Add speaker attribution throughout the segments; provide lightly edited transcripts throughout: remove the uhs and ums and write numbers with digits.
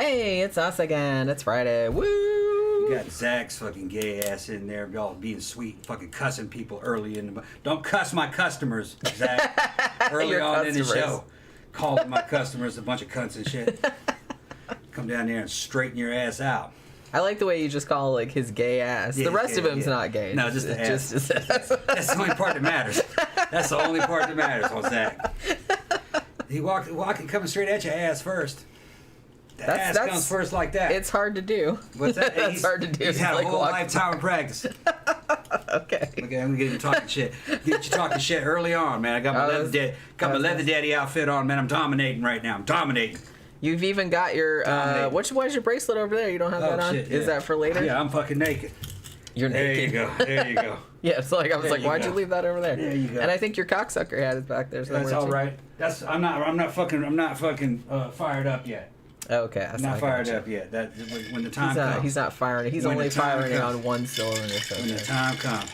Speaker 1: Hey, it's us again. It's Friday. Woo!
Speaker 2: You got Zach's fucking gay ass in there, y'all being sweet, fucking cussing people early in the... Don't cuss my customers, Zach. Early on in the show. Calling my customers a bunch of cunts and shit. Come down there and straighten your ass out.
Speaker 1: I like the way you just call like his gay ass.
Speaker 2: Yeah,
Speaker 1: the rest of him's not gay.
Speaker 2: No, just the ass. Just ass. That's the only part that matters. That's the only part that matters on Zach. He walking coming straight at your ass first. The ass comes first like that.
Speaker 1: It's hard to do.
Speaker 2: What's that?
Speaker 1: That's hard to do.
Speaker 2: He's had a whole lifetime of practice.
Speaker 1: Okay.
Speaker 2: Okay, I'm getting talking shit. Get you talking shit early on, man. I got my leather daddy outfit on, man. I'm dominating right now. I'm dominating.
Speaker 1: You've even got your what's your bracelet over there? You don't have that on?
Speaker 2: Shit, yeah.
Speaker 1: Is that for later?
Speaker 2: Yeah, I'm fucking naked.
Speaker 1: You're naked.
Speaker 2: There you go. There you go.
Speaker 1: Yeah, it's like I was like, why'd you leave that over there?
Speaker 2: There you go.
Speaker 1: And I think your cocksucker hat is back there somewhere.
Speaker 2: That's all right. I'm not fucking fired up yet.
Speaker 1: Okay,
Speaker 2: I'm not fired up yet. That when the time comes.
Speaker 1: He's not firing. He's only firing on one cylinder. So
Speaker 2: when the time comes.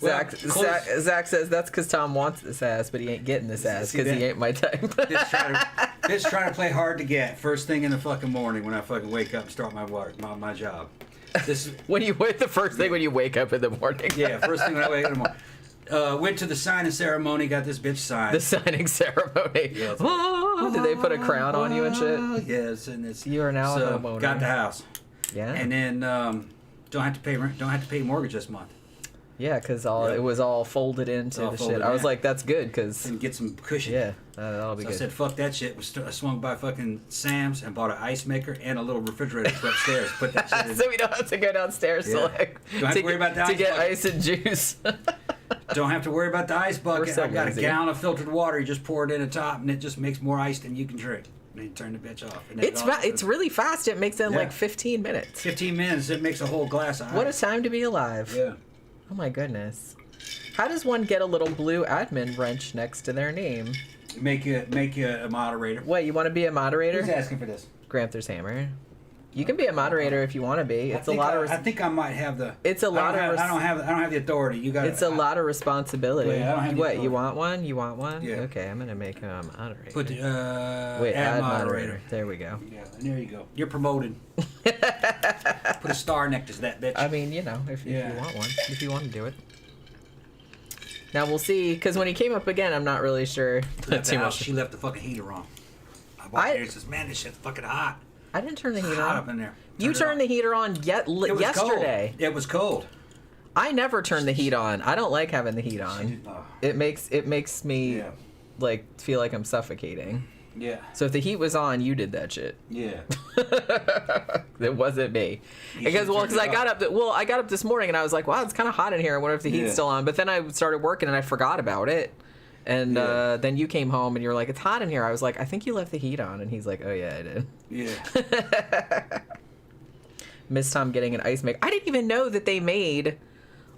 Speaker 1: Zach says that's because Tom wants this ass, but he ain't getting this ass because he ain't my type.
Speaker 2: Bitch trying to play hard to get first thing in the fucking morning when I fucking wake up and start my job. This
Speaker 1: the first thing when you wake up in the morning.
Speaker 2: Yeah, first thing when I wake up in the morning. Went to the signing ceremony, got this bitch signed.
Speaker 1: The signing ceremony. Yeah, did they put a crown on you and shit?
Speaker 2: Yes, and it's
Speaker 1: you are now a homeowner.
Speaker 2: Got the house.
Speaker 1: Yeah.
Speaker 2: And then don't have to pay rent, don't have to pay mortgage this month.
Speaker 1: Yeah, because it was all folded into the shit. I was like, that's good, because...
Speaker 2: And get some cushion.
Speaker 1: Yeah, that'll be good.
Speaker 2: I said, fuck that shit. I swung by fucking Sam's and bought an ice maker and a little refrigerator upstairs. Put that shit in.
Speaker 1: So we don't have to go downstairs to
Speaker 2: worry about the ice
Speaker 1: get
Speaker 2: bucket.
Speaker 1: ice and juice.
Speaker 2: Don't have to worry about the ice bucket.
Speaker 1: So
Speaker 2: I've got a gallon of filtered water. You just pour it in the top, and it just makes more ice than you can drink. And then you turn the bitch off. And
Speaker 1: it's really fast. It makes it in like 15 minutes.
Speaker 2: 15 minutes. It makes a whole glass of ice.
Speaker 1: What a time to be alive.
Speaker 2: Yeah.
Speaker 1: Oh my goodness. How does one get a little blue admin wrench next to their name?
Speaker 2: Make you a moderator.
Speaker 1: Wait, you want to be a moderator?
Speaker 2: Who's asking for this?
Speaker 1: Gramthars Hammer. You can be a moderator if you want to be. It's a lot of.
Speaker 2: I think I might have the.
Speaker 1: It's a lot of.
Speaker 2: I don't have the authority. You got.
Speaker 1: It's a lot of responsibility.
Speaker 2: Wait, I don't have the authority.
Speaker 1: You want one? You want one?
Speaker 2: Yeah.
Speaker 1: Okay, I'm gonna make him a moderator.
Speaker 2: Put
Speaker 1: add moderator. There we go.
Speaker 2: Yeah, and there you go. You're promoted. Put a star next to that bitch.
Speaker 1: I mean, if you want one, if you want to do it. Now we'll see, because when he came up again, I'm not really sure.
Speaker 2: She left the fucking heater on. I walked there and says, "Man, this shit's fucking hot."
Speaker 1: I didn't turn the heater
Speaker 2: hot
Speaker 1: on.
Speaker 2: up in there.
Speaker 1: You turned the heater on yesterday.
Speaker 2: Cold. It was cold.
Speaker 1: I never turn the heat on. I don't like having the heat on. It makes me like feel like I'm suffocating.
Speaker 2: Yeah.
Speaker 1: So if the heat was on, you did that shit.
Speaker 2: Yeah.
Speaker 1: It wasn't me. Because I got up this morning and I was like, wow, it's kind of hot in here. I wonder if the heat's still on. But then I started working and I forgot about it. And then you came home and you were like, it's hot in here. I was like, I think you left the heat on. And he's like, oh yeah, I did.
Speaker 2: Yeah.
Speaker 1: Miss Tom getting an ice maker. I didn't even know that they made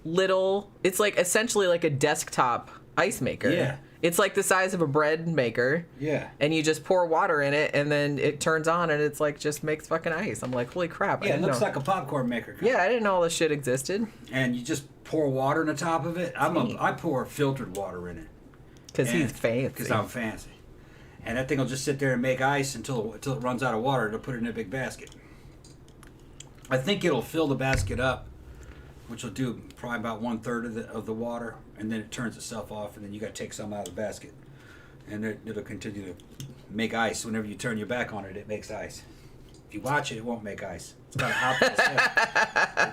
Speaker 1: it's like essentially like a desktop ice maker.
Speaker 2: Yeah.
Speaker 1: It's like the size of a bread maker.
Speaker 2: Yeah.
Speaker 1: And you just pour water in it, and then it turns on, and it's like just makes fucking ice. I'm like, holy crap.
Speaker 2: Yeah, it looks like a popcorn maker.
Speaker 1: Yeah, I didn't know all this shit existed.
Speaker 2: And you just pour water on the top of it. I pour filtered water in it.
Speaker 1: Because he's fancy.
Speaker 2: Because I'm fancy. And that thing will just sit there and make ice until it runs out of water. It'll put it in a big basket. I think it'll fill the basket up, which will do probably about 1/3 of the water, and then it turns itself off, and then you got to take some out of the basket, and it'll continue to make ice. Whenever you turn your back on it, it makes ice. If you watch it, it won't make ice. It's got an optical sense.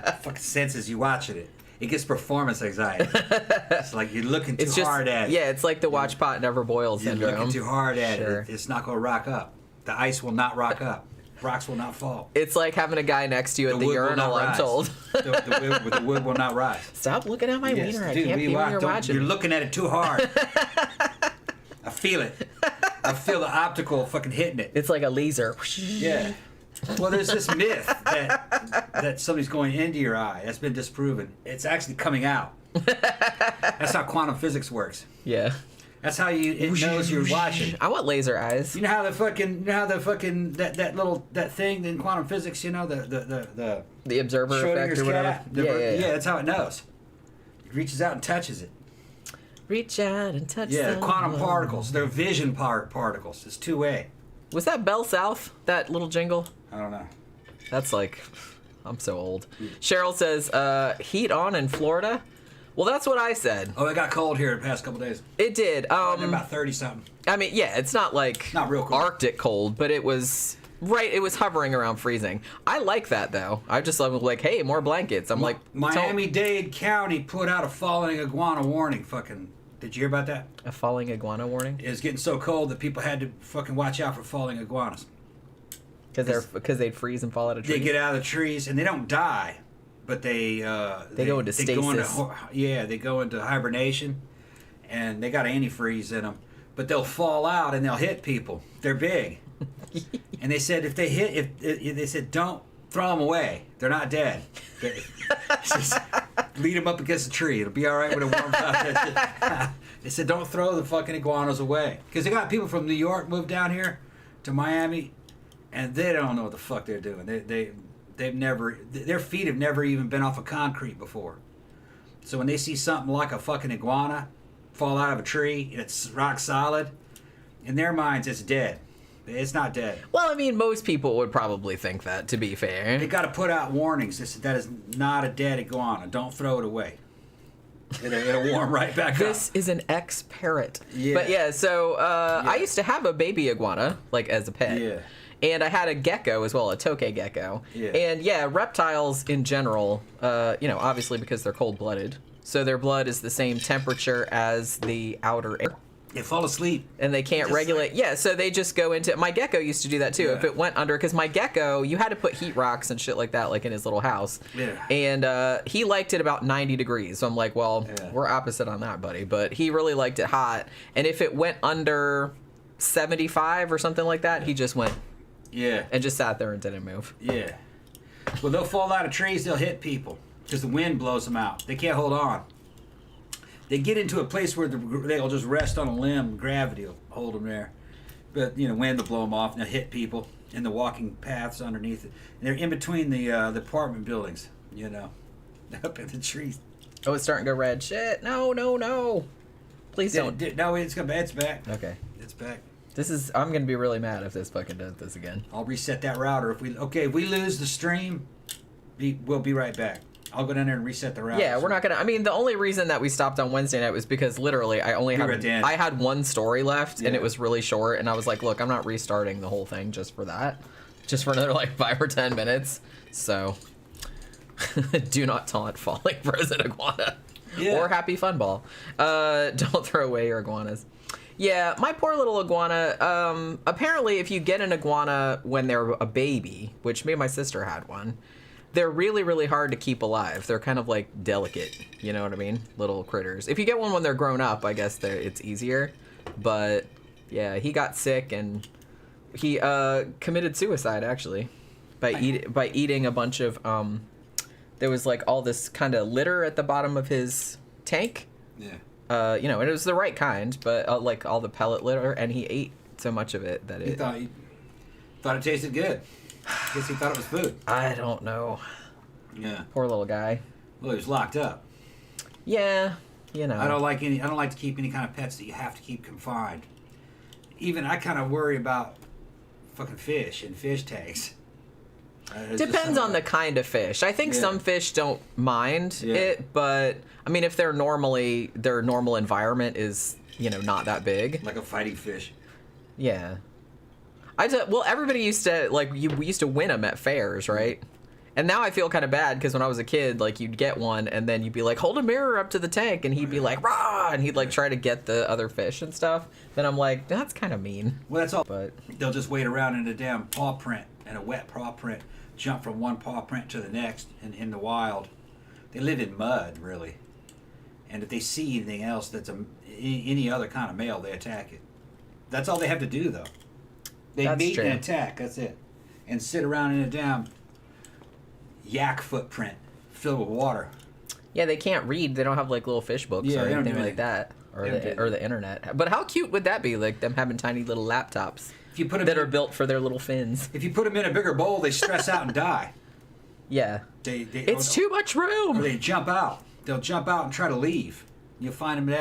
Speaker 2: It fucking senses you watching it. It gets performance anxiety. It's like you're looking too hard at it.
Speaker 1: Yeah, it's like the watch pot never boiled syndrome.
Speaker 2: You're looking too hard at it. It's not going to rock up. The ice will not rock up. Rocks will not fall.
Speaker 1: It's like having a guy next to you at the urinal, I'm told.
Speaker 2: The wood will not rise.
Speaker 1: Stop looking at my wiener. I can't be when you're watching.
Speaker 2: You're looking at it too hard. I feel it. I feel the optical fucking hitting it.
Speaker 1: It's like a laser.
Speaker 2: Yeah. Well, there's this myth that somebody's going into your eye. That's been disproven. It's actually coming out. That's how quantum physics works.
Speaker 1: Yeah.
Speaker 2: That's how it knows you're watching.
Speaker 1: I want laser eyes.
Speaker 2: You know how the fucking that thing in quantum physics, you know, the
Speaker 1: observer effect or whatever.
Speaker 2: Yeah, that's how it knows. It reaches out and touches it.
Speaker 1: Reach out and touch.
Speaker 2: Yeah, quantum particles. They're vision particles. It's two-way.
Speaker 1: Was that Bell South? That little jingle?
Speaker 2: I don't know.
Speaker 1: That's like, I'm so old. Cheryl says, heat on in Florida. Well, that's what I said.
Speaker 2: Oh, it got cold here the past couple days.
Speaker 1: It did.
Speaker 2: About 30 something.
Speaker 1: I mean, yeah, it's not like
Speaker 2: not real cold.
Speaker 1: Arctic cold, but it was right. It was hovering around freezing. I like that though. I just love like, hey, more blankets. I'm like,
Speaker 2: Miami-Dade County put out a falling iguana warning. Fucking, did you hear about that?
Speaker 1: A falling iguana warning?
Speaker 2: It was getting so cold that people had to fucking watch out for falling iguanas.
Speaker 1: Because they'd freeze and fall out of trees.
Speaker 2: They get out of the trees and they don't die, but they
Speaker 1: go into stasis.
Speaker 2: They go into hibernation, and they got antifreeze in them. But they'll fall out and they'll hit people. They're big, and they said if they said don't throw them away. They're not dead. Just lead them up against a tree. It'll be all right when it warms up. They said don't throw the fucking iguanas away because they got people from New York moved down here to Miami, and they don't know what the fuck they're doing. They've never, their feet have never even been off of concrete before. So when they see something like a fucking iguana fall out of a tree and it's rock solid, in their minds it's dead. It's not dead.
Speaker 1: Well, I mean, most people would probably think that, to be fair.
Speaker 2: They got to put out warnings. That is not a dead iguana. Don't throw it away. It'll warm right back up.
Speaker 1: This is an ex-parrot.
Speaker 2: Yeah.
Speaker 1: But yeah, so I used to have a baby iguana, like, as a pet.
Speaker 2: Yeah.
Speaker 1: And I had a gecko as well, a tokay gecko. Yeah. And yeah, reptiles in general, obviously because they're cold-blooded, so their blood is the same temperature as the outer air.
Speaker 2: They fall asleep.
Speaker 1: And they can't regulate. Yeah, so they just go into... My gecko used to do that, too. Yeah. If it went under... Because my gecko, you had to put heat rocks and shit like that, like, in his little house.
Speaker 2: Yeah.
Speaker 1: And he liked it about 90 degrees. So I'm like, well, we're opposite on that, buddy. But he really liked it hot. And if it went under 75 or something like that, he just went...
Speaker 2: Yeah.
Speaker 1: And just sat there and didn't move.
Speaker 2: Yeah. Well, they'll fall out of trees. They'll hit people. Because the wind blows them out. They can't hold on. They get into a place where they'll just rest on a limb. Gravity will hold them there. But, wind will blow them off, and they'll hit people in the walking paths underneath it. And they're in between the apartment buildings, up in the trees.
Speaker 1: Oh, it's starting to go red. Shit. No. Please don't.
Speaker 2: No, it's back.
Speaker 1: Okay.
Speaker 2: It's back.
Speaker 1: I'm going to be really mad if this fucking does this again.
Speaker 2: I'll reset that router. If we lose the stream, we'll be right back. I'll go down there and reset the router.
Speaker 1: Yeah, we're not gonna. I mean, the only reason that we stopped on Wednesday night was because literally I had one story left, and it was really short, and I was like, look, I'm not restarting the whole thing just for that, just for another like 5 or 10 minutes. So, do not taunt falling frozen iguana or happy fun ball. Don't throw away your iguanas. Yeah, my poor little iguana. Apparently, if you get an iguana when they're a baby, which me and my sister had one. They're really, really hard to keep alive. They're kind of like delicate, you know what I mean? Little critters. If you get one when they're grown up, I guess it's easier. But yeah, he got sick and he committed suicide actually by eating a bunch of. There was like all this kind of litter at the bottom of his tank.
Speaker 2: Yeah.
Speaker 1: And it was the right kind, but like all the pellet litter, and he ate so much of it that
Speaker 2: he thought it tasted good. I guess he thought it was food.
Speaker 1: I don't know.
Speaker 2: Yeah.
Speaker 1: Poor little guy.
Speaker 2: Well, he was locked up.
Speaker 1: Yeah,
Speaker 2: I don't like to keep any kind of pets that you have to keep confined. Even I kind of worry about fucking fish and fish tanks.
Speaker 1: Depends on the kind of fish. I think some fish don't mind it, but I mean, if their normal environment is not that big,
Speaker 2: like a fighting fish.
Speaker 1: Yeah. Everybody used to, we used to win them at fairs, right? And now I feel kind of bad because when I was a kid, like, you'd get one and then you'd be like, hold a mirror up to the tank, and he'd be like, rah! And he'd, like, try to get the other fish and stuff. Then I'm like, that's kind of mean.
Speaker 2: Well, that's all.
Speaker 1: But
Speaker 2: they'll just wait around in a damn paw print and a wet paw print, jump from one paw print to the next in the wild. They live in mud, really. And if they see anything else that's any other kind of male, they attack it. That's all they have to do, though. They meet and attack, that's it. And sit around in a damn yak footprint filled with water.
Speaker 1: Yeah, they can't read. They don't have like little fish books or anything like that. Or the internet. But how cute would that be, like them having tiny little laptops that are built for their little fins?
Speaker 2: If you put them in a bigger bowl, they stress out and die.
Speaker 1: Yeah. It's too much room.
Speaker 2: Or they jump out. They'll jump out and try to leave. You'll find them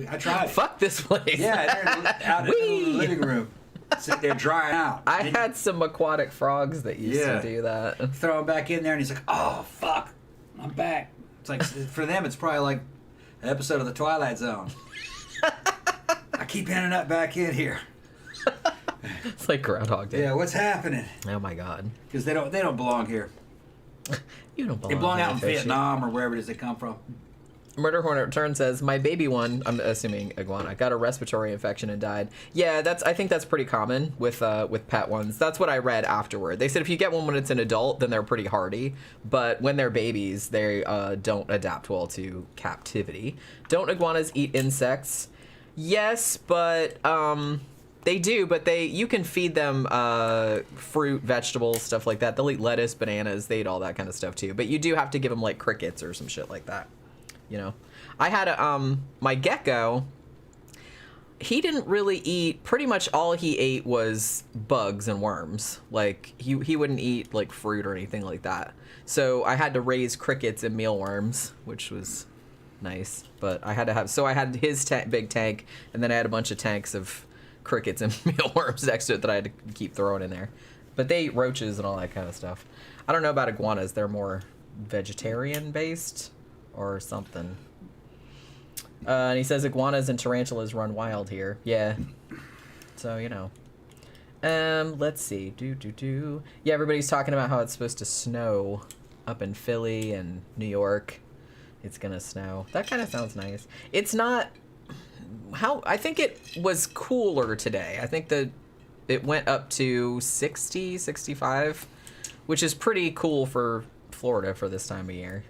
Speaker 2: I tried.
Speaker 1: Fuck this place.
Speaker 2: Yeah, they're out in the living room. Sit there drying out.
Speaker 1: I had some aquatic frogs that used to do that.
Speaker 2: Throw him back in there, and he's like, "Oh fuck, I'm back." It's like for them, it's probably like an episode of The Twilight Zone. I keep ending up back in here.
Speaker 1: It's like Groundhog Day.
Speaker 2: Yeah, what's happening?
Speaker 1: Oh my god.
Speaker 2: Because they don't belong here.
Speaker 1: You don't belong.
Speaker 2: They belong out in
Speaker 1: fishy.
Speaker 2: Vietnam or wherever it is they come from.
Speaker 1: Murder Hornet Return says, my baby one, I'm assuming iguana, got a respiratory infection and died. Yeah, I think that's pretty common with pet ones. That's what I read afterward. They said if you get one when it's an adult, then they're pretty hardy. But when they're babies, they don't adapt well to captivity. Don't iguanas eat insects? Yes, but they do, but you can feed them fruit, vegetables, stuff like that. They'll eat lettuce, bananas, they eat all that kind of stuff too. But you do have to give them like crickets or some shit like that. You know, I had my gecko. He didn't really eat. Pretty much all he ate was bugs and worms. Like he wouldn't eat like fruit or anything like that. So I had to raise crickets and mealworms, which was nice. But I had to have. So I had his big tank, and then I had a bunch of tanks of crickets and mealworms next to it that I had to keep throwing in there. But they eat roaches and all that kind of stuff. I don't know about iguanas. They're more vegetarian based. Or something. And he says iguanas and tarantulas run wild here. Yeah. So, you know. Let's see. Yeah, everybody's talking about how it's supposed to snow up in Philly and New York. It's gonna snow. That kind of sounds nice. It's not... I think it was cooler today. I think that it went up to 60, 65, which is pretty cool for Florida for this time of year.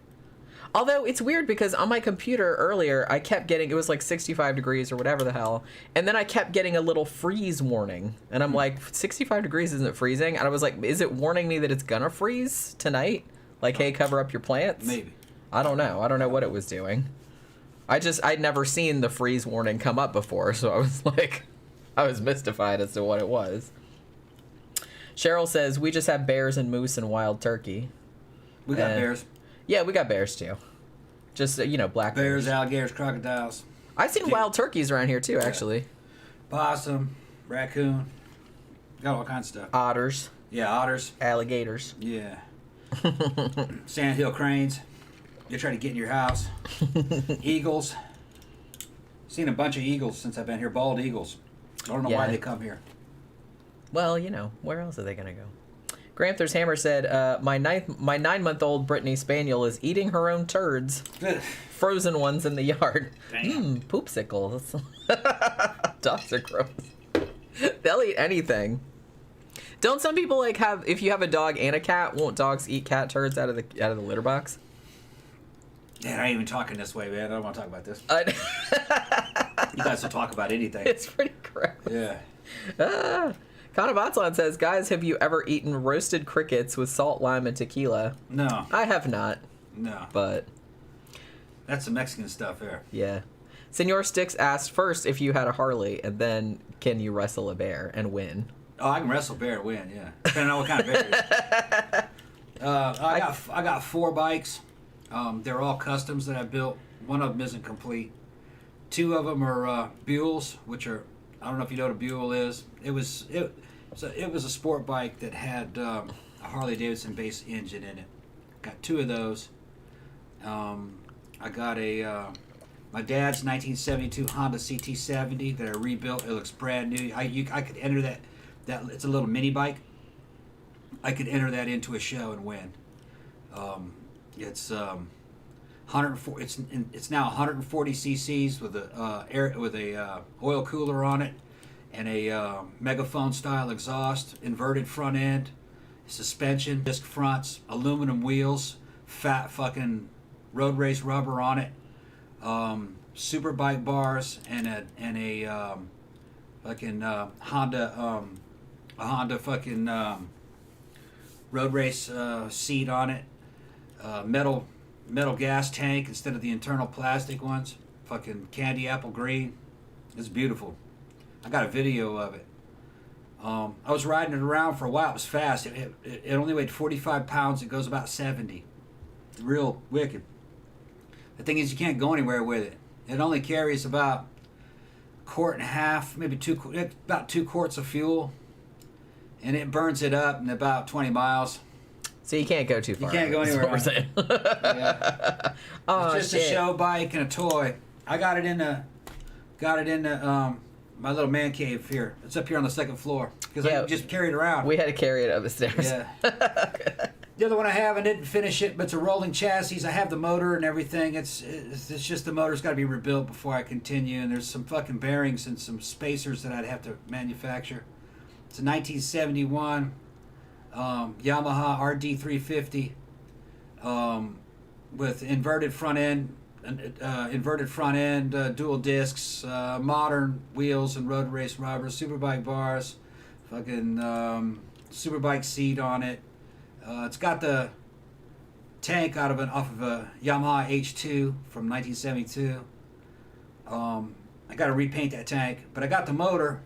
Speaker 1: Although it's weird because on my computer earlier, I kept getting, it was like 65 degrees or whatever the hell. And then I kept getting a little freeze warning. And I'm like, 65 degrees isn't freezing? And I was like, is it warning me that it's gonna freeze tonight? Like, hey, cover up your plants?
Speaker 2: Maybe.
Speaker 1: I don't know. I don't know what it was doing. I'd never seen the freeze warning come up before. So I was like, I was mystified as to what it was. Cheryl says, we just have bears and moose and wild turkey.
Speaker 2: We got bears.
Speaker 1: Yeah, we got bears too. Just, black
Speaker 2: bears, alligators, crocodiles.
Speaker 1: I've seen wild turkeys around here too, actually.
Speaker 2: Possum, raccoon. Got all kinds of stuff.
Speaker 1: Otters.
Speaker 2: Yeah, otters.
Speaker 1: Alligators.
Speaker 2: Yeah. Sandhill cranes. They try to get in your house. Eagles. Seen a bunch of eagles since I've been here. Bald eagles. I don't know why they come here.
Speaker 1: Well, where else are they going to go? Gramthars Hammer said, my 9-month-old Brittany Spaniel is eating her own turds. Frozen ones in the yard. Poopsicles. Dogs are gross. They'll eat anything. Don't some people if you have a dog and a cat, won't dogs eat cat turds out of the litter box?
Speaker 2: Man, I ain't even talking this way, man. I don't want to talk about this. You guys will talk about anything.
Speaker 1: It's pretty gross.
Speaker 2: Yeah.
Speaker 1: Kanavatsalon says, guys, have you ever eaten roasted crickets with salt, lime, and tequila?
Speaker 2: No.
Speaker 1: I have not.
Speaker 2: No.
Speaker 1: But
Speaker 2: that's some Mexican stuff there.
Speaker 1: Yeah. Senor Sticks asked first if you had a Harley, and then can you wrestle a bear and win?
Speaker 2: Oh, I can wrestle a bear and win, yeah. Depending on what kind of bear it is. I got 4 bikes. They're all customs that I built. One of them isn't complete. 2 of them are Buells, which are, I don't know if you know what a Buell is. It was a sport bike that had a Harley Davidson base engine in it. Got 2 of those. I got my dad's 1972 Honda CT70 that I rebuilt. It looks brand new. I could enter that. It's a little mini bike. I could enter that into a show and win. It's 104. It's now 140 cc's with a oil cooler on it, and a megaphone style exhaust, inverted front end, suspension, disc fronts, aluminum wheels, fat fucking road race rubber on it, super bike bars, and a fucking Honda fucking road race seat on it, metal gas tank instead of the internal plastic ones, fucking candy apple green. It's beautiful. I got a video of it. I was riding it around for a while. It was fast. It only weighed 45 pounds. It goes about 70. Real wicked. The thing is, you can't go anywhere with it. It only carries about quart and a half, maybe about 2 quarts of fuel, and it burns it up in about 20 miles.
Speaker 1: So you can't go too far.
Speaker 2: You can't go anywhere.
Speaker 1: That's what we're saying.
Speaker 2: Yeah.
Speaker 1: Oh,
Speaker 2: it's just a show bike and a toy. I got it in the my little man cave here. It's up here on the 2nd floor because I just carry it around.
Speaker 1: We had to carry it up the stairs.
Speaker 2: Yeah. The other one I have, I didn't finish it, but it's a rolling chassis. I have the motor and everything. It's just the motor's got to be rebuilt before I continue, and there's some fucking bearings and some spacers that I'd have to manufacture. It's a 1971 Yamaha RD350 with inverted front end, dual discs, modern wheels and road race rubbers, superbike bars, fucking superbike seat on it. It's got the tank off of a Yamaha H2 from 1972. I got to repaint that tank, but I got the motor.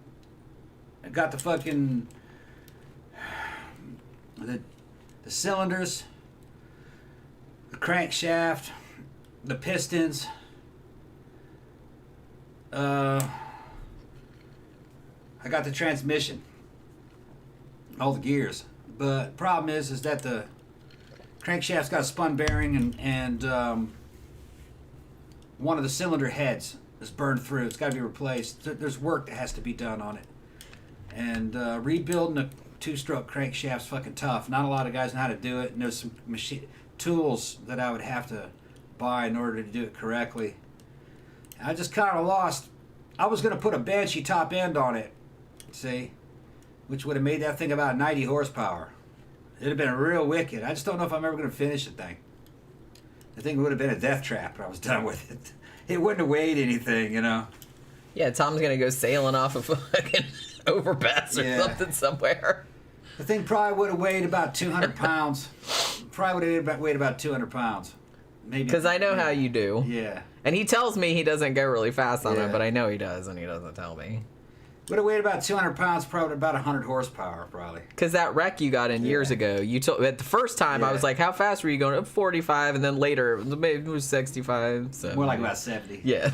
Speaker 2: I got the fucking the cylinders, the crankshaft, the pistons. I got the transmission, all the gears. But problem is that the crankshaft's got a spun bearing and one of the cylinder heads is burned through. It's got to be replaced. There's work that has to be done on it. And rebuilding a 2-stroke crankshaft's fucking tough. Not a lot of guys know how to do it, and there's some tools that I would have to buy in order to do it correctly. I just kind of lost. I was going to put a Banshee top end on it, see, which would have made that thing about 90 horsepower. It'd have been real wicked. I just don't know if I'm ever going to finish the thing. The thing would have been a death trap when I was done with it. It wouldn't have weighed anything, you know.
Speaker 1: Yeah, Tom's going to go sailing off a fucking overpass or something somewhere.
Speaker 2: The thing probably would have weighed about 200 pounds. Probably would have weighed about 200 pounds. Maybe.
Speaker 1: Because I know how you do.
Speaker 2: Yeah.
Speaker 1: And he tells me he doesn't go really fast on it, but I know he does, and he doesn't tell me.
Speaker 2: Would have weighed about 200 pounds, probably about 100 horsepower, probably.
Speaker 1: Because that wreck you got in years ago, you told at the first time I was like, "How fast were you going?" 45, and then later it was 65. So
Speaker 2: more like about 70.
Speaker 1: Yeah,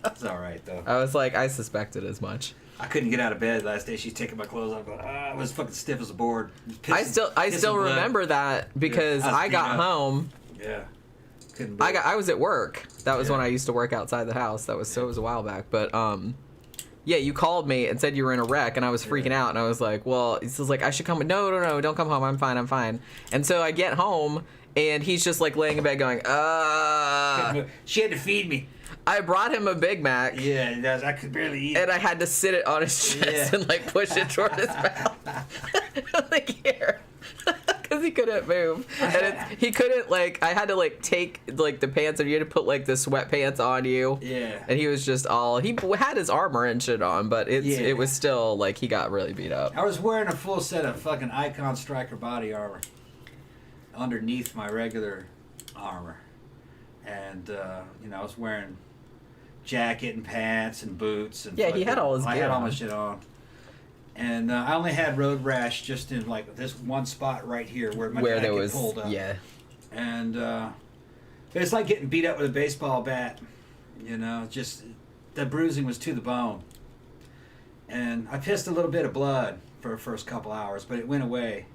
Speaker 2: It's all right though.
Speaker 1: I was like, I suspected as much.
Speaker 2: I couldn't get out of bed last day. She's taking my clothes off. I was fucking stiff as a board.
Speaker 1: I still remember that because I got home.
Speaker 2: Yeah.
Speaker 1: I was at work. That was when I used to work outside the house. That was so it was a while back. But yeah, you called me and said you were in a wreck, and I was freaking out. And I was like, well, he's like, I should come. No, don't come home. I'm fine. And so I get home, and he's just like laying in bed going,
Speaker 2: She had to feed me.
Speaker 1: I brought him a Big Mac.
Speaker 2: Yeah, I could barely eat it.
Speaker 1: And I had to sit it on his chest and like push it toward his mouth. Like here. Because he couldn't move. And he couldn't like, I had to like take like the pants and you had to put like the sweatpants on you.
Speaker 2: Yeah.
Speaker 1: And he was just he had his armor and shit on, but it was still like he got really beat up.
Speaker 2: I was wearing a full set of fucking Icon Striker body armor underneath my regular armor. And, I was wearing jacket and pants and boots. And
Speaker 1: he had all his gear
Speaker 2: I had all my shit on. And I only had road rash just in like this one spot right here where my jacket pulled up.
Speaker 1: Yeah.
Speaker 2: And it's like getting beat up with a baseball bat. Just the bruising was to the bone. And I pissed a little bit of blood for the first couple hours, but it went away.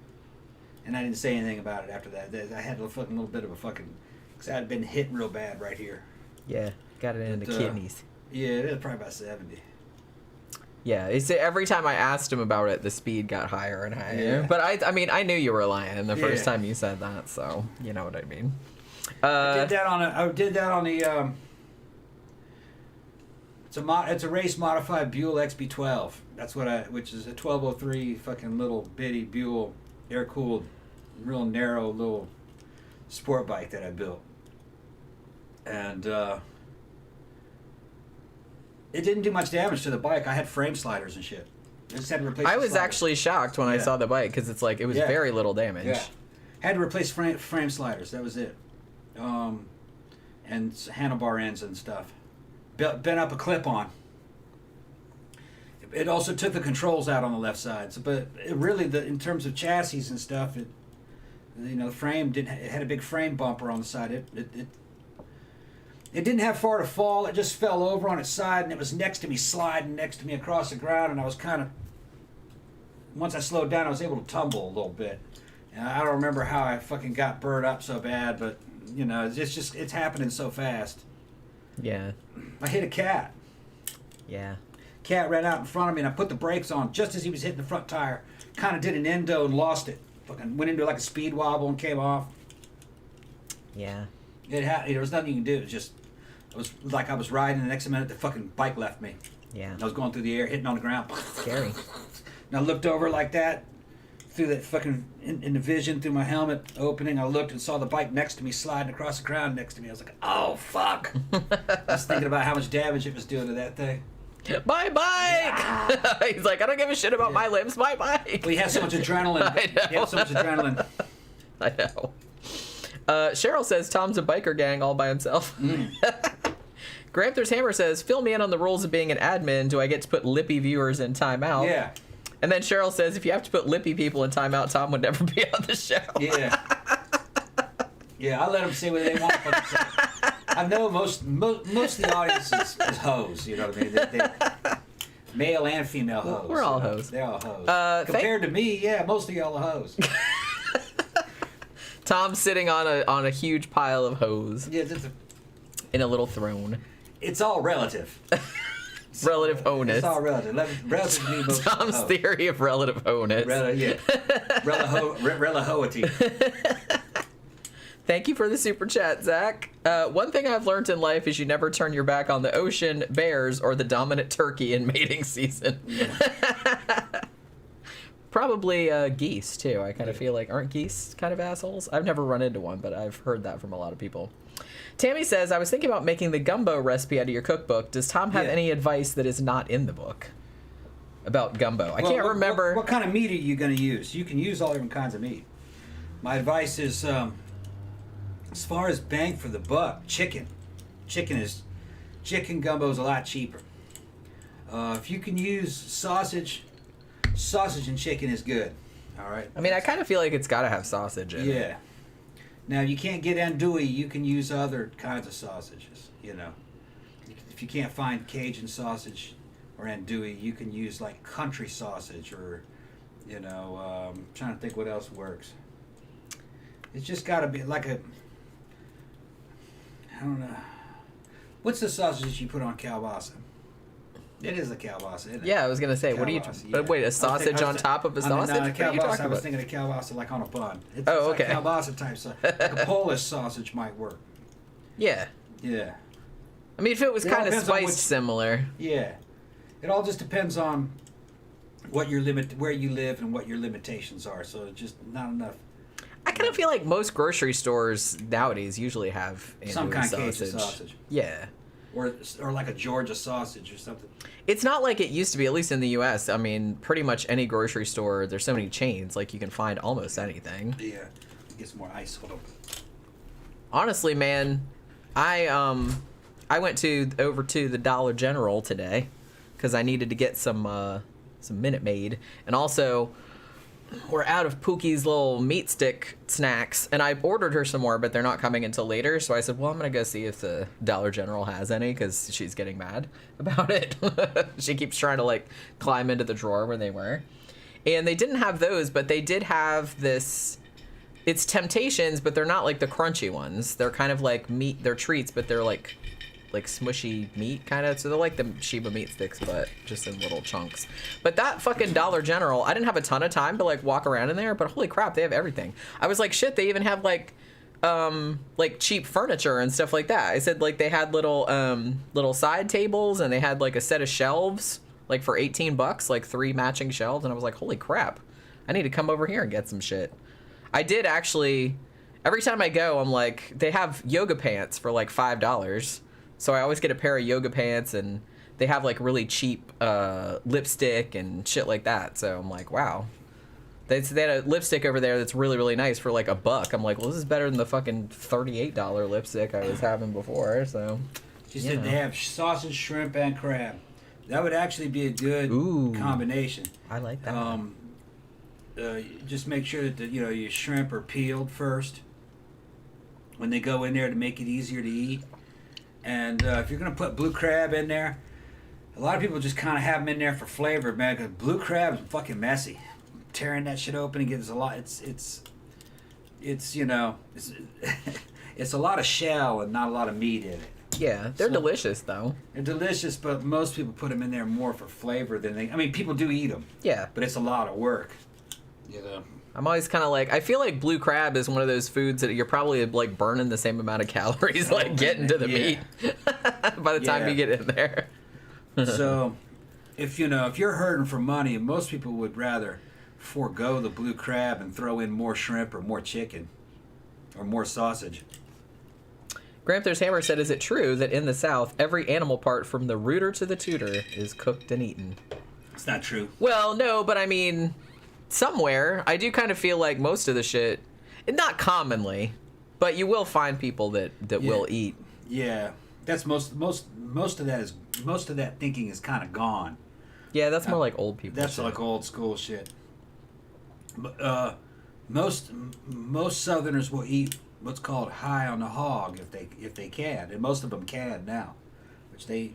Speaker 2: And I didn't say anything about it after that. I had a little bit of a fucking, because I had been hit real bad right here.
Speaker 1: Yeah, got it in the kidneys.
Speaker 2: Yeah, it was probably about 70.
Speaker 1: Yeah, every time I asked him about it, the speed got higher and higher.
Speaker 2: Yeah.
Speaker 1: But I mean, I knew you were lying the first time you said that, so you know what I mean.
Speaker 2: I did that on the. It's a race modified Buell XB12. That's which is a 1203 fucking little bitty Buell air cooled, real narrow little sport bike that I built, and. It didn't do much damage to the bike. I had frame sliders and shit. I just had to replace.
Speaker 1: I was actually shocked when I saw the bike because it's like it was very little damage.
Speaker 2: Yeah. Had to replace frame sliders. That was it. And handlebar ends and stuff. Bent up a clip on. It also took the controls out on the left side. So, but it really, in terms of chassis and stuff, the frame it had a big frame bumper on the side. It didn't have far to fall. It just fell over on its side, and it was next to me, sliding next to me across the ground, and I was kind of... Once I slowed down, I was able to tumble a little bit. And I don't remember how I fucking got burned up so bad, but, you know, it's happening so fast.
Speaker 1: Yeah.
Speaker 2: I hit a cat.
Speaker 1: Yeah.
Speaker 2: Cat ran out in front of me, and I put the brakes on just as he was hitting the front tire. Kind of did an endo and lost it. Fucking went into like a speed wobble and came off.
Speaker 1: Yeah.
Speaker 2: There was nothing you can do. It was like I was riding, and the next minute the fucking bike left me.
Speaker 1: Yeah.
Speaker 2: And I was going through the air, hitting on the ground.
Speaker 1: Scary.
Speaker 2: And I looked over like that, through that fucking, in the vision, through my helmet opening. I looked and saw the bike next to me, sliding across the ground next to me. I was like, oh, fuck. I was thinking about how much damage it was doing to that thing.
Speaker 1: My bike! Yeah. He's like, I don't give a shit about my limbs, my bike!
Speaker 2: Well, he has so much adrenaline.
Speaker 1: I know.
Speaker 2: He has so much adrenaline.
Speaker 1: I know. Cheryl says Tom's a biker gang all by himself. Gramthars Hammer says, fill me in on the rules of being an admin. Do I get to put lippy viewers in timeout?
Speaker 2: Yeah.
Speaker 1: And then Cheryl says, if you have to put lippy people in timeout, Tom would never be on the show.
Speaker 2: Yeah. Yeah, I let them say what they want. I know most of the audience is hoes, you know what I mean? They male and female hoes.
Speaker 1: We're all hoes.
Speaker 2: They're all hoes. Compared to me, yeah, most of y'all are hoes.
Speaker 1: Tom's sitting on a huge pile of hoes.
Speaker 2: Yeah,
Speaker 1: in a little throne.
Speaker 2: It's all relative.
Speaker 1: Relative onus.
Speaker 2: It's all relative. Relative to me, most
Speaker 1: Tom's theory of relative onus.
Speaker 2: Relahoity.
Speaker 1: Thank you for the super chat, Zach. One thing I've learned in life is you never turn your back on the ocean, bears, or the dominant turkey in mating season. Yeah. Probably geese, too. I kind of feel like, aren't geese kind of assholes? I've never run into one, but I've heard that from a lot of people. Tammy says, I was thinking about making the gumbo recipe out of your cookbook. Does Tom have any advice that is not in the book about gumbo? I can't remember.
Speaker 2: What kind of meat are you going to use? You can use all different kinds of meat. My advice is, as far as bang for the buck, chicken. Chicken gumbo is a lot cheaper. If you can use sausage and chicken is good. All right.
Speaker 1: I mean, I kind of feel like it's got to have sausage in it.
Speaker 2: Yeah. Now, you can't get andouille. You can use other kinds of sausages, you know. If you can't find Cajun sausage or andouille, you can use, like, country sausage or, you know, I'm trying to think what else works. It's just got to be like I don't know. What's the sausage you put on kielbasa? It is a kielbasa, isn't it?
Speaker 1: Yeah, I was going to say, what are you...
Speaker 2: Yeah.
Speaker 1: Wait, a sausage on top of a sausage?
Speaker 2: No,
Speaker 1: what are you talking
Speaker 2: I was
Speaker 1: about?
Speaker 2: thinking of kielbasa like on a bun. It's
Speaker 1: okay.
Speaker 2: Like kielbasa type stuff. Like a Polish sausage might work.
Speaker 1: Yeah.
Speaker 2: Yeah.
Speaker 1: I mean, if it was kind of spiced similar.
Speaker 2: Yeah. It all just depends on what your where you live and what your limitations are. So it's just not enough.
Speaker 1: I kind of feel like most grocery stores nowadays usually have
Speaker 2: some kind of
Speaker 1: sausage.
Speaker 2: Cajun sausage.
Speaker 1: Yeah.
Speaker 2: Or like a Georgia sausage or something.
Speaker 1: It's not like it used to be, at least in the U.S. I mean, pretty much any grocery store, there's so many chains, like you can find almost anything.
Speaker 2: Yeah. Get some more ice. Hold on.
Speaker 1: Honestly, man, I went over to the Dollar General today because I needed to get some Minute Maid, and also we're out of Pookie's little meat stick snacks, and I ordered her some more, but they're not coming until later. So I said, well, I'm gonna go see if the Dollar General has any, because she's getting mad about it. She keeps trying to like climb into the drawer where they were, and they didn't have those, but they did have this. It's Temptations, but they're not like the crunchy ones. They're kind of like meat. They're treats, but they're like smushy meat kind of. So they're like the Sheba meat sticks, but just in little chunks. But that fucking Dollar General, I didn't have a ton of time to like walk around in there, but holy crap, they have everything. I was like, shit, they even have like cheap furniture and stuff like that. I said like they had little side tables, and they had like a set of shelves like for $18, like 3 matching shelves, and I was like, holy crap, I need to come over here and get some shit. I did actually. Every time I go, I'm like, they have yoga pants for like $5. So I always get a pair of yoga pants, and they have like really cheap lipstick and shit like that. So I'm like, wow. They had a lipstick over there that's really, really nice for like $1. I'm like, well, this is better than the fucking $38 lipstick I was having before. So
Speaker 2: she said they have sausage, shrimp, and crab. That would actually be a good combination.
Speaker 1: I like that.
Speaker 2: Just make sure that your shrimp are peeled first when they go in there to make it easier to eat. And if you're going to put blue crab in there, a lot of people just kind of have them in there for flavor, man, because blue crab is fucking messy. Tearing that shit open and gives a lot, it's you know, it's a lot of shell and not a lot of meat in it.
Speaker 1: Yeah, they're delicious, though.
Speaker 2: They're delicious, but most people put them in there more for flavor than they... I mean, people do eat them.
Speaker 1: Yeah.
Speaker 2: But it's a lot of work. You know?
Speaker 1: I'm always kind of like... I feel like blue crab is one of those foods that you're probably, like, burning the same amount of calories, like, getting to the meat by the time you get in there.
Speaker 2: So, if you're hurting for money, most people would rather forego the blue crab and throw in more shrimp or more chicken or more sausage.
Speaker 1: Gramthars Hammer said, is it true that in the South, every animal part from the rooter to the tutor is cooked and eaten?
Speaker 2: It's not true.
Speaker 1: Well, no, but I mean, somewhere, I do kind of feel like most of the shit, not commonly, but you will find people that will eat.
Speaker 2: Yeah, that's most of that thinking is kind of gone.
Speaker 1: Yeah, that's more like old people.
Speaker 2: That's
Speaker 1: shit.
Speaker 2: like old school shit. Most Southerners will eat what's called high on the hog if they can, and most of them can now, which they're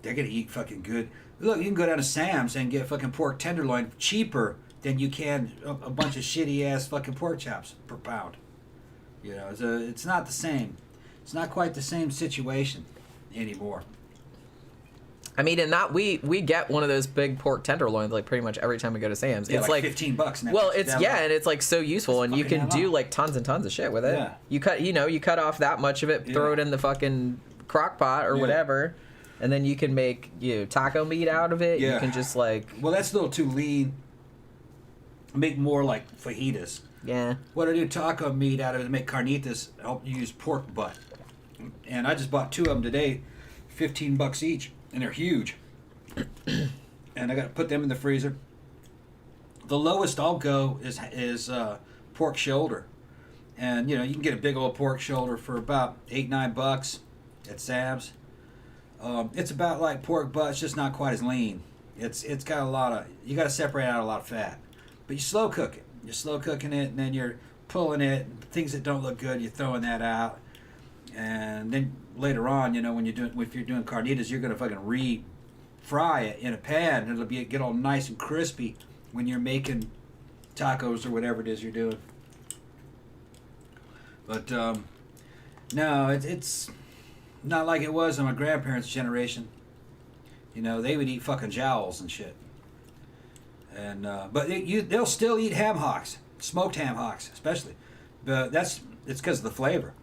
Speaker 2: gonna eat fucking good. Look, you can go down to Sam's and get fucking pork tenderloin cheaper than you can a bunch of shitty ass fucking pork chops per pound. You know, it's not the same. It's not quite the same situation anymore.
Speaker 1: I mean, and that we get one of those big pork tenderloins like pretty much every time we go to Sam's.
Speaker 2: Yeah,
Speaker 1: it's
Speaker 2: like $15 now.
Speaker 1: Well, and it's like so useful, and you can do
Speaker 2: long.
Speaker 1: like tons and tons of shit with it.
Speaker 2: Yeah.
Speaker 1: You cut off that much of it, throw it in the fucking crock pot or whatever, and then you can make taco meat out of it.
Speaker 2: Yeah.
Speaker 1: You can just like...
Speaker 2: Well, that's a little too lean. Make more like fajitas.
Speaker 1: Yeah.
Speaker 2: What I do taco meat out of it to make carnitas, I'll use pork butt. And I just bought 2 of them today, $15 each, and they're huge. And I got to put them in the freezer. The lowest I'll go is pork shoulder. And you can get a big old pork shoulder for about $8-9 at Sam's. It's about like pork butt, it's just not quite as lean. It's got a lot of, you got to separate out a lot of fat. But you slow cook it. You're slow cooking it, and then you're pulling it. Things that don't look good, you're throwing that out. And then later on, if you're doing carnitas, you're gonna fucking re-fry it in a pan, and it'll get all nice and crispy when you're making tacos or whatever it is you're doing. But no, it's not like it was in my grandparents' generation. They would eat fucking jowls and shit. And but they'll still eat ham hocks, smoked ham hocks, especially. But it's because of the flavor.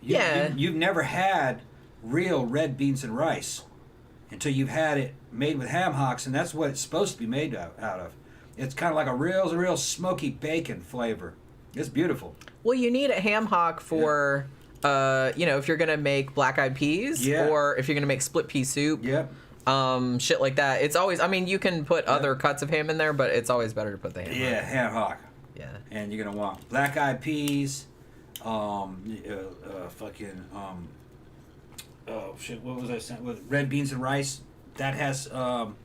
Speaker 2: You've never had real red beans and rice until you've had it made with ham hocks, and that's what it's supposed to be made out of. It's kind of like a real smoky bacon flavor. It's beautiful.
Speaker 1: Well, you need a ham hock for, if you're gonna make black-eyed peas, or if you're gonna make split pea soup.
Speaker 2: Yep.
Speaker 1: Shit like that. It's always. I mean, you can put other cuts of ham in there, but it's always better to put the ham.
Speaker 2: Yeah, ham hock.
Speaker 1: Yeah.
Speaker 2: And you're gonna want black-eyed peas. Oh shit! What was I saying? With red beans and rice, that has ham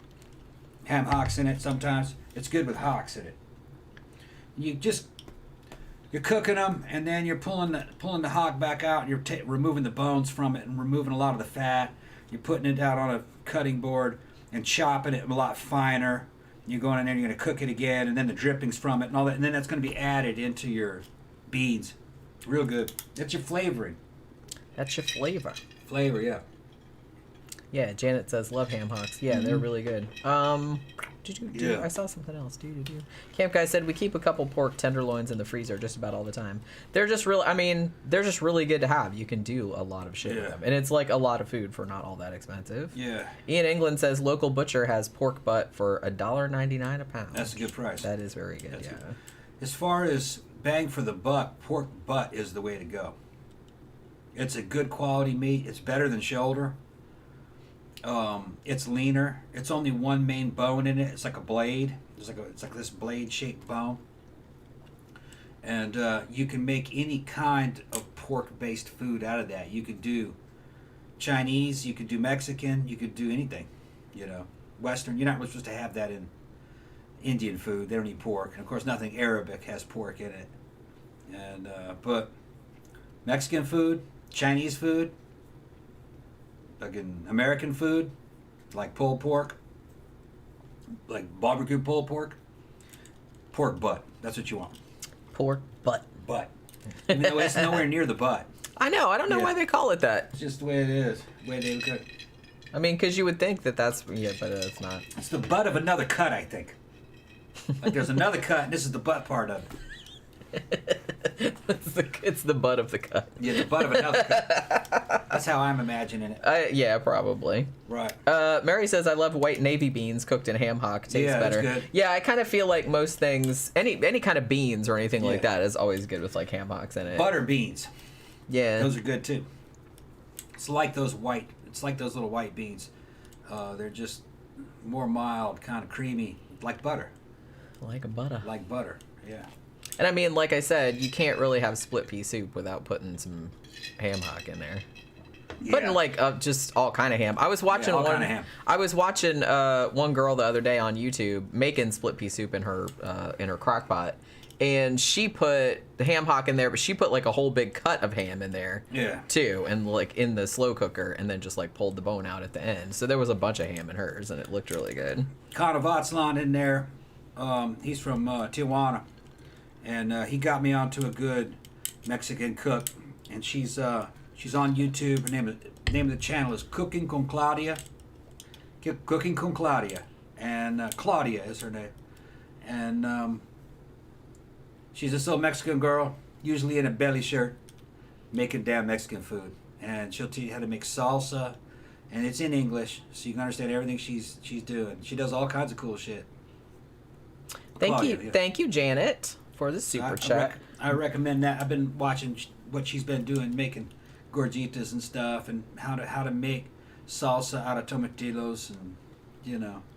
Speaker 2: hocks in it. Sometimes it's good with hocks in it. You're cooking them, and then you're pulling the hock back out, and you're removing the bones from it and removing a lot of the fat. You're putting it out on a cutting board and chopping it a lot finer. You're going in there, and you're going to cook it again, and then the drippings from it and all that, and then that's going to be added into your beans. Real good. That's your flavoring.
Speaker 1: That's your flavor.
Speaker 2: Flavor, yeah.
Speaker 1: Yeah, Janet says love ham hocks. Yeah, they're really good. I saw something else. Camp Guy said we keep a couple pork tenderloins in the freezer just about all the time. They're just they're just really good to have. You can do a lot of shit with them. And it's like a lot of food for not all that expensive.
Speaker 2: Yeah.
Speaker 1: Ian England says local butcher has pork butt for $1.99 a pound.
Speaker 2: That's a good price.
Speaker 1: That is very good,
Speaker 2: That's good. As far as bang for the buck, pork butt is the way to go. It's a good quality meat. It's better than shoulder. It's leaner. It's only one main bone in it. It's like a blade. It's like this blade-shaped bone. And you can make any kind of pork-based food out of that. You could do Chinese. You could do Mexican. You could do anything. Western. You're not supposed to have that in Indian food. They don't eat pork. And of course, nothing Arabic has pork in it. And but Mexican food, Chinese food, fucking American food, like pulled pork, like barbecue pulled pork, pork butt. That's what you want.
Speaker 1: Pork butt.
Speaker 2: Butt. Even though it's nowhere near the butt.
Speaker 1: I know. I don't know why they call it that.
Speaker 2: It's just the way it is. The way they cook.
Speaker 1: I mean, because you would think that that's... Yeah, but it's not.
Speaker 2: It's the butt of another cut, I think. Like there's another cut, and this is the butt part of it.
Speaker 1: It's the butt of the cut.
Speaker 2: Yeah, the butt of another cut. That's how I'm imagining it.
Speaker 1: Yeah, probably.
Speaker 2: Right.
Speaker 1: Mary says, I love white navy beans cooked in ham hock. Tastes better.
Speaker 2: That's good.
Speaker 1: Yeah, I kind of feel like most things, any kind of beans or anything like that is always good with like ham hocks in it.
Speaker 2: Butter beans.
Speaker 1: Yeah.
Speaker 2: Those are good too. It's like those little white beans. They're just more mild, kind of creamy, like butter.
Speaker 1: Like a butter.
Speaker 2: Like butter, yeah.
Speaker 1: And I mean, like I said, you can't really have split pea soup without putting some ham hock in there. Yeah. Putting like just all kind of ham. I was watching
Speaker 2: kind of ham.
Speaker 1: I was watching one girl the other day on YouTube making split pea soup in her crock pot, and she put the ham hock in there, but she put like a whole big cut of ham in there.
Speaker 2: Yeah.
Speaker 1: Too, and like in the slow cooker, and then just like pulled the bone out at the end. So there was a bunch of ham in hers, and it looked really good.
Speaker 2: Connor Vatslan in there. He's from Tijuana, and he got me onto a good Mexican cook, and she's on YouTube. Her name of the channel is Cooking con Claudia. Cooking con Claudia, and Claudia is her name, and she's this little Mexican girl, usually in a belly shirt, making damn Mexican food, and she'll teach you how to make salsa, and it's in English, so you can understand everything she's doing. She does all kinds of cool shit.
Speaker 1: Thank you, Janet, for the super chat.
Speaker 2: I recommend that. I've been watching what she's been doing, making gorditas and stuff, and how to make salsa out of tomatillos, and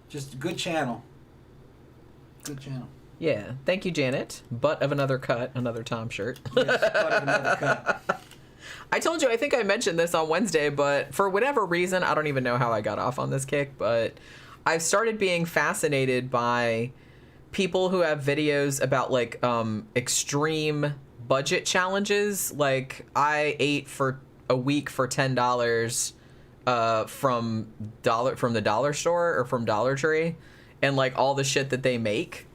Speaker 2: just a good channel. Good channel.
Speaker 1: Yeah, thank you, Janet. Butt of another cut, another Tom shirt.
Speaker 2: Yes, butt of another cut.
Speaker 1: I told you, I think I mentioned this on Wednesday, but for whatever reason, I don't even know how I got off on this kick, but I've started being fascinated by people who have videos about like extreme budget challenges. Like I ate for a week for $10 from the dollar store or from Dollar Tree, and like all the shit that they make.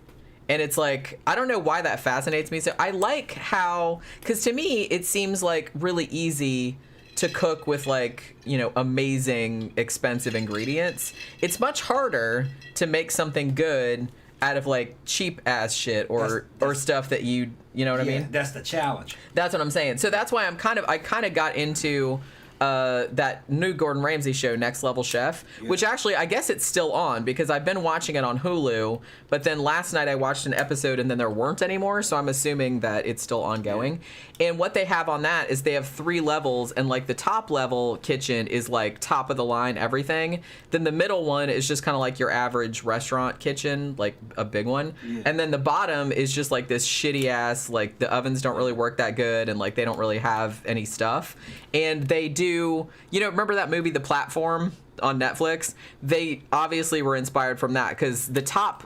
Speaker 1: And it's like, I don't know why that fascinates me. So I like how, because to me it seems like really easy to cook with like, amazing expensive ingredients. It's much harder to make something good out of like cheap ass shit or stuff that you know what I mean?
Speaker 2: That's the challenge.
Speaker 1: That's what I'm saying. So that's why I kind of got into that new Gordon Ramsay show, Next Level Chef, which actually I guess it's still on because I've been watching it on Hulu, but then last night I watched an episode and then there weren't anymore, so I'm assuming that it's still ongoing. And what they have on that is they have 3 levels, and like the top level kitchen is like top of the line everything. Then the middle one is just kind of like your average restaurant kitchen, like a big one. And then the bottom is just like this shitty ass, like the ovens don't really work that good and like they don't really have any stuff. And they do, remember that movie The Platform on Netflix? They obviously were inspired from that because the top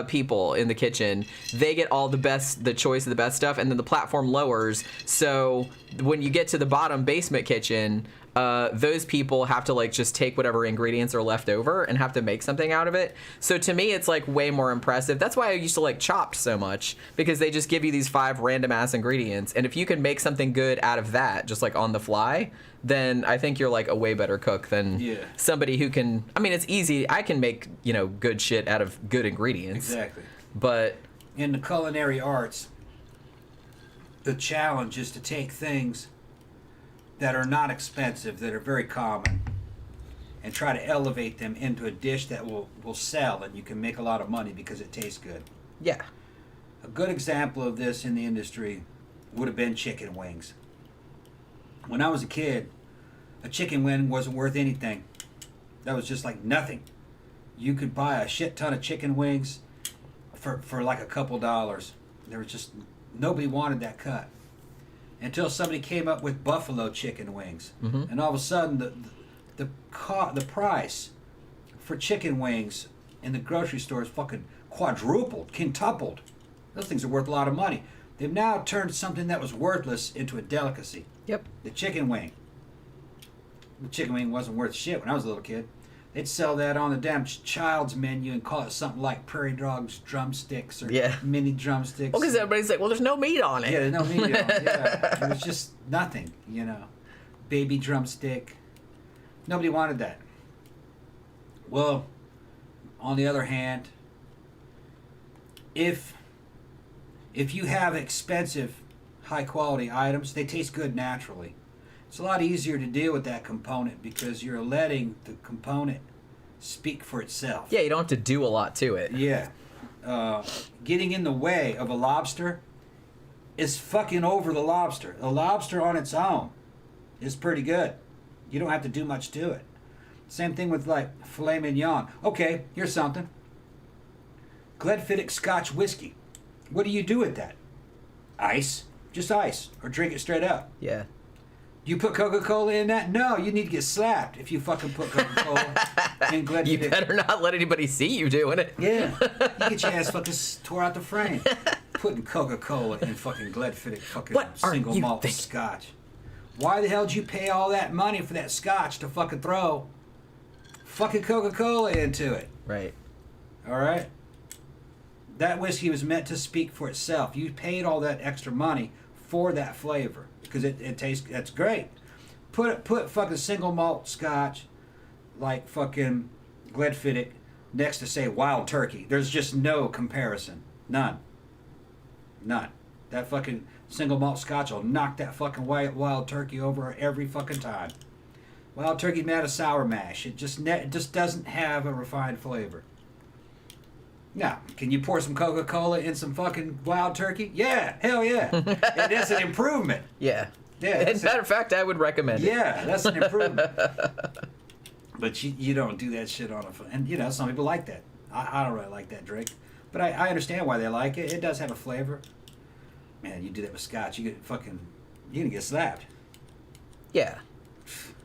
Speaker 1: people in the kitchen, they get all the choice of the best stuff, and then the platform lowers. So when you get to the bottom basement kitchen, those people have to like just take whatever ingredients are left over and have to make something out of it. So to me, it's like way more impressive. That's why I used to like Chopped so much, because they just give you these 5 random ass ingredients, and if you can make something good out of that, just like on the fly, then I think you're like a way better cook than somebody who can. I mean, it's easy. I can make good shit out of good ingredients.
Speaker 2: Exactly.
Speaker 1: But
Speaker 2: in the culinary arts, the challenge is to take things that are not expensive, that are very common, and try to elevate them into a dish that will sell, and you can make a lot of money because it tastes good.
Speaker 1: Yeah.
Speaker 2: A good example of this in the industry would have been chicken wings. When I was a kid, a chicken wing wasn't worth anything. That was just like nothing. You could buy a shit ton of chicken wings for like a couple dollars. There was just, nobody wanted that cut. Until somebody came up with buffalo chicken wings. And all of a sudden the price for chicken wings in the grocery store is fucking quadrupled, quintupled. Those things are worth a lot of money. They've now turned something that was worthless into a delicacy.
Speaker 1: Yep.
Speaker 2: The chicken wing. The chicken wing wasn't worth shit when I was a little kid. They'd sell that on the damn child's menu and call it something like Prairie Dogs drumsticks or mini drumsticks.
Speaker 1: Well, because everybody's like, well, there's no meat on it.
Speaker 2: Yeah, there's no meat on it. Yeah. It was just nothing, you know. Baby drumstick. Nobody wanted that. Well, on the other hand, if you have expensive, high-quality items, they taste good naturally. It's a lot easier to deal with that component because you're letting the component speak for itself.
Speaker 1: Yeah, you don't have to do a lot to it.
Speaker 2: Yeah. Getting in the way of a lobster is fucking over the lobster. The lobster on its own is pretty good. You don't have to do much to it. Same thing with like filet mignon. Okay, here's something. Glenfiddich Scotch whiskey. What do you do with that? Ice. Just ice. Or drink it straight up.
Speaker 1: Yeah.
Speaker 2: You put Coca-Cola in that? No, you need to get slapped if you fucking put Coca-Cola in Glenfiddich.
Speaker 1: You better not let anybody see you doing it.
Speaker 2: Yeah. You get your ass fucking tore out the frame. Putting Coca-Cola in fucking Glenfiddich fucking single malt scotch. Why the hell did you pay all that money for that scotch to fucking throw fucking Coca-Cola into it?
Speaker 1: Right.
Speaker 2: All right? That whiskey was meant to speak for itself. You paid all that extra money for that flavor because it tastes, that's great. Put fucking single malt scotch like fucking Glenfiddich next to, say, Wild Turkey. There's just no comparison. None. That fucking single malt scotch will knock that fucking Wild Turkey over every fucking time. Wild Turkey made out of sour mash. It just doesn't have a refined flavor. Now, can you pour some Coca-Cola in some fucking Wild Turkey? Yeah, hell yeah. And that's an improvement.
Speaker 1: Yeah.
Speaker 2: Yeah.
Speaker 1: As a matter of fact, I would recommend it.
Speaker 2: Yeah, that's an improvement. But you don't do that shit on a... And, you know, some people like that. I don't really like that drink. But I understand why they like it. It does have a flavor. Man, you do that with scotch, you're gonna get slapped.
Speaker 1: Yeah.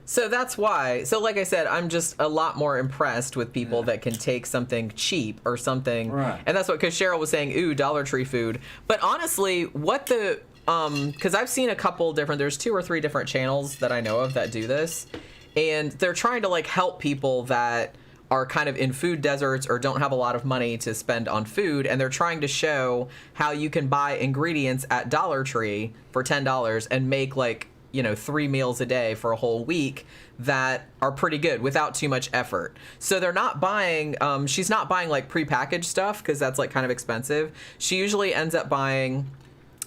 Speaker 1: So that's why. So like I said, I'm just a lot more impressed with people that can take something cheap or something.
Speaker 2: Right.
Speaker 1: And that's what, because Cheryl was saying, ooh, Dollar Tree food. But honestly, what the, because I've seen a couple different, there's 2 or 3 different channels that I know of that do this. And they're trying to like help people that are kind of in food deserts or don't have a lot of money to spend on food. And they're trying to show how you can buy ingredients at Dollar Tree for $10 and make like, 3 meals a day for a whole week that are pretty good without too much effort. So they're not buying, she's not buying like prepackaged stuff because that's like kind of expensive. She usually ends up buying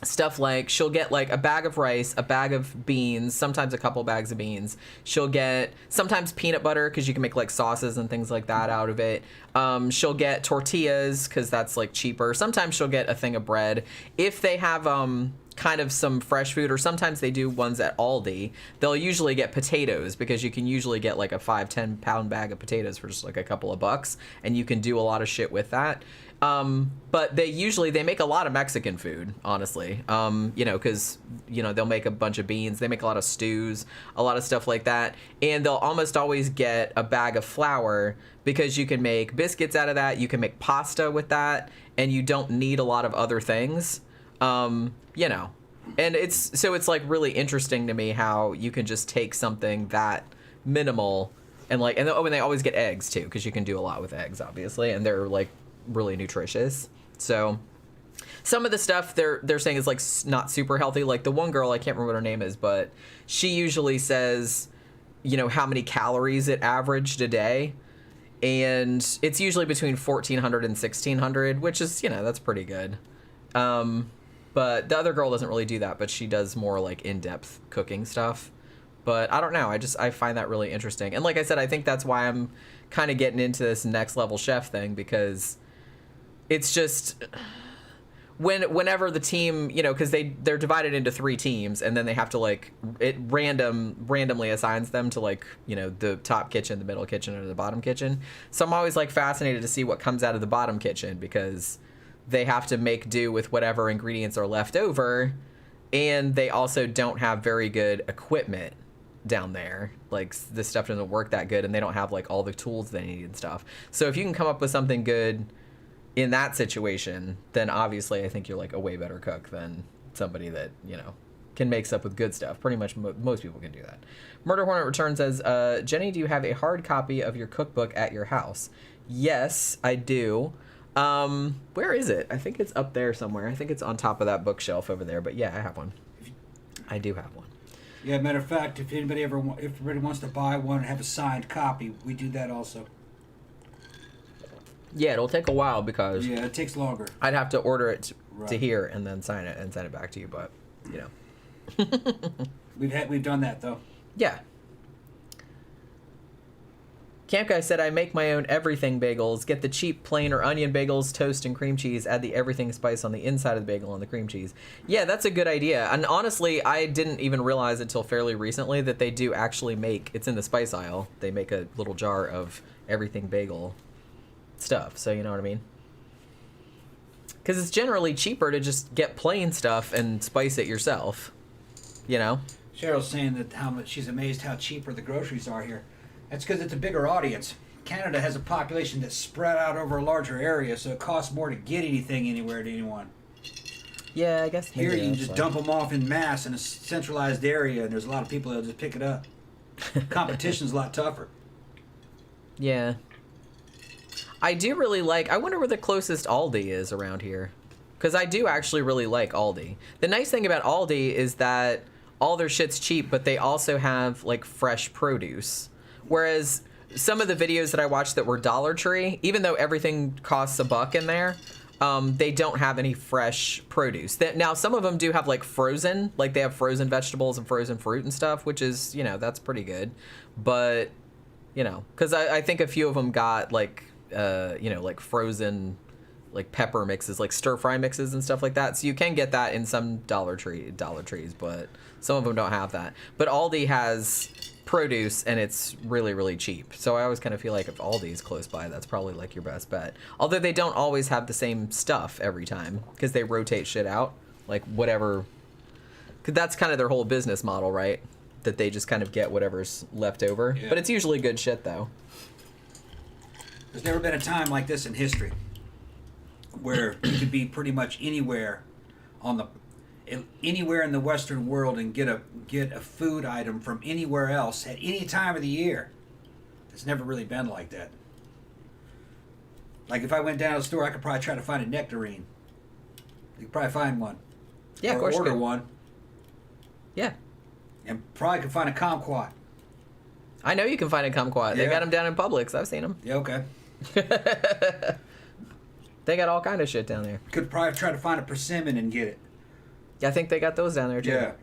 Speaker 1: stuff like, she'll get like a bag of rice, a bag of beans, sometimes a couple bags of beans. She'll get sometimes peanut butter because you can make like sauces and things like that out of it. She'll get tortillas because that's like cheaper. Sometimes she'll get a thing of bread. If they have kind of some fresh food, or sometimes they do ones at Aldi, they'll usually get potatoes because you can usually get like a 5-10 pound bag of potatoes for just like a couple of bucks, and you can do a lot of shit with that. But they make a lot of Mexican food, honestly. Because they'll make a bunch of beans, they make a lot of stews, a lot of stuff like that, and they'll almost always get a bag of flour because you can make biscuits out of that, you can make pasta with that, and you don't need a lot of other things. And it's like really interesting to me how you can just take something that minimal and they always get eggs too, because you can do a lot with eggs, obviously, and they're like really nutritious. So some of the stuff they're saying is like not super healthy. Like the one girl, I can't remember what her name is, but she usually says, how many calories it averaged a day. And it's usually between 1,400 and 1,600, which is, that's pretty good. But the other girl doesn't really do that, but she does more like in-depth cooking stuff. But I don't know. I find that really interesting. And like I said, I think that's why I'm kind of getting into this next level chef thing, because it's just whenever the team, because they're divided into 3 teams, and then they have to like it randomly assigns them to like, the top kitchen, the middle kitchen, or the bottom kitchen. So I'm always like fascinated to see what comes out of the bottom kitchen, because they have to make do with whatever ingredients are left over, and they also don't have very good equipment down there. Like this stuff doesn't work that good, and they don't have like all the tools they need and stuff. So if you can come up with something good, in that situation, then obviously I think you're like a way better cook than somebody that, can make stuff with good stuff. Pretty much most people can do that. Murder Hornet Return says, Jenny, do you have a hard copy of your cookbook at your house? Yes, I do. Where is it? I think it's up there somewhere. I think it's on top of that bookshelf over there. But yeah, I have one. I do have one.
Speaker 2: Yeah, matter of fact, if anybody wants to buy one and have a signed copy, we do that also.
Speaker 1: Yeah, it'll take a while because
Speaker 2: it takes longer.
Speaker 1: I'd have to order it to here and then sign it and send it back to you. But
Speaker 2: we've done that though.
Speaker 1: Yeah. Camp Guy said, I make my own everything bagels. Get the cheap plain or onion bagels, toast and cream cheese. Add the everything spice on the inside of the bagel and the cream cheese. Yeah, that's a good idea. And honestly, I didn't even realize until fairly recently that they do actually make, it's in the spice aisle, they make a little jar of everything bagel stuff. So you know what I mean? Because it's generally cheaper to just get plain stuff and spice it yourself.
Speaker 2: Cheryl's saying that she's amazed how cheaper the groceries are here. That's because it's a bigger audience. Canada has a population that's spread out over a larger area, so it costs more to get anything anywhere to anyone.
Speaker 1: Yeah, I guess.
Speaker 2: Here you can just dump them off in mass in a centralized area, and there's a lot of people that'll just pick it up. Competition's a lot tougher.
Speaker 1: Yeah. I do really I wonder where the closest Aldi is around here. Because I do actually really like Aldi. The nice thing about Aldi is that all their shit's cheap, but they also have, fresh produce. Whereas some of the videos that I watched that were Dollar Tree, even though everything costs $1 in there, they don't have any fresh produce. Now, some of them do have, frozen. They have frozen vegetables and frozen fruit and stuff, which is, that's pretty good. But, because I think a few of them got, frozen, pepper mixes, stir-fry mixes and stuff like that. So you can get that in some Dollar Trees, but some of them don't have that. But Aldi has produce, and it's really, really cheap. So I always kind of feel like if Aldi's close by, that's probably your best bet. Although they don't always have the same stuff every time because they rotate shit out, whatever. Cause that's kind of their whole business model, right? That they just kind of get whatever's left over. Yeah. But it's usually good shit, though.
Speaker 2: There's never been a time like this in history where you could be pretty much anywhere in the Western world and get a food item from anywhere else at any time of the year. It's never really been like that. If I went down to the store, I could probably try to find a nectarine. You could probably find one.
Speaker 1: Yeah, of course.
Speaker 2: Order one.
Speaker 1: Yeah.
Speaker 2: And probably could find a kumquat.
Speaker 1: I know you can find a kumquat.
Speaker 2: Yeah.
Speaker 1: They got them down in Publix. I've seen them.
Speaker 2: Yeah, okay.
Speaker 1: They got all kind of shit down there.
Speaker 2: Could probably try to find a persimmon and get it.
Speaker 1: Yeah, I think they got those down there too.
Speaker 2: Yeah.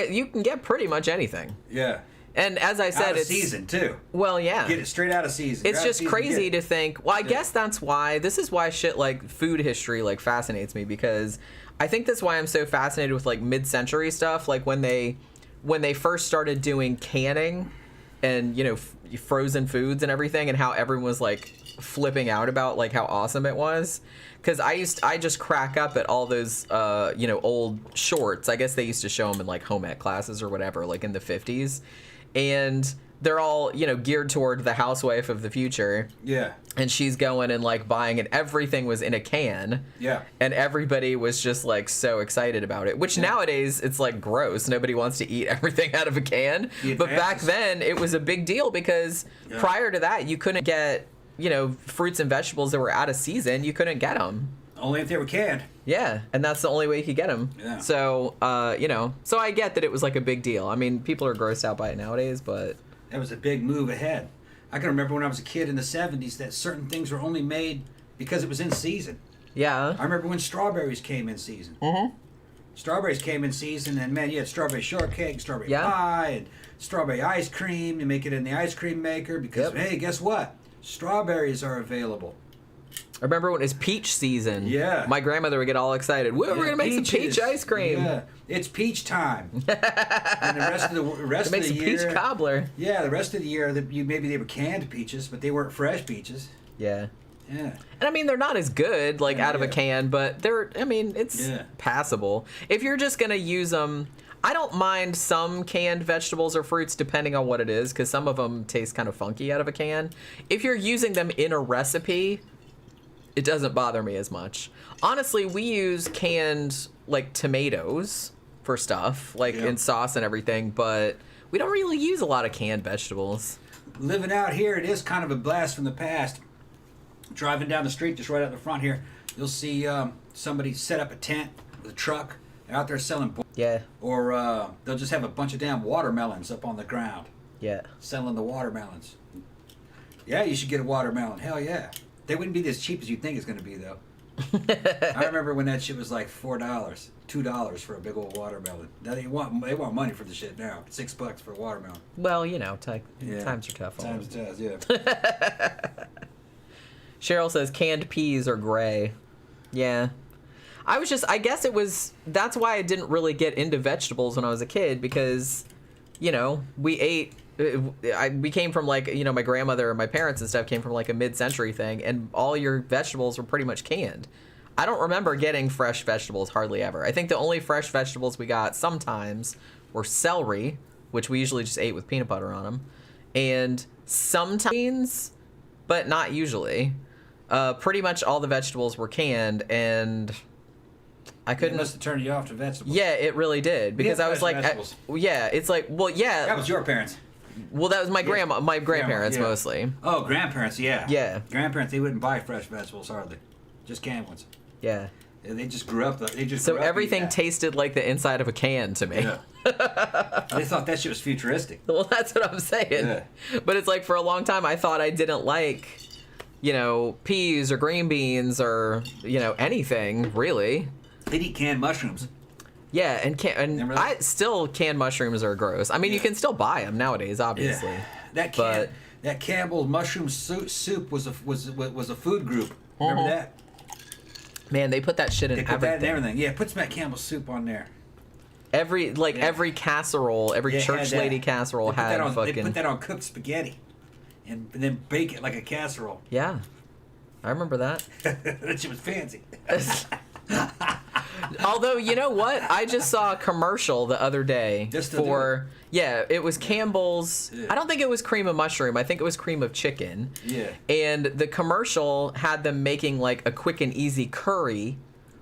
Speaker 1: You can get pretty much anything.
Speaker 2: Yeah.
Speaker 1: And as I said,
Speaker 2: it's season too.
Speaker 1: Well, yeah.
Speaker 2: Get it straight out of season.
Speaker 1: It's just crazy to think. Well, I guess that's why. This is why shit like food history fascinates me, because I think that's why I'm so fascinated with mid-century stuff. When they first started doing canning and frozen foods and everything, and how everyone was flipping out about how awesome it was. Because I just crack up at all those old shorts. I guess they used to show them in home ec classes or whatever, in the 50s. And they're all, geared toward the housewife of the future.
Speaker 2: Yeah.
Speaker 1: And she's going and buying, and everything was in a can.
Speaker 2: Yeah.
Speaker 1: And everybody was just so excited about it, which nowadays it's gross. Nobody wants to eat everything out of a can. But back then it was a big deal because prior to that you couldn't get, fruits and vegetables that were out of season. You couldn't get them.
Speaker 2: Only if they were canned.
Speaker 1: Yeah, and that's the only way you could get them.
Speaker 2: Yeah.
Speaker 1: So, so I get that it was a big deal. I mean, people are grossed out by it nowadays, but...
Speaker 2: That was a big move ahead. I can remember when I was a kid in the 70s that certain things were only made because it was in season.
Speaker 1: Yeah.
Speaker 2: I remember when strawberries came in season.
Speaker 1: Mm-hmm.
Speaker 2: Strawberries came in season, and man, you had strawberry shortcake, strawberry pie, and strawberry ice cream. You make it in the ice cream maker because, hey, guess what? Strawberries are available.
Speaker 1: I remember when it was peach season.
Speaker 2: Yeah.
Speaker 1: My grandmother would get all excited. We're going to make some peach ice cream.
Speaker 2: Yeah. It's peach time. And the rest of the year...
Speaker 1: peach cobbler.
Speaker 2: Yeah, the rest of the year, maybe they were canned peaches, but they weren't fresh peaches.
Speaker 1: Yeah.
Speaker 2: Yeah.
Speaker 1: And I mean, they're not as good, out of a can, but it's passable. If you're just going to use them... I don't mind some canned vegetables or fruits depending on what it is, because some of them taste kind of funky out of a can. If you're using them in a recipe... it doesn't bother me as much. Honestly, we use canned, like, tomatoes for stuff, like in sauce and everything, but we don't really use a lot of canned vegetables.
Speaker 2: Living out here, it is kind of a blast from the past. Driving down the street, just right out the front here, you'll see somebody set up a tent with a truck. They're out there selling.
Speaker 1: Yeah.
Speaker 2: Or they'll just have a bunch of damn watermelons up on the ground.
Speaker 1: Yeah. Selling
Speaker 2: the watermelons. Yeah, you should get a watermelon. Hell yeah. They wouldn't be as cheap as you think it's going to be, though. I remember when that shit was like $4, $2 for a big old watermelon. Now they want money for the shit now. $6 for a watermelon.
Speaker 1: Well, you know, times are tough.
Speaker 2: Times are tough, yeah.
Speaker 1: Cheryl says canned peas are gray. Yeah. I guess that's why I didn't really get into vegetables when I was a kid, because, you know, we came from, like, you know, my grandmother and my parents and stuff came from, like, a mid-century thing, and all your vegetables were pretty much canned. I don't remember getting fresh vegetables hardly ever. I think the only fresh vegetables we got sometimes were celery, which we usually just ate with peanut butter on them, and sometimes, but not usually. Pretty much all the vegetables were canned, and I couldn't.
Speaker 2: It must have turned you off to vegetables.
Speaker 1: Yeah, it really did, because I was like, it's like, well, yeah.
Speaker 2: That was your parents.
Speaker 1: Well, that was my grandparents mostly.
Speaker 2: Oh, grandparents, yeah.
Speaker 1: Yeah.
Speaker 2: Grandparents, they wouldn't buy fresh vegetables hardly, just canned ones.
Speaker 1: Yeah.
Speaker 2: They just grew up.
Speaker 1: So everything tasted like the inside of a can to me.
Speaker 2: Yeah. They thought that shit was futuristic.
Speaker 1: Well, that's what I'm saying. Yeah. But it's like, for a long time, I thought I didn't like, you know, peas or green beans or, you know, anything really.
Speaker 2: They'd eat canned mushrooms.
Speaker 1: Yeah, and canned mushrooms are gross. I mean, you can still buy them nowadays, obviously.
Speaker 2: Yeah. That Campbell's mushroom soup was a food group. Remember that?
Speaker 1: Man, they put that shit in everything.
Speaker 2: They put that in everything. Yeah, put some of that Campbell's soup on there.
Speaker 1: Every casserole, every church lady casserole had fucking.
Speaker 2: They put that on cooked spaghetti, and then bake it like a casserole.
Speaker 1: Yeah, I remember that.
Speaker 2: That shit was fancy.
Speaker 1: Although, you know what? I just saw a commercial the other day for... Yeah, it was Campbell's... Yeah. I don't think it was cream of mushroom. I think it was cream of chicken.
Speaker 2: Yeah.
Speaker 1: And the commercial had them making, like, a quick and easy curry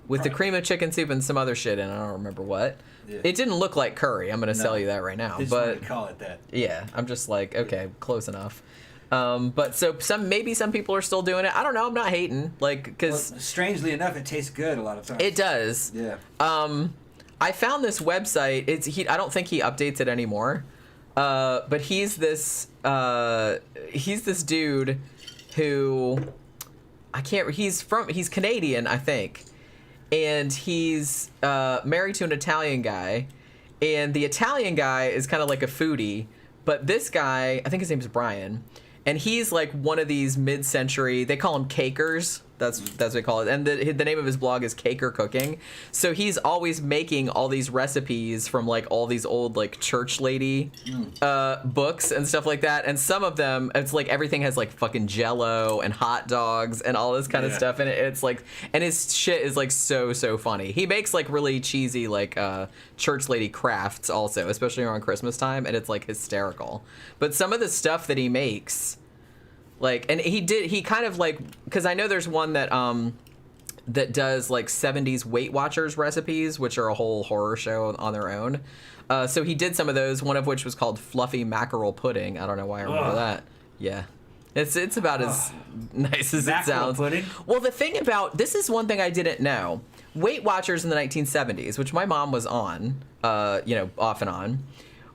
Speaker 1: with the cream of chicken soup and some other shit in it. I don't remember what. Yeah. It didn't look like curry. I'm going to tell you that right now.
Speaker 2: They just wanted to call it that.
Speaker 1: Yeah, I'm just like, okay, close enough. But so maybe some people are still doing it. I don't know. I'm not hating, like, because
Speaker 2: strangely enough, it tastes good a lot of times.
Speaker 1: It does.
Speaker 2: Yeah.
Speaker 1: I found this website. I don't think he updates it anymore. But he's this dude who he's Canadian, I think, and he's married to an Italian guy, and the Italian guy is kind of like a foodie, but this guy, I think his name is Brian. And he's like one of these mid-century, they call him cakers. That's what they call it. And the name of his blog is Caker Cooking. So he's always making all these recipes from like all these old like church lady books and stuff like that. And some of them, it's like everything has like fucking Giallo and hot dogs and all this kind of stuff in it. It's like, and his shit is like so funny. He makes like really cheesy like church lady crafts also, especially around Christmas time, and it's like hysterical. But some of the stuff that he makes, like, and he kind of like, because I know there's one that that does like 70s Weight Watchers recipes, which are a whole horror show on their own. So he did some of those, one of which was called Fluffy Mackerel Pudding. I don't know why I remember that. Yeah. It's about as nice as it sounds.
Speaker 2: Pudding?
Speaker 1: Well, the thing about, this is one thing I didn't know. Weight Watchers in the 1970s, which my mom was on, off and on,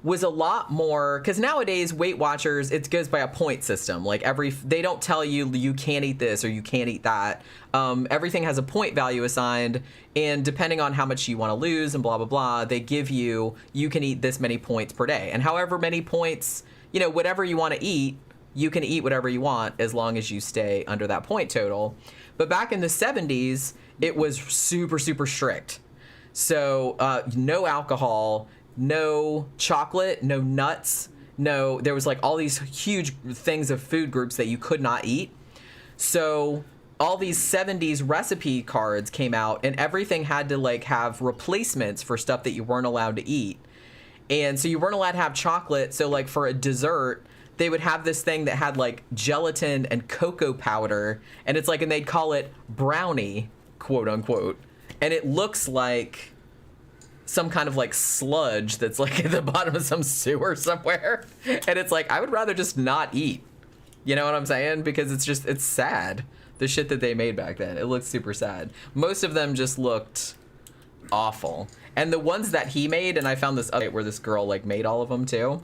Speaker 1: was a lot more, because nowadays Weight Watchers, it goes by a point system. Like they don't tell you can't eat this or you can't eat that. Everything has a point value assigned, and depending on how much you want to lose and blah blah blah, they give you can eat this many points per day, and however many points, whatever you want to eat, you can eat whatever you want as long as you stay under that point total. But back in the 70s, it was super strict. So no alcohol, no chocolate, no nuts, there was like all these huge things of food groups that you could not eat. So all these 70s recipe cards came out, and everything had to like have replacements for stuff that you weren't allowed to eat. And so you weren't allowed to have chocolate. So like for a dessert, they would have this thing that had like gelatin and cocoa powder, and it's like, and they'd call it brownie, quote unquote, and it looks like some kind of like sludge that's like at the bottom of some sewer somewhere, and it's like, I would rather just not eat. You know what I'm saying? Because it's sad. The shit that they made back then, it looked super sad. Most of them just looked awful. And the ones that he made, and I found this update where this girl like made all of them too.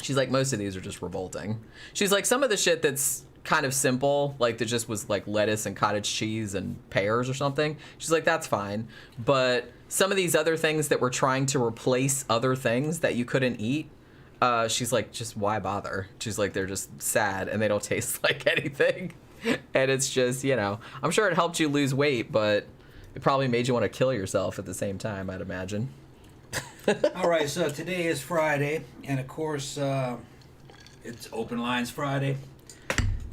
Speaker 1: She's like, most of these are just revolting. She's like, some of the shit that's kind of simple, like that just was like lettuce and cottage cheese and pears or something. She's like, that's fine. But some of these other things that were trying to replace other things that you couldn't eat, she's like, just why bother? She's like, they're just sad and they don't taste like anything. And it's just, you know, I'm sure it helped you lose weight, but it probably made you want to kill yourself at the same time, I'd imagine.
Speaker 2: All right, so today is Friday, and of course, it's Open Lines Friday.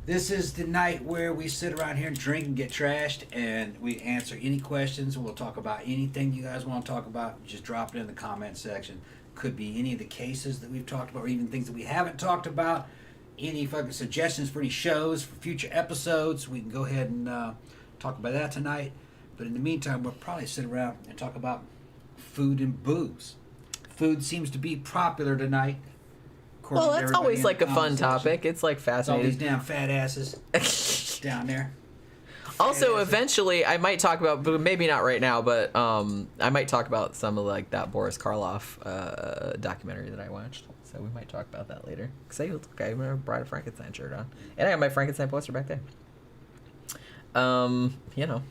Speaker 2: This is the night where we sit around here and drink and get trashed, and we answer any questions. We'll talk about anything you guys want to talk about. Just drop it in the comment section. Could be any of the cases that we've talked about, or even things that we haven't talked about. Any fucking suggestions for any shows for future episodes, we can go ahead and talk about that tonight. But in the meantime, we'll probably sit around and talk about food and booze. Food seems to be popular tonight.
Speaker 1: Well, that's always like a fun topic. It's like fascinating.
Speaker 2: All these damn fat asses down there.
Speaker 1: Also, eventually, I might talk about, but maybe not right now, but I might talk about some of like that Boris Karloff documentary that I watched. So we might talk about that later. Say, look, I have a Bride of Frankenstein shirt on, and I got my Frankenstein poster back there. You know.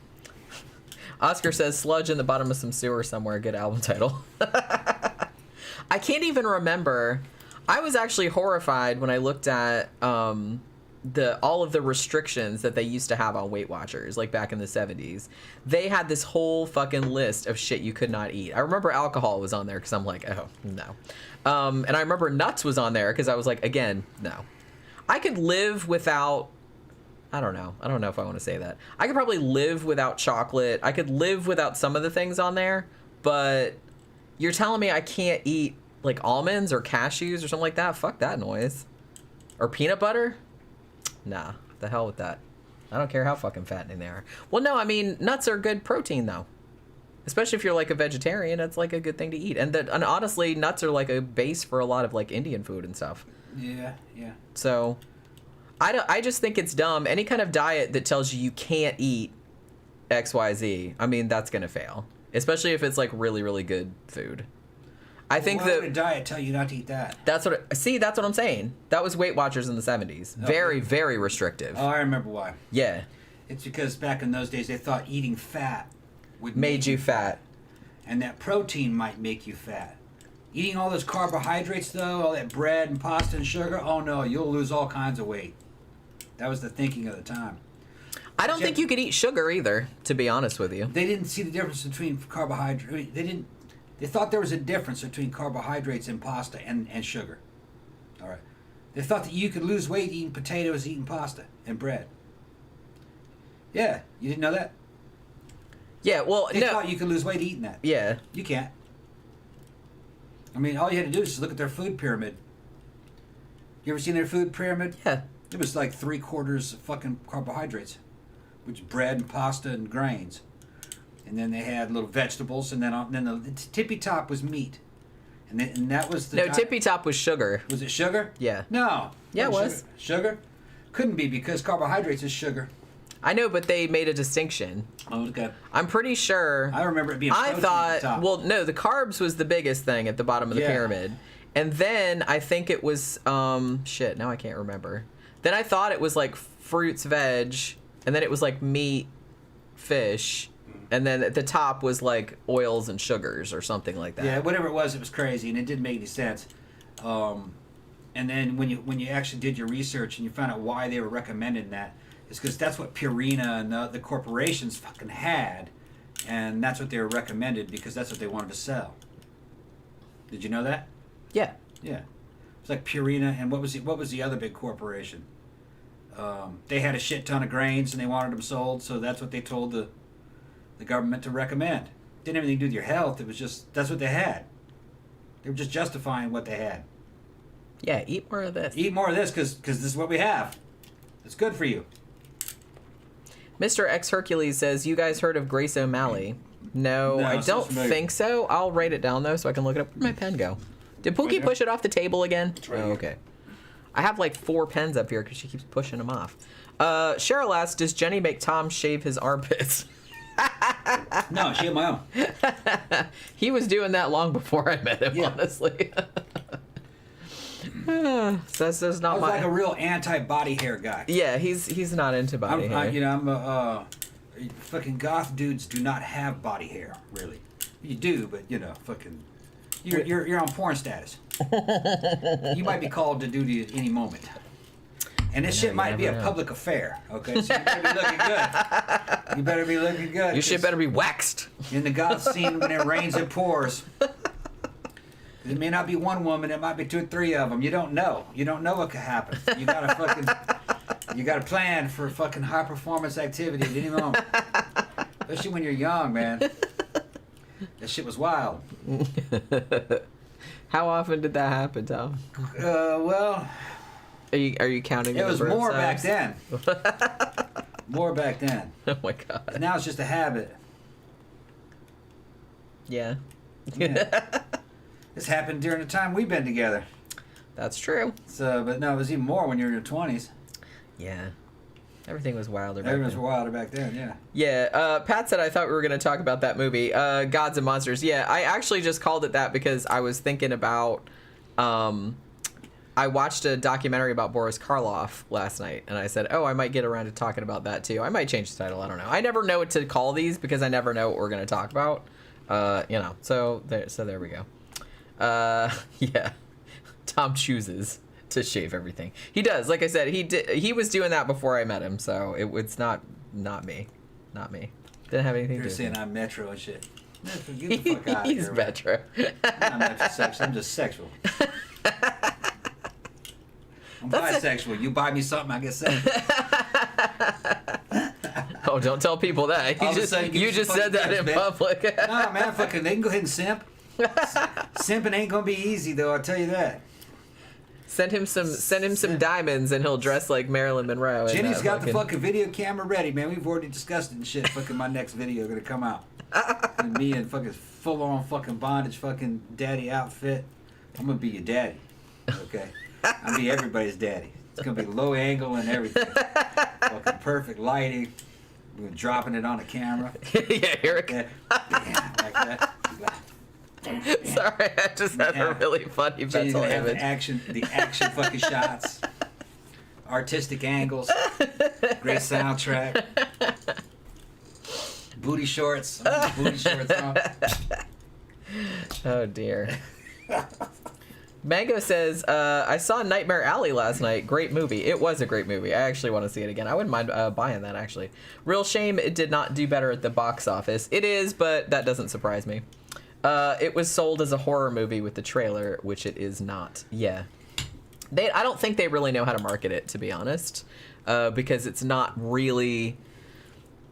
Speaker 1: Oscar says, "Sludge in the bottom of some sewer somewhere." Good album title. I can't even remember. I was actually horrified when I looked at all of the restrictions that they used to have on Weight Watchers, like back in the 70s. They had this whole fucking list of shit you could not eat. I remember alcohol was on there because I'm like, oh, no. And I remember nuts was on there because I was like, again, no. I could live without, I don't know if I want to say that. I could probably live without chocolate. I could live without some of the things on there, but you're telling me I can't eat like almonds or cashews or something like that? Fuck that noise. Or peanut butter? Nah, the hell with that. I don't care how fucking fattening they are. Well, no, I mean, nuts are good protein, though. Especially if you're, like, a vegetarian, it's, like, a good thing to eat. And honestly, nuts are, like, a base for a lot of, like, Indian food and stuff.
Speaker 2: Yeah.
Speaker 1: So, I just think it's dumb. Any kind of diet that tells you can't eat XYZ, I mean, that's gonna fail. Especially if it's, like, really, really good food. I think
Speaker 2: why would a diet tell you not to eat that?
Speaker 1: That's what I'm saying. That was Weight Watchers in the 70s. Okay. Very, very restrictive.
Speaker 2: Oh, I remember why.
Speaker 1: Yeah.
Speaker 2: It's because back in those days they thought eating fat would
Speaker 1: made you fat.
Speaker 2: And that protein might make you fat. Eating all those carbohydrates though, all that bread and pasta and sugar, oh no, you'll lose all kinds of weight. That was the thinking of the time.
Speaker 1: I don't think you could eat sugar either, to be honest with you.
Speaker 2: They didn't see the difference between carbohydrates. They thought there was a difference between carbohydrates and pasta and sugar. All right. They thought that you could lose weight eating potatoes, eating pasta, and bread. Yeah, you didn't know that?
Speaker 1: Yeah, well,
Speaker 2: they thought you could lose weight eating that.
Speaker 1: Yeah.
Speaker 2: You can't. I mean, all you had to do is just look at their food pyramid. You ever seen their food pyramid?
Speaker 1: Yeah.
Speaker 2: It was like 3/4 fucking carbohydrates, which is bread and pasta and grains. And then they had little vegetables, and then the tippy top was meat, and that was the
Speaker 1: tippy top was sugar.
Speaker 2: Was it sugar?
Speaker 1: Yeah.
Speaker 2: No.
Speaker 1: Yeah, it was.
Speaker 2: Sugar? Couldn't be because carbohydrates is sugar.
Speaker 1: I know, but they made a distinction.
Speaker 2: Oh, okay.
Speaker 1: I'm pretty sure.
Speaker 2: I remember it being. I
Speaker 1: thought.
Speaker 2: At the top.
Speaker 1: Well, no, the carbs was the biggest thing at the bottom of the pyramid, and then I think it was shit. Now I can't remember. Then I thought it was like fruits, veg, and then it was like meat, fish. And then at the top was like oils and sugars or something like that.
Speaker 2: Yeah, whatever it was crazy, and it didn't make any sense. And then when you actually did your research and you found out why they were recommending that, it's because that's what Purina and the corporations fucking had, and that's what they were recommended because that's what they wanted to sell. Did you know that?
Speaker 1: Yeah.
Speaker 2: Yeah. It's like Purina, and what was the other big corporation? They had a shit ton of grains and they wanted them sold, so that's what they told the government to recommend. Didn't have anything to do with your health. It was just, that's what they had. They were just justifying what they had.
Speaker 1: Yeah, eat more of this.
Speaker 2: Eat more of this because this is what we have. It's good for you.
Speaker 1: Mr. X Hercules says, you guys heard of Grace O'Malley? No, I don't think so. I'll write it down, though, so I can look it up. Where'd my pen go? Did Pookie push it off the table again?
Speaker 2: Right here.
Speaker 1: Okay. I have like 4 pens up here because she keeps pushing them off. Cheryl asks, does Jenny make Tom shave his armpits?
Speaker 2: No, she had my own.
Speaker 1: He was doing that long before I met him, honestly. So that's not
Speaker 2: I was like a real anti-body hair guy.
Speaker 1: Yeah, he's not into body hair.
Speaker 2: I'm a fucking goth dudes do not have body hair, really. You do, but fucking you're on porn status. You might be called to duty at any moment. And this shit might be a public affair, okay? So you better be looking good. You better be looking good.
Speaker 1: Your shit better be waxed.
Speaker 2: In the goth scene when it rains and pours. It may not be one woman, it might be 2 or 3 of them. You don't know. You don't know what could happen. You gotta plan for fucking high performance activity at any moment. Especially when you're young, man. That shit was wild.
Speaker 1: How often did that happen, Tom?
Speaker 2: Well,
Speaker 1: are you counting?
Speaker 2: It was more back then. More back then.
Speaker 1: Oh my god.
Speaker 2: Now it's just a habit.
Speaker 1: Yeah.
Speaker 2: This happened during the time we've been together.
Speaker 1: That's true.
Speaker 2: So, but no, it was even more when you were in your 20s.
Speaker 1: Yeah. Everything was wilder back
Speaker 2: Everything was
Speaker 1: then.
Speaker 2: wilder back then, yeah.
Speaker 1: Yeah, Pat said I thought we were going to talk about that movie, Gods and Monsters. Yeah, I actually just called it that because I was thinking about... I watched a documentary about Boris Karloff last night, and I said, I might get around to talking about that too. I might change the title, I don't know. I never know what to call these because I never know what we're going to talk about. So there we go. Yeah. Tom chooses to shave everything. He does. Like I said, he was doing that before I met him, so it's not me. Not me. Didn't have anything to do with it.
Speaker 2: You're saying I'm metro and shit. Get the fuck out of here.
Speaker 1: He's metro.
Speaker 2: I'm not metrosexual. I'm just sexual. I'm bisexual. You buy me something, I get sexual.
Speaker 1: Oh, don't tell people that. You just said that in public.
Speaker 2: Nah, man, fucking, they can go ahead and simp. Simping ain't gonna be easy, though. I'll tell you that.
Speaker 1: Send him some diamonds, and he'll dress like Marilyn Monroe.
Speaker 2: Jenny's got the fucking video camera ready, man. We've already discussed it and shit. Fucking my next video gonna come out. And me in fucking full on fucking bondage, fucking daddy outfit. I'm gonna be your daddy. Okay. I'll be everybody's daddy. It's gonna be low angle and everything. Fucking perfect lighting. We're dropping it on the camera.
Speaker 1: Yeah, here it goes.
Speaker 2: Like that.
Speaker 1: Sorry, I just had a really funny mental image.
Speaker 2: The action fucking shots. Artistic angles. Great soundtrack. Booty shorts. Booty shorts on.
Speaker 1: Oh dear. Mango says, I saw Nightmare Alley last night. Great movie. It was a great movie. I actually want to see it again. I wouldn't mind buying that, actually. Real shame it did not do better at the box office. It is, but that doesn't surprise me. It was sold as a horror movie with the trailer, which it is not. Yeah. I don't think they really know how to market it, to be honest, because it's not really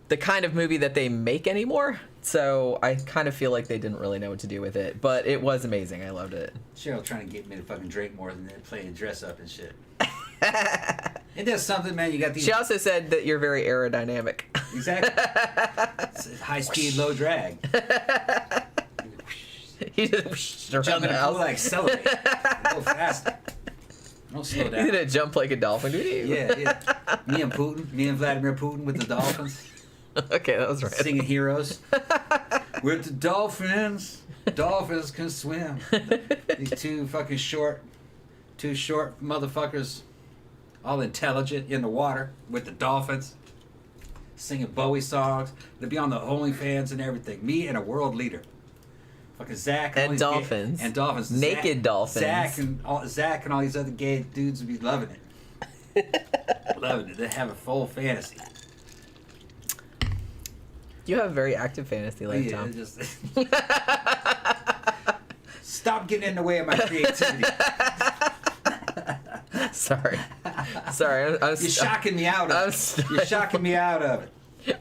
Speaker 1: the kind of movie that they make anymore. So I kind of feel like they didn't really know what to do with it, but it was amazing. I loved it.
Speaker 2: Cheryl trying to get me to fucking drink more than playing dress up and shit. It does something, man. You got these.
Speaker 1: She also said that you're very aerodynamic.
Speaker 2: Exactly. It's high speed, low drag.
Speaker 1: He just around
Speaker 2: Jump in
Speaker 1: the
Speaker 2: the
Speaker 1: house.
Speaker 2: pool, like accelerate. Go faster. Don't slow down.
Speaker 1: He did a jump like a dolphin, did he?
Speaker 2: Yeah. Me and Vladimir Putin with the dolphins.
Speaker 1: Okay, that was right.
Speaker 2: Singing Heroes. With the dolphins. Dolphins can swim. These two short motherfuckers, all intelligent in the water with the dolphins, singing Bowie songs. They'll be on the OnlyFans and everything. Me and a world leader. Fucking Zach
Speaker 1: and dolphins.
Speaker 2: And dolphins.
Speaker 1: Naked dolphins.
Speaker 2: Zach and all these other gay dudes would be loving it. Loving it. They have a full fantasy.
Speaker 1: You have a very active fantasy life, Tom.
Speaker 2: Just stop getting in the way of my creativity.
Speaker 1: Sorry.
Speaker 2: You're shocking me out of it. You're shocking me out of it.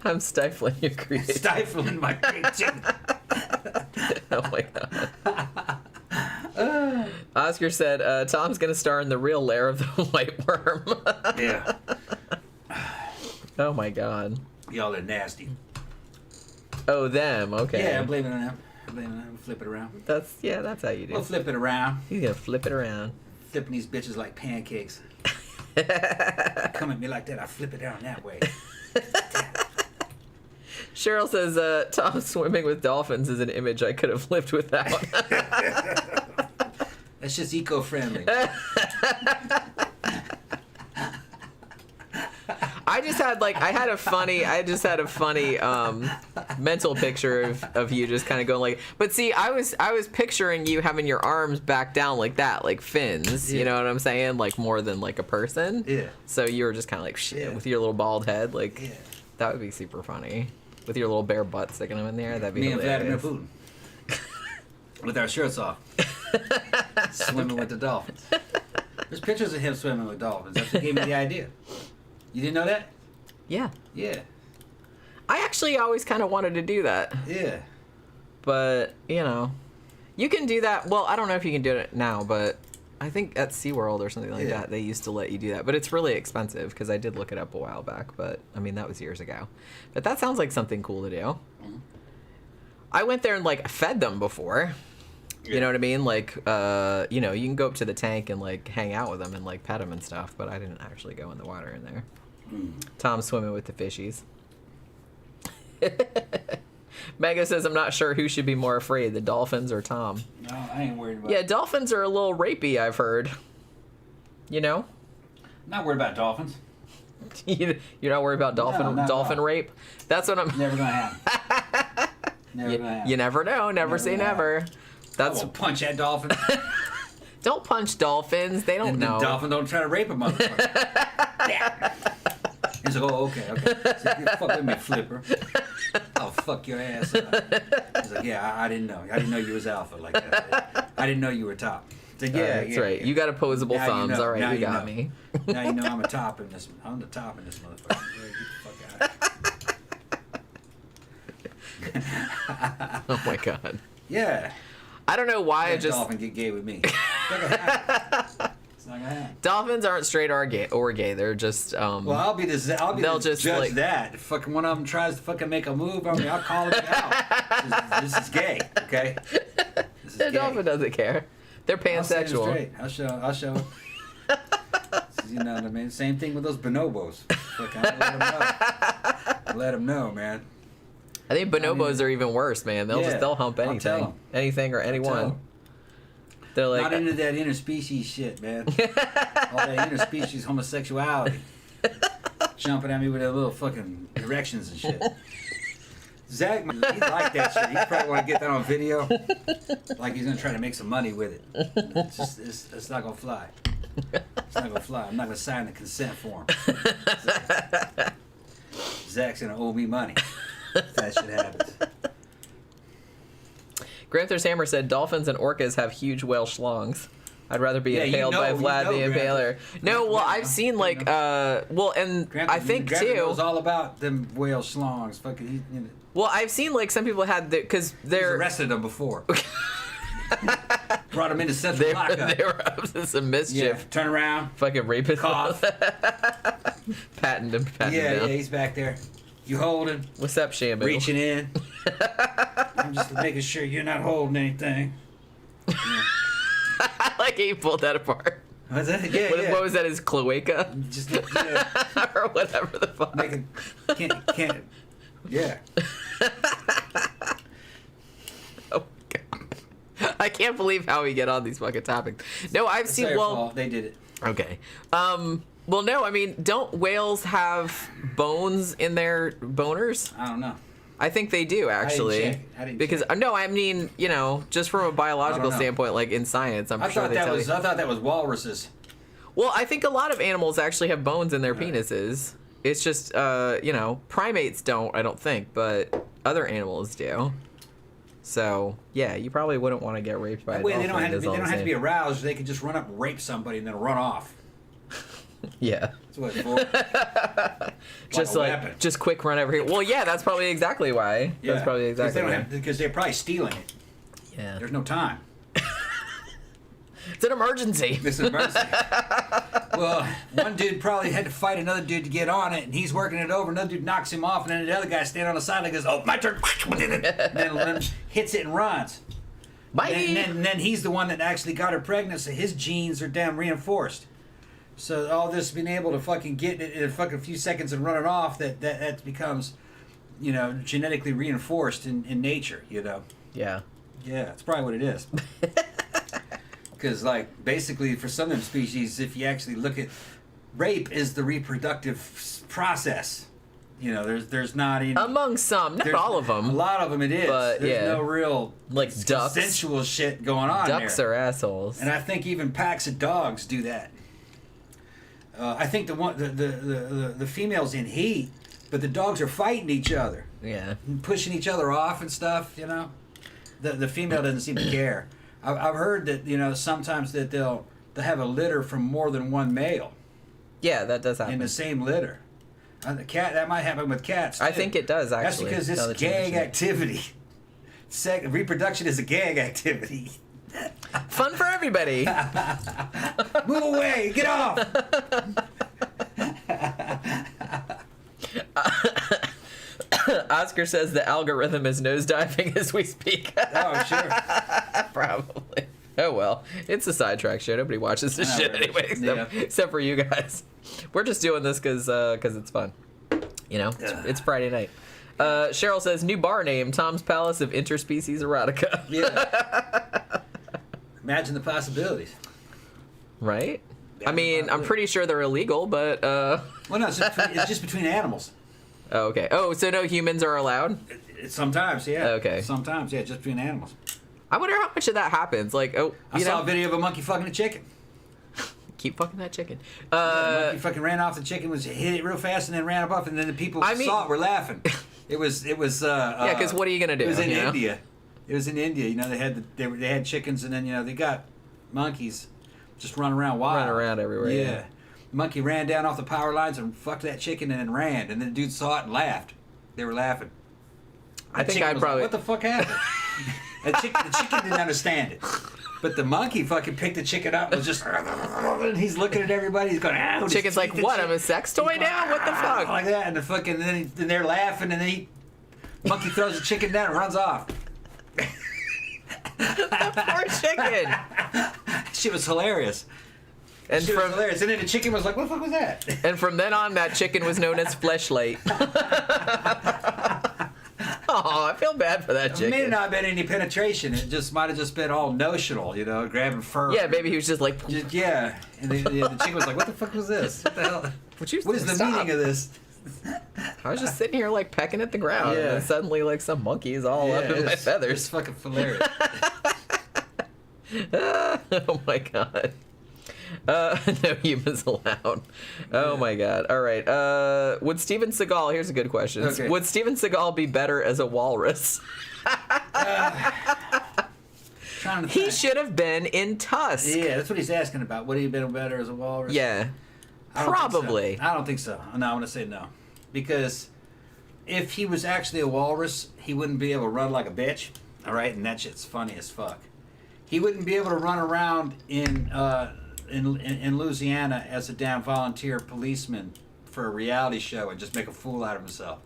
Speaker 1: I'm stifling your creativity.
Speaker 2: Stifling my creativity.
Speaker 1: Oh my god. Oscar said, Tom's going to star in the real lair of the white worm.
Speaker 2: Yeah.
Speaker 1: Oh, my God.
Speaker 2: Y'all are nasty.
Speaker 1: Oh, them. Okay.
Speaker 2: Yeah, I'm blaming it on them. I'm blaming it on them. Flip it around.
Speaker 1: That's how you do.
Speaker 2: We'll flip it around.
Speaker 1: He's going to flip it around.
Speaker 2: Flipping these bitches like pancakes. Come at me like that, I flip it down that way.
Speaker 1: Cheryl says, Tom swimming with dolphins is an image I could have lived without.
Speaker 2: That's just eco-friendly.
Speaker 1: I just had a funny mental picture of you just kind of going like, but see, I was picturing you having your arms back down like that, like fins, you know what I'm saying? Like more than like a person.
Speaker 2: Yeah.
Speaker 1: So you were just kind of like shit with your little bald head, like that would be super funny. With your little bare butt sticking them in there, that'd be hilarious.
Speaker 2: Me and Vladimir Putin. With our shirts off. Swimming with the dolphins. There's pictures of him swimming with dolphins. That's what gave me the idea. You didn't know that?
Speaker 1: Yeah.
Speaker 2: Yeah.
Speaker 1: I actually always kind of wanted to do that.
Speaker 2: Yeah.
Speaker 1: But, you know, you can do that. Well, I don't know if you can do it now, but I think at SeaWorld or something like that, they used to let you do that. But it's really expensive because I did look it up a while back. But, I mean, that was years ago. But that sounds like something cool to do. Mm-hmm. I went there and, like, fed them before. You know what I mean? Like, you know, you can go up to the tank and, like, hang out with them and, like, pet them and stuff. But I didn't actually go in the water in there. Tom's swimming with the fishies. Mega says, I'm not sure who should be more afraid, the dolphins or Tom.
Speaker 2: No, I ain't worried about
Speaker 1: it. Yeah, dolphins are a little rapey, I've heard. You know?
Speaker 2: I'm not worried about dolphins.
Speaker 1: You're not worried about dolphin rape? That's what I'm...
Speaker 2: Never gonna happen. Never gonna happen.
Speaker 1: You never know. Never say never. That's...
Speaker 2: I will punch that dolphin.
Speaker 1: Don't punch dolphins. They don't know.
Speaker 2: The dolphin don't try to rape a motherfucker. Yeah. He's like, oh, okay. So you fuck with me, flipper. I'll fuck your ass up. He's like, yeah, I didn't know. I didn't know you was alpha like that. I didn't know you were top. Like,
Speaker 1: that's right. Yeah. You got opposable thumbs. You know. All right, you got me.
Speaker 2: Now you know I'm a top in this. I'm the top in this motherfucker. Get the fuck out.
Speaker 1: Oh my god.
Speaker 2: Yeah.
Speaker 1: I don't know why I just.
Speaker 2: Dolphin get gay with me. It's not gonna happen.
Speaker 1: Dolphins aren't straight or gay. They're just.
Speaker 2: Well, I'll be the judge like, that. If fucking one of them tries to fucking make a move on me, I'll call it out. This is gay, okay? This is
Speaker 1: the
Speaker 2: gay.
Speaker 1: dolphin doesn't care. They're pansexual.
Speaker 2: I'll show. You know what I mean? Same thing with those bonobos. Fucking let them know, man.
Speaker 1: I think bonobos are even worse, man. They'll hump anything or anyone. They're like
Speaker 2: not into that interspecies shit, man. All that interspecies homosexuality, jumping at me with their little fucking erections and shit. Zach, he like that shit. He probably want to get that on video, like he's gonna try to make some money with it. It's not gonna fly. It's not gonna fly. I'm not gonna sign the consent form. Zach's gonna owe me money if that shit happens.
Speaker 1: Gramthars Hammer said dolphins and orcas have huge whale schlongs. I'd rather be impaled by Vlad the Impaler. No, well, I've seen like, and I think too.
Speaker 2: Knows all about them whale schlongs. Fucking.
Speaker 1: Well, I've seen like some people had because they're
Speaker 2: arrested them before. Brought them into central lockup.
Speaker 1: They were up to some mischief.
Speaker 2: Yeah, turn around.
Speaker 1: Fucking rapist.
Speaker 2: Cough.
Speaker 1: Patting him down.
Speaker 2: Yeah, he's back there. You holding?
Speaker 1: What's up, Shamu?
Speaker 2: Reaching in. I'm just making sure you're not holding anything. Yeah.
Speaker 1: Like he pulled that apart.
Speaker 2: What's that? Yeah,
Speaker 1: what was that? His cloaca?
Speaker 2: Just
Speaker 1: or whatever the fuck.
Speaker 2: Can't. Yeah.
Speaker 1: Oh god. I can't believe how we get on these fucking topics. No, I've seen.
Speaker 2: Well, they did it.
Speaker 1: Okay. Well, no, I mean, don't whales have bones in their boners?
Speaker 2: I don't know.
Speaker 1: I think they do, actually.
Speaker 2: I didn't
Speaker 1: because
Speaker 2: check.
Speaker 1: No, I mean, you know, just from a biological standpoint, like in science, I'm sure they tell you.
Speaker 2: I thought that was walruses.
Speaker 1: Well, I think a lot of animals actually have bones in their penises. It's just, you know, primates don't, I don't think, but other animals do. So, yeah, you probably wouldn't want to get raped by a dolphin.
Speaker 2: They don't have to be aroused. They could just run up and rape somebody and then run off.
Speaker 1: Yeah.
Speaker 2: That's what it's for.
Speaker 1: Just quick run over here. Well, yeah, that's probably exactly why.
Speaker 2: Yeah.
Speaker 1: That's probably exactly why.
Speaker 2: Because they're probably stealing it.
Speaker 1: Yeah.
Speaker 2: There's no time.
Speaker 1: It's an emergency.
Speaker 2: It's an emergency. Well, one dude probably had to fight another dude to get on it, and he's working it over. Another dude knocks him off, and then the other guy standing on the side like goes, "Oh, my turn!" and then hits it and runs.
Speaker 1: Bye.
Speaker 2: And then he's the one that actually got her pregnant, so his genes are damn reinforced. So all this being able to fucking get it in a fucking few seconds and run it off, that becomes, genetically reinforced in nature,
Speaker 1: Yeah.
Speaker 2: Yeah, that's probably what it is. Because, basically, for some of them species, if you actually look at... Rape is the reproductive process. There's not even...
Speaker 1: Among some, not all of them.
Speaker 2: A lot of them it is.
Speaker 1: But,
Speaker 2: there's no real...
Speaker 1: ducks.
Speaker 2: Consensual shit going on
Speaker 1: Ducks
Speaker 2: there.
Speaker 1: are assholes.
Speaker 2: And I think even packs of dogs do that. I think the female's in heat, but the dogs are fighting each other.
Speaker 1: Yeah.
Speaker 2: And pushing each other off and stuff, The female doesn't seem to care. I've heard that, sometimes that they'll have a litter from more than one male.
Speaker 1: Yeah, that does happen.
Speaker 2: In the same litter. The cat, that might happen with cats, too.
Speaker 1: I think it does, actually.
Speaker 2: That's because it's gang activity. Reproduction is a gang activity.
Speaker 1: Fun for everybody.
Speaker 2: Move away. Get off.
Speaker 1: Oscar says the algorithm is nosediving as we speak.
Speaker 2: Oh, sure.
Speaker 1: Probably. Oh, well. It's a sidetrack show. Nobody watches this shit anyway, except for you guys. We're just doing this because it's fun. It's Friday night. Cheryl says, new bar name, Tom's Palace of Interspecies Erotica.
Speaker 2: Yeah. Imagine the possibilities.
Speaker 1: Right? I mean, I'm pretty sure they're illegal, but...
Speaker 2: Well, no, it's just between animals.
Speaker 1: Oh, okay. Oh, so no humans are allowed?
Speaker 2: Sometimes, yeah.
Speaker 1: Okay.
Speaker 2: Sometimes, yeah, just between animals.
Speaker 1: I wonder how much of that happens. I
Speaker 2: saw a video of a monkey fucking a chicken.
Speaker 1: Keep fucking that chicken.
Speaker 2: The monkey fucking ran off the chicken, hit it real fast, and then ran up, and then the people saw it were laughing. It was. Yeah,
Speaker 1: because what are you gonna do?
Speaker 2: It was in India. It was in India. They had chickens, and then they got monkeys just running around wild.
Speaker 1: Running around everywhere. Yeah.
Speaker 2: The monkey ran down off the power lines and fucked that chicken and then ran. And then the dude saw it and laughed. They were laughing.
Speaker 1: I think I'd probably...
Speaker 2: Like, what the fuck happened? The chicken didn't understand it. But the monkey fucking picked the chicken up and was just... And he's looking at everybody. He's going, ow.
Speaker 1: Chicken's like, what? I'm a sex toy now? What the fuck?
Speaker 2: Like that. And then they're laughing. And then monkey throws the chicken down and runs off.
Speaker 1: The poor chicken.
Speaker 2: Shit was hilarious.
Speaker 1: And
Speaker 2: was hilarious. And then the chicken was like, what the fuck was that?
Speaker 1: And from then on, that chicken was known as Fleshlight. Oh, I feel bad for that chicken.
Speaker 2: It may not have been any penetration. It just might have just been all notional, grabbing fur.
Speaker 1: Yeah, maybe he was just like...
Speaker 2: yeah. And the chicken was like, what the fuck was this? What the hell? What is the meaning of this?
Speaker 1: I was just sitting here, pecking at the ground. Yeah. And then suddenly, some monkey's all up in my feathers.
Speaker 2: It's fucking hilarious.
Speaker 1: Oh, my God. No humans allowed. Oh my God. All right. Would Steven Seagal, here's a good question. Okay. Would Steven Seagal be better as a walrus? He should have been in Tusk.
Speaker 2: Yeah, that's what he's asking about. Would he have been better as a walrus?
Speaker 1: Yeah. Probably.
Speaker 2: I don't think so. No, I'm going to say no. Because if he was actually a walrus, he wouldn't be able to run like a bitch. All right? And that shit's funny as fuck. He wouldn't be able to run around in Louisiana as a damn volunteer policeman for a reality show and just make a fool out of himself.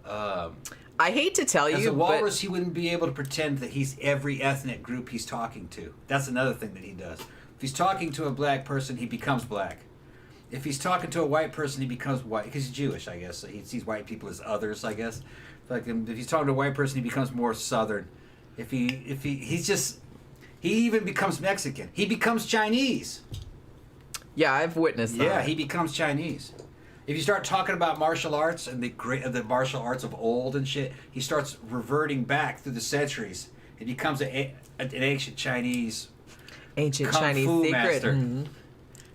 Speaker 1: I hate to tell you,
Speaker 2: as a walrus, he wouldn't be able to pretend that he's every ethnic group he's talking to. That's another thing that he does. If he's talking to a black person, he becomes black. If he's talking to a white person, he becomes white because he's Jewish, I guess. So he sees white people as others, I guess. If he's talking to a white person, he becomes more Southern. He even becomes Mexican. He becomes Chinese.
Speaker 1: Yeah, I've witnessed that.
Speaker 2: Yeah, he becomes Chinese. If you start talking about martial arts and the martial arts of old and shit, he starts reverting back through the centuries. It becomes an ancient Chinese
Speaker 1: kung fu secret.
Speaker 2: Master.
Speaker 1: Mm-hmm.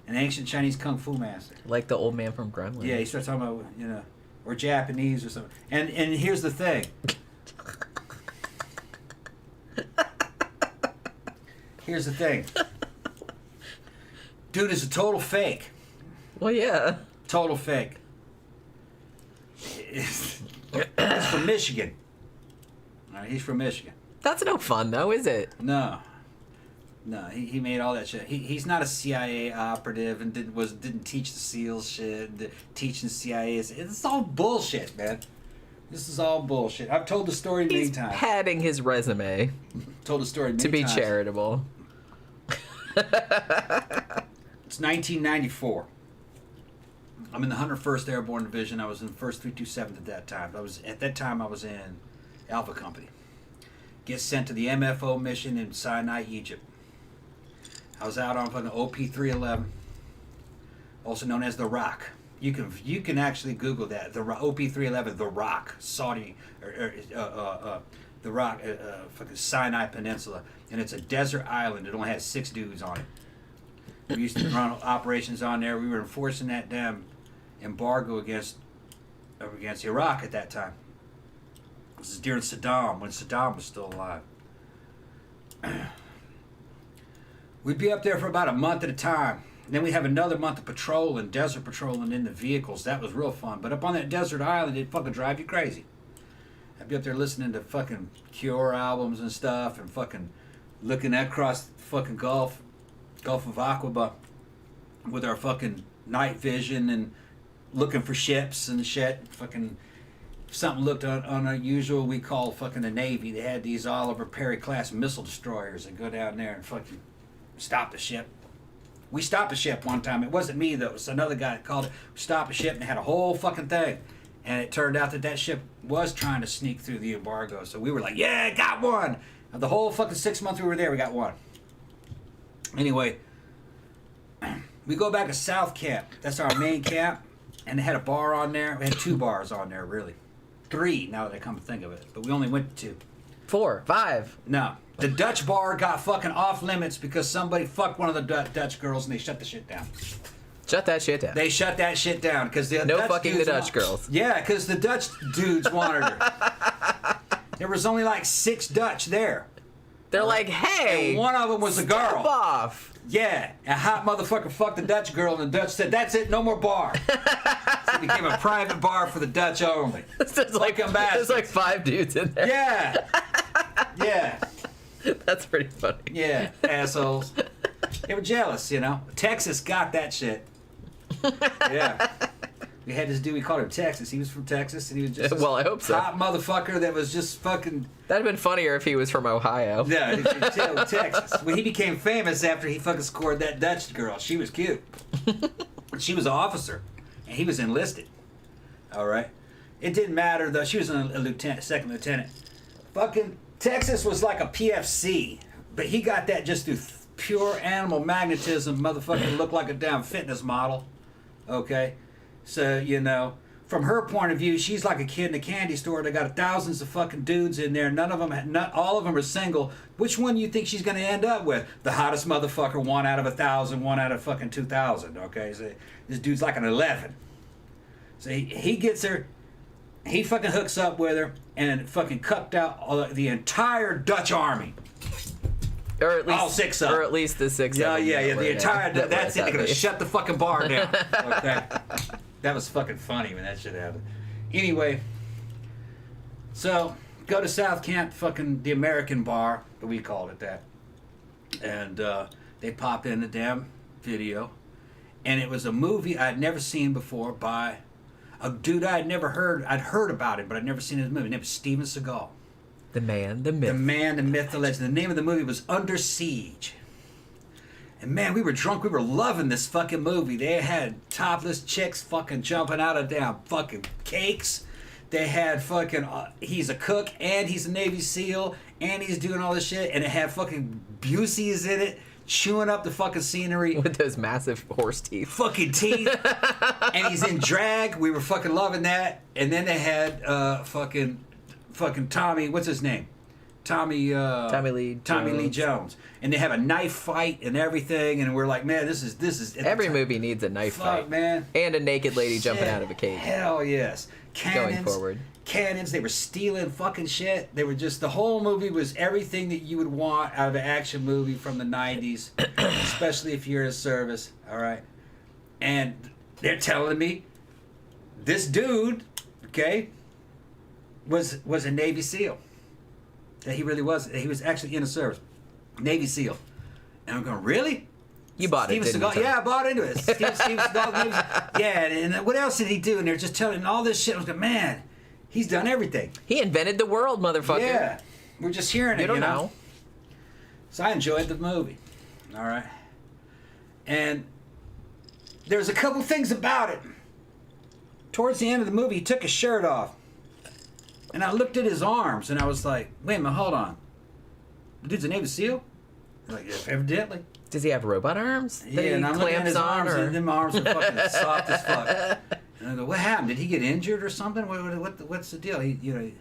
Speaker 2: An ancient Chinese kung fu master.
Speaker 1: Like the old man from Gremlins.
Speaker 2: Yeah, he starts talking about, or Japanese or something. And here's the thing. Here's the thing. Dude is a total fake.
Speaker 1: Well, yeah.
Speaker 2: Total fake. He's from Michigan. All right, he's from Michigan.
Speaker 1: That's no fun, though, is it?
Speaker 2: No. No, he made all that shit. He's not a CIA operative and didn't teach the SEALs shit. Teaching CIA it's all bullshit, man. This is all bullshit. I've told the story many times.
Speaker 1: He's padding his resume.
Speaker 2: Told the story many
Speaker 1: to be
Speaker 2: times.
Speaker 1: charitable.
Speaker 2: It's 1994. I'm in the 101st Airborne Division. I was in 1st 327th at that time. I was in Alpha Company. Get sent to the MFO mission in Sinai, Egypt. I was out on fucking OP-311, also known as the Rock. You can actually Google that. The OP-311, the Rock, Saudi, the Rock, fucking Sinai Peninsula, and it's a desert island. It only has 6 dudes on it. We used to run operations on there. We were enforcing that damn embargo against Iraq at that time. This is during Saddam, when Saddam was still alive. We'd be up there for about a month at a time. Then we'd have another month of patrolling, desert patrolling in the vehicles. That was real fun. But up on that desert island, it'd fucking drive you crazy. I'd be up there listening to fucking Cure albums and stuff, and fucking looking across the fucking Gulf of Aqaba with our fucking night vision and looking for ships and shit. Fucking something looked unusual. We call fucking the Navy. They had these Oliver Perry class missile destroyers that go down there and fucking stop the ship. We stopped the ship one time. It wasn't me though. It was another guy that called it. We stopped the ship and had a whole fucking thing. And it turned out that ship was trying to sneak through the embargo. So we were like, yeah, got one. Of the whole fucking 6 months we were there, we got one. Anyway, we go back to South Camp. That's our main camp. And they had a bar on there. We had 2 bars on there, really. 3, now that I come to think of it. But we only went to 2.
Speaker 1: 4, 5.
Speaker 2: No. The Dutch bar got fucking off limits because somebody fucked one of the Dutch girls and they shut the shit down.
Speaker 1: Shut that shit down.
Speaker 2: They shut that shit down because the
Speaker 1: no
Speaker 2: Dutch
Speaker 1: fucking
Speaker 2: dudes
Speaker 1: the Dutch girls.
Speaker 2: Yeah, because the Dutch dudes wanted her. There was only like 6 Dutch there.
Speaker 1: They're like, hey,
Speaker 2: and one of them was a girl.
Speaker 1: Step off.
Speaker 2: Yeah, a hot motherfucker fucked the Dutch girl, and the Dutch said, "That's it, no more bar." So it became a private bar for the Dutch only.
Speaker 1: There's like 5 dudes in there.
Speaker 2: Yeah, yeah.
Speaker 1: That's pretty funny.
Speaker 2: Yeah, assholes. They were jealous, you know. Texas got that shit. Yeah. We had this dude, we called him Texas. He was from Texas, and he was just this
Speaker 1: I hope so.
Speaker 2: hot motherfucker that was just fucking...
Speaker 1: That'd have been funnier if he was from Ohio.
Speaker 2: Yeah, Texas. Well, he became famous after he fucking scored that Dutch girl. She was cute. She was an officer, and he was enlisted. All right? It didn't matter, though. She was a lieutenant, 2nd lieutenant. Fucking Texas was like a PFC, but he got that just through pure animal magnetism. Motherfucker looked like a damn fitness model. Okay? So, you know, from her point of view, she's like a kid in a candy store. They got thousands of fucking dudes in there. All of them are single. Which one do you think she's going to end up with? The hottest motherfucker, 1 out of 1,000, 1 out of fucking 2,000. Okay, so this dude's like an 11. So he gets her, he fucking hooks up with her, and fucking cupped out the entire Dutch army.
Speaker 1: Or at least
Speaker 2: all 6 of them.
Speaker 1: Or at least the 6
Speaker 2: yeah,
Speaker 1: of them.
Speaker 2: Yeah. The entire, that's it. They're going to
Speaker 1: least.
Speaker 2: shut the fucking bar down. Okay. That was fucking funny when that shit happened. Anyway, so go to South Camp, fucking the American bar, we called it that. And they pop in the damn video. And it was a movie I'd never seen before by a dude I'd heard about him, but I'd never seen his movie. His name was Steven Seagal.
Speaker 1: The man, the myth.
Speaker 2: The man, the myth, the legend. The name of the movie was Under Siege. And man, we were drunk. We were loving this fucking movie. They had topless chicks fucking jumping out of damn fucking cakes. They had fucking, he's a cook and he's a Navy SEAL and he's doing all this shit. And it had fucking Buseys in it, chewing up the fucking scenery.
Speaker 1: With those massive horse teeth.
Speaker 2: Fucking teeth. And he's in drag. We were fucking loving that. And then they had fucking Tommy, what's his name? Tommy Lee Jones. And they have a knife fight and everything, and we're like, man, this is
Speaker 1: every movie needs a knife fight,
Speaker 2: man,
Speaker 1: and a naked lady jumping out of a cage.
Speaker 2: Hell yes.
Speaker 1: Going forward.
Speaker 2: Cannons, they were stealing fucking shit. They were just, the whole movie was everything that you would want out of an action movie from the 90s, especially if you're in service, all right? And they're telling me this dude, okay, was a Navy SEAL. That he really was. He was actually in the service. Navy SEAL. And I'm going, really?
Speaker 1: You bought
Speaker 2: Steven
Speaker 1: it, didn't
Speaker 2: Seagal?
Speaker 1: you?
Speaker 2: Yeah, I bought into it. Steven Seagal. Yeah, and what else did he do? And they're just telling all this shit. I was like, man, he's done everything.
Speaker 1: He invented the world, motherfucker.
Speaker 2: Yeah. We're just hearing it,
Speaker 1: You don't know.
Speaker 2: So I enjoyed the movie. All right. And there's a couple things about it. Towards the end of the movie, he took his shirt off. And I looked at his arms, and I was like, wait a minute, hold on. The dude's a Navy SEAL? Like, yeah, evidently.
Speaker 1: Does he have robot arms?
Speaker 2: Yeah, and I'm looking at his arms, and them arms are fucking soft as fuck. And I go, what happened? Did he get injured or something? What's the deal? And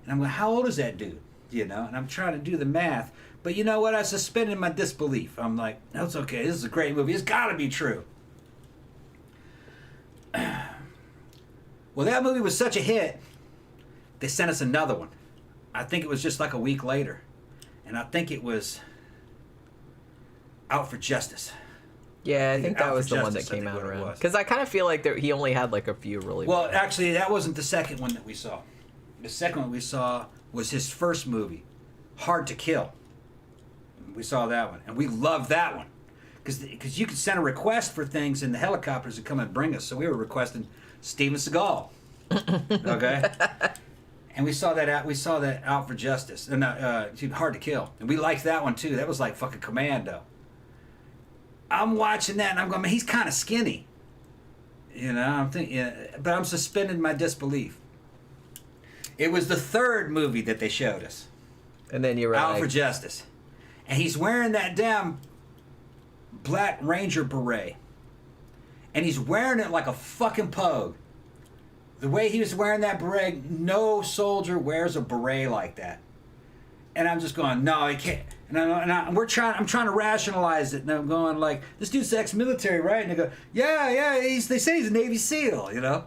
Speaker 2: I'm going, how old is that dude? And I'm trying to do the math. But you know what? I suspended my disbelief. I'm like, that's okay. This is a great movie. It's got to be true. Well, that movie was such a hit, they sent us another one. I think it was just like a week later. And I think it was Out for Justice.
Speaker 1: Yeah, I think that was the one that came out around. Because I kind of feel like he only had like a few really.
Speaker 2: Well, actually, that wasn't the second one that we saw. The second one we saw was his first movie, Hard to Kill. We saw that one, and we loved that one. Because you could send a request for things, and the helicopters would come and bring us. So we were requesting Steven Seagal. Okay? And we saw that Out for Justice. And Hard to Kill. And we liked that one, too. That was like fucking Commando. I'm watching that, and I'm going, man, he's kind of skinny. I'm thinking, but I'm suspending my disbelief. It was the third movie that they showed us.
Speaker 1: And then you were
Speaker 2: Out for Justice. And he's wearing that damn Black Ranger beret. And he's wearing it like a fucking pogue. The way he was wearing that beret, no soldier wears a beret like that. And I'm just going, no, he can't. I'm trying to rationalize it. And I'm going like, this dude's ex-military, right? And they go, yeah, they say he's a Navy SEAL, And I go,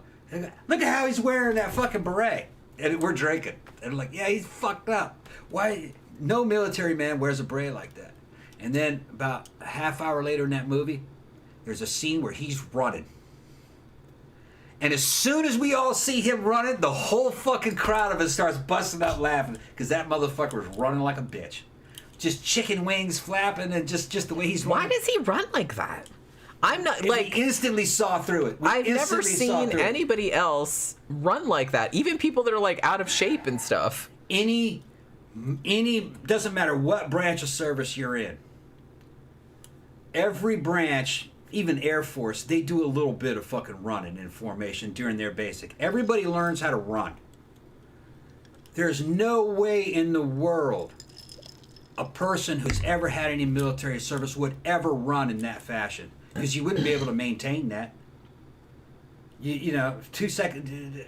Speaker 2: look at how he's wearing that fucking beret. And we're drinking. And I'm like, yeah, he's fucked up. Why? No military man wears a beret like that. And then about a half hour later in that movie, there's a scene where he's running. And as soon as we all see him running, the whole fucking crowd of us starts busting out laughing because that motherfucker was running like a bitch. Just chicken wings flapping and just the way he's running.
Speaker 1: Why does he run like that? I'm not
Speaker 2: and
Speaker 1: like
Speaker 2: we instantly saw through it.
Speaker 1: I've never seen anybody else run like that. Even people that are like out of shape and stuff.
Speaker 2: Any doesn't matter what branch of service you're in. Every branch, even Air Force, they do a little bit of fucking running in formation during their basic. Everybody learns how to run. There's no way in the world a person who's ever had any military service would ever run in that fashion. Because you wouldn't be able to maintain that. 2 seconds,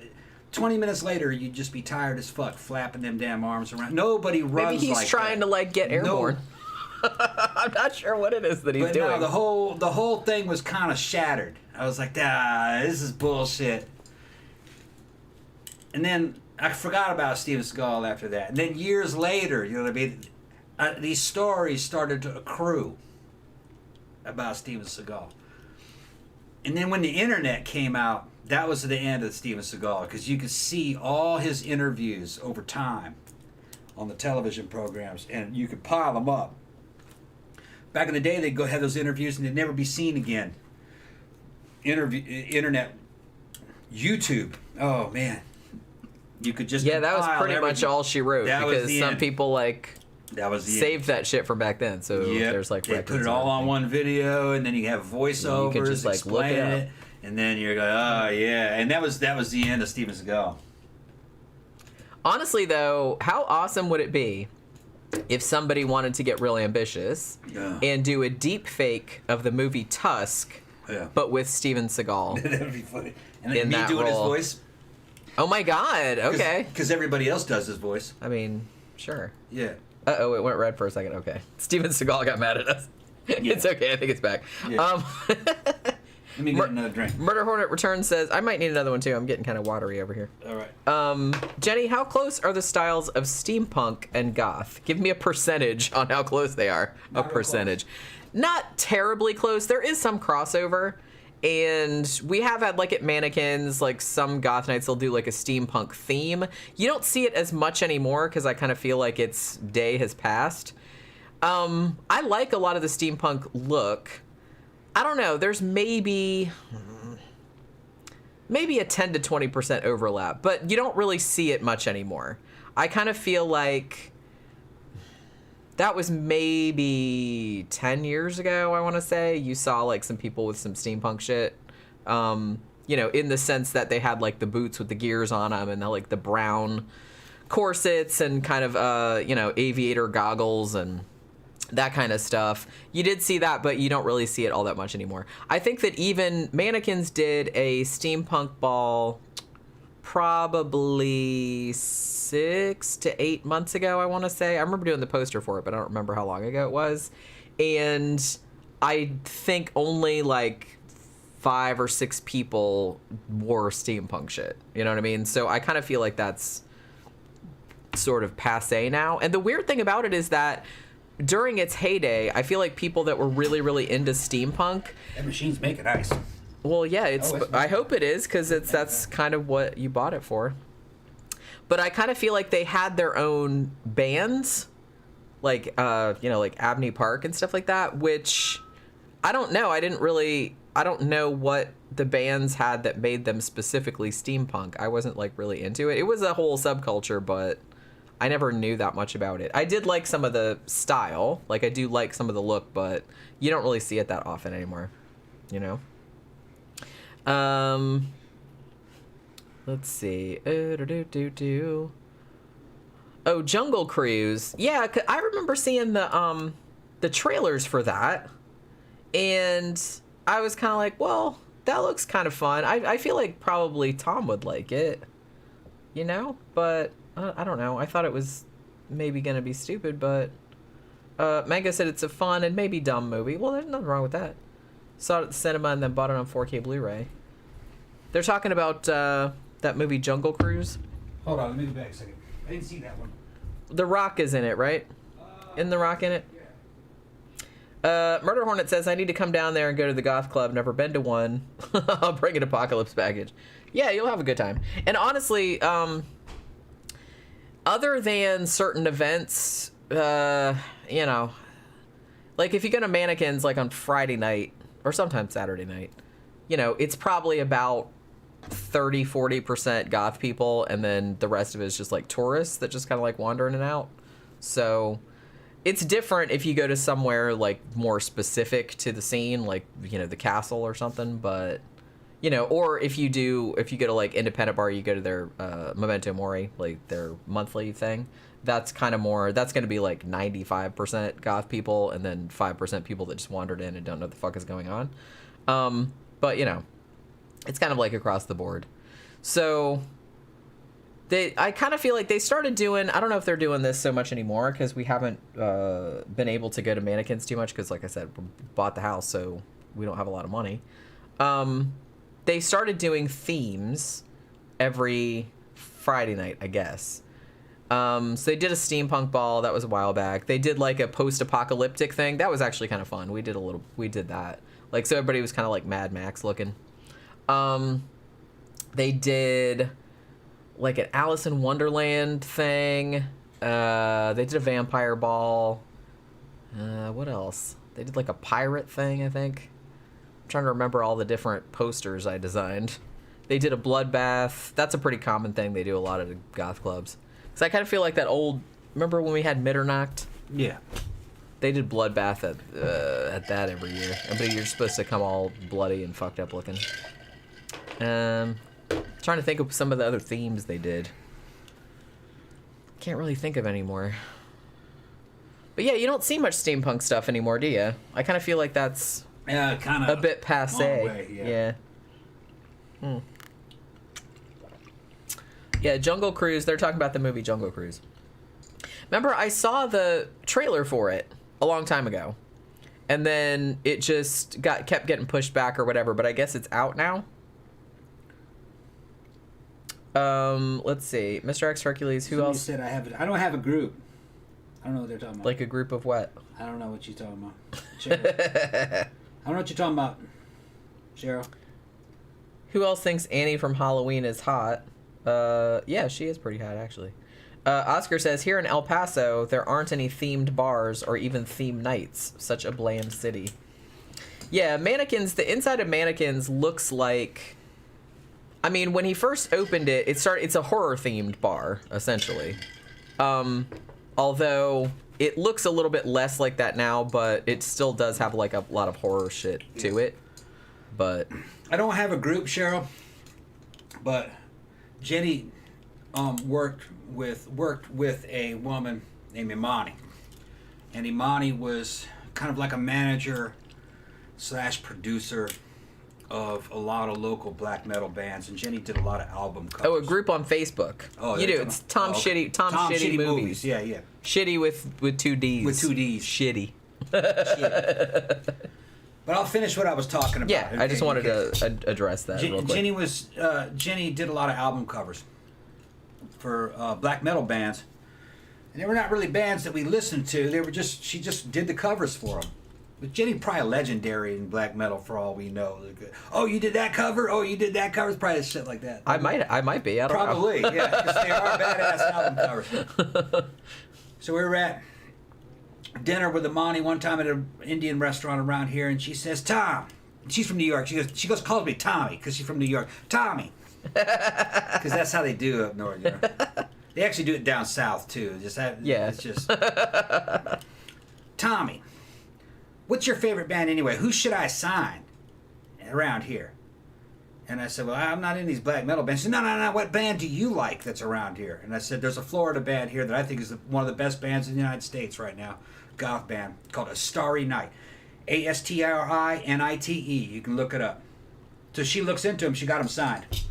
Speaker 2: 20 minutes later, you'd just be tired as fuck, flapping them damn arms around. Nobody runs like that.
Speaker 1: Maybe he's trying to like get airborne. No. I'm not sure what it is that he's doing.
Speaker 2: No, the whole thing was kind of shattered. I was like, this is bullshit. And then I forgot about Steven Seagal after that. And then years later, you know what I mean? These stories started to accrue about Steven Seagal. And then when the internet came out, that was the end of Steven Seagal, because you could see all his interviews over time on the television programs, and you could pile them up. Back in the day, they'd go have those interviews, and they'd never be seen again. Internet, YouTube. Oh man, you could just
Speaker 1: that was pretty much all she wrote, because some people saved that shit from back then. So there's like
Speaker 2: they put it all on one video, and then you have voiceovers, you could just like explain it, and then you're like, oh yeah, and that was the end of Steven Seagal.
Speaker 1: Honestly, though, how awesome would it be if somebody wanted to get really ambitious and do a deep fake of the movie Tusk, but with Steven Seagal?
Speaker 2: That'd be funny. And then me doing his voice.
Speaker 1: Oh my God! Okay.
Speaker 2: Because everybody else does his voice.
Speaker 1: I mean, sure.
Speaker 2: Yeah.
Speaker 1: Uh-oh, it went red for a second. Okay. Steven Seagal got mad at us. Yeah. It's okay. I think it's back.
Speaker 2: Yeah. Let me get another drink.
Speaker 1: Murder Hornet Returns says, I might need another one too. I'm getting kind of watery over here.
Speaker 2: All right.
Speaker 1: Jenny, how close are the styles of steampunk and goth? Give me a percentage on how close they are.
Speaker 2: Not
Speaker 1: a percentage. Not terribly close. There is some crossover. And we have had, like, at Mannequins, like, some goth nights, they'll do, like, a steampunk theme. You don't see it as much anymore because I kind of feel like its day has passed. I like a lot of the steampunk look. I don't know. There's maybe a 10 to 20% overlap, but you don't really see it much anymore. I kind of feel like that was maybe 10 years ago, I want to say. You saw like some people with some steampunk shit. You know, in the sense that they had like the boots with the gears on them and like the brown corsets and kind of, you know, aviator goggles and that kind of stuff. You did see that, but you don't really see it all that much anymore. I think that even Mannequins did a steampunk ball probably 6 to 8 months ago, I want to say. I remember doing the poster for it, but I don't remember how long ago it was. And I think only like 5 or 6 people wore steampunk shit. You know what I mean? So I kind of feel like that's sort of passé now. And the weird thing about it is that during its heyday, I feel like people that were really, really into steampunk.
Speaker 2: That machine's making ice.
Speaker 1: Well, yeah, I hope it is, because that's kind of what you bought it for. But I kind of feel like they had their own bands, like you know, like Abney Park and stuff like that. Which I don't know. I don't know what the bands had that made them specifically steampunk. I wasn't like really into it. It was a whole subculture, but I never knew that much about it. I did like some of the style. Like, I do like some of the look, but you don't really see it that often anymore, you know? Let's see. Oh, Jungle Cruise. Yeah, I remember seeing the trailers for that. And I was kind of like, well, that looks kind of fun. I feel like probably Tom would like it, you know? But I don't know. I thought it was maybe going to be stupid, but Mango said it's a fun and maybe dumb movie. Well, there's nothing wrong with that. Saw it at the cinema and then bought it on 4K Blu-ray. They're talking about that movie Jungle Cruise.
Speaker 2: Hold on, let me go back a second. I didn't see that one.
Speaker 1: The Rock is in it, right? Isn't The Rock in it? Yeah. Murder Hornet says, I need to come down there and go to the goth club. Never been to one. I'll bring an apocalypse package. Yeah, you'll have a good time. And honestly, other than certain events, you know, like if you go to Mannequins like on Friday night or sometimes Saturday night, you know, it's probably about 30-40% goth people, and then the rest of it is just like tourists that just kind of like wander in and out. So it's different if you go to somewhere like more specific to the scene, like, you know, the castle or something. But, you know, or if you go to like Independent Bar, you go to their Memento Mori, like their monthly thing. That's kind of more, that's going to be like 95% goth people, and then 5% people that just wandered in and don't know what the fuck is going on. But, you know, it's kind of like across the board. So I kind of feel like they started doing, I don't know if they're doing this so much anymore, because we haven't been able to go to Mannequins too much, because like I said, we bought the house, so we don't have a lot of money. They started doing themes every Friday night, I guess. So they did a steampunk ball. That was a while back. They did like a post-apocalyptic thing. That was actually kind of fun. We did that. Like, so everybody was kind of like Mad Max looking. They did like an Alice in Wonderland thing. They did a vampire ball. What else? They did like a pirate thing, I think. I'm trying to remember all the different posters I designed. They did a bloodbath. That's a pretty common thing they do a lot of the goth clubs. Because I kind of feel like that old... Remember when we had Mitternacht? Yeah. They did bloodbath at that every year. But you're supposed to come all bloody and fucked up looking. Trying to think of some of the other themes they did. Can't really think of anymore. But yeah, you don't see much steampunk stuff anymore, do you? I kind of feel like that's
Speaker 2: kind of
Speaker 1: a bit passé.
Speaker 2: Way, yeah.
Speaker 1: Yeah, Jungle Cruise. They're talking about the movie Jungle Cruise. Remember, I saw the trailer for it a long time ago, and then it just kept getting pushed back or whatever. But I guess it's out now. Let's see, Mr. X Hercules. Who else?
Speaker 2: Said I don't have a group. I don't know what they're talking about.
Speaker 1: Like a group of what?
Speaker 2: I don't know what you're talking about. I don't know what you're talking about, Cheryl.
Speaker 1: Who else thinks Annie from Halloween is hot? Yeah, she is pretty hot, actually. Oscar says, here in El Paso, there aren't any themed bars or even themed nights. Such a bland city. Yeah, Mannequins, the inside of Mannequins looks like... I mean, when he first opened it, it's a horror-themed bar, essentially. Although, it looks a little bit less like that now, but it still does have, like, a lot of horror shit to it. But...
Speaker 2: I don't have a group, Cheryl, but Jenny worked with a woman named Imani. And Imani was kind of like a manager / producer of a lot of local black metal bands, and Jenny did a lot of album covers.
Speaker 1: Oh, a group on Facebook. Oh, you do. It's Tom Shitty Movies.
Speaker 2: Yeah, yeah.
Speaker 1: Shitty with 2 D's.
Speaker 2: With 2 D's.
Speaker 1: Shitty.
Speaker 2: Shitty. But I'll finish what I was talking about.
Speaker 1: Yeah, I just wanted to address that real quick.
Speaker 2: Jenny did a lot of album covers for black metal bands, and they were not really bands that we listened to. They were she just did the covers for them. But Jenny probably legendary in black metal for all we know. Oh, you did that cover? Oh, you did that cover? It's probably shit like that.
Speaker 1: I might be. I don't know.
Speaker 2: Probably, yeah, because they are badass album covers. So we were at dinner with Imani one time at an Indian restaurant around here, and she says, "Tom," she's from New York. She goes calls me Tommy because she's from New York. Tommy, because that's how they do up north. You know? They actually do it down south too. It's just Tommy. What's your favorite band anyway? Who should I sign around here? And I said, well, I'm not in these black metal bands. She said, no. What band do you like that's around here? And I said, there's a Florida band here that I think is one of the best bands in the United States right now. Goth band called A Starry Night. ASTRINITE. You can look it up. So she looks into them. She got them signed.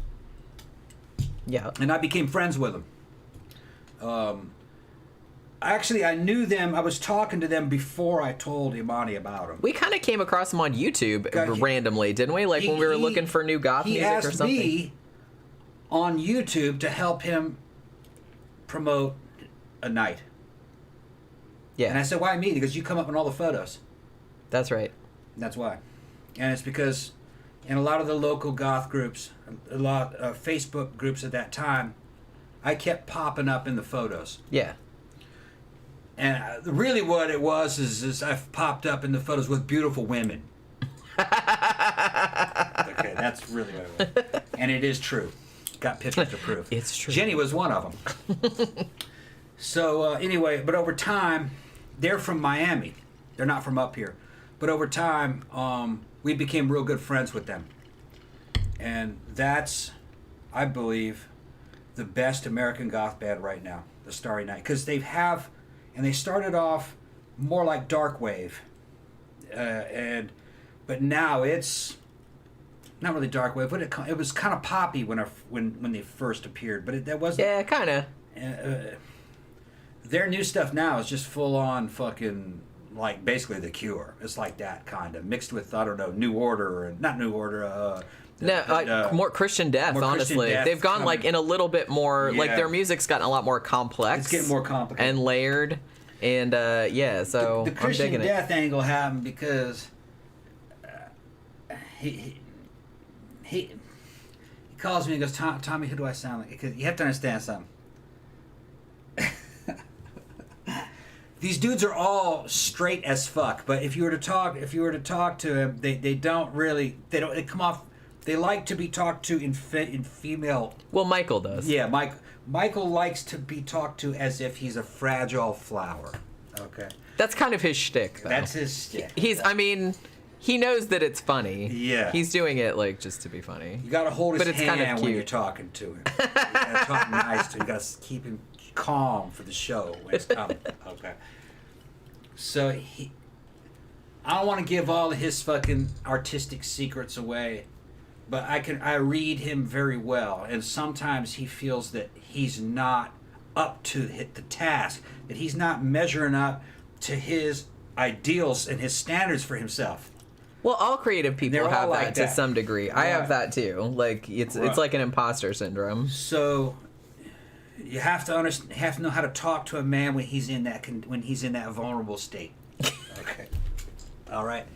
Speaker 1: Yeah.
Speaker 2: And I became friends with them. Actually, I knew them. I was talking to them before I told Imani about them.
Speaker 1: We kind of came across them on YouTube randomly, didn't we? Like when we were looking for new goth music or something.
Speaker 2: He asked me on YouTube to help him promote a night.
Speaker 1: Yeah.
Speaker 2: And I said, why me? Because you come up in all the photos.
Speaker 1: That's right.
Speaker 2: That's why. And it's because in a lot of the local goth groups, a lot of Facebook groups at that time, I kept popping up in the photos.
Speaker 1: Yeah.
Speaker 2: And really what it was is I've popped up in the photos with beautiful women. Okay, that's really what it was. And it is true. Got pictures to prove.
Speaker 1: It's true.
Speaker 2: Jenny was one of them. So anyway, but over time, they're from Miami. They're not from up here. But over time, we became real good friends with them. And that's, I believe, the best American goth band right now, the Starry Night. Because and they started off more like dark wave, but now it's not really dark wave. But it was kind of poppy when they first appeared. But that wasn't.
Speaker 1: Yeah, kind of.
Speaker 2: Their new stuff now is just full on fucking like basically The Cure. It's like that kind of mixed with I don't know New Order and not New Order.
Speaker 1: More Christian Death, honestly.
Speaker 2: Christian Death
Speaker 1: they've gone like in a little bit more, like their music's gotten a lot more complex.
Speaker 2: It's getting more complicated.
Speaker 1: And layered. And so
Speaker 2: the Christian
Speaker 1: I'm digging
Speaker 2: Death angle happened because he calls me and goes, Tommy, who do I sound like? Because you have to understand something. These dudes are all straight as fuck, but if you were to talk to them, they come off. They like to be talked to in female.
Speaker 1: Well, Michael does.
Speaker 2: Yeah, Michael likes to be talked to as if he's a fragile flower. Okay.
Speaker 1: That's kind of his shtick, though.
Speaker 2: That's his shtick.
Speaker 1: He knows that it's funny.
Speaker 2: Yeah.
Speaker 1: He's doing it like just to be funny.
Speaker 2: You got to hold his hand
Speaker 1: kind of
Speaker 2: when you're talking to him. You got to talk nice to him. You got to keep him calm for the show when it's coming. Okay. So I don't want to give all of his fucking artistic secrets away. But I read him very well, and sometimes he feels that he's not up to hit the task, that he's not measuring up to his ideals and his standards for himself.
Speaker 1: Well, all creative people have
Speaker 2: like
Speaker 1: that to some degree. Right. I have that too. Like it's like an imposter syndrome.
Speaker 2: So you have to know how to talk to a man when he's in that vulnerable state. Okay. All right.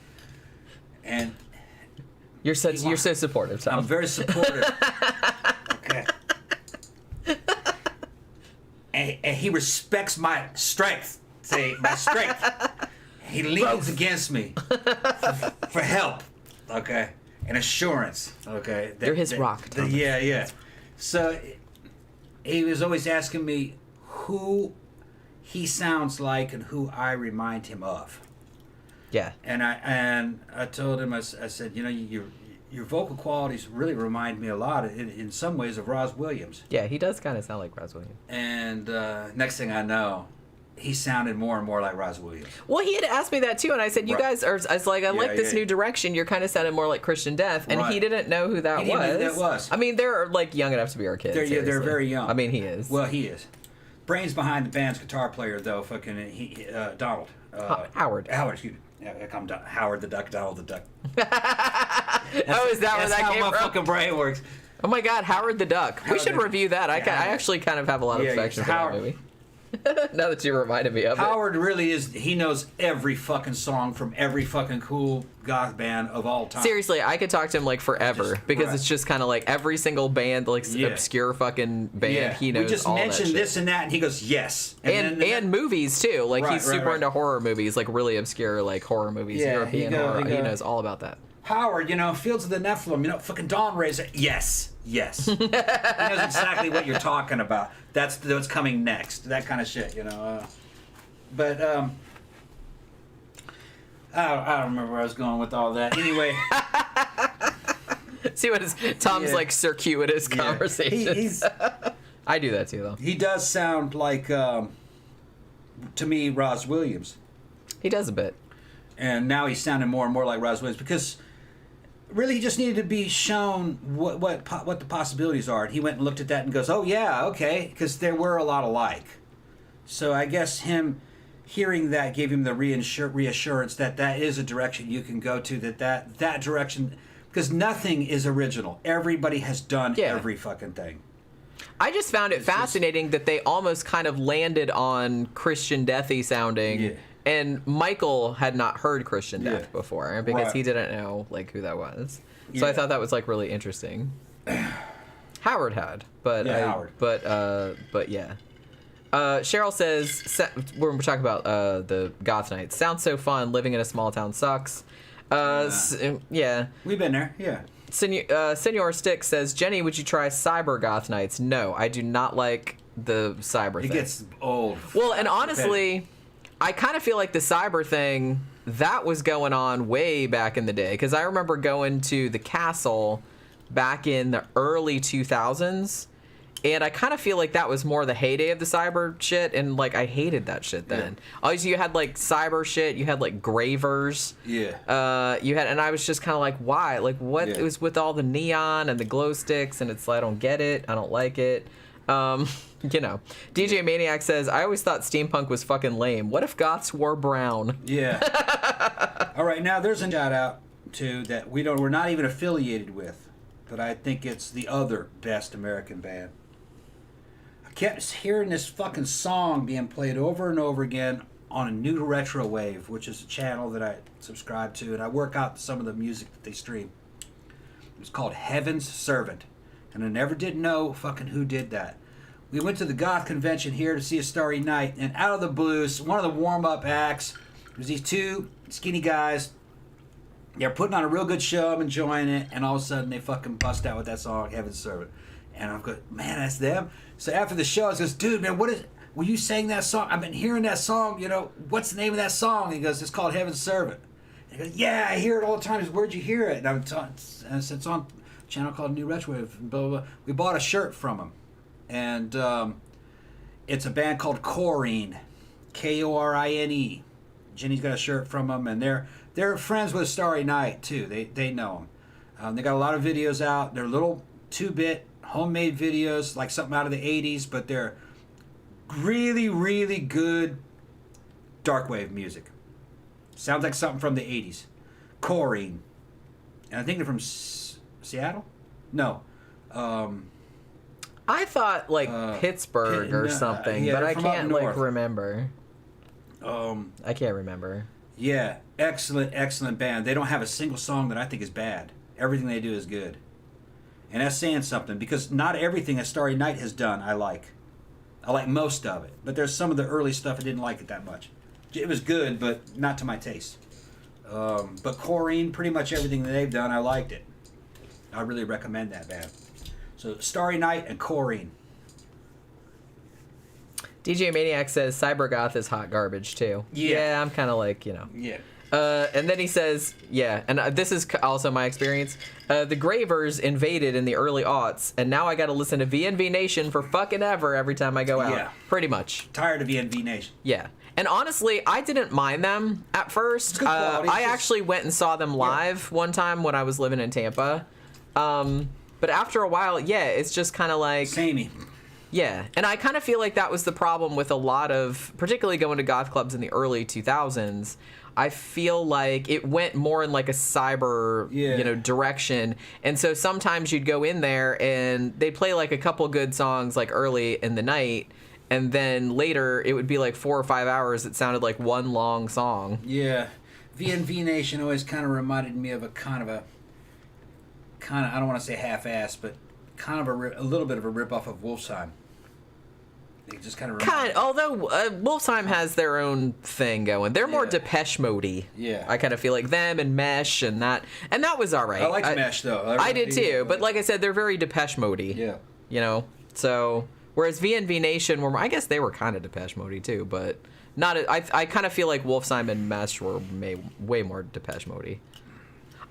Speaker 2: And
Speaker 1: you're so supportive, Tom.
Speaker 2: I'm very supportive. Okay. he respects my strength. Say my strength. He leans against me for help. Okay, and assurance. Okay,
Speaker 1: You're his rock.
Speaker 2: Yeah. So he was always asking me who he sounds like and who I remind him of.
Speaker 1: Yeah.
Speaker 2: And I told him, I said, you know, your vocal qualities really remind me a lot, in some ways, of Roz Williams.
Speaker 1: Yeah, he does kind of sound like Roz Williams.
Speaker 2: And next thing I know, he sounded more and more like Roz Williams.
Speaker 1: Well, he had asked me that too, and I said, "You guys are." I was like, "I like this new direction. You're kind of sounding more like Christian Death," and he didn't know who that was.
Speaker 2: He didn't know who that was.
Speaker 1: I mean, they're like young enough to be our kids.
Speaker 2: They're very young.
Speaker 1: I mean, he is.
Speaker 2: Well, he is. Brains behind the band's guitar player, though. Fucking Donald.
Speaker 1: Howard.
Speaker 2: Excuse me. Yeah, I'm Howard the Duck. Donald the Duck.
Speaker 1: Oh, is that where that came from?
Speaker 2: That's how my fucking brain works.
Speaker 1: Oh my God, Howard the Duck. We should review that. I actually kind of have a lot of affection for that movie. Now that you reminded me of
Speaker 2: Howard really is, he knows every fucking song from every fucking cool goth band of all time.
Speaker 1: Seriously, I could talk to him like forever because it's just kind of like every single band, like obscure fucking band, he knows.
Speaker 2: We just
Speaker 1: all
Speaker 2: mentioned
Speaker 1: that
Speaker 2: this and that, and he goes, yes.
Speaker 1: And movies too. Like he's super into horror movies, like really obscure like horror movies, European horror. He knows all about that.
Speaker 2: Howard, you know, Fields of the Nephilim, you know, fucking Dawn Razor. Yes. He knows exactly what you're talking about. That's what's coming next. That kind of shit, you know. But I don't remember where I was going with all that. Anyway.
Speaker 1: See what is Tom's like circuitous conversations. I do that too, though.
Speaker 2: He does sound like, to me, Roz Williams.
Speaker 1: He does a bit.
Speaker 2: And now he's sounding more and more like Roz Williams because really he just needed to be shown what the possibilities are. And he went and looked at that and goes, oh, yeah, okay, because there were a lot alike. So I guess him hearing that gave him the reassurance that is a direction you can go to, that direction, because nothing is original. Everybody has done every fucking thing.
Speaker 1: I just found it fascinating that they almost kind of landed on Christian Deathy sounding. Yeah. And Michael had not heard Christian Death before because he didn't know like who that was. So I thought that was like really interesting. Howard had, but Cheryl says we're talking about the goth nights. Sounds so fun. Living in a small town sucks.
Speaker 2: We've been there. Yeah.
Speaker 1: Senor Stick says, Jenny, would you try cyber goth nights? No, I do not like the cyber thing.
Speaker 2: It gets old.
Speaker 1: Well, and honestly, I kind of feel like the cyber thing, that was going on way back in the day. Because I remember going to the castle back in the early 2000s. And I kind of feel like that was more the heyday of the cyber shit. And, like, I hated that shit then. Always, you had, like, cyber shit. You had, like, gravers.
Speaker 2: Yeah.
Speaker 1: And I was just kind of like, why? Like, what? It was with all the neon and the glow sticks. And it's like, I don't get it. I don't like it. You know, DJ Maniac says, I always thought steampunk was fucking lame. What if goths wore brown?
Speaker 2: Yeah. All right, now there's a shout out to that we're not even affiliated with, but I think it's the other best American band. I kept hearing this fucking song being played over and over again on a New Retro Wave, which is a channel that I subscribe to, and I work out some of the music that they stream. It's called Heaven's Servant, and I never did know fucking who did that. We went to the goth convention here to see A Starry Night, and out of the blues, one of the warm-up acts was these two skinny guys. They're putting on a real good show. I'm enjoying it, and all of a sudden they fucking bust out with that song, Heaven's Servant. And I'm going, man, that's them. So after the show, I goes, dude, man, were you saying that song? I've been hearing that song, you know, what's the name of that song? And he goes, it's called Heaven's Servant. And he goes, yeah, I hear it all the time. He goes, where'd you hear it? And I said, it's on a channel called New Retro Wave, blah, blah, blah. We bought a shirt from him. And it's a band called Corine, Korine. Jenny's got a shirt from them, and they're friends with Starry Night too. They know them. They got a lot of videos out. They're little 2-bit homemade videos, like something out of the 80s, but they're really, really good darkwave music. Sounds like something from the 80s. Corine, and I think they're from Seattle. No.
Speaker 1: I thought like Pittsburgh or something, but I can't like remember. I can't remember.
Speaker 2: Yeah, excellent band. They don't have a single song that I think is bad. Everything they do is good. And that's saying something, because not everything A Starry Night has done I like. I like most of it, but there's some of the early stuff I didn't like it that much. It was good, but not to my taste. But Corrine, pretty much everything that they've done, I liked it. I really recommend that band. So Starry Night and Corrine.
Speaker 1: DJ Maniac says Cybergoth is hot garbage too. Yeah, I'm kind of like, you know.
Speaker 2: Yeah.
Speaker 1: And then he says, yeah, and this is also my experience. The Gravers invaded in the early aughts, and now I got to listen to VNV Nation for fucking ever every time I go out.
Speaker 2: Yeah.
Speaker 1: Pretty much.
Speaker 2: Tired of VNV Nation.
Speaker 1: Yeah. And honestly, I didn't mind them at first.
Speaker 2: Good quality.
Speaker 1: I actually went and saw them live one time when I was living in Tampa. But after a while, yeah, it's just kind of like...
Speaker 2: Samey.
Speaker 1: Yeah, and I kind of feel like that was the problem with a lot of, particularly going to goth clubs in the early 2000s. I feel like it went more in like a cyber, direction. And so sometimes you'd go in there and they'd play like a couple good songs like early in the night. And then later it would be like 4 or 5 hours. It sounded like one long song.
Speaker 2: Yeah. VNV Nation always kind of reminded me of I don't want to say half-assed, but kind of a little bit of a ripoff of Wolfsheim. They just kind of
Speaker 1: although Wolfsheim has their own thing going. They're more Depeche Mode-y.
Speaker 2: Yeah.
Speaker 1: I kind of feel like them and Mesh and that was all right.
Speaker 2: I liked Mesh, though.
Speaker 1: I did too, but like I said, they're very Depeche Mode-y.
Speaker 2: Yeah.
Speaker 1: You know? So, whereas VNV Nation I guess they were kind of Depeche Mode-y too, but not. I kind of feel like Wolfsheim and Mesh were way more Depeche Mode-y.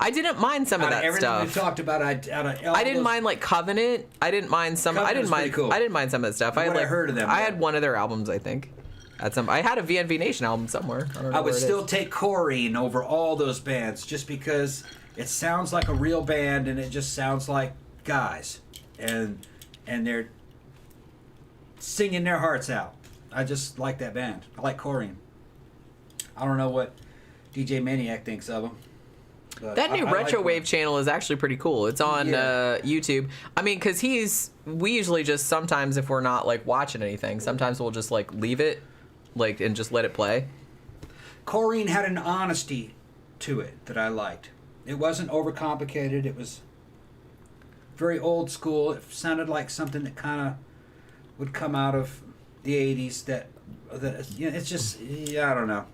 Speaker 1: I didn't mind some of that
Speaker 2: everything
Speaker 1: stuff.
Speaker 2: We've talked about, I
Speaker 1: didn't mind like Covenant. I didn't mind some. I didn't mind.
Speaker 2: Cool.
Speaker 1: I didn't mind some of that stuff.
Speaker 2: I heard of them.
Speaker 1: I had one of their albums, I think. I had a VNV Nation album somewhere.
Speaker 2: I would still take Corrine over all those bands just because it sounds like a real band and it just sounds like guys and they're singing their hearts out. I just like that band. I like Corrine. I don't know what DJ Maniac thinks of them.
Speaker 1: That new Retro Wave channel is actually pretty cool. It's on YouTube. I mean, because we usually just sometimes if we're not like watching anything, sometimes we'll just like leave it, like and just let it play.
Speaker 2: Corrine had an honesty to it that I liked. It wasn't overcomplicated. It was very old school. It sounded like something that kind of would come out of the '80s. It's just I don't know.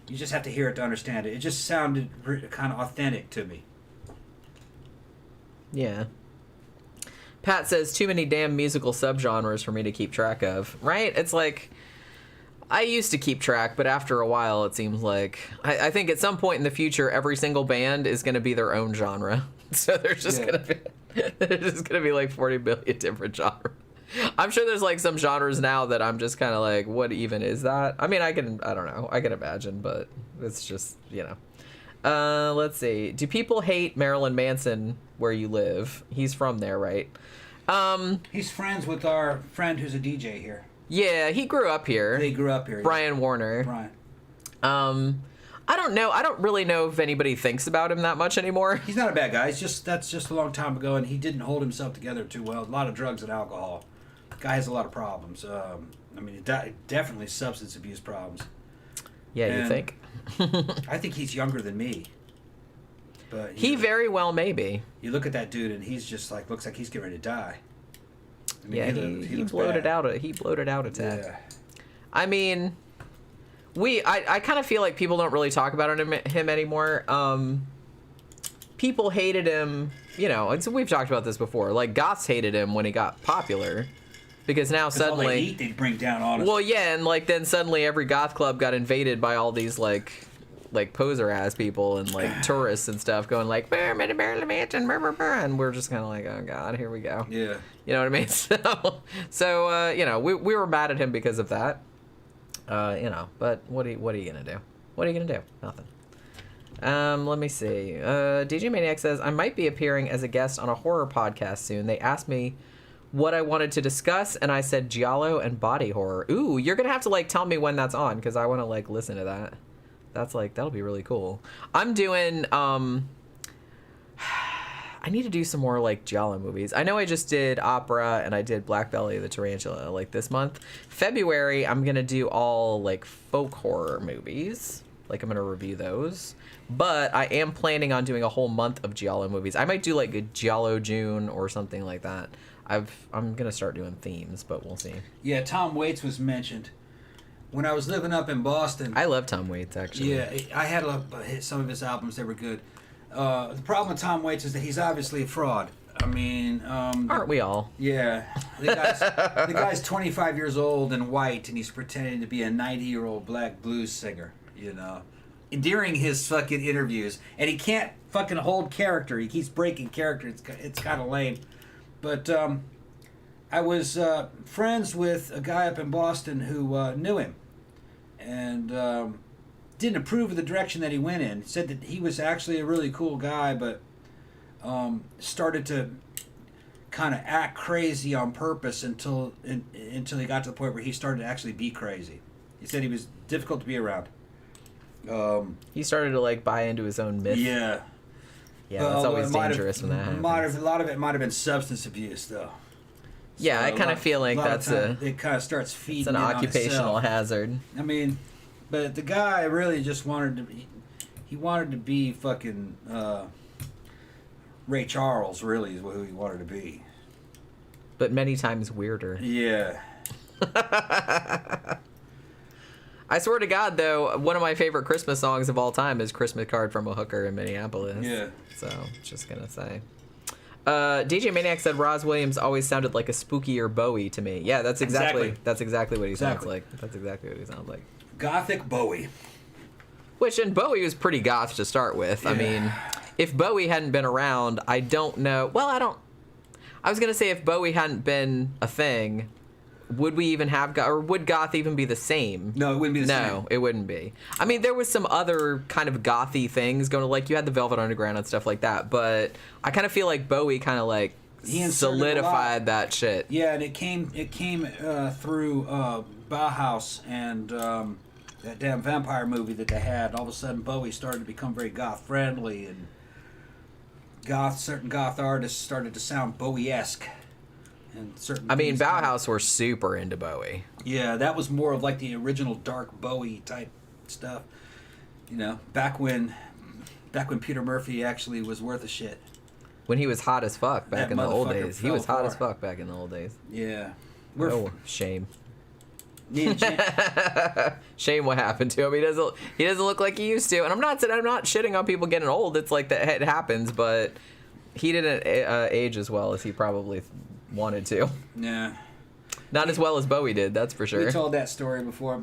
Speaker 2: You just have to hear it to understand it. It just sounded kind of authentic to me.
Speaker 1: Yeah. Pat says, too many damn musical subgenres for me to keep track of. Right? It's like, I used to keep track, but after a while it seems like... I think at some point in the future, every single band is going to be their own genre. So there's just going to be like 40 billion different genres. I'm sure there's like some genres now that I'm just kind of like, what even is that? I mean, I don't know. I can imagine, but it's just, let's see. Do people hate Marilyn Manson where you live? He's from there, right?
Speaker 2: He's friends with our friend who's a DJ here.
Speaker 1: Yeah, he grew up here.
Speaker 2: They grew up here.
Speaker 1: Brian Warner.
Speaker 2: Brian.
Speaker 1: I don't know. I don't really know if anybody thinks about him that much anymore.
Speaker 2: He's not a bad guy. That's just a long time ago, and he didn't hold himself together too well. A lot of drugs and alcohol. Guy has a lot of problems. Definitely substance abuse problems.
Speaker 1: Yeah, you think?
Speaker 2: I think he's younger than me. But
Speaker 1: he very well may be.
Speaker 2: You look at that dude, and he's just like looks like he's getting ready to die.
Speaker 1: He bloated out. He bloated out a tad.
Speaker 2: Yeah.
Speaker 1: I mean, I kind of feel like people don't really talk about him anymore. People hated him. We've talked about this before. Like goths hated him when he got popular. Because now suddenly
Speaker 2: all they eat, they'd bring down on us.
Speaker 1: Well, yeah, and like then suddenly every goth club got invaded by all these like poser ass people and like tourists and stuff going like and we're just kind of like, oh god, here we go.
Speaker 2: Yeah.
Speaker 1: You know what I mean? So we were mad at him because of that. But what are you gonna do? What are you gonna do? Nothing. Let me see. DJ Maniac says I might be appearing as a guest on a horror podcast soon. They asked me what I wanted to discuss, and I said Giallo and body horror. Ooh, you're gonna have to like tell me when that's on because I want to like listen to that. That's like that'll be really cool. I'm doing I need to do some more like Giallo movies. I know I just did Opera and I did Black Belly of the Tarantula like this month. February I'm gonna do all like folk horror movies. Like I'm gonna review those. But I am planning on doing a whole month of Giallo movies. I might do like a Giallo June or something like that. I'm gonna start doing themes, but we'll see.
Speaker 2: Yeah, Tom Waits was mentioned. When I was living up in Boston,
Speaker 1: I love Tom Waits, actually.
Speaker 2: Yeah, I had some of his albums. They were good. The problem with Tom Waits is that he's obviously a fraud. I mean,
Speaker 1: aren't we all?
Speaker 2: Yeah, the guy's 25 years old and white, and he's pretending to be a 90-year-old black blues singer. You know, during his fucking interviews, and he can't fucking hold character. He keeps breaking character. It's kind of lame. But I was friends with a guy up in Boston who knew him, and didn't approve of the direction that he went in. Said that he was actually a really cool guy, but started to kind of act crazy on purpose until he got to the point where he started to actually be crazy. He said he was difficult to be around.
Speaker 1: He started to like buy into his own myth.
Speaker 2: Yeah.
Speaker 1: Yeah, that's always dangerous when that happens.
Speaker 2: A lot of it might have been substance abuse, though.
Speaker 1: Yeah,
Speaker 2: So
Speaker 1: I kind of feel like that's
Speaker 2: it kind of starts feeding.
Speaker 1: it's an occupational hazard.
Speaker 2: I mean, but the guy really just wanted to. He wanted to be fucking Ray Charles. Really, is who he wanted to be.
Speaker 1: But many times weirder.
Speaker 2: Yeah.
Speaker 1: I swear to God, though, one of my favorite Christmas songs of all time is "Christmas Card from a Hooker" in Minneapolis.
Speaker 2: Yeah.
Speaker 1: So, just gonna say. DJ Maniac said Roz Williams always sounded like a spookier Bowie to me. Yeah, that's exactly what he sounds like. That's exactly what he sounds like.
Speaker 2: Gothic Bowie.
Speaker 1: And Bowie was pretty goth to start with. Yeah. I mean, if Bowie hadn't been around, I don't know. Well, I was gonna say if Bowie hadn't been a thing, would we even have or would goth even be the same?
Speaker 2: No, it wouldn't be the same.
Speaker 1: No, it wouldn't be. I mean, there was some other kind of gothy things going on, like you had the Velvet Underground and stuff like that, but I kind of feel like Bowie kind of like solidified that shit.
Speaker 2: Yeah, and it came through Bauhaus and that damn vampire movie that they had. All of a sudden, Bowie started to become very goth friendly, and certain goth artists started to sound Bowie-esque. And
Speaker 1: I mean, Bauhaus were super into Bowie.
Speaker 2: Yeah, that was more of like the original dark Bowie type stuff. You know, back when Peter Murphy actually was worth a shit.
Speaker 1: When he was hot as fuck back in the old days. He was hot as fuck back in the old days.
Speaker 2: Yeah.
Speaker 1: Shame. Shame what happened to him. He doesn't look like he used to. And I'm not shitting on people getting old. It's like that it happens, but he didn't age as well as he probably wanted to.
Speaker 2: Yeah.
Speaker 1: Not as well as Bowie did, that's for sure.
Speaker 2: We told that story before.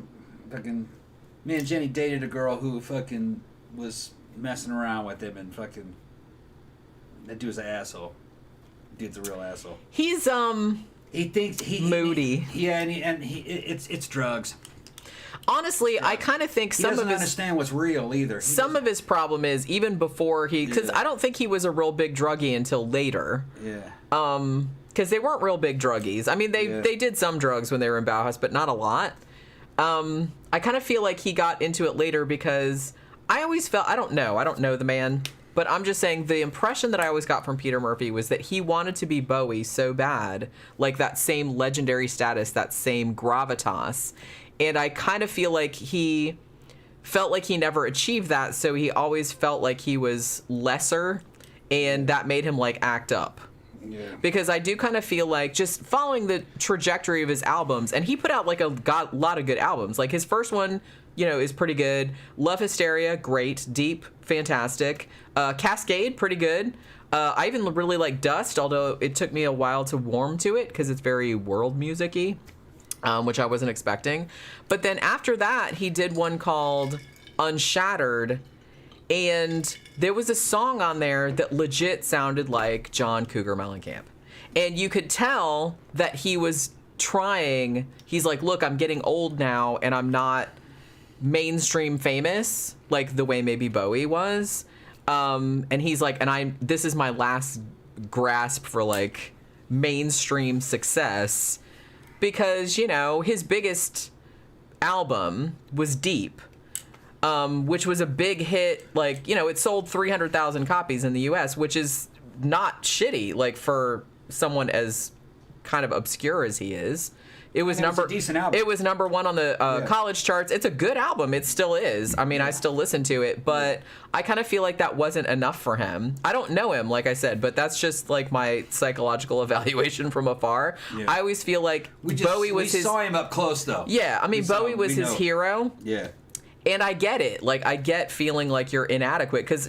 Speaker 2: Fucking, me and Jenny dated a girl who fucking was messing around with him, and fucking that dude's an asshole. Dude's a real asshole.
Speaker 1: He's
Speaker 2: he thinks
Speaker 1: moody.
Speaker 2: It's drugs.
Speaker 1: Honestly, yeah. I kind of think
Speaker 2: he doesn't understand what's real either.
Speaker 1: Some of his problem is even before because I don't think he was a real big druggie until later.
Speaker 2: Yeah.
Speaker 1: Because they weren't real big druggies. I mean, they did some drugs when they were in Bauhaus, but not a lot. I kind of feel like he got into it later because I always felt, I don't know the man, but I'm just saying the impression that I always got from Peter Murphy was that he wanted to be Bowie so bad, like that same legendary status, that same gravitas. And I kind of feel like he felt like he never achieved that, so he always felt like he was lesser, and that made him like act up. Yeah. Because I do kind of feel like just following the trajectory of his albums, and he put out like a lot of good albums. Like his first one, is pretty good. Love Hysteria, great. Deep, fantastic. Cascade, pretty good. I even really like Dust, although it took me a while to warm to it because it's very world music-y, which I wasn't expecting. But then after that, he did one called Unshattered, and there was a song on there that legit sounded like John Cougar Mellencamp. And you could tell that he was trying. He's like, look, I'm getting old now, and I'm not mainstream famous like the way maybe Bowie was. And he's like, this is my last grasp for like mainstream success, because, his biggest album was Deep. Which was a big hit, like, it sold 300,000 copies in the U.S., which is not shitty, like, for someone as kind of obscure as he is. It was
Speaker 2: It's a decent album.
Speaker 1: It was number 1 on the college charts. It's a good album. It still is. I mean, I still listen to it, but I kind of feel like that wasn't enough for him. I don't know him, like I said, but that's just like my psychological evaluation from afar. Yeah. I always feel like Bowie was his.
Speaker 2: We saw him up close, though.
Speaker 1: Yeah, I mean, Bowie was his hero.
Speaker 2: Yeah.
Speaker 1: And I get it. Like, I get feeling like you're inadequate because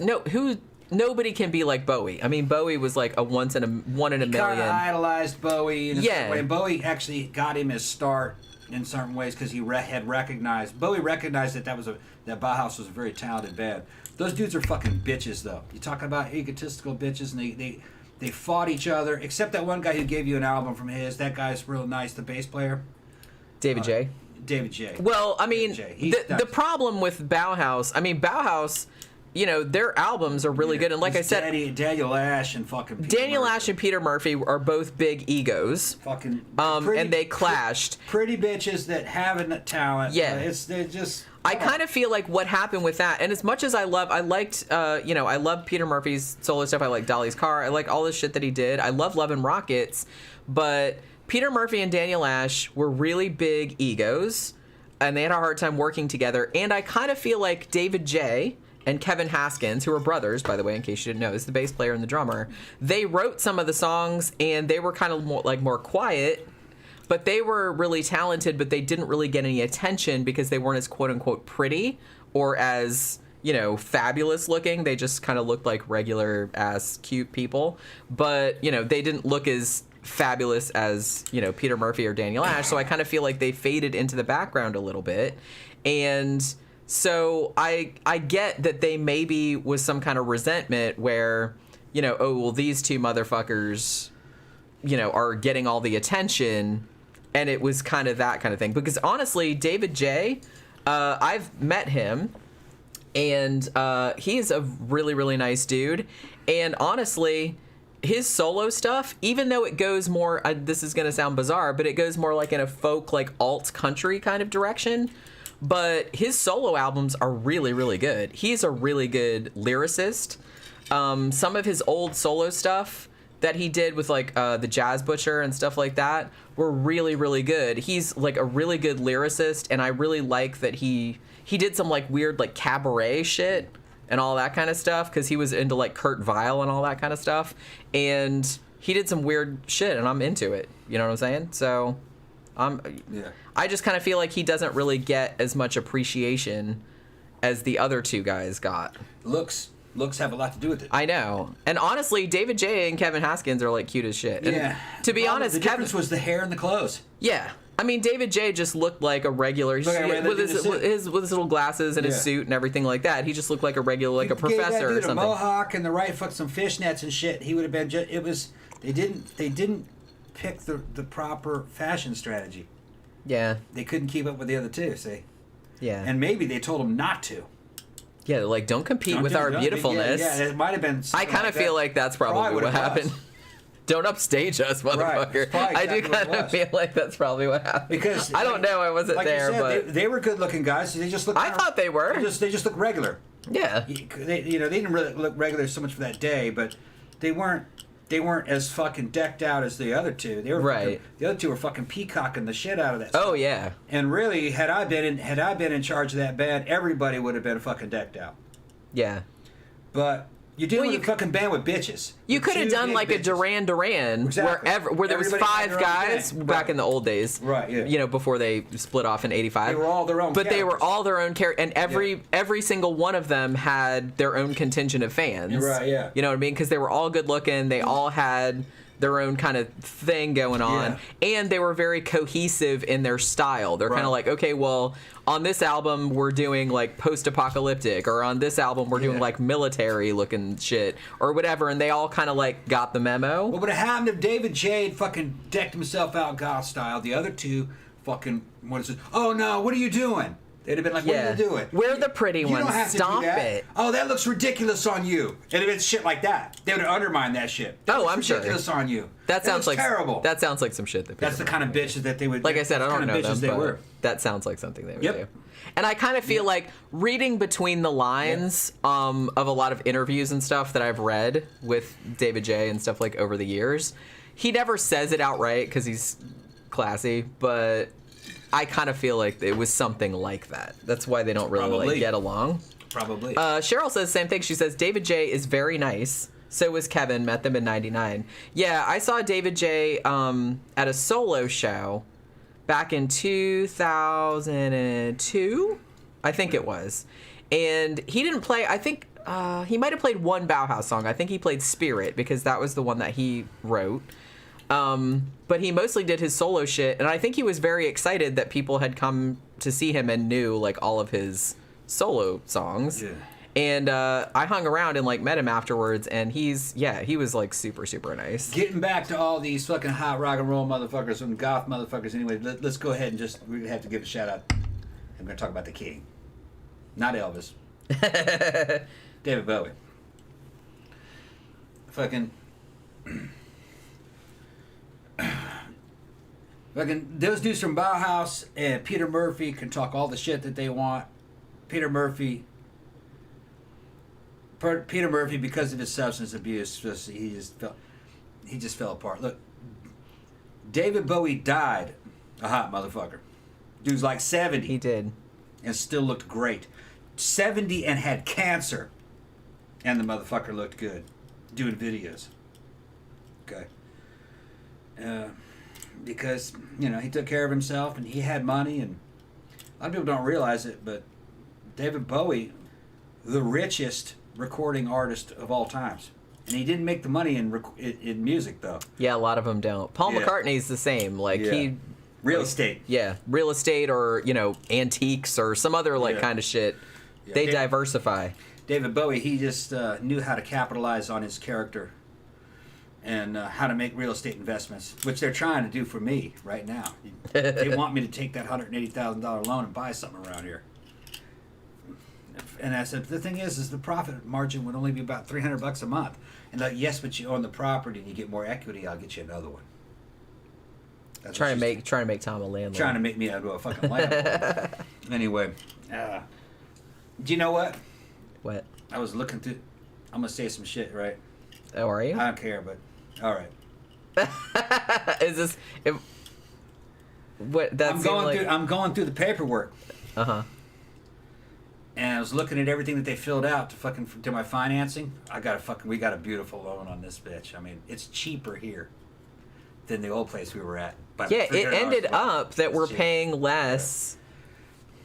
Speaker 1: nobody can be like Bowie. I mean, Bowie was like a one in a million.
Speaker 2: He kind of idolized Bowie in a certain way. And Bowie actually got him his start in certain ways because he had recognized. Bowie recognized that that Bauhaus was a very talented band. Those dudes are fucking bitches, though. You talk about egotistical bitches, and they fought each other. Except that one guy who gave you an album from his. That guy's real nice. The bass player,
Speaker 1: David J.
Speaker 2: David J.
Speaker 1: Well, I mean, the problem with Bauhaus, you know, their albums are really good, and like I said,
Speaker 2: Daniel Ash and
Speaker 1: Peter Murphy are both big egos.
Speaker 2: Fucking
Speaker 1: and they clashed.
Speaker 2: Pretty bitches that have a talent.
Speaker 1: Yeah,
Speaker 2: they're just.
Speaker 1: I kind of feel like what happened with that, and as much as I love Peter Murphy's solo stuff. I like Dolly's Car. I like all the shit that he did. I love Love and Rockets, but Peter Murphy and Daniel Ash were really big egos, and they had a hard time working together. And I kind of feel like David J. and Kevin Haskins, who are brothers, by the way, in case you didn't know, is the bass player and the drummer. They wrote some of the songs, and they were kind of more quiet, but they were really talented, but they didn't really get any attention because they weren't as quote-unquote pretty or as, you know, fabulous looking. They just kind of looked like regular-ass cute people. But, you know, they didn't look as fabulous as, you know, Peter Murphy or Daniel Ash, so I kind of feel like they faded into the background a little bit. And so I get that they maybe was some kind of resentment where, you know, oh, well, these two motherfuckers, you know, are getting all the attention, and it was kind of that kind of thing. Because honestly, David J., I've met him, and he's a really, really nice dude. And honestly, his solo stuff, even though it goes more, this is going to sound bizarre, but it goes more like in a folk, like alt country kind of direction. But his solo albums are really, really good. He's a really good lyricist. Some of his old solo stuff that he did with like the Jazz Butcher and stuff like that were really, really good. He's like a really good lyricist, and I really like that he did some like weird like cabaret shit and all that kind of stuff because he was into like Kurt Weill and all that kind of stuff. And he did some weird shit, and I'm into it. You know what I'm saying? So I just kind of feel like he doesn't really get as much appreciation as the other two guys got.
Speaker 2: Looks have a lot to do with it.
Speaker 1: I know. And honestly, David J. and Kevin Haskins are like cute as shit. And
Speaker 2: yeah.
Speaker 1: To be honest,
Speaker 2: the difference was the hair and the clothes.
Speaker 1: Yeah. I mean, David J. just looked like a regular, with his little glasses and his suit and everything like that. He just looked like a regular, like a professor or something.
Speaker 2: A mohawk and the right foot, some fishnets and shit. He would have been. They didn't pick the proper fashion strategy.
Speaker 1: Yeah.
Speaker 2: They couldn't keep up with the other two. See.
Speaker 1: Yeah.
Speaker 2: And maybe they told him not to.
Speaker 1: Yeah, like don't compete with our beautifulness.
Speaker 2: Yeah, it might have been.
Speaker 1: I kind of feel like that's probably what happened. Don't upstage us, motherfucker. Right, I do kind of feel like that's probably what happened. Because I don't know, I wasn't like there, but
Speaker 2: they were good-looking guys. They just looked.
Speaker 1: I thought they were.
Speaker 2: They just looked regular.
Speaker 1: Yeah.
Speaker 2: They didn't really look regular so much for that day, but they weren't as fucking decked out as the other two. They were
Speaker 1: right.
Speaker 2: The other two were fucking peacocking the shit out of that stuff.
Speaker 1: Oh yeah.
Speaker 2: And really, had I been in charge of that band, everybody would have been fucking decked out.
Speaker 1: Yeah.
Speaker 2: But you're dealing with a fucking band with bitches.
Speaker 1: You could have done like bitches. A Duran exactly. where there was five guys back in the old days.
Speaker 2: Right, yeah.
Speaker 1: You know, before they split off in 85.
Speaker 2: They were all their own
Speaker 1: But
Speaker 2: characters.
Speaker 1: they were all their own characters. And every single one of them had their own contingent of fans.
Speaker 2: Right, yeah.
Speaker 1: You know what I mean? Because they were all good looking. They all had their own kind of thing going on. Yeah. And they were very cohesive in their style. They're kind of like, okay, well, on this album we're doing like post-apocalyptic, or on this album we're doing like military looking shit or whatever, and they all kind of like got the memo.
Speaker 2: What would have happened if David J. fucking decked himself out goth style? The other two fucking oh no, what are you doing? They'd have been like, what are you doing?
Speaker 1: We're the pretty ones.
Speaker 2: You don't have
Speaker 1: Stop
Speaker 2: to do that.
Speaker 1: it.
Speaker 2: Oh, that looks ridiculous on you. It'd have been shit like that. They would have undermined that shit.
Speaker 1: I'm
Speaker 2: sure. Ridiculous on you.
Speaker 1: That sounds like
Speaker 2: terrible.
Speaker 1: That sounds like some shit that.
Speaker 2: That's the kind of bitches that they would.
Speaker 1: Like I said, I don't know them, but
Speaker 2: were.
Speaker 1: That sounds like something they would do. And I kind of feel like reading between the lines of a lot of interviews and stuff that I've read with David J. and stuff like over the years, he never says it outright because he's classy, but I kind of feel like it was something like that. That's why they don't really like, get along.
Speaker 2: Probably.
Speaker 1: Cheryl says the same thing. She says David J is very nice. So was Kevin. Met them in '99. Yeah, I saw David J at a solo show back in 2002, I think it was. And he didn't play. I think he might have played one Bauhaus song. I think he played Spirit because that was the one that he wrote. But he mostly did his solo shit, and I think he was very excited that people had come to see him and knew like all of his solo songs. Yeah. And I hung around and like met him afterwards, and he was like super, super nice.
Speaker 2: Getting back to all these fucking hot rock and roll motherfuckers and goth motherfuckers anyway, let's go ahead and we have to give a shout out. I'm going to talk about the king. Not Elvis. David Bowie. Fucking those dudes from Bauhaus and Peter Murphy can talk all the shit that they want. Peter Murphy, because of his substance abuse, he just fell apart. Look, David Bowie died a hot motherfucker. Dude's like 70.
Speaker 1: He did.
Speaker 2: And still looked great. 70 and had cancer. And the motherfucker looked good. Doing videos. Okay. Because, he took care of himself and he had money, and a lot of people don't realize it, but David Bowie, the richest recording artist of all times. And he didn't make the money in music, though.
Speaker 1: Yeah, a lot of them don't. Paul McCartney's the same. Like,
Speaker 2: real estate.
Speaker 1: Yeah, real estate or, antiques or some other, kind of shit. Yeah. They diversify.
Speaker 2: David Bowie, he just knew how to capitalize on his character and how to make real estate investments, which they're trying to do for me right now. They want me to take that $180,000 loan and buy something around here. And I said, the thing is the profit margin would only be about $300 a month. And like, yes, but you own the property and you get more equity, I'll get you another one. That's
Speaker 1: trying to make Tom a landlord.
Speaker 2: Trying to make me into a fucking landlord. Anyway, do you know what?
Speaker 1: What?
Speaker 2: I was looking through. I'm gonna say some shit, right?
Speaker 1: Oh, are you?
Speaker 2: I don't care, but all right.
Speaker 1: Is this? What? That's
Speaker 2: I'm going through the paperwork.
Speaker 1: Uh huh.
Speaker 2: And I was looking at everything that they filled out to my financing. We got a beautiful loan on this bitch. I mean, it's cheaper here than the old place we were at.
Speaker 1: Yeah, it ended up that we're paying less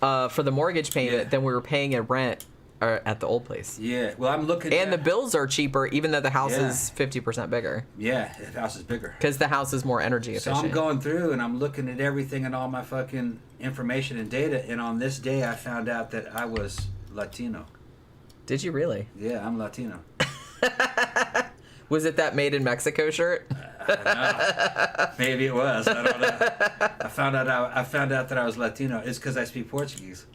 Speaker 1: for the mortgage payment than we were paying in rent at the old place.
Speaker 2: Yeah, well, I'm looking
Speaker 1: and the bills are cheaper, even though the house is 50% bigger.
Speaker 2: Yeah, the house is bigger.
Speaker 1: Because the house is more energy efficient.
Speaker 2: So I'm going through and I'm looking at everything and all my fucking information and data, and on this day I found out that I was Latino.
Speaker 1: Did you really?
Speaker 2: Yeah, I'm Latino.
Speaker 1: Was it that Made in Mexico shirt?
Speaker 2: I don't know. Maybe it was. I don't know. I found out that I was Latino. It's because I speak Portuguese.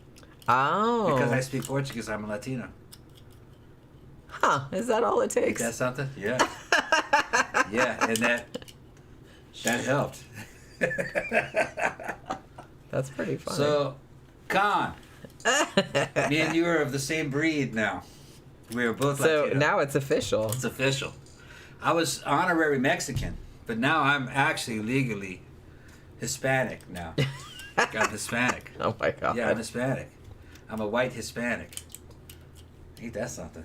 Speaker 1: Oh.
Speaker 2: Because I speak Portuguese, I'm a Latino.
Speaker 1: Huh? Is that all it takes?
Speaker 2: Is that something? Yeah. Yeah, and that helped.
Speaker 1: That's pretty funny.
Speaker 2: So, Con, me and you are of the same breed now. We are both Latino.
Speaker 1: So now it's official.
Speaker 2: It's official. I was honorary Mexican, but now I'm actually legally Hispanic now. I'm Hispanic.
Speaker 1: Oh my God.
Speaker 2: Yeah, I'm Hispanic. I'm a white Hispanic. Ain't that something?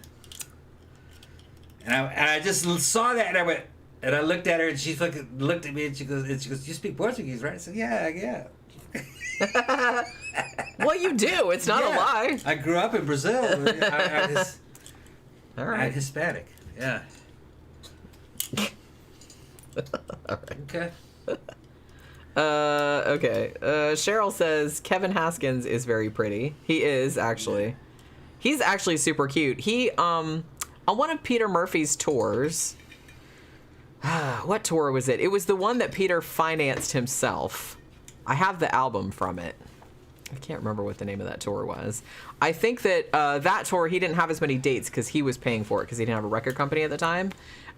Speaker 2: And I just saw that and I went, and I looked at her and she fucking looked at me and she goes, you speak Portuguese, right? I said, yeah.
Speaker 1: Well, you do. It's not a lie.
Speaker 2: I grew up in Brazil.
Speaker 1: All right.
Speaker 2: I'm Hispanic. Yeah.
Speaker 1: All right.
Speaker 2: Okay.
Speaker 1: Okay. Cheryl says Kevin Haskins is very pretty. He is actually. He's actually super cute. He on one of Peter Murphy's tours. What tour was it? It was the one that Peter financed himself. I have the album from it. I can't remember what the name of that tour was. I think that that tour he didn't have as many dates because he was paying for it because he didn't have a record company at the time.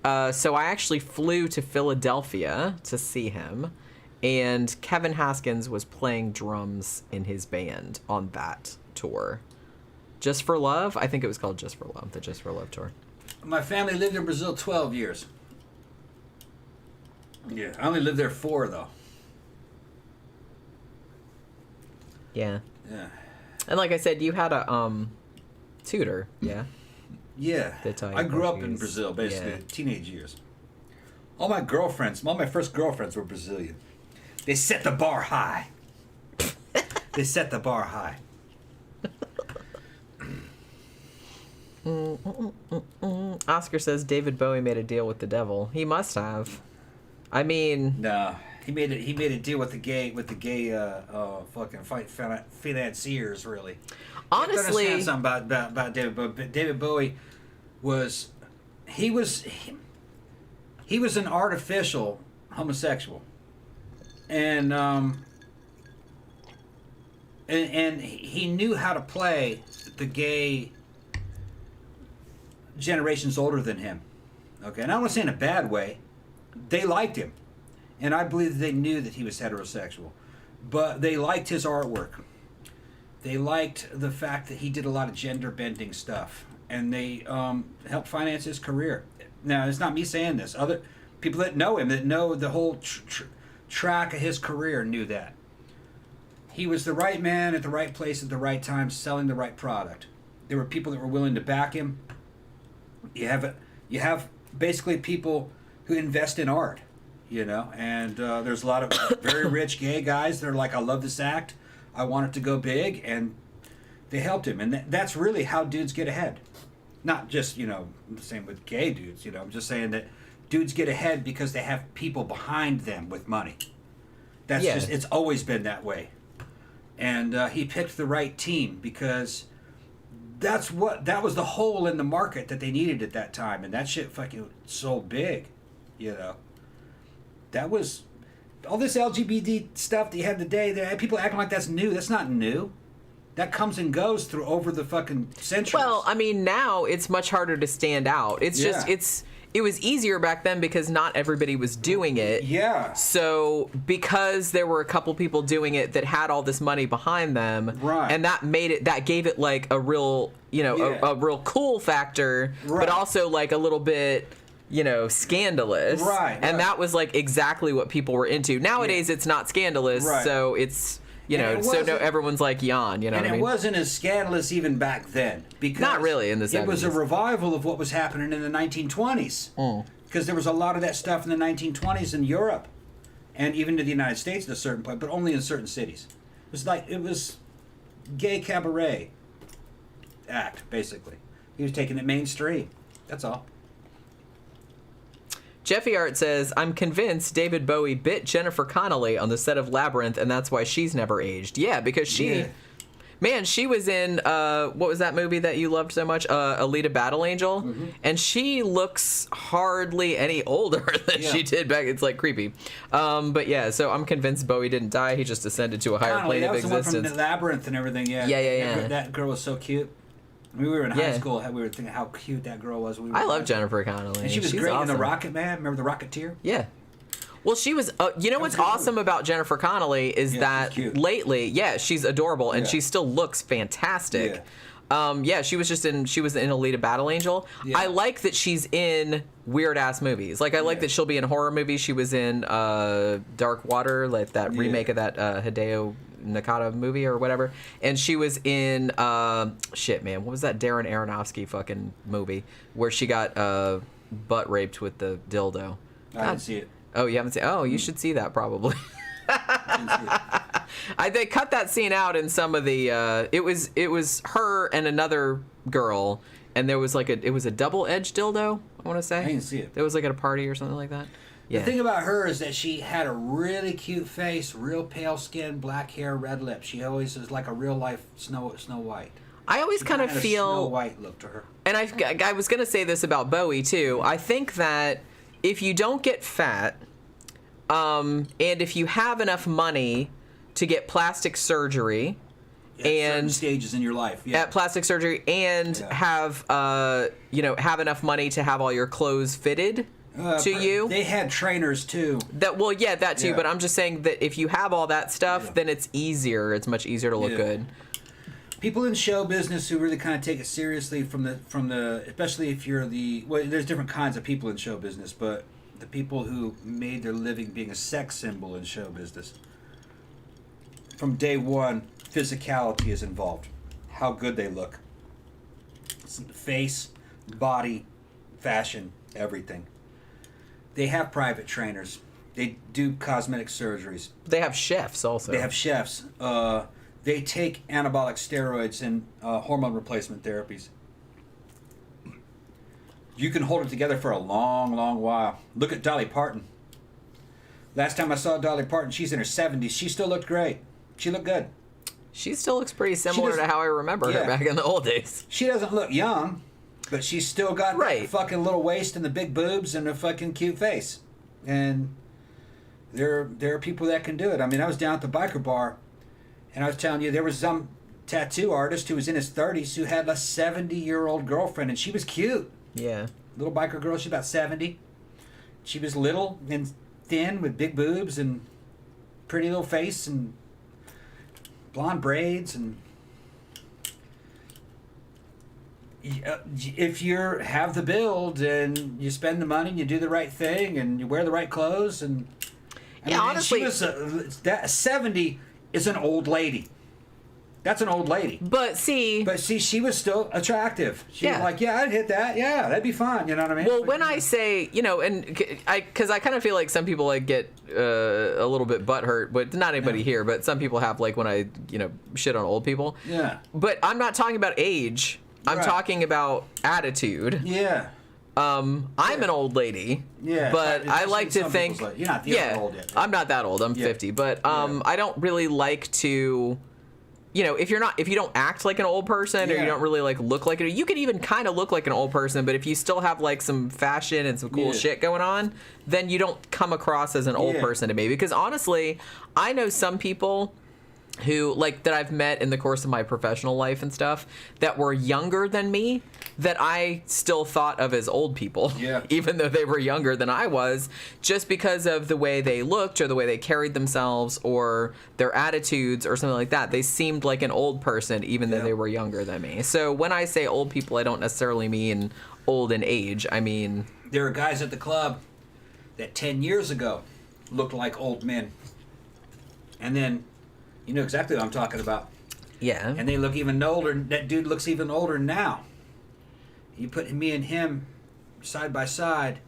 Speaker 1: So I actually flew to Philadelphia to see him. And Kevin Haskins was playing drums in his band on that tour. Just for Love? I think it was called Just for Love, the Just for Love tour.
Speaker 2: My family lived in Brazil 12 years. Yeah, I only lived there 4, though.
Speaker 1: Yeah.
Speaker 2: Yeah.
Speaker 1: And like I said, you had a tutor. Yeah.
Speaker 2: Yeah. I grew up in Brazil, basically, teenage years. All my first girlfriends were Brazilian. They set the bar high. They set the bar high.
Speaker 1: Oscar says David Bowie made a deal with the devil. He must have. I mean,
Speaker 2: no, he made a deal with the gay fucking financiers. Really,
Speaker 1: honestly,
Speaker 2: you have to understand something about David Bowie. David Bowie was an artificial homosexual, and he knew how to play the gay generations older than him. Okay, and I don't want to say in a bad way. They liked him, and I believe that they knew that he was heterosexual, but they liked his artwork. They liked the fact that he did a lot of gender bending stuff, and they helped finance his career. Now, it's not me saying this. Other people that know him, that know the whole track of his career, knew that. He was the right man at the right place at the right time, selling the right product. There were people that were willing to back him. You have basically people who invest in art, and there's a lot of very rich gay guys that are like, I love this act, I want it to go big, and they helped him. And that's really how dudes get ahead. Not just, the same with gay dudes, I'm just saying that dudes get ahead because they have people behind them with money. That's just, it's always been that way. And he picked the right team because that was the hole in the market that they needed at that time, and that shit fucking sold big. That was all this LGBT stuff that you have today. There, people acting like that's new. That's not new. That comes and goes through over the fucking centuries.
Speaker 1: Well, I mean, now it's much harder to stand out. It's just it was easier back then because not everybody was doing it.
Speaker 2: Yeah.
Speaker 1: So because there were a couple people doing it that had all this money behind them,
Speaker 2: right,
Speaker 1: and that gave it like a real, a real cool factor,
Speaker 2: right,
Speaker 1: but also like a little bit, scandalous.
Speaker 2: Right.
Speaker 1: And that was like exactly what people were into. Nowadays it's not scandalous,
Speaker 2: right,
Speaker 1: so it's everyone's like yawn, what I mean?
Speaker 2: And it wasn't as scandalous even back then. Because
Speaker 1: not really in the 70s.
Speaker 2: It was a revival of what was happening in the 1920s. Because there was a lot of that stuff in the 1920s in Europe. And even to the United States at a certain point, but only in certain cities. It was gay cabaret act, basically. He was taking it mainstream. That's all.
Speaker 1: Jeffy Art says, I'm convinced David Bowie bit Jennifer Connelly on the set of Labyrinth, and that's why she's never aged. Yeah, because she was in, what was that movie that you loved so much? Alita Battle Angel. Mm-hmm. And she looks hardly any older than she did back. It's like creepy. But yeah, so I'm convinced Bowie didn't die. He just ascended to a higher plane of existence. That was the one from the Labyrinth
Speaker 2: and everything, yeah.
Speaker 1: Yeah.
Speaker 2: That girl was so cute. We were in high school. We were thinking how cute that girl was.
Speaker 1: I love Jennifer Connelly.
Speaker 2: And she was great in The Rocket Man. Remember The Rocketeer?
Speaker 1: Yeah. Well, she was. What's awesome about Jennifer Connelly is that lately, she's adorable and she still looks fantastic. Yeah. She was in Alita Battle Angel. Yeah. I like that she's in weird ass movies. Like I like that she'll be in horror movies. She was in Dark Water, like that remake of that Hideo Nakata movie or whatever, and she was in what was that Darren Aronofsky fucking movie where she got butt raped with the dildo?
Speaker 2: I didn't see it.
Speaker 1: Oh, you haven't seen? Oh, you should see that probably. They cut that scene out in some of the. It was her and another girl, and there was it was a double-edged dildo. I want to say.
Speaker 2: I didn't see it.
Speaker 1: It was like at a party or something like that. Yeah.
Speaker 2: The thing about her is that she had a really cute face, real pale skin, black hair, red lips. She always is like a real life Snow White.
Speaker 1: I always kind of feel
Speaker 2: Snow White look to her.
Speaker 1: And I was going to say this about Bowie too. I think that if you don't get fat, and if you have enough money to get plastic surgery,
Speaker 2: and stages in your life,
Speaker 1: at plastic surgery, and have enough money to have all your clothes fitted. To you,
Speaker 2: they had trainers too.
Speaker 1: That too. But I'm just saying that if you have all that stuff, then it's easier. It's much easier to look good.
Speaker 2: People in show business who really kind of take it seriously from the especially if you're there's different kinds of people in show business, but the people who made their living being a sex symbol in show business from day one physicality is involved. How good they look. Face, body, fashion, everything. They have private trainers. They do cosmetic surgeries.
Speaker 1: They have chefs also.
Speaker 2: They have chefs. They take anabolic steroids and hormone replacement therapies. You can hold it together for a long, long while. Look at Dolly Parton. Last time I saw Dolly Parton, she's in her 70s. She still looked great. She looked good.
Speaker 1: She still looks pretty similar to how I remember her back in the old days.
Speaker 2: She doesn't look young, but she's still got that fucking little waist and the big boobs and a fucking cute face. And there are people that can do it. I mean, I was down at the biker bar, and I was telling you, there was some tattoo artist who was in his 30s who had a 70-year-old girlfriend, and she was cute.
Speaker 1: Yeah.
Speaker 2: Little biker girl, she's about 70. She was little and thin with big boobs and pretty little face and blonde braids. And if you have the build and you spend the money and you do the right thing and you wear the right clothes and
Speaker 1: honestly,
Speaker 2: she was 70 is an old lady. That's an old lady.
Speaker 1: But see,
Speaker 2: she was still attractive. She was like, yeah, I'd hit that. Yeah, that'd be fun. You know what I mean?
Speaker 1: Well, when I say, because I kind of feel like some people like get a little bit butthurt, but not anybody here, but some people have like when I, shit on old people.
Speaker 2: Yeah.
Speaker 1: But I'm not talking about age. I'm talking about attitude.
Speaker 2: Yeah.
Speaker 1: I'm an old lady.
Speaker 2: Yeah.
Speaker 1: But I like to think.
Speaker 2: You're not old yet.
Speaker 1: I'm not that old. I'm 50. But I don't really like to. If you don't act like an old person or you don't really like look like it, you can even kind of look like an old person, but if you still have like some fashion and some cool shit going on, then you don't come across as an old person to me. Because honestly, I know some people who that I've met in the course of my professional life and stuff that were younger than me that I still thought of as old people, even though they were younger than I was, just because of the way they looked or the way they carried themselves or their attitudes or something like that. They seemed like an old person even though they were younger than me. So when I say old people, I don't necessarily mean old in age. I mean,
Speaker 2: there are guys at the club that 10 years ago looked like old men. And then you know exactly what I'm talking about.
Speaker 1: Yeah.
Speaker 2: And they look even older. That dude looks even older now. You put me and him side by side,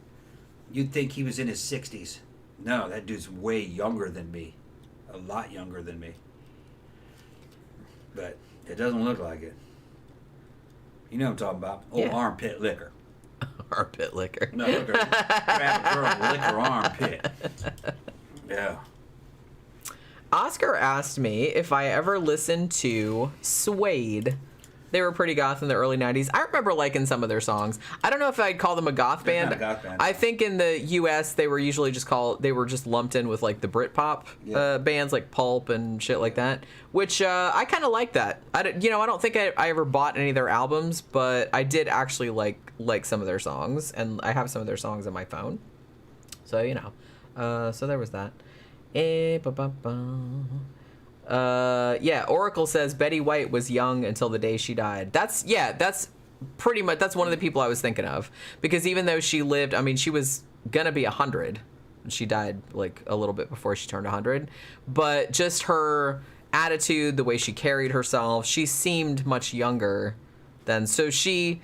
Speaker 2: you'd think he was in his 60s. No, that dude's way younger than me. A lot younger than me. But it doesn't look like it. You know what I'm talking about. Old armpit liquor.
Speaker 1: Armpit liquor.
Speaker 2: No, liquor. Grab a girl, lick her armpit. Yeah.
Speaker 1: Oscar asked me if I ever listened to Suede. They were pretty goth in the early 90s. I remember liking some of their songs. I don't know if I'd call them a goth band.
Speaker 2: Not a goth band.
Speaker 1: I think in the US they were usually just lumped in with like the Britpop bands like Pulp and shit like that, which I kind of like that. I don't think I ever bought any of their albums, but I did actually like some of their songs, and I have some of their songs on my phone. So so there was that. Oracle says Betty White was young until the day she died. That's pretty much, that's one of the people I was thinking of, because even though she lived, I mean, she was gonna be 100. She died like a little bit before she turned 100, but just her attitude, the way she carried herself, she seemed much younger than, so she,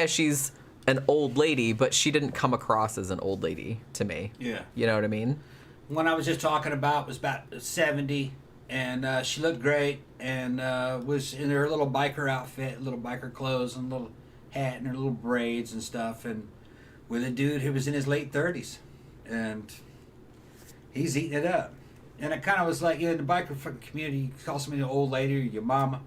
Speaker 1: she's an old lady, but she didn't come across as an old lady to me.
Speaker 2: Yeah.
Speaker 1: You know what I mean?
Speaker 2: One I was just talking about was about 70, and she looked great, and was in her little biker outfit, little biker clothes, and little hat, and her little braids and stuff, and with a dude who was in his late 30s, and he's eating it up. And it kind of was like, in the biker fucking community, you call somebody an old lady or your mama.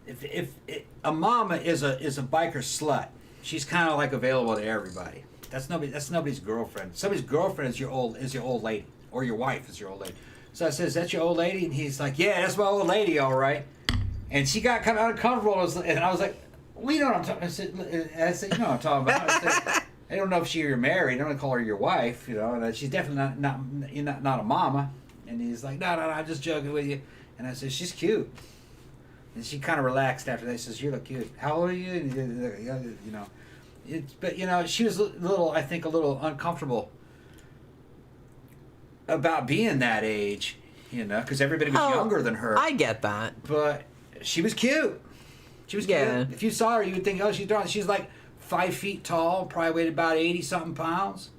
Speaker 2: If a mama is a biker slut, she's kind of like available to everybody. That's nobody's girlfriend. Somebody's girlfriend is your old lady, or your wife is your old lady. So I says, "That's your old lady," and he's like, "Yeah, that's my old lady, all right." And she got kind of uncomfortable, and I was like, "Well, you know what I'm talking." I said, "You know what I'm talking about." I said, I don't know if you're married. I don't call her your wife, and she's definitely not a mama. And he's like, "No, I'm just joking with you." And I said, "She's cute." And she kind of relaxed after that. He says, "You look cute. How old are you?" And, but she was I think a little uncomfortable about being that age, you know, because everybody was younger than her.
Speaker 1: I get that.
Speaker 2: But she was cute. She was cute. If you saw her, you would think, oh, she's darling. She's like 5 feet tall, probably weighed about 80-something pounds.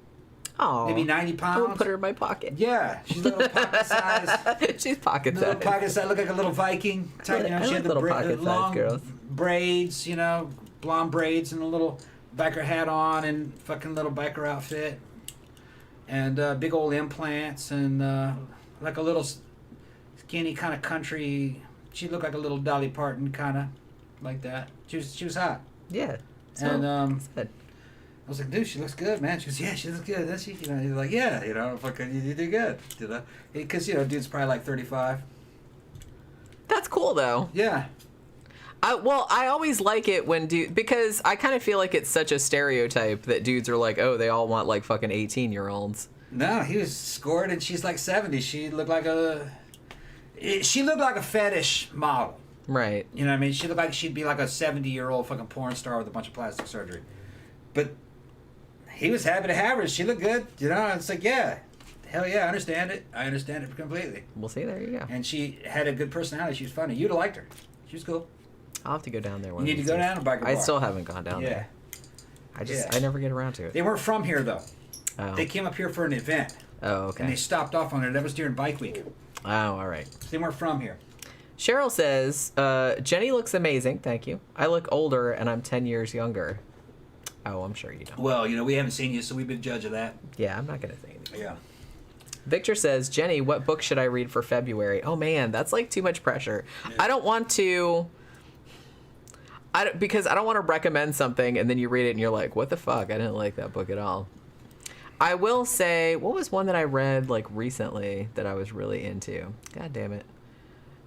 Speaker 1: Oh,
Speaker 2: maybe 90 pounds.
Speaker 1: I would put her in my pocket.
Speaker 2: Yeah, she's a little pocket size.
Speaker 1: She's pocket size.
Speaker 2: Little pocket size. Look like a little Viking type. You know, she had the long braids, you know, blonde braids and a little biker hat on and fucking little biker outfit. And big old implants and like a little skinny kind of country. She looked like a little Dolly Parton kind of like that. She was hot.
Speaker 1: Yeah.
Speaker 2: And I was like, dude, she looks good, man. She goes, yeah, she looks good. Then she, you know, he's like, yeah, you know, fucking, you did good, you know, because you know, dude's probably like 35.
Speaker 1: That's cool though.
Speaker 2: Yeah.
Speaker 1: I always like it when because I kind of feel like it's such a stereotype that dudes are like, oh, they all want like fucking 18-year-olds.
Speaker 2: No, he was scored and she's like 70. She looked like a fetish model.
Speaker 1: Right.
Speaker 2: You know what I mean? She looked like she'd be like a 70-year-old fucking porn star with a bunch of plastic surgery. But he was happy to have her. She looked good. You know, it's like, yeah. Hell yeah, I understand it. I understand it completely.
Speaker 1: We'll see. There you go.
Speaker 2: And she had a good personality. She was funny. You'd have liked her. She was cool.
Speaker 1: I'll have to go down there.
Speaker 2: You need to go down to Biker Bar.
Speaker 1: I still haven't gone down there. I never get around to it.
Speaker 2: They weren't from here, though.
Speaker 1: Oh.
Speaker 2: They came up here for an event.
Speaker 1: Oh, okay.
Speaker 2: And they stopped off on it. That was during Bike Week.
Speaker 1: Oh, all right.
Speaker 2: They weren't from here.
Speaker 1: Cheryl says, Jenny looks amazing. Thank you. I look older, and I'm 10 years younger. Oh, I'm sure you don't.
Speaker 2: Well, you know, we haven't seen you, so we've been judge of that.
Speaker 1: Yeah, I'm not going to say anything.
Speaker 2: Yeah.
Speaker 1: Victor says, Jenny, what book should I read for February? Oh, man, that's like too much pressure. Yeah. I don't want to... because I don't want to recommend something and then you read it and you're like, what the fuck? I didn't like that book at all. I will say, what was one that I read like recently that I was really into? God damn it.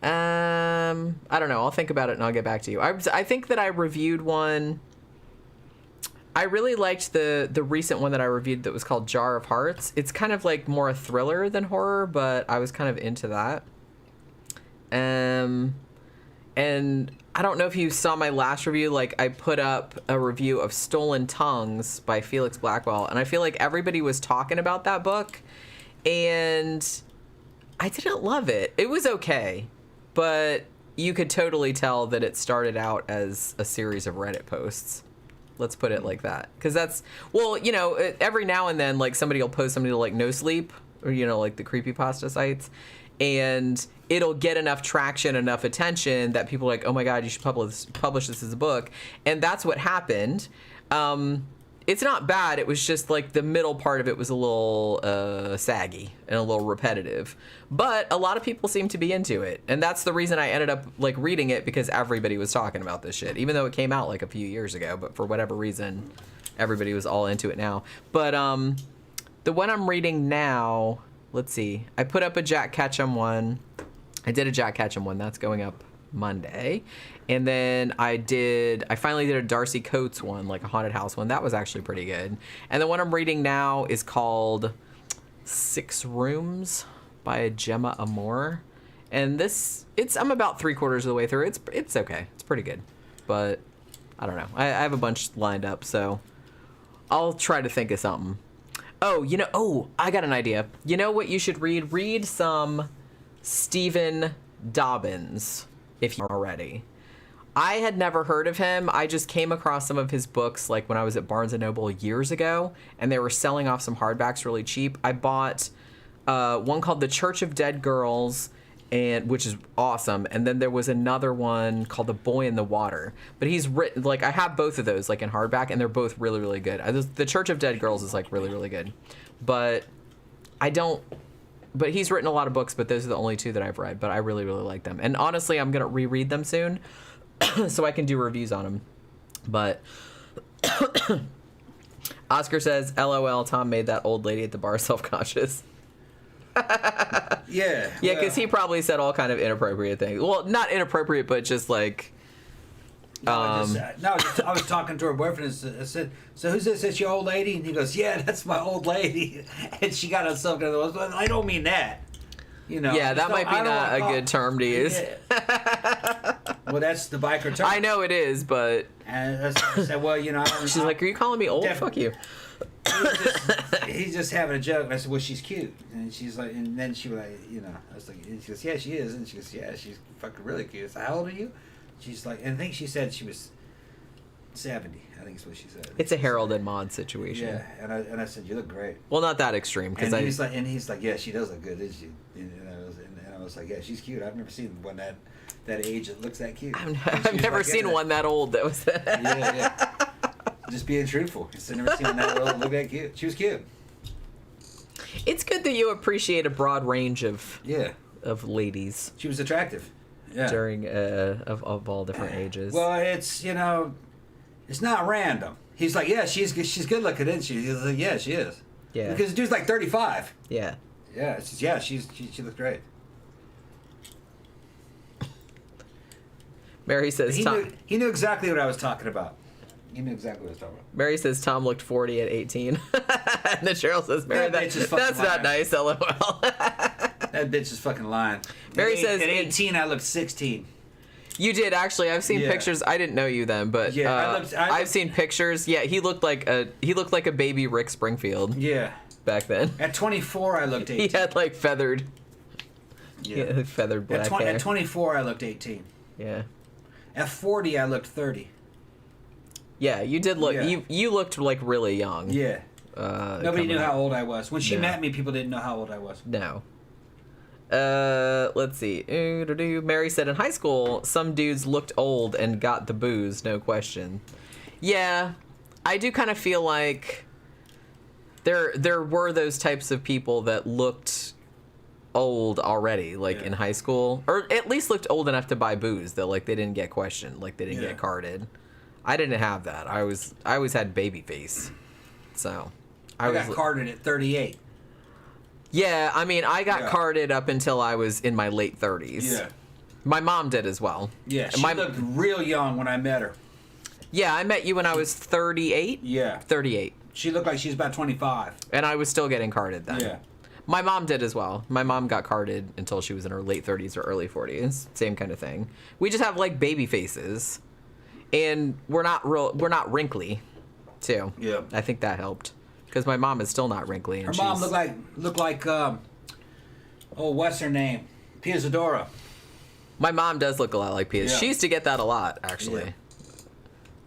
Speaker 1: I don't know. I'll think about it and I'll get back to you. I think that I reviewed one. I really liked the recent one that I reviewed that was called Jar of Hearts. It's kind of like more a thriller than horror, but I was kind of into that. And I don't know if you saw my last review, like I put up a review of Stolen Tongues by Felix Blackwell, and I feel like everybody was talking about that book, and I didn't love it. It was okay, but you could totally tell that it started out as a series of Reddit posts. Let's put it like that. Because that's, well, you know, every now and then, like, somebody will post something to, like, No Sleep, or, you know, like the creepypasta sites, and it'll get enough traction, enough attention that people are like, oh my God, you should publish this as a book. And that's what happened. It's not bad. It was just like the middle part of it was a little saggy and a little repetitive. But a lot of people seem to be into it. And that's the reason I ended up like reading it, because everybody was talking about this shit, even though it came out like a few years ago. But for whatever reason, everybody was all into it now. But the one I'm reading now... Let's see. I put up a Jack Ketchum one. I did a Jack Ketchum one. That's going up Monday. And then I finally did a Darcy Coates one, like a haunted house one. That was actually pretty good. And the one I'm reading now is called 6 Rooms by Gemma Amor. And I'm about 3/4 of the way through. It's okay. It's pretty good. But I don't know. I have a bunch lined up, so I'll try to think of something. Oh, I got an idea. You know what you should read? Read some Stephen Dobbins, if you're already. I had never heard of him. I just came across some of his books like when I was at Barnes & Noble years ago, and they were selling off some hardbacks really cheap. I bought one called The Church of Dead Girls, which is awesome. And then there was another one called The Boy in the Water. But he's written, like, I have both of those, like, in hardback, and they're both really, really good. The Church of Dead Girls is, like, really, really good. But he's written a lot of books, but those are the only 2 that I've read. But I really, really like them. And honestly, I'm going to reread them soon so I can do reviews on them. But Oscar says, LOL, Tom made that old lady at the bar self-conscious.
Speaker 2: Yeah,
Speaker 1: because he probably said all kind of inappropriate things. Well, not inappropriate, but just like.
Speaker 2: I was talking to her boyfriend and I said, "So who's this? Is your old lady?" And he goes, "Yeah, that's my old lady." And she got on something. I don't mean that. You know.
Speaker 1: Yeah, that might be not a good term to use.
Speaker 2: Yeah. Well, that's the biker term.
Speaker 1: I know it is, but.
Speaker 2: And I said, "Well, you know."
Speaker 1: She's like, "Are you calling me old? Fuck you."
Speaker 2: he's just having a joke. And I said, well, she's cute. And she's like, and then she was like, I was like, and she goes, yeah, she is. And she goes, yeah, she's fucking really cute. I said, how old are you? She's like, and I think she said she was 70. I think is what she said.
Speaker 1: It's a Harold and Maude situation.
Speaker 2: Yeah, and I said, you look great.
Speaker 1: Well, not that extreme, because
Speaker 2: he's like, yeah, she does look good, isn't she? And I was like, yeah, she's cute. I've never seen one that age that looks that cute.
Speaker 1: I've never seen one that old that was.
Speaker 2: Yeah. Just being truthful. I've never seen one that old look that cute. She was cute.
Speaker 1: It's good that you appreciate a broad range of ladies.
Speaker 2: She was attractive. Yeah.
Speaker 1: During of all different ages.
Speaker 2: Well, it's it's not random. He's like, yeah, she's good looking, isn't she? He's like, yeah, she is.
Speaker 1: Yeah.
Speaker 2: Because the dude's like 35.
Speaker 1: Yeah.
Speaker 2: Yeah. She looks great.
Speaker 1: Mary says
Speaker 2: he knew exactly what I was talking about. He knew exactly what I was talking about.
Speaker 1: Mary says Tom looked 40 at 18. And then Cheryl says, Mary, that's not nice, LOL.
Speaker 2: That bitch is fucking lying.
Speaker 1: Mary says
Speaker 2: at 18 I looked 16.
Speaker 1: You did, actually. I've seen pictures. I didn't know you then, but I've seen pictures. Yeah, he looked like a baby Rick Springfield.
Speaker 2: Yeah.
Speaker 1: Back then.
Speaker 2: At 24 I looked 18.
Speaker 1: He had like feathered black hair.
Speaker 2: At 24 I looked 18.
Speaker 1: Yeah.
Speaker 2: At 40 I looked 30.
Speaker 1: Yeah, you did look. Yeah. You looked like really young.
Speaker 2: Yeah. Nobody knew how old I was. When she met me, people didn't know how old I was.
Speaker 1: No. Let's see. Mary said in high school, some dudes looked old and got the booze, no question. Yeah, I do kind of feel like there were those types of people that looked old already, like in high school, or at least looked old enough to buy booze, that like they didn't get questioned, like they didn't get carded. I didn't have that. I always had baby face, so
Speaker 2: I got carded at 38.
Speaker 1: Yeah, I mean, I got carded up until I was in my late 30s. Yeah. My mom did as well.
Speaker 2: Yeah, she looked real young when I met her.
Speaker 1: Yeah, I met you when I was 38.
Speaker 2: Yeah.
Speaker 1: 38.
Speaker 2: She looked like she was about 25.
Speaker 1: And I was still getting carded then.
Speaker 2: Yeah.
Speaker 1: My mom did as well. My mom got carded until she was in her late 30s or early 40s. Same kind of thing. We just have like baby faces. And we're not wrinkly, too.
Speaker 2: Yeah.
Speaker 1: I think that helped. Because my mom is still not wrinkly. And
Speaker 2: her mom looked like what's her name? Piazzadora.
Speaker 1: My mom does look a lot like Pia. Yeah. She used to get that a lot, actually. Yeah.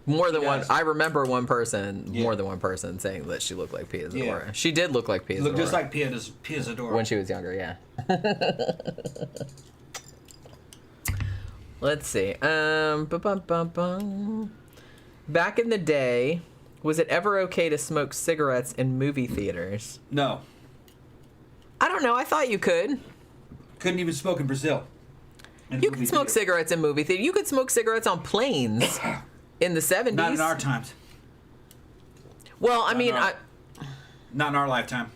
Speaker 1: More than one. I remember more than one person saying that she looked like Piazzadora. Yeah. She did look like Piazzadora.
Speaker 2: Looked just like Piazzadora.
Speaker 1: When she was younger, yeah. Let's see. Back in the day, was it ever okay to smoke cigarettes in movie theaters?
Speaker 2: No.
Speaker 1: I don't know. I thought you could.
Speaker 2: Couldn't even smoke in Brazil.
Speaker 1: You could smoke cigarettes in movie theaters. You could smoke cigarettes on planes in the 70s.
Speaker 2: Not in our times.
Speaker 1: Well, I mean,
Speaker 2: not in our lifetime.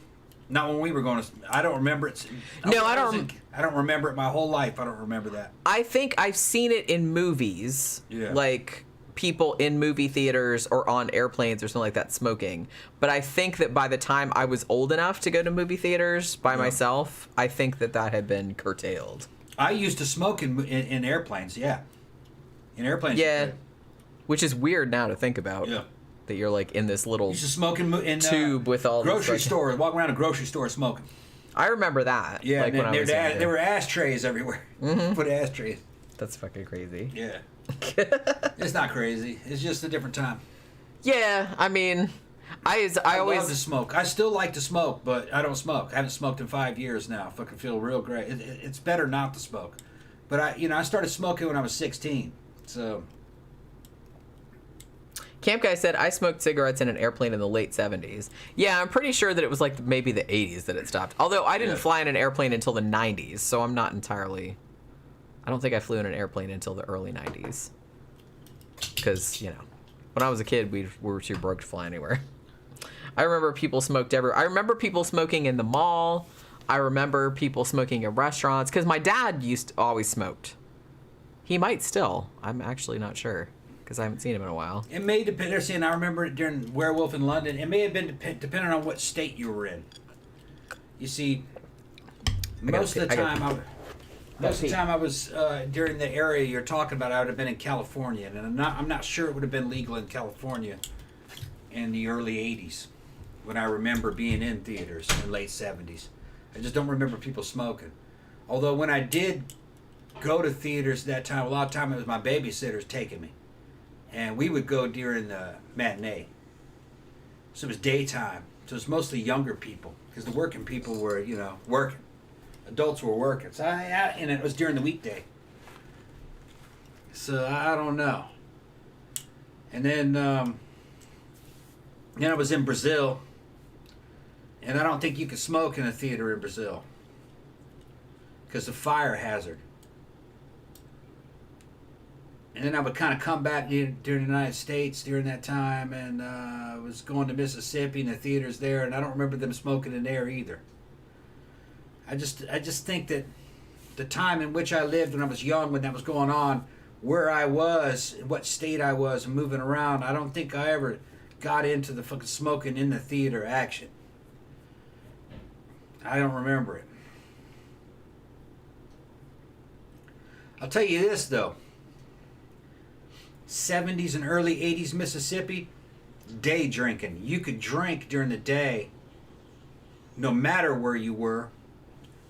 Speaker 2: Not when we were going to. I don't remember it. I don't remember it my whole life. I don't remember that.
Speaker 1: I think I've seen it in movies. Yeah. Like people in movie theaters or on airplanes or something like that smoking. But I think that by the time I was old enough to go to movie theaters by myself, I think that had been curtailed.
Speaker 2: I used to smoke in airplanes, yeah. In airplanes.
Speaker 1: Yeah. Which is weird now to think about. Yeah. That you're like in this little tube with all
Speaker 2: grocery store, walking around a grocery store smoking.
Speaker 1: I remember that.
Speaker 2: Yeah, like when there were ashtrays everywhere. Mm-hmm. Put ashtrays.
Speaker 1: That's fucking crazy.
Speaker 2: Yeah. It's not crazy. It's just a different time.
Speaker 1: Yeah, I mean, I always
Speaker 2: love to smoke. I still like to smoke, but I don't smoke. I haven't smoked in 5 years now. I fucking feel real great. It's better not to smoke. But I started smoking when I was 16. So.
Speaker 1: Camp Guy said, I smoked cigarettes in an airplane in the late 70s. Yeah, I'm pretty sure that it was like maybe the 80s that it stopped. Although I didn't fly in an airplane until the 90s, so I'm not entirely... I don't think I flew in an airplane until the early 90s. Because, when I was a kid, we were too broke to fly anywhere. I remember people smoked everywhere. I remember people smoking in the mall. I remember people smoking in restaurants. Because my dad always smoked. He might still. I'm actually not sure. Because I haven't seen him in a while.
Speaker 2: It may depend. I remember it during Werewolf in London. It may have been depending on what state you were in. You see, most of the time I was during the area you're talking about. I would have been in California, and I'm not sure it would have been legal in California in the early '80s when I remember being in theaters in the late 70s. I just don't remember people smoking. Although when I did go to theaters that time, a lot of time it was my babysitters taking me. And we would go during the matinee. So it was daytime. So it was mostly younger people. Because the working people were, working. Adults were working. So and it was during the weekday. So I don't know. And then I was in Brazil. And I don't think you could smoke in a theater in Brazil. Because of fire hazard. And then I would kind of come back during the United States during that time, and I was going to Mississippi and the theaters there, and I don't remember them smoking in there either. I just think that the time in which I lived when I was young, when that was going on, where I was, what state I was, and moving around, I don't think I ever got into the fucking smoking in the theater action. I don't remember it. I'll tell you this, though. 70s and early 80s Mississippi, day drinking. You could drink during the day, no matter where you were.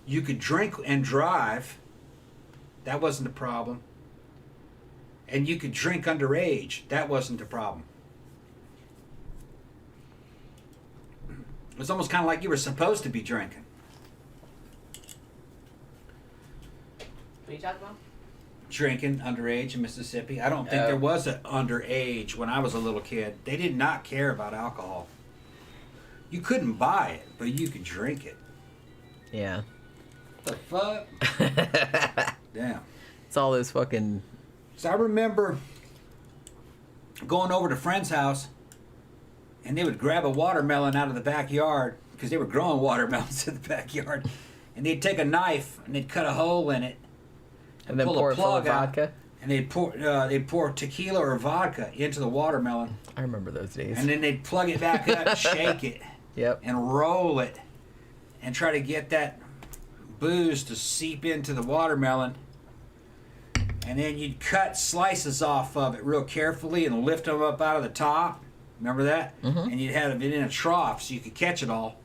Speaker 2: You could drink and drive. That wasn't a problem. And you could drink underage. That wasn't a problem. It was almost kind of like you were supposed to be drinking.
Speaker 1: What are you talking about?
Speaker 2: Drinking underage in Mississippi. I don't think there was an underage when I was a little kid. They did not care about alcohol. You couldn't buy it, but you could drink it.
Speaker 1: Yeah.
Speaker 2: The fuck? Damn.
Speaker 1: It's all this fucking...
Speaker 2: So I remember going over to a friend's house, and they would grab a watermelon out of the backyard, because they were growing watermelons in the backyard, and they'd take a knife, and they'd cut a hole in it,
Speaker 1: and then pour it full of vodka?
Speaker 2: And they'd pour tequila or vodka into the watermelon.
Speaker 1: I remember those days.
Speaker 2: And then they'd plug it back up, shake it, and roll it, and try to get that booze to seep into the watermelon. And then you'd cut slices off of it real carefully and lift them up out of the top. Remember that?
Speaker 1: Mm-hmm.
Speaker 2: And you'd have it in a trough so you could catch it all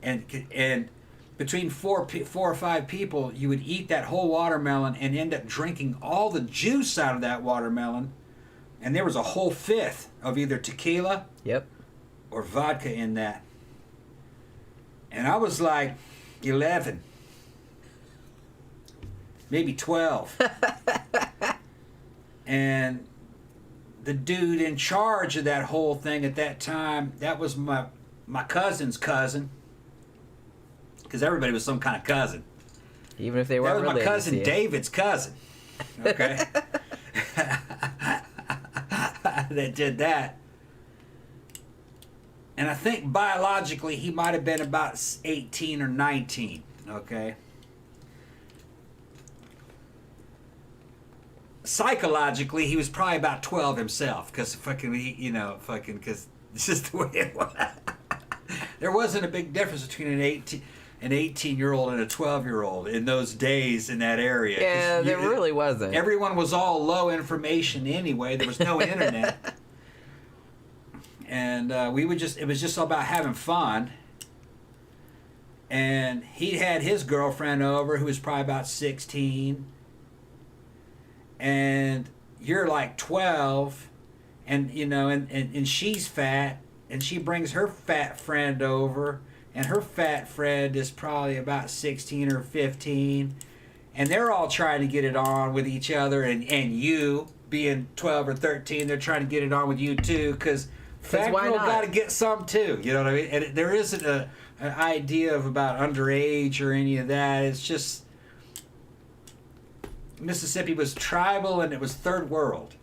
Speaker 2: and between four or five people, you would eat that whole watermelon and end up drinking all the juice out of that watermelon. And there was a whole fifth of either tequila or vodka in that. And I was like 11, maybe 12. And the dude in charge of that whole thing at that time, that was my cousin's cousin. Because everybody was some kind of cousin.
Speaker 1: Even if they weren't related.
Speaker 2: That was my cousin David's cousin. Okay. That did that. And I think biologically he might have been about 18 or 19. Okay. Psychologically, he was probably about 12 himself. Because because it's just the way it was. There wasn't a big difference between an 18-year-old and a 12-year-old in those days in that area.
Speaker 1: Yeah, there really wasn't.
Speaker 2: Everyone was all low information anyway. There was no internet. And it was just all about having fun. And he had his girlfriend over who was probably about 16. And you're like 12. And, and she's fat. And she brings her fat friend over. And her fat friend is probably about 16 or 15. And they're all trying to get it on with each other. And you, being 12 or 13, they're trying to get it on with you too. Because fat girl got to get some too. You know what I mean? And there isn't an idea of about underage or any of that. It's just... Mississippi was tribal and it was third world.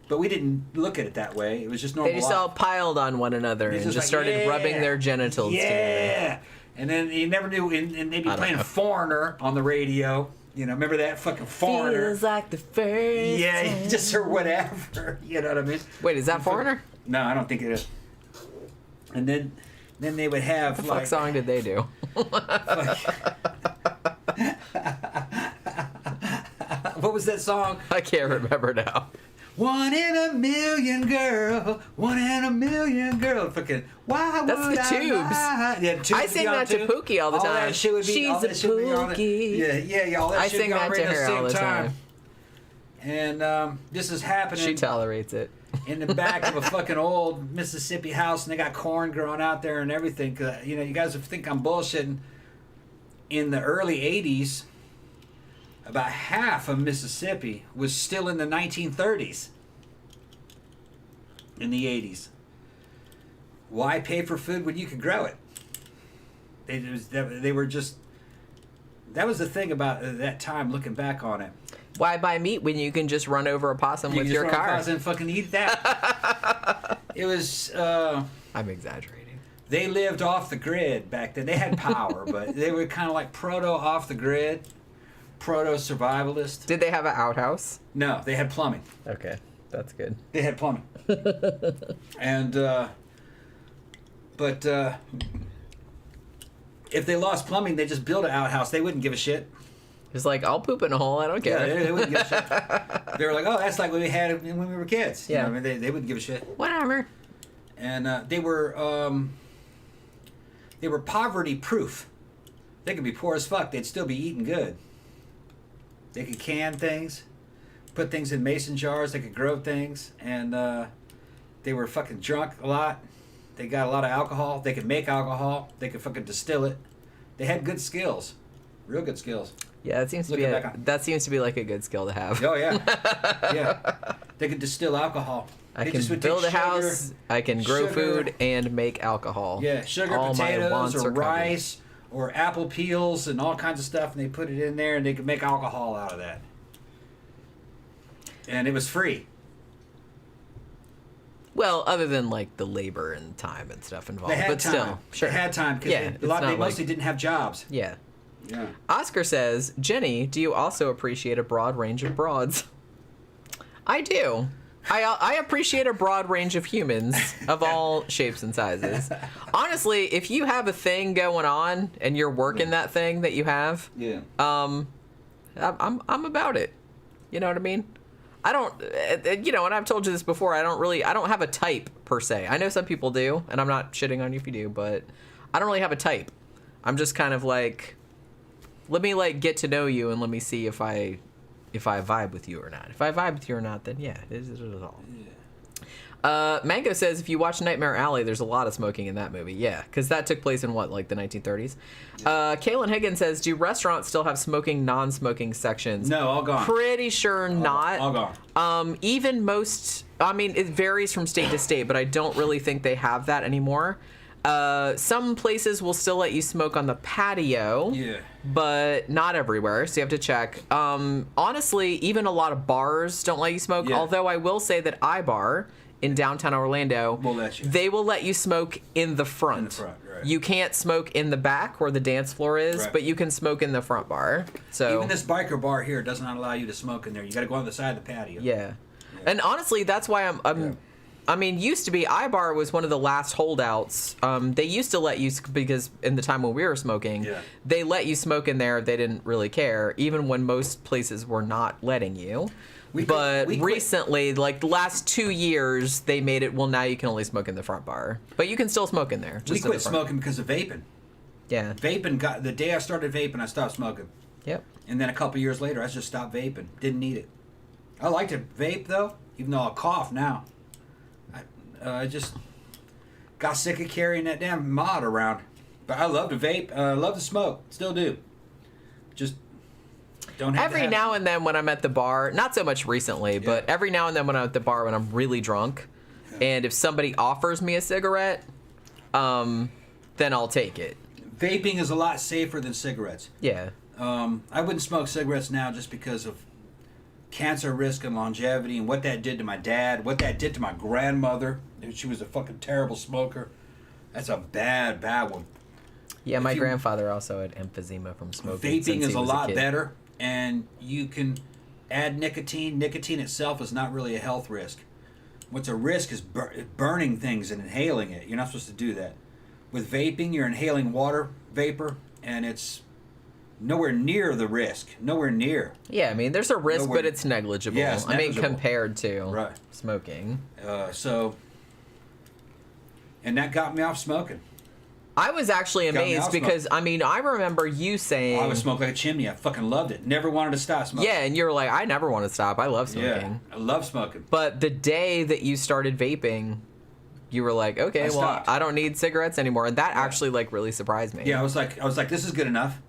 Speaker 2: But we didn't look at it that way. It was just normal.
Speaker 1: They just all piled on one another and just started rubbing their genitals together.
Speaker 2: Yeah. And then you never knew, and they'd be playing Foreigner on the radio. Remember that fucking Foreigner?
Speaker 1: Feels like the first time.
Speaker 2: Just or whatever. You know what I mean?
Speaker 1: Wait, is that Foreigner?
Speaker 2: No, I don't think it is. And then they would have
Speaker 1: what song did they do?
Speaker 2: What was that song?
Speaker 1: I can't remember now.
Speaker 2: 1 in a million, girl. 1 in a million, girl. Fucking, why would
Speaker 1: That's the
Speaker 2: I
Speaker 1: Tubes.
Speaker 2: lie? Yeah, Tubes
Speaker 1: I sing that to Pookie all the time.
Speaker 2: That shit would be,
Speaker 1: She's a Pookie.
Speaker 2: Yeah. All that
Speaker 1: I
Speaker 2: shit
Speaker 1: sing
Speaker 2: be on
Speaker 1: that to
Speaker 2: radio at
Speaker 1: her all the
Speaker 2: time.
Speaker 1: time.
Speaker 2: And this is happening.
Speaker 1: She tolerates it.
Speaker 2: In the back of a fucking old Mississippi house, and they got corn growing out there and everything. 'Cause, you know, you guys think I'm bullshitting. In the early 80s, about half of Mississippi was still in the 1930s. In the 80s. Why pay for food when you could grow it? They were just... That was the thing about that time, looking back on it.
Speaker 1: Why buy meat when you can just run over a possum with your car?
Speaker 2: And fucking eat that. It was...
Speaker 1: I'm exaggerating.
Speaker 2: They lived off the grid back then. They had power, but they were kind of like proto off the grid, proto survivalist.
Speaker 1: Did they have an outhouse?
Speaker 2: No, they had plumbing.
Speaker 1: Okay, that's good.
Speaker 2: They had plumbing. And, but if they lost plumbing, they just built an outhouse. They wouldn't give a shit.
Speaker 1: It's like, I'll poop in a hole. I don't care.
Speaker 2: Yeah, they wouldn't give a shit. They were like, oh, that's like what we had when we were kids.
Speaker 1: Yeah.
Speaker 2: You know, I mean, they wouldn't give a shit.
Speaker 1: Whatever.
Speaker 2: And they were poverty proof. They could be poor as fuck. They'd still be eating good. They could can things, put things in mason jars. They could grow things, and they were fucking drunk a lot. They got a lot of alcohol. They could make alcohol. They could fucking distill it. They had good skills, real good skills.
Speaker 1: Yeah, that seems to be like a good skill to have.
Speaker 2: Oh yeah, yeah. They could distill alcohol.
Speaker 1: I can build a house. I can grow food and make alcohol.
Speaker 2: Yeah, sugar,
Speaker 1: all
Speaker 2: potatoes, or rice, or apple peels, and all kinds of stuff, and they put it in there, and they could make alcohol out of that. And it was free.
Speaker 1: Well, other than like the labor and time and stuff involved,
Speaker 2: They had
Speaker 1: but
Speaker 2: time.
Speaker 1: still, sure.
Speaker 2: They had time because they mostly didn't have jobs.
Speaker 1: Yeah.
Speaker 2: Yeah.
Speaker 1: Oscar says, Jenny, do you also appreciate a broad range of broads? I do. I appreciate a broad range of humans of all shapes and sizes. Honestly, if you have a thing going on and you're working that thing that you have, I'm about it. You know what I mean? I don't, you know, and I've told you this before, I don't have a type per se. I know some people do, and I'm not shitting on you if you do, but I don't really have a type. I'm just kind of like, let me like get to know you and let me see if I vibe with you or not. If I vibe with you or not, then yeah, it is all. Yeah. Mango says, if you watch Nightmare Alley, there's a lot of smoking in that movie. Yeah, because that took place in what, like the 1930s? Yeah. Kaylin Higgins says, do restaurants still have smoking, non-smoking sections?
Speaker 2: No, all gone.
Speaker 1: Pretty sure not.
Speaker 2: All gone.
Speaker 1: Even most, I mean, it varies from state to state, but I don't really think they have that anymore. Some places will still let you smoke on the patio, but not everywhere, so you have to check. Honestly, even a lot of bars don't let you smoke, although I will say that iBar in downtown Orlando, they will let you smoke in the front. In the front, right. You can't smoke in the back where the dance floor is, but you can smoke in the front bar. So
Speaker 2: even this biker bar here does not allow you to smoke in there. You got to go on the side of the patio.
Speaker 1: Yeah. And honestly, that's why I mean, used to be, iBar was one of the last holdouts. They used to let you, because in the time when we were smoking, they let you smoke in there. They didn't really care, even when most places were not letting you. But recently, like the last 2 years, they made it, well, now you can only smoke in the front bar. But you can still smoke in there.
Speaker 2: We quit smoking because of vaping.
Speaker 1: Yeah.
Speaker 2: Vaping, the day I started vaping, I stopped smoking.
Speaker 1: Yep. And
Speaker 2: then a couple years later, I just stopped vaping. Didn't need it. I like to vape, though, even though I'll cough now. I just got sick of carrying that damn mod around. But I love to vape. I love to smoke. Still do. Just don't have
Speaker 1: every now and then when I'm at the bar, not so much recently, but every now and then when I'm at the bar when I'm really drunk, and if somebody offers me a cigarette, then I'll take it.
Speaker 2: Vaping is a lot safer than cigarettes.
Speaker 1: Yeah.
Speaker 2: I wouldn't smoke cigarettes now just because of cancer risk and longevity and what that did to my dad, what that did to my grandmother. She was a fucking terrible smoker. That's a bad one. Yeah, my grandfather also had emphysema from smoking. Vaping is a lot better, and you can add nicotine. Nicotine itself is not really a health risk. What's a risk is burning things and inhaling it. You're not supposed to do that. With vaping, you're inhaling water vapor, and it's nowhere near the risk. Nowhere near.
Speaker 1: Yeah, I mean, there's a risk, but it's negligible.
Speaker 2: Yeah, it's negligible.
Speaker 1: I mean, compared to smoking.
Speaker 2: And that got me off smoking.
Speaker 1: I was actually amazed because, I mean, I remember you saying...
Speaker 2: I would smoke like a chimney. I fucking loved it. Never wanted to stop smoking.
Speaker 1: Yeah, and you were like, I never want to stop. I love smoking.
Speaker 2: Yeah, I love smoking.
Speaker 1: But the day that you started vaping, you were like, okay, I don't need cigarettes anymore. And that actually, like, really surprised me.
Speaker 2: Yeah, I was like, this is good enough.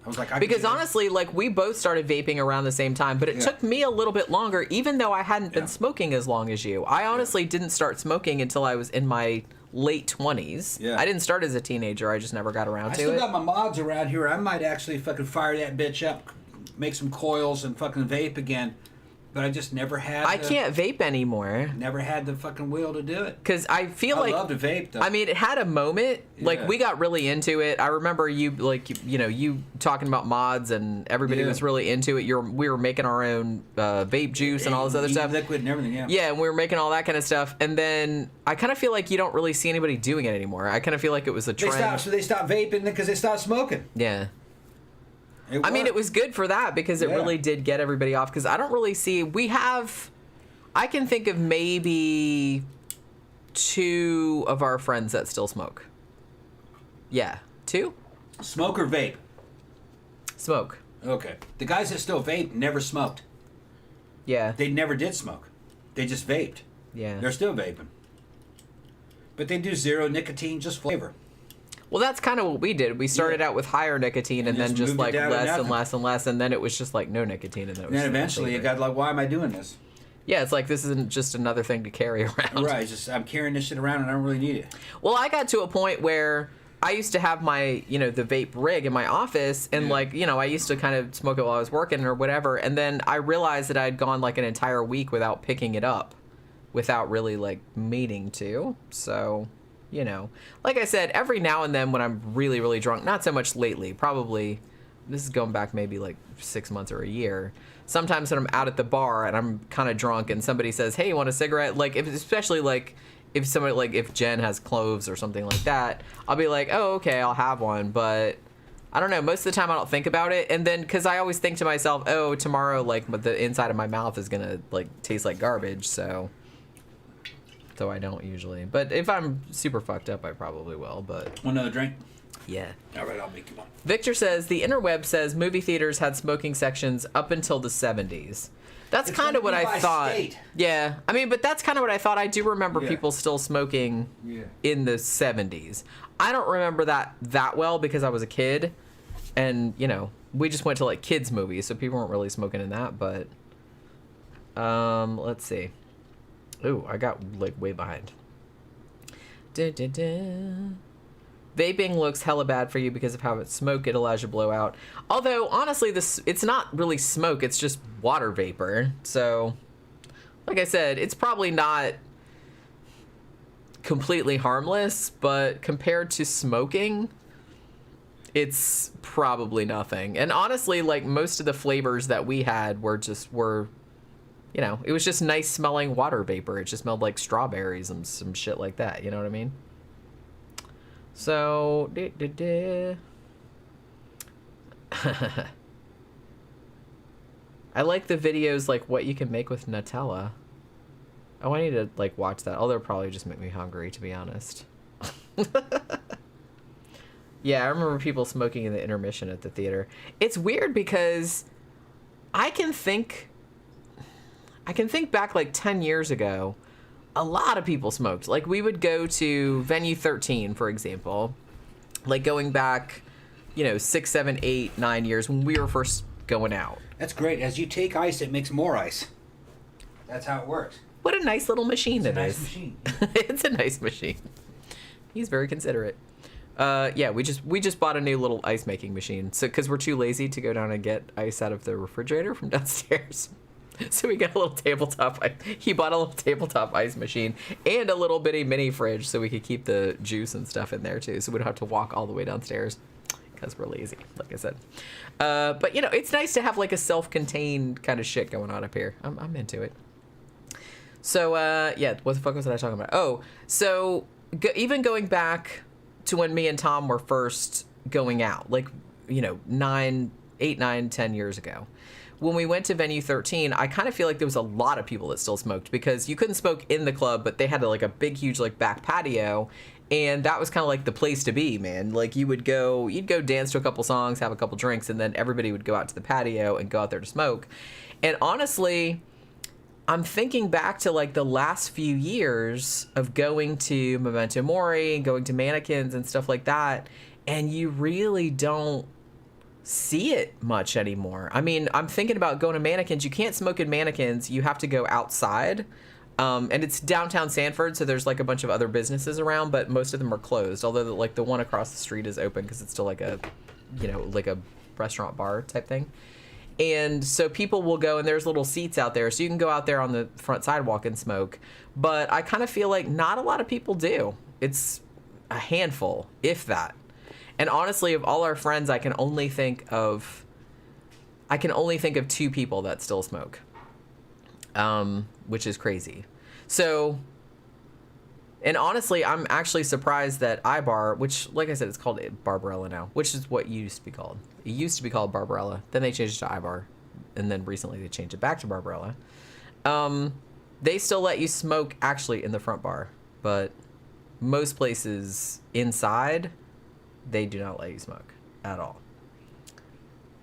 Speaker 2: I was like,
Speaker 1: because honestly, like, we both started vaping around the same time, but it took me a little bit longer, even though I hadn't been smoking as long as you. I honestly didn't start smoking until I was in my late 20s. Yeah. I didn't start as a teenager. I just never got around to it.
Speaker 2: I still got my mods around here. I might actually fucking fire that bitch up, make some coils, and fucking vape again. But I just never had...
Speaker 1: I can't vape anymore.
Speaker 2: Never had the fucking will to do it.
Speaker 1: Because I feel like...
Speaker 2: I love to vape, though.
Speaker 1: I mean, it had a moment. Yeah. Like, we got really into it. I remember you, like, you know, you talking about mods, and everybody was really into it. We were making our own vape juice and all this other stuff.
Speaker 2: Liquid and everything, yeah.
Speaker 1: Yeah, and we were making all that kind of stuff. And then I kind of feel like you don't really see anybody doing it anymore. I kind of feel like it was a trend.
Speaker 2: They stopped vaping because they stopped smoking.
Speaker 1: Yeah. I mean, it was good for that because it really did get everybody off. Because I don't really see... I can think of maybe 2 of our friends that still smoke. Yeah. 2?
Speaker 2: Smoke or vape?
Speaker 1: Smoke.
Speaker 2: Okay. The guys that still vape never smoked.
Speaker 1: Yeah.
Speaker 2: They never did smoke. They just vaped.
Speaker 1: Yeah.
Speaker 2: They're still vaping. But they do 0 nicotine, just flavor.
Speaker 1: Well, that's kind of what we did. We started out with higher nicotine and then just like less and less and less, and then it was just like no nicotine. And then
Speaker 2: eventually you got like, why am I doing this?
Speaker 1: Yeah, it's like this isn't just another thing to carry around.
Speaker 2: Right, it's just I'm carrying this shit around and I don't really need it.
Speaker 1: Well, I got to a point where I used to have my, you know, the vape rig in my office, and like, you know, I used to kind of smoke it while I was working or whatever, and then I realized that I'd gone like an entire week without picking it up, without really like meaning to. So... You know, like I said, every now and then when I'm really, really drunk, not so much lately, probably, this is going back maybe like 6 months or a year. Sometimes when I'm out at the bar and I'm kind of drunk and somebody says, hey, you want a cigarette? Like, especially like if somebody, like if Jen has cloves or something like that, I'll be like, oh, okay, I'll have one. But I don't know, most of the time I don't think about it. And then, because I always think to myself, oh, tomorrow, like the inside of my mouth is going to like taste like garbage. So I don't usually. But if I'm super fucked up, I probably will. But
Speaker 2: want another drink?
Speaker 1: Yeah.
Speaker 2: All right, I'll make you one.
Speaker 1: Victor says, the interweb says movie theaters had smoking sections up until the 70s. That's kind of what I thought. State. Yeah. I mean, but that's kind of what I thought. I do remember people still smoking in the 70s. I don't remember that well because I was a kid. And, you know, we just went to, like, kids' movies, so people weren't really smoking in that. But, let's see. Ooh, I got, like, way behind. Vaping looks hella bad for you because of how it's smoke. It allows you to blow out. Although, honestly, it's not really smoke. It's just water vapor. So, like I said, it's probably not completely harmless, but compared to smoking, it's probably nothing. And honestly, like, most of the flavors that we had were, you know, it was just nice smelling water vapor. It just smelled like strawberries and some shit like that. You know what I mean? So, I like the videos, like, what you can make with Nutella. Oh, I need to, like, watch that. Oh, they'll probably just make me hungry, to be honest. Yeah, I remember people smoking in the intermission at the theater. It's weird because I can think back like 10 years ago, a lot of people smoked. Like, we would go to Venue 13, for example, like going back, you know, 6, 7, 8, 9 years when we were first going out.
Speaker 2: That's great. As you take ice, it makes more ice. That's how it works.
Speaker 1: What a nice little machine
Speaker 2: it
Speaker 1: is.
Speaker 2: It's a nice machine.
Speaker 1: It's a nice machine. He's very considerate. Yeah, we just bought a new little ice making machine. So, because we're too lazy to go down and get ice out of the refrigerator from downstairs. So we got a little tabletop. He bought a little tabletop ice machine and a little bitty mini fridge so we could keep the juice and stuff in there too. So we don't have to walk all the way downstairs because we're lazy, like I said. But you know, it's nice to have like a self-contained kind of shit going on up here. I'm into it. So yeah, what the fuck was I talking about? Oh, so even going back to when me and Tom were first going out, like 8, 9, 10 years ago. When we went to venue 13, I kind of feel like there was a lot of people that still smoked because you couldn't smoke in the club, but they had like a big, huge like back patio. And that was kind of like the place to be, man. Like you'd go dance to a couple songs, have a couple drinks, and then everybody would go out to the patio and go out there to smoke. And honestly, I'm thinking back to like the last few years of going to Memento Mori, going to Mannequins and stuff like that, and you really don't see it much anymore. I mean, I'm thinking about going to Mannequins. You can't smoke in Mannequins. You have to go outside. And it's downtown Sanford, so there's like a bunch of other businesses around, but most of them are closed. Although like the one across the street is open because it's still like a, like a restaurant bar type thing. And so people will go, and there's little seats out there, so you can go out there on the front sidewalk and smoke. But I kind of feel like not a lot of people do. It's a handful, if that. And honestly, of all our friends, I can only think of 2 people that still smoke. Which is crazy. So, and honestly, I'm actually surprised that iBar, which, like I said, it's called Barbarella now, which is what it used to be called. It used to be called Barbarella. Then they changed it to iBar. And then recently they changed it back to Barbarella. They still let you smoke actually in the front bar. But most places inside, they do not let you smoke at all.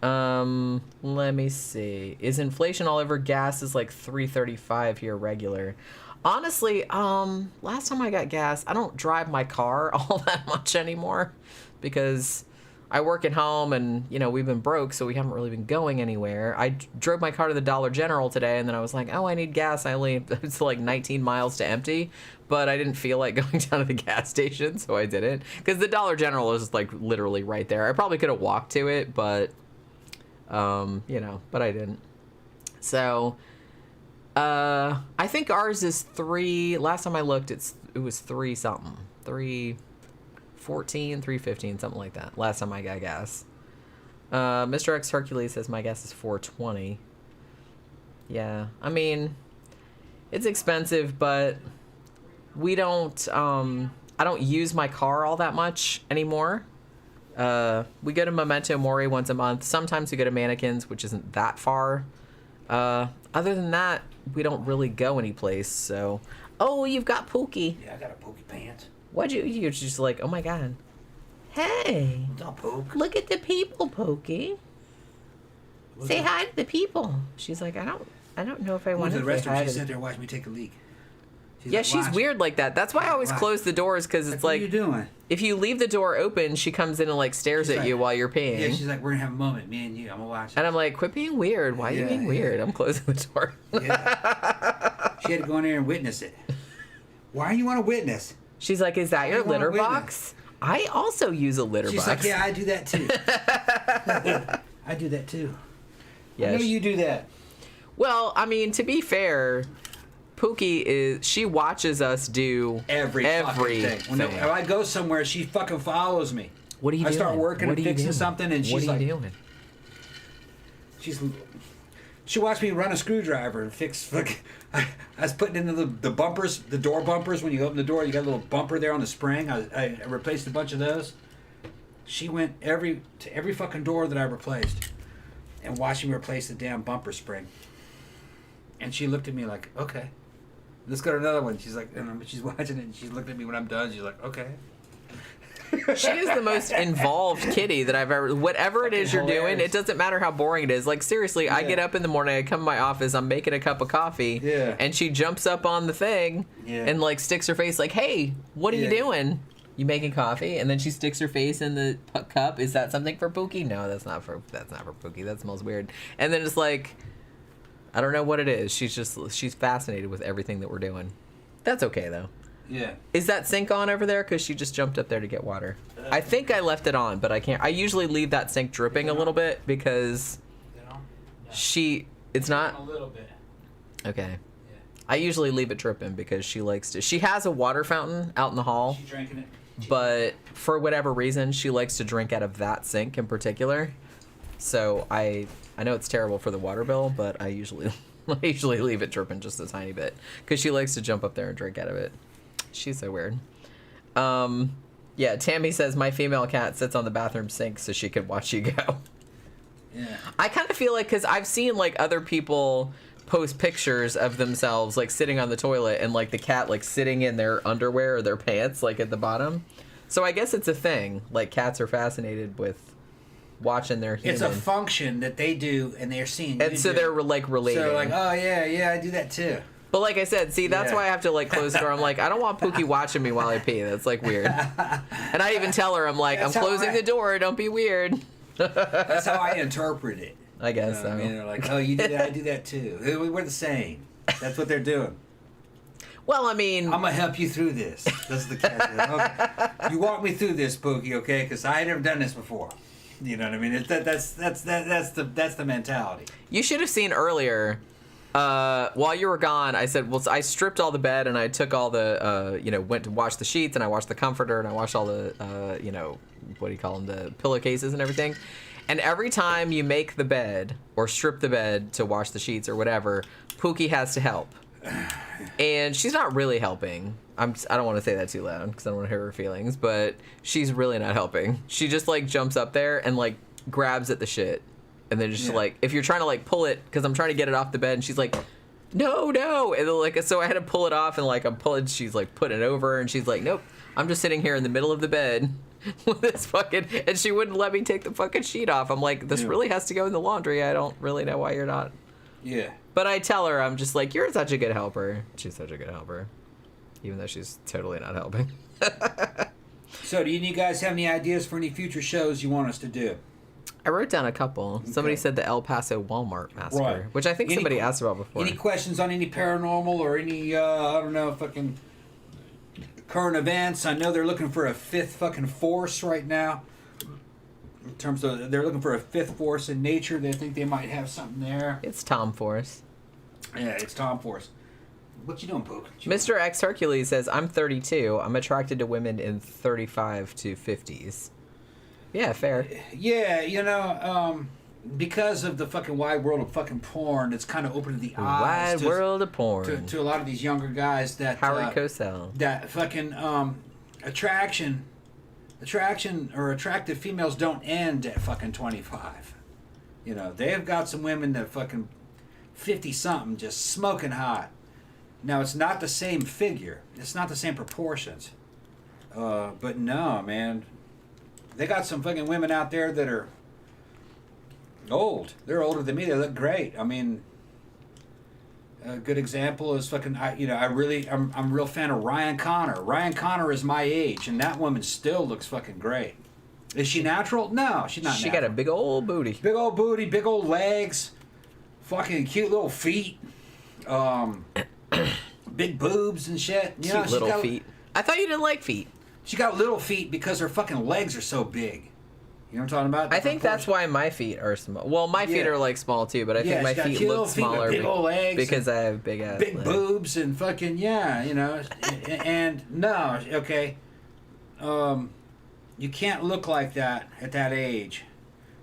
Speaker 1: Let me see. Is inflation all over? Gas is like $3.35 here regular. Honestly, last time I got gas, I don't drive my car all that much anymore because I work at home and, we've been broke, so we haven't really been going anywhere. I drove my car to the Dollar General today, and then I was like, oh, I need gas. It's like 19 miles to empty, but I didn't feel like going down to the gas station, so I didn't. Because the Dollar General is like literally right there. I probably could have walked to it, but but I didn't. So, I think ours is 3. Last time I looked, it was 3 something, 3.14, 3.15, something like that. Last time I got gas. Mr. X Hercules says my gas is 4.20. Yeah, I mean, it's expensive, but we don't. I don't use my car all that much anymore. We go to Memento Mori once a month. Sometimes we go to Mannequins, which isn't that far. Other than that, we don't really go anyplace. So, oh, you've got Pookie.
Speaker 2: Yeah, I got a Pookie pants.
Speaker 1: You're just like, oh my god. Hey.
Speaker 2: What's up, Poke?
Speaker 1: Look at the people, Pookie. Say hi to the people. She's like, I don't know if I want to say hi.
Speaker 2: She sat there and watched me take a leak.
Speaker 1: She's weird like that. That's why I always close the doors, because it's like,
Speaker 2: what are you doing?
Speaker 1: If you leave the door open, she comes in and like stares at you while you're peeing.
Speaker 2: Yeah, she's like, we're gonna have a moment, me and you. I'm gonna watch it.
Speaker 1: And I'm like, quit being weird. Why are you being weird? I'm closing the door.
Speaker 2: Yeah. She had to go in there and witness it. Why do you want to witness?
Speaker 1: She's like, is that your litter box? I also use a litter box.
Speaker 2: She's like, yeah, I do that too. I do that too.
Speaker 1: Yeah,
Speaker 2: I know you do that.
Speaker 1: Well, I mean, to be fair, Pookie she watches us do everything.
Speaker 2: When I go somewhere, she fucking follows me.
Speaker 1: What are you doing?
Speaker 2: I start working and fixing something, and she's like,
Speaker 1: what are you doing?
Speaker 2: She watched me run a screwdriver and fix. I was putting in the bumpers, the door bumpers. When you open the door, you got a little bumper there on the spring. I replaced a bunch of those. She went to every fucking door that I replaced, and watched me replace the damn bumper spring. And she looked at me like, okay. Let's go to another one. She's like, she's watching it, and she's looking at me when I'm done. She's like, okay.
Speaker 1: She is the most involved kitty that I've ever. Whatever it is you're doing, it doesn't matter how boring it is. Like, seriously, I get up in the morning, I come to my office, I'm making a cup of coffee, and she jumps up on the thing and like sticks her face like, hey, what are you doing? You making coffee? And then she sticks her face in the cup. Is that something for Pookie? No, that's not for Pookie. That smells weird. And then it's like, I don't know what it is. She's fascinated with everything that we're doing. That's okay though.
Speaker 2: Yeah.
Speaker 1: Is that sink on over there? Because she just jumped up there to get water. I think I left it on, but I can't. I usually leave that sink dripping a little bit because it's not.
Speaker 2: A little bit.
Speaker 1: Okay.
Speaker 2: Yeah.
Speaker 1: I usually leave it dripping because she likes to. She has a water fountain out in the hall.
Speaker 2: She's drinking it.
Speaker 1: But for whatever reason, she likes to drink out of that sink in particular. So I know it's terrible for the water bill, but I usually leave it dripping just a tiny bit because she likes to jump up there and drink out of it. She's so weird. Yeah, Tammy says my female cat sits on the bathroom sink so she could watch you go.
Speaker 2: Yeah.
Speaker 1: I kind of feel like, because I've seen like other people post pictures of themselves like sitting on the toilet and like the cat like sitting in their underwear or their pants like at the bottom. So I guess it's a thing. Like cats are fascinated with watching their human.
Speaker 2: It's a function that they do, and they're seeing you
Speaker 1: and so
Speaker 2: do.
Speaker 1: they're like relating.
Speaker 2: So like, oh yeah, I do that too.
Speaker 1: But like I said, see, that's
Speaker 2: Yeah.
Speaker 1: why I have to like close the door. I'm like, I don't want Pookie watching me while I pee. That's like weird. And I even tell her, I'm like,
Speaker 2: That's
Speaker 1: I'm
Speaker 2: how
Speaker 1: closing the door. Don't be weird.
Speaker 2: That's how I interpret it.
Speaker 1: I guess
Speaker 2: You know
Speaker 1: so.
Speaker 2: what I mean, they're like, oh, you do that, I do that too. We're the same. That's what they're doing.
Speaker 1: Well, I mean,
Speaker 2: I'm gonna help you through this. That's the cat. Okay. You walk me through this, Pookie, okay? Because I ain't never done this before. You know what I mean? That's the mentality.
Speaker 1: you should have seen earlier. While you were gone, I said, well, I stripped all the bed and I took all the, went to wash the sheets and I washed the comforter and I washed all the, what do you call them, the pillowcases and everything. And every time you make the bed or strip the bed to wash the sheets or whatever, Pookie has to help. And she's not really helping. I don't want to say that too loud because I don't want to hurt her feelings, but she's really not helping. She just like jumps up there and like grabs at the shit. And then just like, if you're trying to like pull it, because I'm trying to get it off the bed, and she's like, no. And then, like, so I had to pull it off, and like I'm pulling, she's like putting it over, and she's like, nope, I'm just sitting here in the middle of the bed with this fucking, and she wouldn't let me take the fucking sheet off. I'm like, this really has to go in the laundry. I don't really know why you're not.
Speaker 2: Yeah.
Speaker 1: But I tell her, I'm just like, you're such a good helper. She's such a good helper, even though she's totally not helping.
Speaker 2: So, do you guys have any ideas for any future shows you want us to do?
Speaker 1: I wrote down a couple. Okay. Somebody said the El Paso Walmart massacre, right. Which I think somebody asked about before.
Speaker 2: Any questions on any paranormal or any, I don't know, fucking current events? I know they're looking for a fifth fucking force right now. In terms of, they're looking for a fifth force in nature. They think they might have something there.
Speaker 1: It's Tom Force.
Speaker 2: Yeah, it's Tom Force. What you doing, Pook?
Speaker 1: Mr. X Hercules says, I'm 32. I'm attracted to women in 35 to 50s. Yeah, fair.
Speaker 2: Yeah, because of the fucking wide world of fucking porn, it's kind of opened the eyes.
Speaker 1: Wide world of porn.
Speaker 2: To a lot of these younger guys that...
Speaker 1: Howard Cosell.
Speaker 2: That fucking attraction or attractive females don't end at fucking 25. You know, they have got some women that fucking 50-something just smoking hot. Now, it's not the same figure. It's not the same proportions. But no, man... They got some fucking women out there that are old. They're older than me. They look great. I mean, a good example is fucking. I'm a real fan of Ryan Connor. Ryan Connor is my age, and that woman still looks fucking great. Is she natural? No, she's not.
Speaker 1: She
Speaker 2: natural.
Speaker 1: got a big old booty.
Speaker 2: Big old booty, big old legs, fucking cute little feet, big boobs and shit. You
Speaker 1: cute little feet. I thought you didn't like feet.
Speaker 2: She got little feet because her fucking legs are so big. You know what I'm talking about?
Speaker 1: I think that's why my feet are small. Well, my feet are like small too, but I think my feet look smaller
Speaker 2: big old legs
Speaker 1: because I have big ass
Speaker 2: big
Speaker 1: legs.
Speaker 2: boobs and fucking and no, okay. You can't look like that at that age,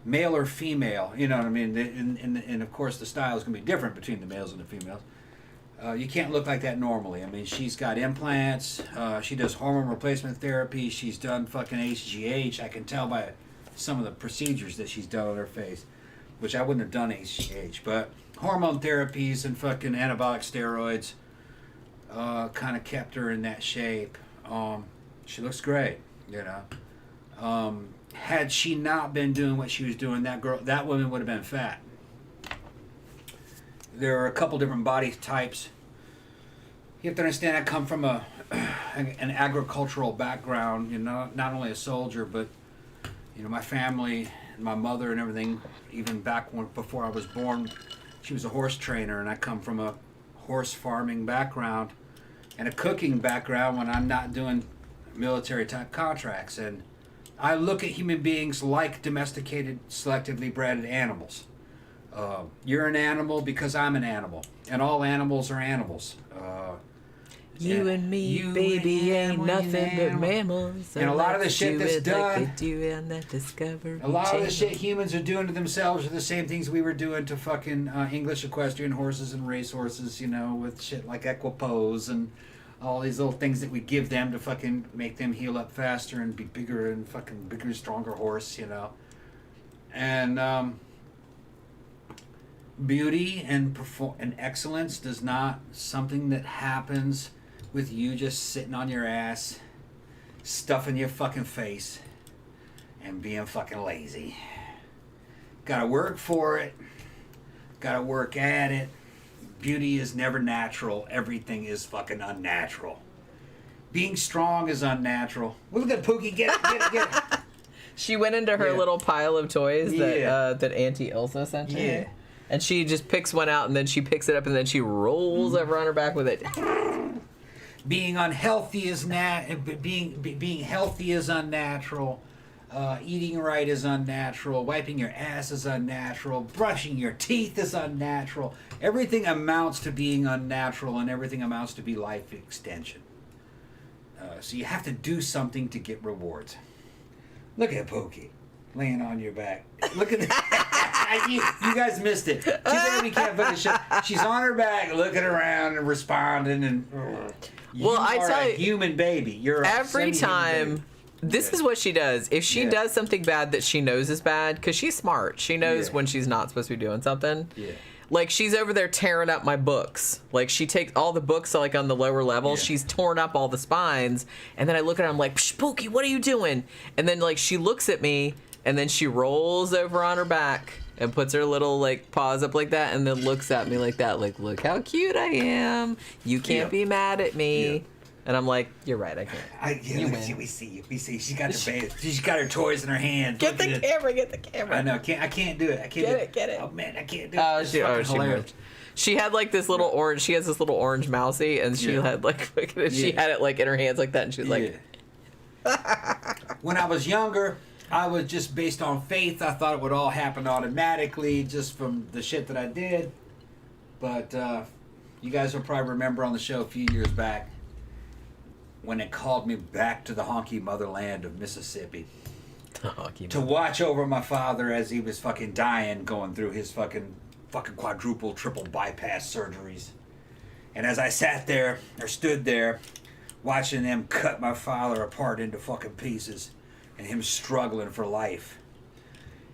Speaker 2: male or female. You know what I mean? And of course the style is gonna be different between the males and the females. You can't look like that normally. I mean, she's got implants. She does hormone replacement therapy. She's done fucking HGH. I can tell by some of the procedures that she's done on her face, which I wouldn't have done HGH. But hormone therapies and fucking anabolic steroids kind of kept her in that shape. She looks great, you know. Had she not been doing what she was doing, that woman would have been fat. There are a couple different body types. You have to understand I come from an agricultural background, you know, not only a soldier, but, you know, my family, and my mother and everything, even before I was born, she was a horse trainer, and I come from a horse farming background and a cooking background when I'm not doing military type contracts. And I look at human beings like domesticated, selectively bred animals. You're an animal because I'm an animal, and all animals are animals.
Speaker 1: You and me, baby, ain't nothing but mammals.
Speaker 2: And a lot of the shit that's done,
Speaker 1: like they do on that Discovery
Speaker 2: a lot
Speaker 1: Channel.
Speaker 2: of the shit humans are doing to themselves are the same things we were doing to fucking English equestrian horses and race horses, you know, with shit like equipoise and all these little things that we give them to fucking make them heal up faster and be bigger and fucking bigger, stronger horse, you know. And beauty and excellence does not something that happens with you just sitting on your ass, stuffing your fucking face, and being fucking lazy. Gotta work for it. Gotta work at it. Beauty is never natural. Everything is fucking unnatural. Being strong is unnatural. Well, look at Pookie. Get it.
Speaker 1: She went into her little pile of toys that Auntie Ilsa sent her.
Speaker 2: Yeah.
Speaker 1: And she just picks one out, and then she picks it up, and then she rolls over on her back with it.
Speaker 2: Being unhealthy is being healthy is unnatural. Eating right is unnatural. Wiping your ass is unnatural. Brushing your teeth is unnatural. Everything amounts to being unnatural, and everything amounts to be life extension. So you have to do something to get rewards. Look at Pookie laying on your back. Look at that. You guys missed it. Too bad we can't put a shot. She's on her back, looking around and responding, and
Speaker 1: well, I tell you,
Speaker 2: human baby. You're
Speaker 1: every time. Baby. This is what she does. If she does something bad that she knows is bad, because she's smart, she knows when she's not supposed to be doing something.
Speaker 2: Yeah.
Speaker 1: Like, she's over there tearing up my books. Like, she takes all the books, like, on the lower level. Yeah. She's torn up all the spines. And then I look at her, I'm like, Spooky, what are you doing? And then, like, she looks at me, and then she rolls over on her back and puts her little, like, paws up like that, and then looks at me like that. Like, look how cute I am. You can't be mad at me. Yeah. And I'm like, you're right, I can't.
Speaker 2: We see you. We see. She got the baby. She's got her toys in her hands.
Speaker 1: Get the camera.
Speaker 2: I know. I can't do it.
Speaker 1: Get it.
Speaker 2: Oh man, I can't do it.
Speaker 1: She had like this little orange. She has this little orange mousey, and she had like she had it like in her hands like that, and she was like.
Speaker 2: When I was younger, I was just based on faith. I thought it would all happen automatically just from the shit that I did. But you guys will probably remember on the show a few years back, when it called me back to the honky motherland of Mississippi to watch over my father as he was fucking dying, going through his fucking quadruple, triple bypass surgeries. And as I sat there, or stood there, watching them cut my father apart into fucking pieces, and him struggling for life,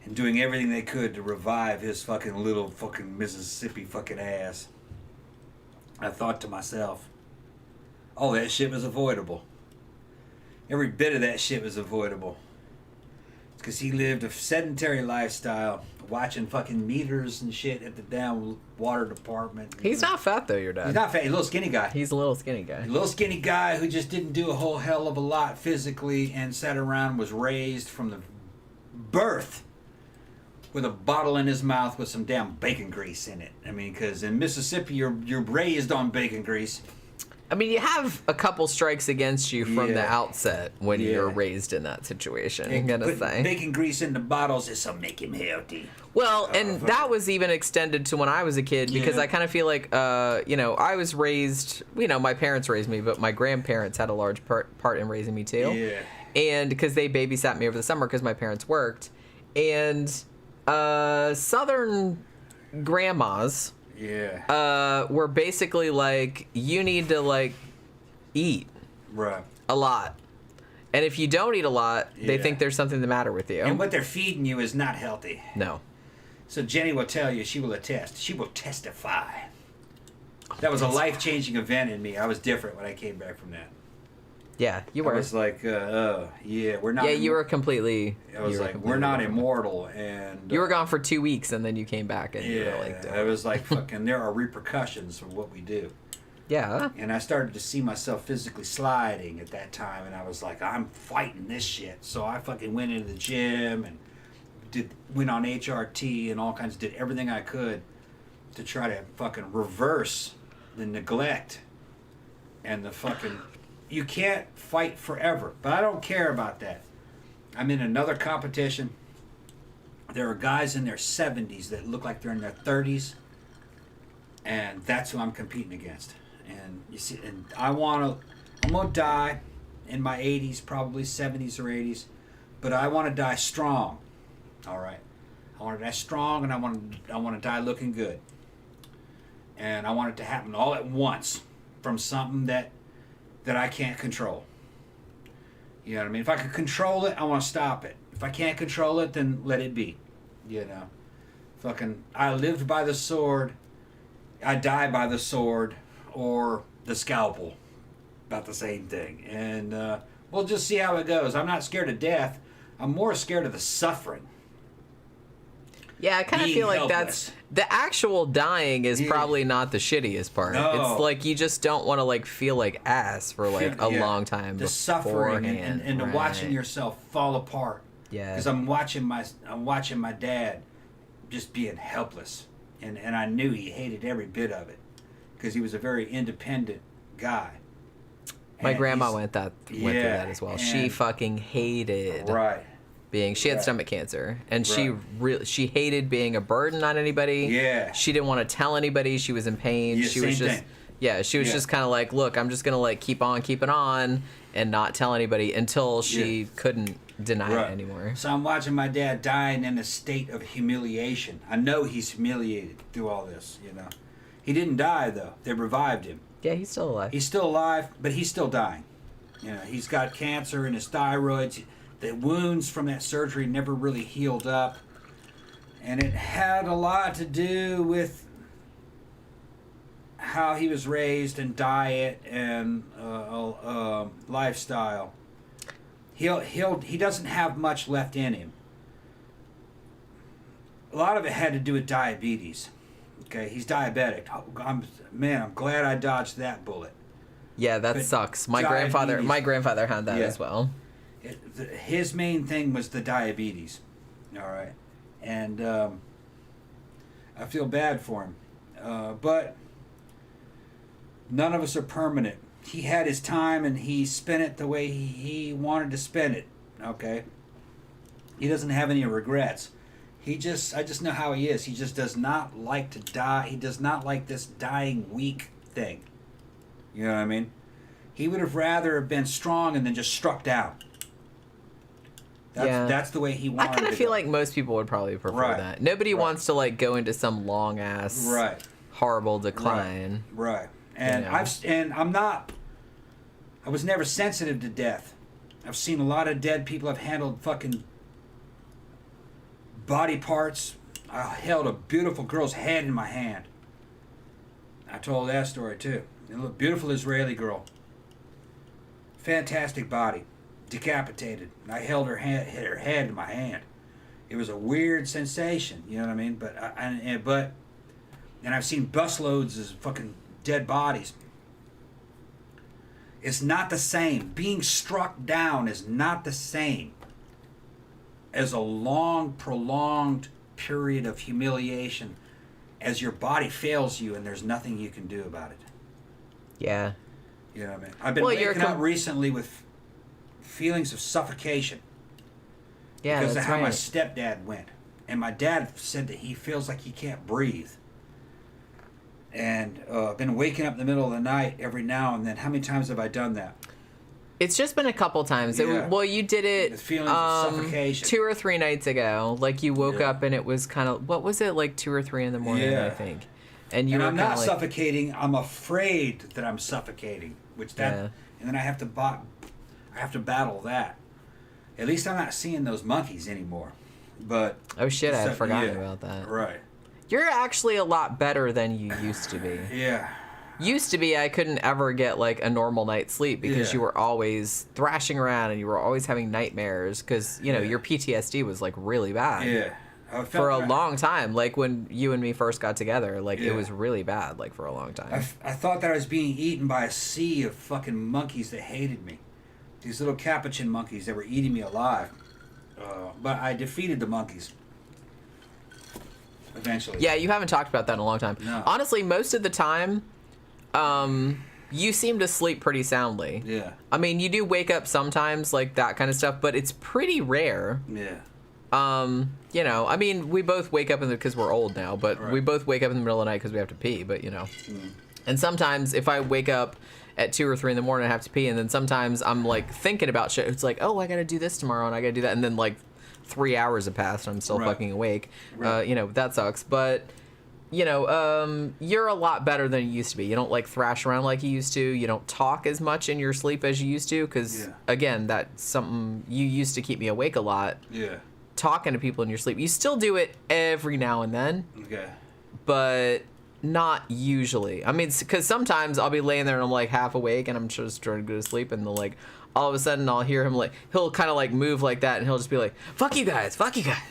Speaker 2: and doing everything they could to revive his fucking little fucking Mississippi fucking ass, I thought to myself, oh, that shit was avoidable. Every bit of that shit was avoidable. It's because he lived a sedentary lifestyle, watching fucking meters and shit at the down water department.
Speaker 1: He's not fat, though, your dad.
Speaker 2: He's not fat. He's a little skinny guy.
Speaker 1: He's a little skinny guy.
Speaker 2: A little skinny guy who just didn't do a whole hell of a lot physically, and sat around and was raised from the birth with a bottle in his mouth with some damn bacon grease in it. I mean, because in Mississippi, you're raised on bacon grease.
Speaker 1: I mean, you have a couple strikes against you from the outset when you're raised in that situation, I'm going to say.
Speaker 2: Bacon grease in the bottles is to make him healthy.
Speaker 1: Well, and that was even extended to when I was a kid, because I kind of feel like, I was raised, my parents raised me, but my grandparents had a large part in raising me too.
Speaker 2: Yeah.
Speaker 1: And because they babysat me over the summer because my parents worked. And Southern grandmas... were basically like, you need to like eat a lot, and if you don't eat a lot, they think there's something the matter with you.
Speaker 2: And what they're feeding you is not healthy.
Speaker 1: No.
Speaker 2: So Jenny will tell you, she will attest, she will testify. That was a life-changing event in me. I was different when I came back from that.
Speaker 1: Yeah, you were.
Speaker 2: I was like, we're not.
Speaker 1: Yeah, you were completely.
Speaker 2: I was like, we're not immortal, and
Speaker 1: you were gone for 2 weeks, and then you came back, and you were like,
Speaker 2: I was like, fucking, there are repercussions for what we do.
Speaker 1: Yeah.
Speaker 2: And I started to see myself physically sliding at that time, and I was like, I'm fighting this shit. So I fucking went into the gym and went on HRT and all kinds, did everything I could to try to fucking reverse the neglect and the fucking. You can't fight forever, but I don't care about that. I'm in another competition. There are guys in their 70s that look like they're in their 30s, and that's who I'm competing against. And you see, and I'm gonna die in my 80s, probably 70s or 80s, but I want to die strong. All right, I want to die strong, and I want to die looking good. And I want it to happen all at once, from something that that I can't control. You know what I mean? If I can control it, I want to stop it. If I can't control it, then let it be. You know? Fucking, I lived by the sword, I die by the sword, or the scalpel. About the same thing. And we'll just see how it goes. I'm not scared of death. I'm more scared of the suffering.
Speaker 1: Yeah, I kind of feel like that's the actual dying is probably not the shittiest part.
Speaker 2: No.
Speaker 1: It's like you just don't want to like feel like ass for like a long time.
Speaker 2: The suffering and watching yourself fall apart.
Speaker 1: Yeah.
Speaker 2: Because I'm watching my dad just being helpless, and I knew he hated every bit of it because he was a very independent guy.
Speaker 1: My grandma went through that as well. She fucking hated she had stomach cancer, and she hated being a burden on anybody.
Speaker 2: Yeah.
Speaker 1: She didn't want to tell anybody she was in pain.
Speaker 2: Yeah,
Speaker 1: she was just kind of like, look, I'm just going to like keep on keeping on and not tell anybody until she couldn't deny it anymore.
Speaker 2: So I'm watching my dad dying in a state of humiliation. I know he's humiliated through all this, you know. He didn't die though. They revived him.
Speaker 1: Yeah, he's still alive.
Speaker 2: He's still alive, but he's still dying. You know, he's got cancer in his thyroid. The wounds from that surgery never really healed up. And it had a lot to do with how he was raised and diet and lifestyle. He doesn't have much left in him. A lot of it had to do with diabetes. Okay, he's diabetic. I'm glad I dodged that bullet.
Speaker 1: Yeah, that sucks. My grandfather had that as well.
Speaker 2: His main thing was the diabetes. All right, and I feel bad for him, but none of us are permanent. He had his time and he spent it the way he wanted to spend it. Okay, he doesn't have any regrets. I just know how he is. He just does not like to die. He does not like this dying weak thing. You know what I mean? He would have rather have been strong and then just struck down. That's the way he wanted.
Speaker 1: I kind of feel like most people would probably prefer that. Nobody wants to like go into some long ass horrible decline.
Speaker 2: Right. And I was never sensitive to death. I've seen a lot of dead people. I've handled fucking body parts. I held a beautiful girl's head in my hand. I told that story too. A beautiful Israeli girl. Fantastic body. Decapitated. I held her head in my hand. It was a weird sensation, you know what I mean? But I've seen busloads of fucking dead bodies. It's not the same. Being struck down is not the same as a long, prolonged period of humiliation as your body fails you and there's nothing you can do about it.
Speaker 1: Yeah.
Speaker 2: You know what I mean? I've been waking up recently with feelings of suffocation.
Speaker 1: Yeah,
Speaker 2: because of how my stepdad went. And my dad said that he feels like he can't breathe. And I've been waking up in the middle of the night every now and then. How many times have I done that?
Speaker 1: It's just been a couple times.
Speaker 2: Yeah.
Speaker 1: You did it
Speaker 2: the feelings of suffocation.
Speaker 1: 2 or 3 nights ago. Like you woke up and it was kind of, what was it, like 2 or 3 in the morning, I think. And I'm
Speaker 2: not suffocating. I'm afraid that I'm suffocating. And then I have to battle that. At least I'm not seeing those monkeys anymore. But
Speaker 1: oh shit, I had forgotten about that.
Speaker 2: Right.
Speaker 1: You're actually a lot better than you used to be.
Speaker 2: Yeah.
Speaker 1: Used to be, I couldn't ever get like a normal night's sleep because you were always thrashing around and you were always having nightmares because your PTSD was like really bad.
Speaker 2: Yeah.
Speaker 1: For a long time, like when you and me first got together, like it was really bad, like for a long time.
Speaker 2: I thought that I was being eaten by a sea of fucking monkeys that hated me. These little capuchin monkeys that were eating me alive. But I defeated the monkeys. Eventually.
Speaker 1: Yeah, you haven't talked about that in a long time.
Speaker 2: No.
Speaker 1: Honestly, most of the time, you seem to sleep pretty soundly.
Speaker 2: Yeah.
Speaker 1: I mean, you do wake up sometimes, like that kind of stuff, but it's pretty rare.
Speaker 2: Yeah.
Speaker 1: I mean, we both wake up because we're old now, but we both wake up in the middle of the night because we have to pee, but And sometimes if I wake up at 2 or 3 in the morning, I have to pee, and then sometimes I'm like thinking about shit. It's like, oh, I gotta do this tomorrow, and I gotta do that, and then like 3 hours have passed, and I'm still fucking awake. That sucks. But you're a lot better than you used to be. You don't like thrash around like you used to. You don't talk as much in your sleep as you used to. Because again, that's something you used to keep me awake a lot.
Speaker 2: Yeah.
Speaker 1: Talking to people in your sleep. You still do it every now and then.
Speaker 2: Okay.
Speaker 1: But not usually. I mean, because sometimes I'll be laying there and I'm like half awake and I'm just trying to go to sleep, and they'll like all of a sudden I'll hear him like he'll kind of like move like that, and he'll just be like, fuck you guys,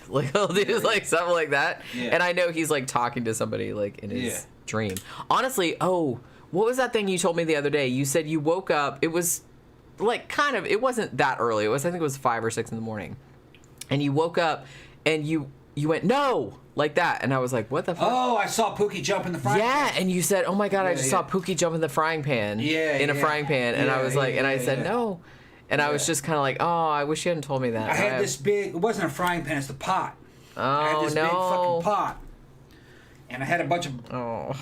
Speaker 1: like he'll do like something like that, and I know he's like talking to somebody like in his dream. Honestly, what was that thing you told me the other day? You said you woke up, it was like it wasn't that early, I think it was 5 or 6 in the morning, and you woke up and you went no like that, and I was like, what the fuck?
Speaker 2: Oh, I saw Pookie jump in the frying pan.
Speaker 1: And you said, oh my god, I just saw Pookie jump in the frying pan. In a frying pan, and I was like, and I said no. And I was just kind of like, oh, I wish you hadn't told me that.
Speaker 2: I had this big, it wasn't a frying pan, it's the pot.
Speaker 1: Oh,
Speaker 2: I had this big fucking pot. And I had a bunch of,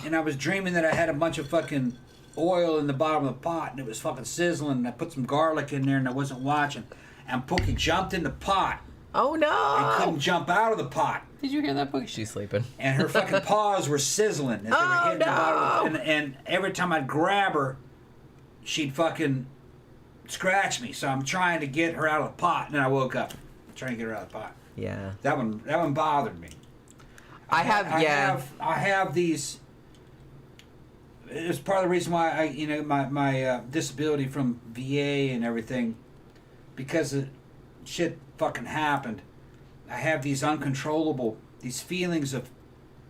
Speaker 2: and I was dreaming that I had a bunch of fucking oil in the bottom of the pot, and it was fucking sizzling, and I put some garlic in there, and I wasn't watching. And Pookie jumped in the pot.
Speaker 1: Oh, no.
Speaker 2: And couldn't jump out of the pot.
Speaker 1: Did you hear that, Pookie? She's sleeping.
Speaker 2: And her fucking paws were sizzling as they were hitting the bottom. And every time I'd grab her, she'd fucking scratch me. So I'm trying to get her out of the pot, and then I woke up trying to get her out of the pot.
Speaker 1: Yeah.
Speaker 2: That one bothered me. I have these. It's part of the reason why my disability from VA and everything, because shit fucking happened. I have these feelings of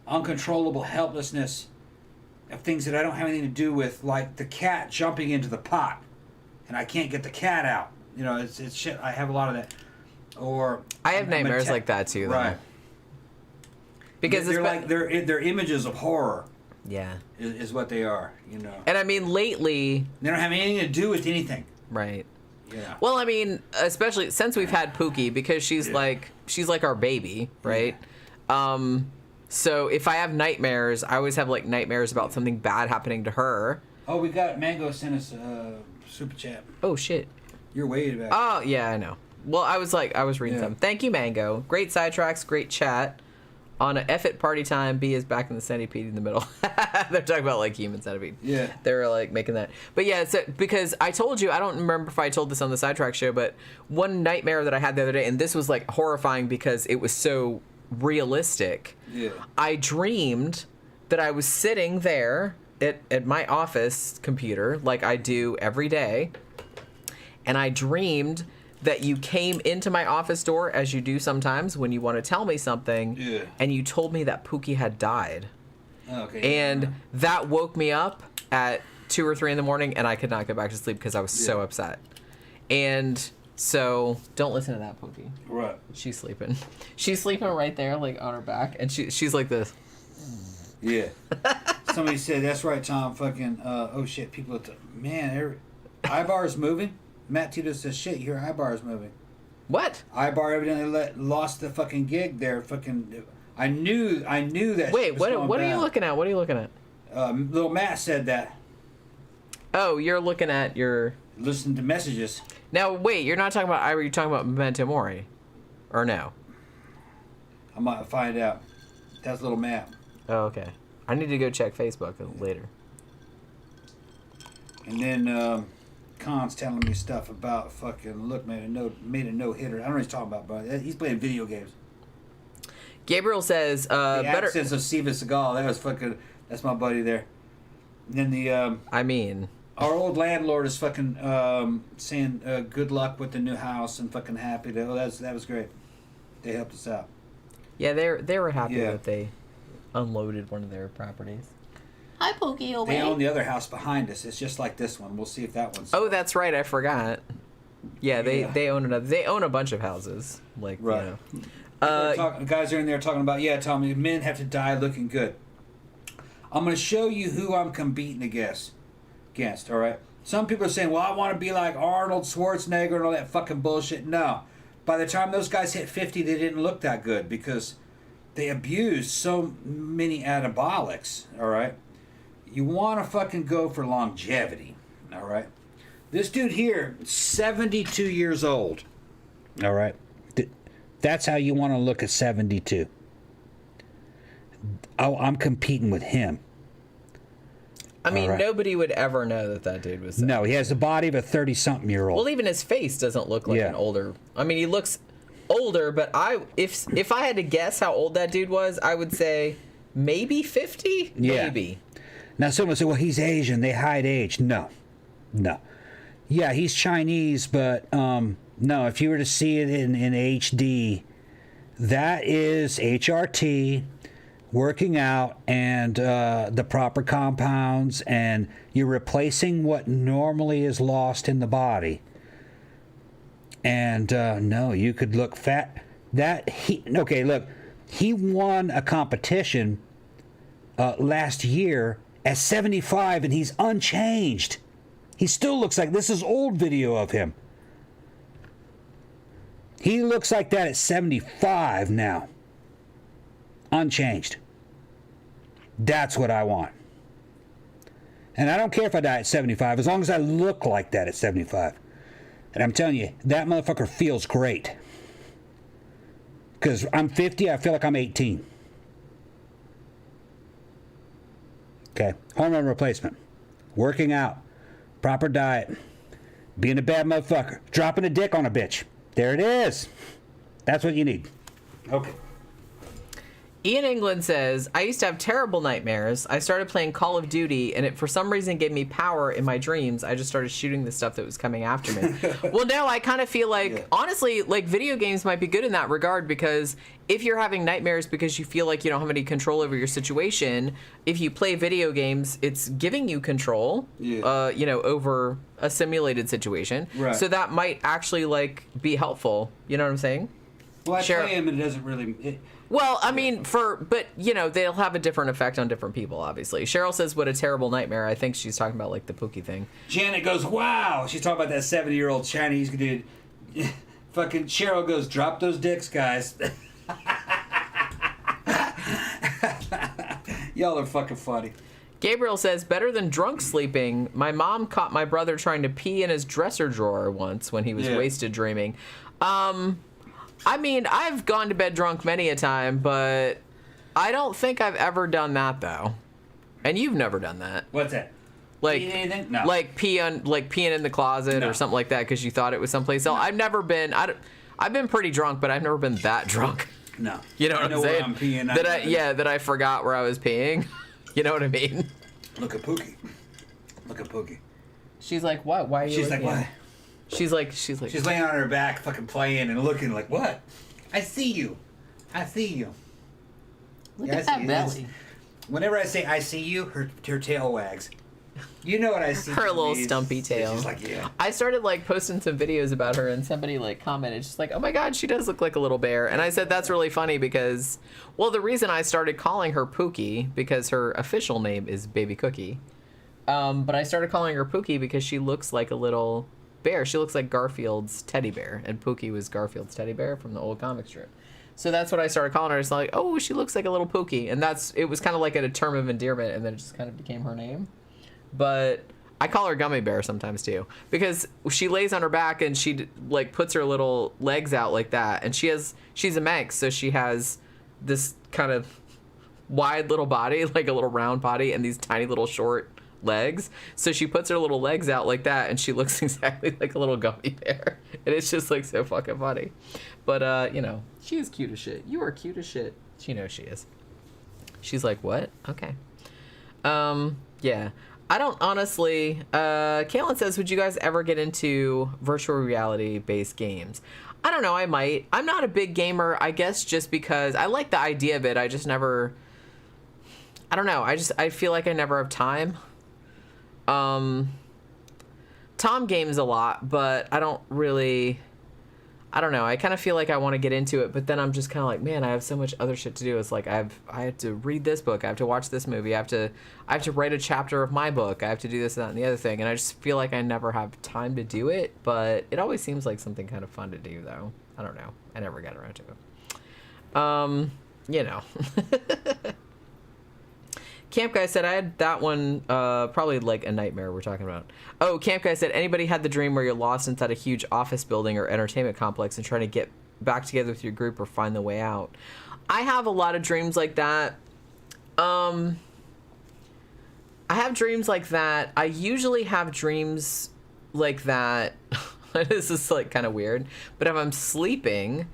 Speaker 2: uncontrollable helplessness, of things that I don't have anything to do with, like the cat jumping into the pot, and I can't get the cat out. It's shit. I have a lot of that. Or
Speaker 1: I have nightmares like that too, though. Right.
Speaker 2: Because they're images of horror.
Speaker 1: Yeah.
Speaker 2: Is what they are,
Speaker 1: And I mean, lately
Speaker 2: they don't have anything to do with anything.
Speaker 1: Right.
Speaker 2: Yeah.
Speaker 1: Well, I mean, especially since we've had Pookie, because she's like our baby, right? Yeah. So if I have nightmares, I always have like nightmares about something bad happening to her.
Speaker 2: Oh, we got Mango sent us a super chat.
Speaker 1: Oh shit.
Speaker 2: You're way back.
Speaker 1: Oh yeah, I know. Well, I was reading them. Thank you, Mango. Great sidetracks, great chat. On a F it party time, B is back in the centipede in the middle. They're talking about like human centipede.
Speaker 2: Yeah.
Speaker 1: They're like making that. But yeah, so because I told you, I don't remember if I told this on the Sidetrack show, but one nightmare that I had the other day, and this was like horrifying because it was so realistic.
Speaker 2: Yeah.
Speaker 1: I dreamed that I was sitting there at my office computer like I do every day, and I dreamed that you came into my office door, as you do sometimes when you want to tell me something, and you told me that Pookie had died.
Speaker 2: Okay.
Speaker 1: And that woke me up at 2 or 3 in the morning, and I could not go back to sleep because I was so upset. And so, don't listen to that, Pookie.
Speaker 2: Right.
Speaker 1: She's sleeping. She's sleeping right there, like on her back, and she's like this.
Speaker 2: Yeah. Somebody said, that's right, Tom, fucking, oh shit, people at the, man, Ibar's moving. Matt Tito says, shit, your Ibar's moving.
Speaker 1: What?
Speaker 2: Ibar evidently lost the fucking gig there. Fucking, I knew that.
Speaker 1: Wait, what are you looking at? What are you looking at?
Speaker 2: Little Matt said that.
Speaker 1: Oh, you're looking at your...
Speaker 2: Listen to messages.
Speaker 1: Now, wait, you're not talking about Ibar, you're talking about Memento Mori. Or no?
Speaker 2: I might find out. That's Little Matt.
Speaker 1: Oh, okay. I need to go check Facebook later.
Speaker 2: And then, Khan's telling me stuff about fucking made a no hitter. I don't know what he's talking about, but he's playing video games.
Speaker 1: Gabriel says,
Speaker 2: the accents of Steven Seagal. That's my buddy there. And then our old landlord is fucking saying good luck with the new house and fucking happy. That was great. They helped us out.
Speaker 1: Yeah, they were happy that they unloaded one of their properties.
Speaker 3: Hi, Pookie, old
Speaker 2: They own the other house behind us. It's just like this one. We'll see if that one's...
Speaker 1: Oh, that's right. I forgot. Yeah, they own another. They own a bunch of houses. Like,
Speaker 2: right. Guys are in there talking about, Tommy, men have to die looking good. I'm going to show you who I'm competing against, all right? Some people are saying, well, I want to be like Arnold Schwarzenegger and all that fucking bullshit. No. By the time those guys hit 50, they didn't look that good because they abused so many anabolics, all right? You want to fucking go for longevity, all right? This dude here, 72 years old, all right? That's how you want to look at 72.
Speaker 3: I'm competing with him.
Speaker 1: I mean, nobody would ever know that dude was...
Speaker 3: No, he has the body of a 30-something-year-old.
Speaker 1: Well, even his face doesn't look like an older... I mean, he looks older, but if I had to guess how old that dude was, I would say maybe 50?
Speaker 3: Yeah.
Speaker 1: Maybe.
Speaker 3: Now, someone say, well, he's Asian. They hide age. No. Yeah, he's Chinese, but no, if you were to see it in HD, that is HRT... working out and the proper compounds, and you're replacing what normally is lost in the body. And no, you could look fat. Look, he won a competition last year at 75, and he's unchanged. He still looks like this is old video of him. He looks like that at 75 now. Unchanged. That's what I want. And I don't care if I die at 75, as long as I look like that at 75. And I'm telling you, that motherfucker feels great. Because I'm 50, I feel like I'm 18. Okay, hormone replacement. Working out. Proper diet. Being a bad motherfucker. Dropping a dick on a bitch. There it is. That's what you need. Okay.
Speaker 1: Ian England says, I used to have terrible nightmares. I started playing Call of Duty, and it for some reason gave me power in my dreams. I just started shooting the stuff that was coming after me. Well, no, I kind of feel like, honestly, like video games might be good in that regard, because if you're having nightmares because you feel like you don't have any control over your situation, if you play video games, it's giving you control, over a simulated situation.
Speaker 2: Right.
Speaker 1: So that might actually, like, be helpful. You know what I'm saying?
Speaker 2: Well, I play him, and it doesn't really...
Speaker 1: Well, I mean, but, they'll have a different effect on different people, obviously. Cheryl says, what a terrible nightmare. I think she's talking about, like, the Pookie thing.
Speaker 2: Janet goes, wow. She's talking about that 70-year-old Chinese dude. Fucking Cheryl goes, drop those dicks, guys. Y'all are fucking funny.
Speaker 1: Gabriel says, better than drunk sleeping. My mom caught my brother trying to pee in his dresser drawer once when he was wasted dreaming. I mean, I've gone to bed drunk many a time, but I don't think I've ever done that, though. And you've never done that.
Speaker 2: What's that?
Speaker 1: Like,
Speaker 2: no.
Speaker 1: like peeing in the closet or something like that because you thought it was someplace else. I've never been. I've been pretty drunk, but I've never been that drunk.
Speaker 2: No.
Speaker 1: You know what I'm saying?
Speaker 2: Where I'm peeing.
Speaker 1: That I forgot where I was peeing. You know what I mean?
Speaker 2: Look at Pookie.
Speaker 1: She's like, what? Why are you?
Speaker 2: She's like, what?
Speaker 1: She's like.
Speaker 2: She's laying on her back, fucking playing and looking like, what? I see you.
Speaker 1: Look at that belly.
Speaker 2: Whenever I say I see you, her tail wags. You know what I see.
Speaker 1: Her little stumpy tail.
Speaker 2: She's like, yeah.
Speaker 1: I started like posting some videos about her, and somebody like commented, she's like, oh my god, she does look like a little bear. And I said that's really funny because, well, the reason I started calling her Pookie because her official name is Baby Cookie, but I started calling her Pookie because she looks like a little bear. She looks like Garfield's teddy bear, and Pookie was Garfield's teddy bear from the old comic strip. So that's what I started calling her. It's like, oh, she looks like a little Pookie, and it was kind of like a term of endearment, and then it just kind of became her name. But I call her Gummy Bear sometimes too, because she lays on her back and she like puts her little legs out like that, and she's a Manx, so she has this kind of wide little body, like a little round body, and these tiny little short legs. So she puts her little legs out like that, and she looks exactly like a little gummy bear, and it's just like so fucking funny. But she is cute as shit. You are cute as shit. She knows she is. She's like, what? Okay. Yeah. I don't honestly. Kaylin says, would you guys ever get into virtual reality based games? I don't know. I might. I'm not a big gamer, I guess, just because I like the idea of it. I just never. I don't know. I feel like I never have time. Tom games a lot, but I don't really. I don't know. I kind of feel like I want to get into it, but then I'm just kind of like, man, I have so much other shit to do. It's like I have to read this book, I have to watch this movie, I have to write a chapter of my book, I have to do this, that, and the other thing, and I just feel like I never have time to do it. But it always seems like something kind of fun to do, though. I don't know. I never got around to it. Camp Guy said, I had that one, probably like a nightmare we're talking about. Oh, Camp Guy said, anybody had the dream where you're lost inside a huge office building or entertainment complex and trying to get back together with your group or find the way out? I have a lot of dreams like that. I have dreams like that. I usually have dreams like that. This is like kind of weird, but if I'm sleeping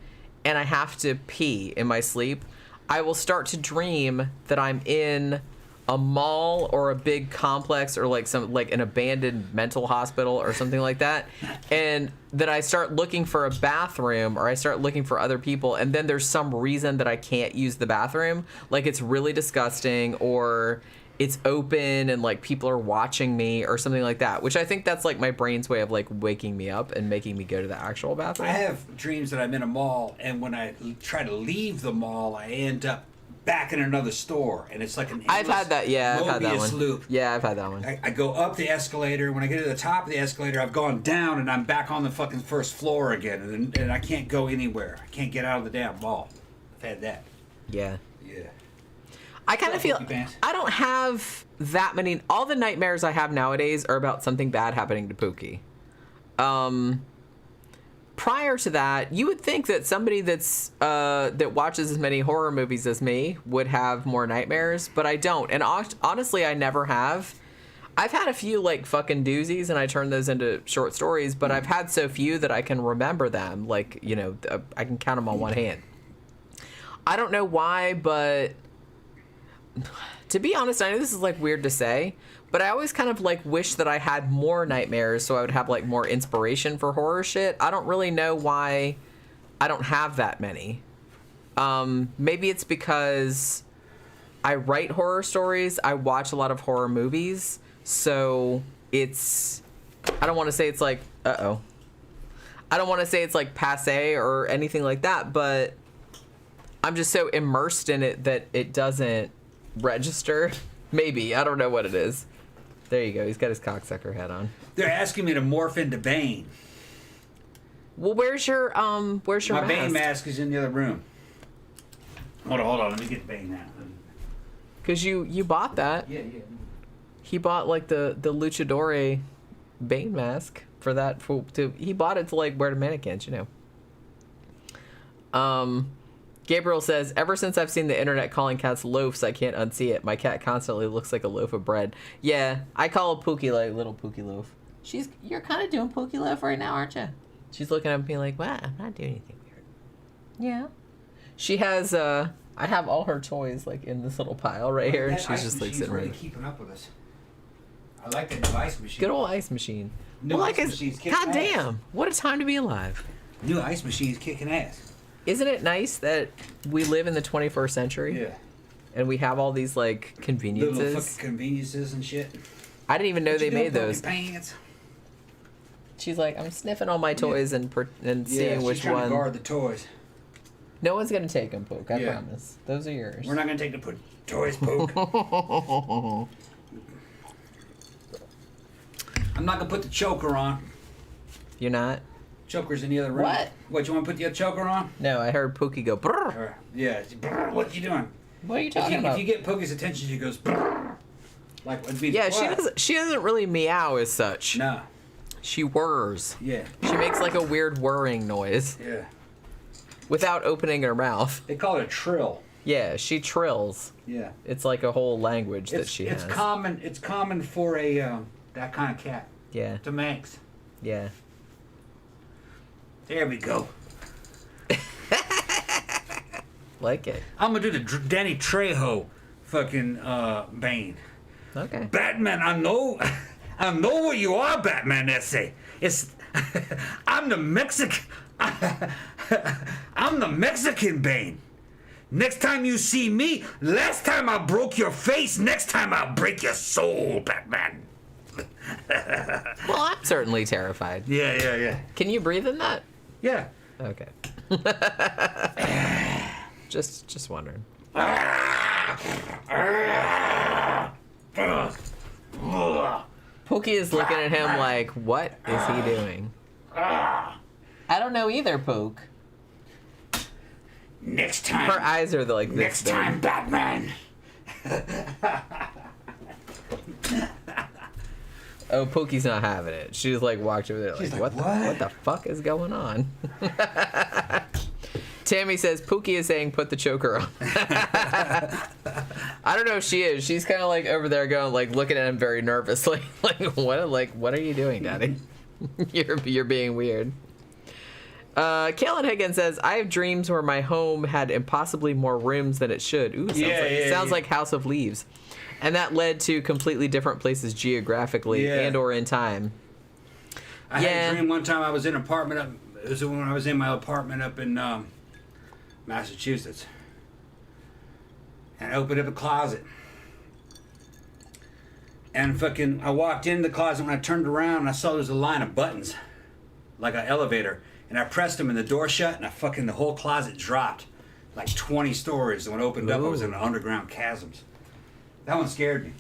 Speaker 1: and I have to pee in my sleep, I will start to dream that I'm in a mall or a big complex or like an abandoned mental hospital or something like that, and that I start looking for a bathroom or I start looking for other people, and then there's some reason that I can't use the bathroom, like it's really disgusting or it's open and like people are watching me or something like that, which I think that's like my brain's way of like waking me up and making me go to the actual bathroom.
Speaker 2: I have dreams that I'm in a mall, and when I try to leave the mall, I end up back in another store, and it's like an
Speaker 1: I've had that. Yeah, I've had that
Speaker 2: Mobius
Speaker 1: one.
Speaker 2: loop.
Speaker 1: Yeah, I've had that one.
Speaker 2: I go up the escalator. When I get to the top of the escalator, I've gone down, and I'm back on the fucking first floor again, and I can't go anywhere. I can't get out of the damn mall. I've had that.
Speaker 1: Yeah.
Speaker 2: Yeah.
Speaker 1: I kind of feel
Speaker 2: Pookie Pants?
Speaker 1: I don't have that many. All the nightmares I have nowadays are about something bad happening to Pookie. Prior to that, you would think that somebody that watches as many horror movies as me would have more nightmares, but I don't. And honestly, I never have. I've had a few like fucking doozies, and I turn those into short stories, but I've had so few that I can remember them. Like, you know, I can count them on one hand. I don't know why, but to be honest, I know this is like weird to say, but I always kind of like wish that I had more nightmares so I would have like more inspiration for horror shit. I don't really know why I don't have that many. Maybe it's because I write horror stories. I watch a lot of horror movies. So it's, I don't want to say it's like, I don't want to say it's like passe or anything like that, but I'm just so immersed in it that it doesn't register. Maybe. I don't know what it is. There you go. He's got his cocksucker hat on.
Speaker 2: They're asking me to morph into Bane.
Speaker 1: Well, where's your
Speaker 2: My
Speaker 1: mask?
Speaker 2: Bane mask is in the other room. Hold on. Let me get Bane now.
Speaker 1: Because you bought that.
Speaker 2: Yeah.
Speaker 1: He bought like the luchador Bane mask for that. He bought it to like wear to mannequins, you know. Gabriel says, ever since I've seen the internet calling cats loafs, I can't unsee it. My cat constantly looks like a loaf of bread. Yeah, I call Pookie like little Pookie loaf. You're kind of doing Pookie loaf right now, aren't you? She's looking at me like, wow, I'm not doing anything weird. Yeah. She has, I have all her toys like in this little pile right here. And she's just like sitting
Speaker 2: really
Speaker 1: right.
Speaker 2: keeping up with us. I like that new ice machine.
Speaker 1: Good old ice machine.
Speaker 2: New ice machine's kicking ass.
Speaker 1: God damn, what a time to be alive.
Speaker 2: New ice machine's kicking ass.
Speaker 1: Isn't it nice that we live in the 21st century?
Speaker 2: Yeah.
Speaker 1: And we have all these like conveniences.
Speaker 2: Little fucking conveniences and shit.
Speaker 1: I didn't even know they made those.
Speaker 2: Pants?
Speaker 1: She's like, I'm sniffing all my toys and seeing which
Speaker 2: she's trying
Speaker 1: one.
Speaker 2: to guard the toys.
Speaker 1: No one's gonna take them, Poke. I
Speaker 2: Yeah.
Speaker 1: promise. Those are yours.
Speaker 2: We're not gonna take the toys, Poke. I'm not gonna put the choker on.
Speaker 1: You're not?
Speaker 2: Choker's in the other room.
Speaker 1: What?
Speaker 2: What, you want to put the choker on?
Speaker 1: No, I heard Pookie go brrr.
Speaker 2: Yeah. Brr, what you doing?
Speaker 1: What are you talking about?
Speaker 2: If you get Pookie's attention, she goes brr. Like it'd be
Speaker 1: Yeah,
Speaker 2: what?
Speaker 1: she doesn't really meow as such.
Speaker 2: No.
Speaker 1: She whirs.
Speaker 2: Yeah.
Speaker 1: She makes like a weird whirring noise
Speaker 2: Yeah.
Speaker 1: without opening her mouth.
Speaker 2: They call it a trill.
Speaker 1: Yeah, she trills.
Speaker 2: Yeah.
Speaker 1: It's like a whole language that she has.
Speaker 2: It's common. It's common for a that kind of cat.
Speaker 1: Yeah.
Speaker 2: To Manx.
Speaker 1: Yeah.
Speaker 2: There we go.
Speaker 1: Like it.
Speaker 2: I'm gonna do the Danny Trejo fucking Bane.
Speaker 1: Okay.
Speaker 2: Batman, I know where you are, Batman. Essay. It's I'm the Mexican. I'm the Mexican Bane. Next time you see me, last time I broke your face, next time I'll break your soul, Batman.
Speaker 1: Well, I'm certainly terrified.
Speaker 2: Yeah.
Speaker 1: Can you breathe in that?
Speaker 2: Yeah.
Speaker 1: Okay. just wondering. Pookie is looking at him like, what is he doing? I don't know either, Poke.
Speaker 2: Next time.
Speaker 1: Her eyes are like this.
Speaker 2: Next time, Batman.
Speaker 1: Oh, Pookie's not having it. She just like walked over there like,
Speaker 2: She's
Speaker 1: what the fuck is going on? Tammy says Pookie is saying put the choker on. I don't know if she is. She's kind of like over there going, like, looking at him very nervously. What are you doing, Daddy? You're being weird. Kaylin Higgins says, I have dreams where my home had impossibly more rooms than it should. Ooh, sounds like House of Leaves. And that led to completely different places geographically and or in time.
Speaker 2: I had a dream one time I was in an apartment up. It was when I was in my apartment up in Massachusetts. And I opened up a closet. And I walked in the closet. When I turned around, I saw there was a line of buttons, like an elevator. And I pressed them and the door shut, and the whole closet dropped. Like 20 stories. And when it opened up, I was in underground chasms. That one scared me.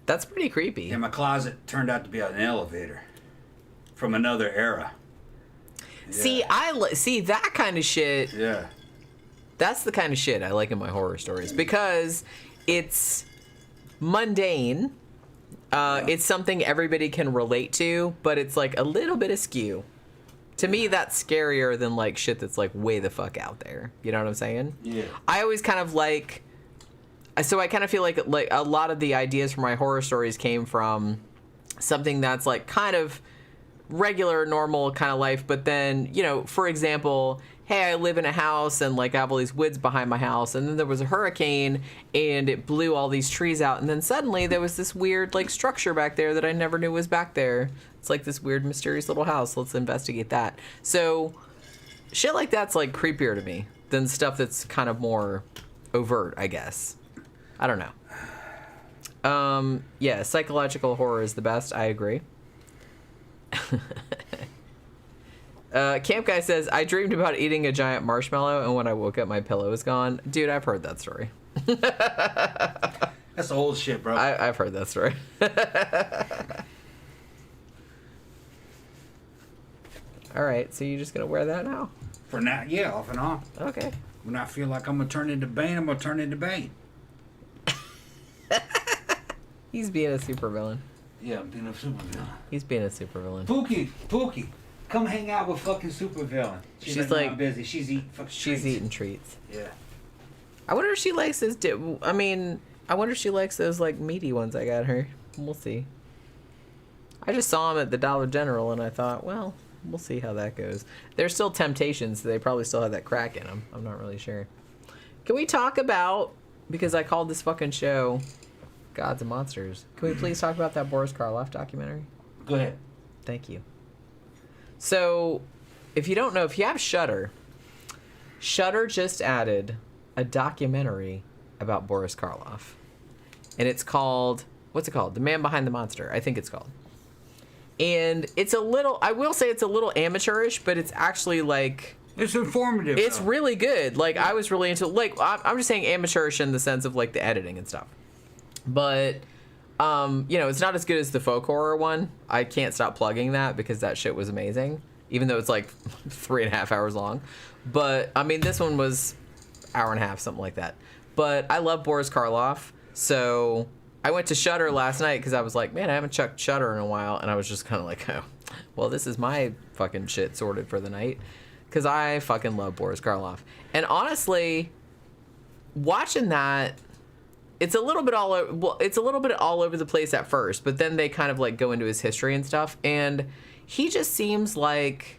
Speaker 1: That's pretty creepy.
Speaker 2: And my closet turned out to be an elevator from another era. Yeah.
Speaker 1: See that kind of shit.
Speaker 2: Yeah.
Speaker 1: That's the kind of shit I like in my horror stories because it's mundane. It's something everybody can relate to, but it's like a little bit askew. To me, that's scarier than like shit that's like way the fuck out there. You know what I'm saying?
Speaker 2: Yeah.
Speaker 1: I always kind of like. So I kind of feel like a lot of the ideas for my horror stories came from something that's like kind of regular, normal kind of life. But then, you know, for example, hey, I live in a house and like I have all these woods behind my house, and then there was a hurricane and it blew all these trees out, and then suddenly there was this weird like structure back there that I never knew was back there. It's like this weird mysterious little house. Let's investigate that. So shit like that's like creepier to me than stuff that's kind of more overt, I guess. I don't know. Yeah, psychological horror is the best. I agree. Camp Guy says, I dreamed about eating a giant marshmallow, and when I woke up, my pillow was gone. Dude, I've heard that story.
Speaker 2: That's old shit, bro.
Speaker 1: I've heard that story. All right, so you're just going to wear that now?
Speaker 2: For now, yeah, off and on.
Speaker 1: Okay.
Speaker 2: When I feel like I'm going to turn into Bane, I'm going to turn into Bane.
Speaker 1: He's being a supervillain.
Speaker 2: Yeah, I'm being a supervillain.
Speaker 1: He's being a supervillain.
Speaker 2: Pookie, come hang out with fucking supervillain.
Speaker 1: She's like
Speaker 2: busy. She's eating fucking treats.
Speaker 1: She's eating treats.
Speaker 2: Yeah.
Speaker 1: I wonder if she likes this. I wonder if she likes those like meaty ones I got her. We'll see. I just saw them at the Dollar General and I thought, well, we'll see how that goes. They're still Temptations. So they probably still have that crack in them. I'm not really sure. Can we talk about, because I called this fucking show Gods and Monsters, can we please talk about that Boris Karloff documentary?
Speaker 2: Go ahead.
Speaker 1: Thank you. So, if you don't know, if you have Shudder just added a documentary about Boris Karloff. And it's called, what's it called? The Man Behind the Monster, I think it's called. And it's a little, I will say it's a little amateurish, but it's actually like...
Speaker 2: It's informative.
Speaker 1: It's really good. Like, I was really into, like, I'm just saying amateurish in the sense of, like, the editing and stuff. But, you know, it's not as good as the folk horror one. I can't stop plugging that because that shit was amazing. Even though it's, like, 3.5 hours long. But, I mean, this one was hour and a half, something like that. But I love Boris Karloff. So I went to Shudder last night because I was like, man, I haven't checked Shudder in a while. And I was just kind of like, oh, well, this is my fucking shit sorted for the night. Because I fucking love Boris Karloff. And honestly, watching that, it's a little bit all over the place at first, but then they kind of like go into his history and stuff. And he just seems like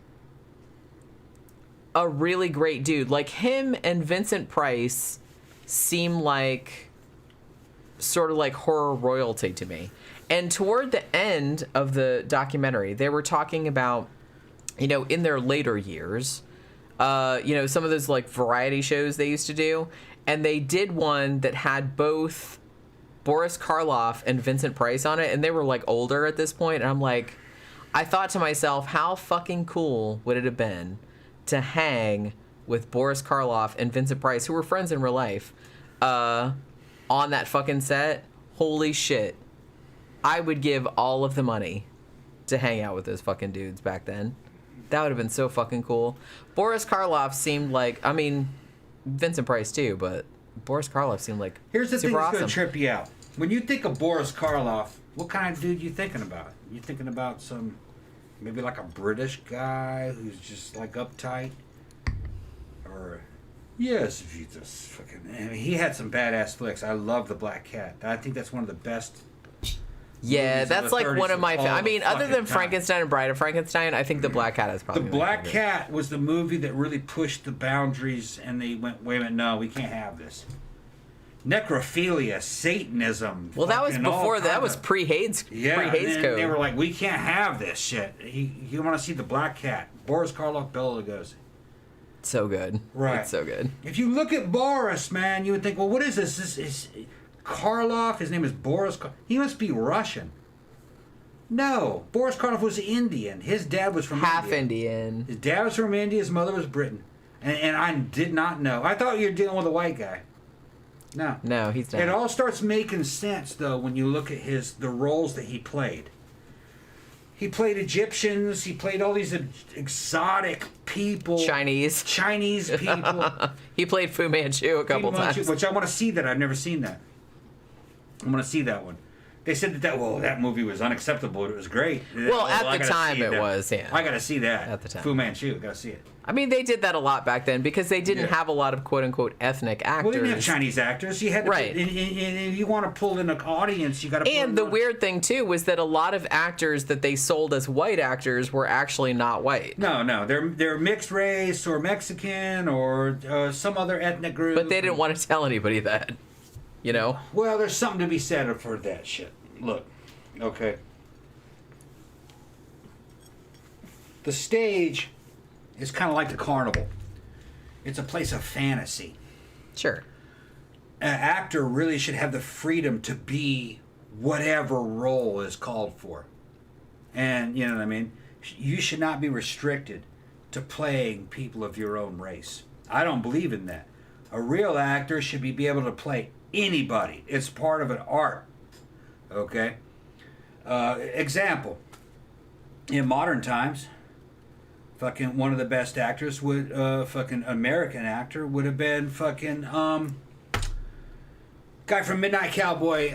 Speaker 1: a really great dude. Like him and Vincent Price seem like sort of like horror royalty to me. And toward the end of the documentary, they were talking about, you know, in their later years, you know, some of those like variety shows they used to do, and they did one that had both Boris Karloff and Vincent Price on it, and they were like older at this point, and I'm like, I thought to myself, how fucking cool would it have been to hang with Boris Karloff and Vincent Price, who were friends in real life, on that fucking set? Holy shit. I would give all of the money to hang out with those fucking dudes back then. That would have been so fucking cool. Boris Karloff seemed like, I mean, Vincent Price too, but Boris Karloff seemed like
Speaker 2: Here's the
Speaker 1: super
Speaker 2: thing that's
Speaker 1: awesome.
Speaker 2: going to trip you out. When you think of Boris Karloff, what kind of dude you thinking about? You thinking about some, maybe like a British guy who's just like uptight? Or Yes, Jesus. Fucking. I mean, he had some badass flicks. I love The Black Cat. I think that's one of the best.
Speaker 1: Yeah, that's like one of my. I mean, other than
Speaker 2: time.
Speaker 1: Frankenstein and Bride of Frankenstein, I think The Black Cat is probably
Speaker 2: The Black Cat was the movie that really pushed the boundaries, and they went, "Wait a minute, no, we can't have this." Necrophilia, Satanism.
Speaker 1: Well, that was before. That was pre-Hays.
Speaker 2: Yeah,
Speaker 1: pre-Hays Code.
Speaker 2: They were like, "We can't have this shit." You want to see The Black Cat? Boris Karloff, Bela Lugosi.
Speaker 1: So good.
Speaker 2: Right.
Speaker 1: It's so good.
Speaker 2: If you look at Boris, man, you would think, well, what is this? This is Karloff. His name is Boris. He must be Russian. No, Boris Karloff was Indian. His dad was from
Speaker 1: Half
Speaker 2: India.
Speaker 1: Indian.
Speaker 2: His dad was from India. His mother was Britain. And I did not know. I thought you were dealing with a white guy. No.
Speaker 1: No, he's not.
Speaker 2: It all starts making sense, though, when you look at the roles that he played. He played Egyptians. He played all these exotic people.
Speaker 1: Chinese
Speaker 2: people.
Speaker 1: He played Fu Manchu a couple times.
Speaker 2: Which I want to see that. I've never seen that. I want to see that one. They said that movie was unacceptable. It was great.
Speaker 1: Well, at the time it was, yeah.
Speaker 2: I got to see that.
Speaker 1: At the time.
Speaker 2: Fu Manchu, got to see it.
Speaker 1: I mean, they did that a lot back then because they didn't have a lot of quote-unquote ethnic actors.
Speaker 2: Well, they didn't have Chinese actors. You had to,
Speaker 1: right.
Speaker 2: And if you want to pull in an audience, you got to.
Speaker 1: And the weird thing too was that a lot of actors that they sold as white actors were actually not white.
Speaker 2: No, they're mixed race or Mexican or some other ethnic group.
Speaker 1: But they didn't want to tell anybody that, you know.
Speaker 2: Well, there's something to be said for that shit. Look, okay. The stage is kind of like the carnival. It's a place of fantasy.
Speaker 1: Sure.
Speaker 2: An actor really should have the freedom to be whatever role is called for. And, you know what I mean? You should not be restricted to playing people of your own race. I don't believe in that. A real actor should be able to play anybody. It's part of an art. Okay? Example. In modern times, fucking one of the best actors would, fucking American actor would have been fucking, guy from Midnight Cowboy,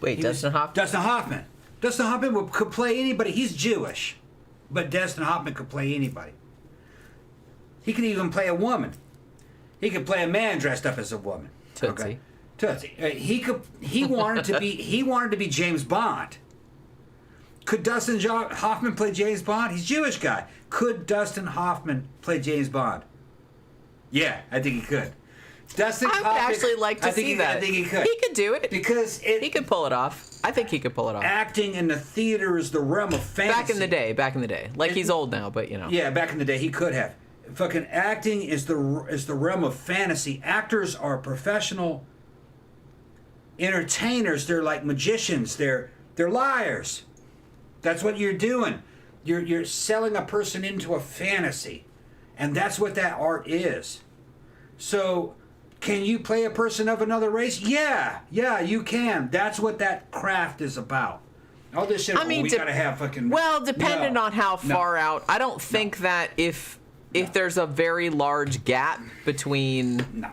Speaker 1: Wait, Dustin Hoffman?
Speaker 2: Dustin Hoffman. Dustin Hoffman could play anybody. He's Jewish. But Dustin Hoffman could play anybody. He could even play a woman. He could play a man dressed up as a woman.
Speaker 1: Tootsie.
Speaker 2: Okay? Tootsie. He wanted to be James Bond. Could Dustin Hoffman play James Bond? He's a Jewish guy. Could Dustin Hoffman play James Bond? Yeah, I think he could.
Speaker 1: I would actually like to see that.
Speaker 2: I think he could.
Speaker 1: He could do it.
Speaker 2: Because
Speaker 1: he could pull it off. I think he could pull it off.
Speaker 2: Acting in the theater is the realm of fantasy.
Speaker 1: Back in the day. Like, he's old now, but, you know.
Speaker 2: Yeah, back in the day, he could have. Fucking acting is the realm of fantasy. Actors are professional entertainers. They're like magicians. They're liars. That's what you're doing. You're selling a person into a fantasy. And that's what that art is. So, can you play a person of another race? Yeah, you can. That's what that craft is about. All this shit, we gotta have fucking...
Speaker 1: Well, depending on how far out. I don't think that if there's a very large gap between...
Speaker 2: No.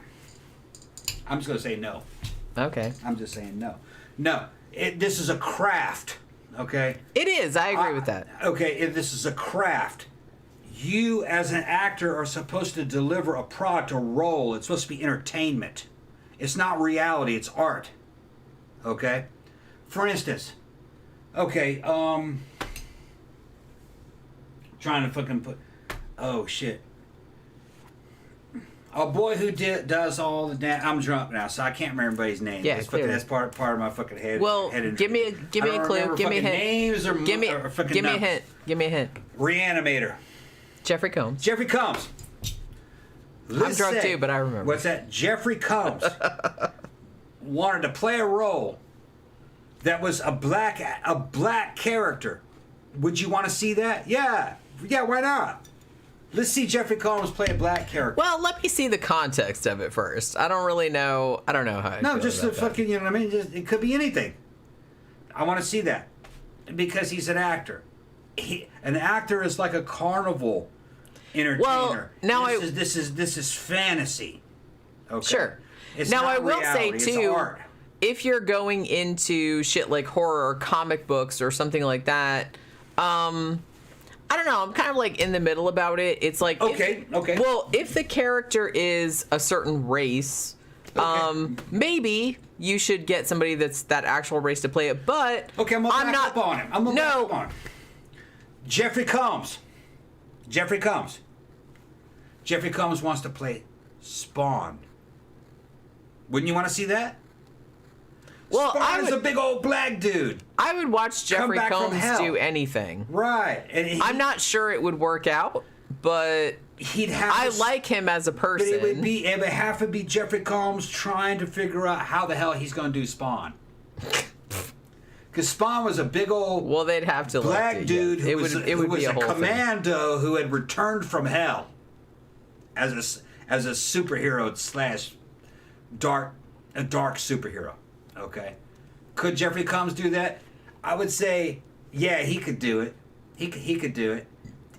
Speaker 2: I'm just gonna say no.
Speaker 1: Okay.
Speaker 2: I'm just saying no. No. This is a craft, okay?
Speaker 1: It is. I agree with that.
Speaker 2: Okay, this is a craft. You, as an actor, are supposed to deliver a product, a role. It's supposed to be entertainment. It's not reality. It's art. Okay? For instance, okay, trying to fucking put... Oh, shit. A boy who does all the I'm drunk now, so I can't remember everybody's name.
Speaker 1: Yeah, clearly.
Speaker 2: That's part of my fucking head.
Speaker 1: Well,
Speaker 2: head
Speaker 1: give me a clue. Give me a hint.
Speaker 2: Names or
Speaker 1: give me a hint. Give me a hint.
Speaker 2: Reanimator.
Speaker 1: Jeffrey Combs.
Speaker 2: Jeffrey Combs.
Speaker 1: I'm drunk too, but I remember.
Speaker 2: What's that? Jeffrey Combs wanted to play a role that was a black character. Would you want to see that? Yeah, why not? Let's see Jeffrey Combs play a black character.
Speaker 1: Well, let me see the context of it first. I don't really know. I don't know how.
Speaker 2: No, just the fucking. You know what I mean? It could be anything. I want to see that because he's an actor. An actor is like a carnival entertainer.
Speaker 1: Well, now
Speaker 2: this is fantasy. Okay.
Speaker 1: Sure.
Speaker 2: It's
Speaker 1: now
Speaker 2: not
Speaker 1: I will
Speaker 2: reality,
Speaker 1: say
Speaker 2: it's
Speaker 1: too,
Speaker 2: art.
Speaker 1: if you're going into shit like horror or comic books or something like that, I I don't know. I'm kind of like in the middle about it. It's like
Speaker 2: Okay.
Speaker 1: Well, if the character is a certain race, maybe you should get somebody that's that actual race to play it. But
Speaker 2: Okay, I'm gonna back up on him. I'm gonna back up on him. Jeffrey Combs. Jeffrey Combs wants to play Spawn. Wouldn't you want to see that?
Speaker 1: Well,
Speaker 2: Spawn is a big old black dude.
Speaker 1: I would watch Jeffrey
Speaker 2: back from
Speaker 1: Combs
Speaker 2: hell.
Speaker 1: do anything.
Speaker 2: Right. And
Speaker 1: I'm not sure it would work out, but I like him as a person.
Speaker 2: But it would have to be Jeffrey Combs trying to figure out how the hell he's going to do Spawn. Because Spawn was a big old
Speaker 1: they'd have to
Speaker 2: black dude who
Speaker 1: it
Speaker 2: was
Speaker 1: be a whole
Speaker 2: commando who had returned from hell as a superhero slash dark superhero. Okay, could Jeffrey Combs do that? I would say, yeah, he could do it. He could do it.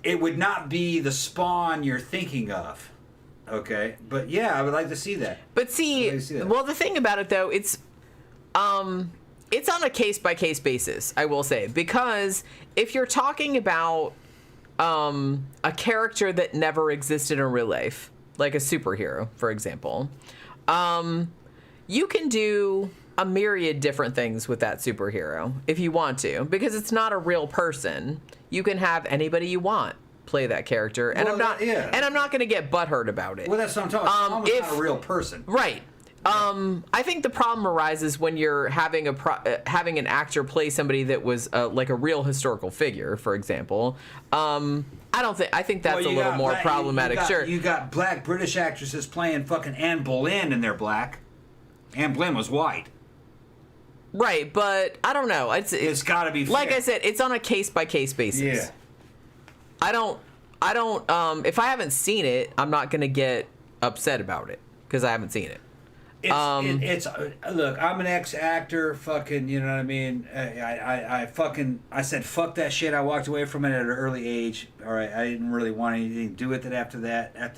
Speaker 2: It would not be the Spawn you're thinking of. Okay, but yeah, I would like to see that.
Speaker 1: But well, the thing about it though, it's on a case-by-case basis, I will say, because if you're talking about a character that never existed in real life, like a superhero, for example, you can do a myriad different things with that superhero if you want to, because it's not a real person. You can have anybody you want play that character, and I'm not going to get butthurt about it.
Speaker 2: Well, that's what I'm talking about. It's not a real person,
Speaker 1: right? I think the problem arises when you're having having an actor play somebody that was like a real historical figure, for example. I think that's a little more problematic.
Speaker 2: You got black British actresses playing fucking Anne Boleyn, and they're black. Anne Boleyn was white.
Speaker 1: Right, but I don't know.
Speaker 2: It's got to be fair.
Speaker 1: Like I said, it's on a case-by-case basis.
Speaker 2: Yeah.
Speaker 1: I don't, if I haven't seen it, I'm not going to get upset about it because I haven't seen it.
Speaker 2: Look, I'm an ex-actor, fucking, you know what I mean? I said, fuck that shit. I walked away from it at an early age. All right, I didn't really want anything to do with it after that. I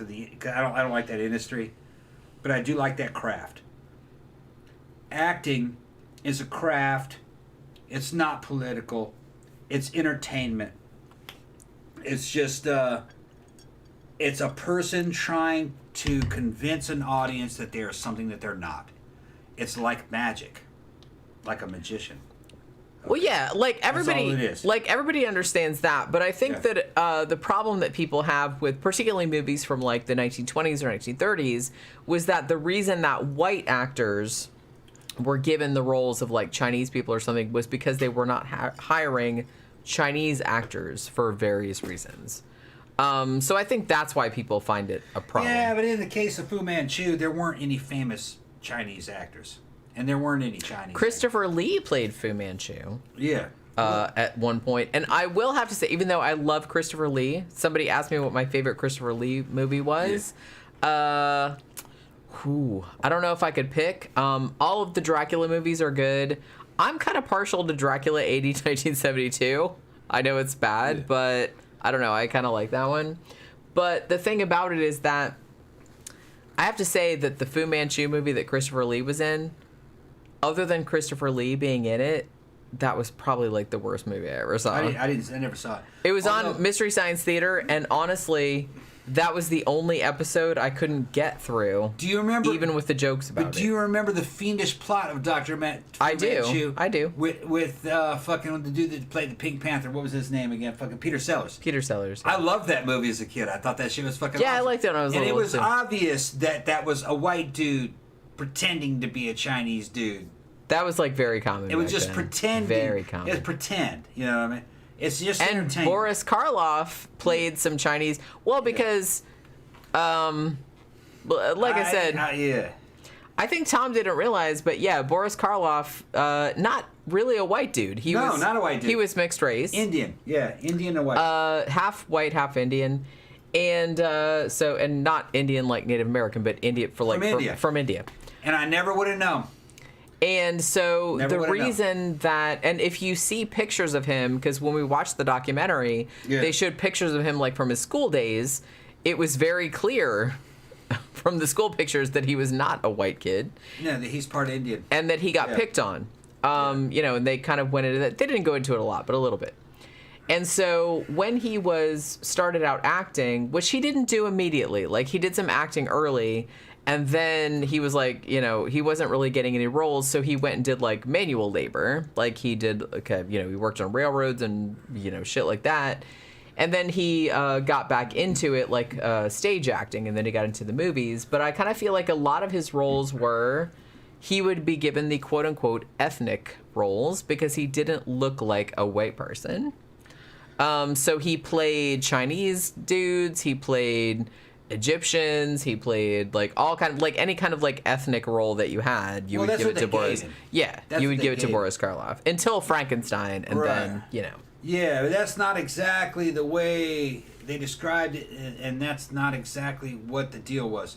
Speaker 2: don't like that industry, but I do like that craft. Acting is a craft. It's not political. It's entertainment. It's just it's a person trying to convince an audience that they are something that they're not. It's like magic, like a magician. Okay.
Speaker 1: Well, yeah, like everybody,
Speaker 2: That's all it is.
Speaker 1: like everybody understands that, but I think that the problem that people have with particularly movies from like the 1920s or 1930s was that the reason that white actors were given the roles of like Chinese people or something was because they were not hiring Chinese actors for various reasons. So I think that's why people find it a problem.
Speaker 2: Yeah, but in the case of Fu Manchu, there weren't any famous Chinese actors. And there weren't any Chinese
Speaker 1: Christopher Lee played Fu Manchu.
Speaker 2: Yeah.
Speaker 1: At one point. And I will have to say, even though I love Christopher Lee, somebody asked me what my favorite Christopher Lee movie was. Yeah. I don't know if I could pick. All of the Dracula movies are good. I'm kind of partial to Dracula AD 1972. I know it's bad, but I don't know. I kind of like that one. But the thing about it is that I have to say that the Fu Manchu movie that Christopher Lee was in, other than Christopher Lee being in it, that was probably like the worst movie I ever saw.
Speaker 2: I never saw it.
Speaker 1: It was on Mystery Science Theater, and honestly, that was the only episode I couldn't get through.
Speaker 2: Do you remember?
Speaker 1: Even with the jokes about it.
Speaker 2: Do you remember the fiendish plot of Dr. Manchu?
Speaker 1: I do.
Speaker 2: With fucking the dude that played the Pink Panther. What was his name again? Fucking Peter Sellers.
Speaker 1: Peter Sellers.
Speaker 2: I loved that movie as a kid. I thought that shit was fucking
Speaker 1: Yeah,
Speaker 2: awesome.
Speaker 1: I liked it when I was little.
Speaker 2: And it was
Speaker 1: too.
Speaker 2: obvious that was a white dude pretending to be a Chinese dude.
Speaker 1: That was like very common.
Speaker 2: It was just
Speaker 1: then.
Speaker 2: pretending.
Speaker 1: Very common.
Speaker 2: It was pretend. You know what I mean? It's just
Speaker 1: and
Speaker 2: entertainment.
Speaker 1: Boris Karloff played some Chinese. Well, because, like I said,
Speaker 2: yeah.
Speaker 1: I think Tom didn't realize, but yeah, Boris Karloff, not really a white dude.
Speaker 2: Not a white dude.
Speaker 1: He was mixed race.
Speaker 2: Indian, yeah, Indian and white.
Speaker 1: Half white, half Indian, and and not Indian like Native American, but India from India.
Speaker 2: And I never would have known.
Speaker 1: And so the reason that, and if you see pictures of him, because when we watched the documentary, they showed pictures of him like from his school days, it was very clear from the school pictures that he was not a white kid.
Speaker 2: No, that he's part Indian.
Speaker 1: And that he got picked on. You know, and they kind of went into that. They didn't go into it a lot, but a little bit. And so when he started out acting, which he didn't do immediately, like he did some acting early, and then he was like, he wasn't really getting any roles, so he went and did like manual labor, like he did, he worked on railroads and shit like that. And then he got back into it, like stage acting, and then he got into the movies. But I kind of feel like a lot of his roles he would be given the quote-unquote ethnic roles because he didn't look like a white person. So he played Chinese dudes, he played Egyptians, he played like all kind of like any kind of like ethnic role that you had, you would give it to Boris. Yeah, you would give it to Boris Karloff until Frankenstein, and then
Speaker 2: Yeah, but that's not exactly the way they described it, and that's not exactly what the deal was.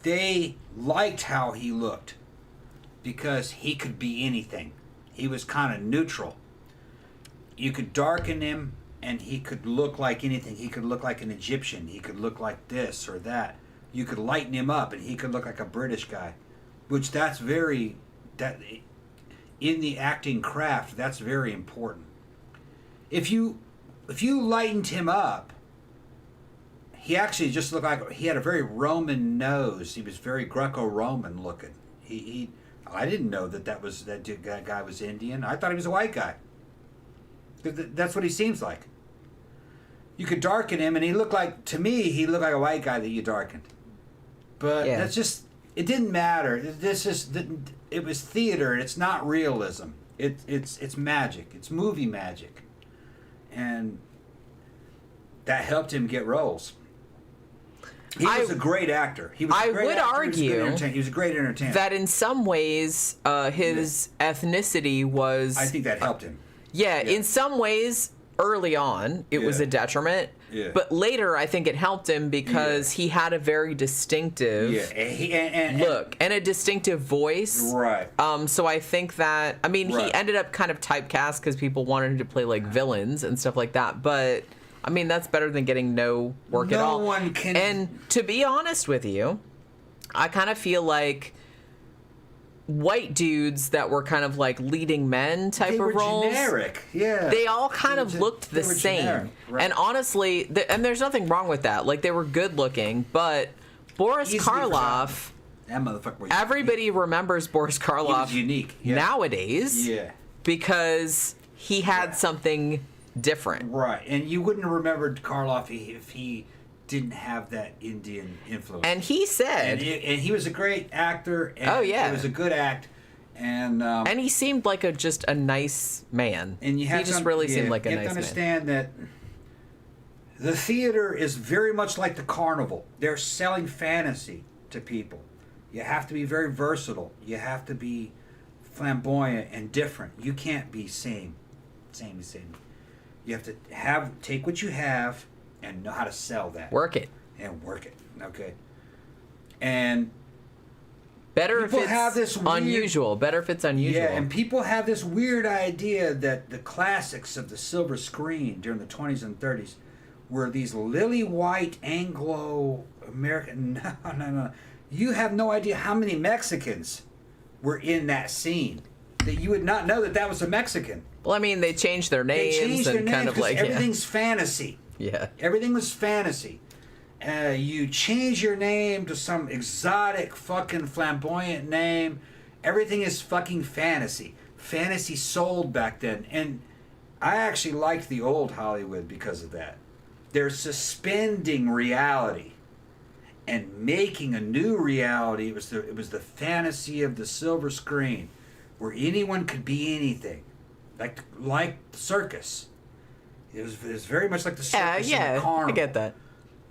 Speaker 2: They liked how he looked because he could be anything. He was kind of neutral. You could darken him, and he could look like anything. He could look like an Egyptian. He could look like this or that. You could lighten him up, and he could look like a British guy, which in the acting craft, that's very important. If you lightened him up, he actually just looked like he had a very Roman nose. He was very Greco-Roman looking. I didn't know that guy was Indian. I thought he was a white guy. That's what he seems like. You could darken him, and he looked like a white guy that you darkened. But that's just, it didn't matter. It was theater. It's not realism. It's magic. It's movie magic. And that helped him get roles. He was a great actor. He was a great actor. He was a great entertainer.
Speaker 1: That in some ways, his ethnicity was...
Speaker 2: I think that helped him.
Speaker 1: Yeah, in some ways, early on, it was a detriment. Yeah. But later, I think it helped him because he had a very distinctive look and a distinctive voice.
Speaker 2: Right.
Speaker 1: So I think that, he ended up kind of typecast because people wanted him to play like villains and stuff like that. But, that's better than getting no work at all.
Speaker 2: No one can...
Speaker 1: And to be honest with you, I kind of feel like white dudes that were kind of like leading men type of roles.
Speaker 2: They were generic, yeah.
Speaker 1: They all kind of looked the same. Right. And honestly, and there's nothing wrong with that. Like, they were good looking, but Boris Karloff...
Speaker 2: That motherfucker was
Speaker 1: everybody
Speaker 2: unique.
Speaker 1: Remembers Boris Karloff
Speaker 2: he was unique.
Speaker 1: Nowadays because he had something different.
Speaker 2: Right, and you wouldn't have remembered Karloff if he didn't have that Indian influence.
Speaker 1: And he said...
Speaker 2: And he was a great actor. And it was a good act. And
Speaker 1: he seemed like just a nice man.
Speaker 2: And
Speaker 1: he just really seemed like a nice man.
Speaker 2: You have to understand that the theater is very much like the carnival. They're selling fantasy to people. You have to be very versatile. You have to be flamboyant and different. You can't be same. You have to take what you have and know how to sell that.
Speaker 1: Work it.
Speaker 2: Okay. And
Speaker 1: better if it's unusual. Better if it's unusual.
Speaker 2: Yeah, and people have this weird idea that the classics of the silver screen during the 20s and 30s were these lily white Anglo-American... No. You have no idea how many Mexicans were in that scene. That you would not know that was a Mexican.
Speaker 1: Well, they changed their names kind of like...
Speaker 2: Everything's fantasy.
Speaker 1: Yeah.
Speaker 2: Everything was fantasy. You change your name to some exotic fucking flamboyant name. Everything is fucking fantasy. Fantasy sold back then. And I actually liked the old Hollywood because of that. They're suspending reality and making a new reality. It was the fantasy of the silver screen where anyone could be anything. Like the circus. It was very much like the circus and the carnival.
Speaker 1: I get that.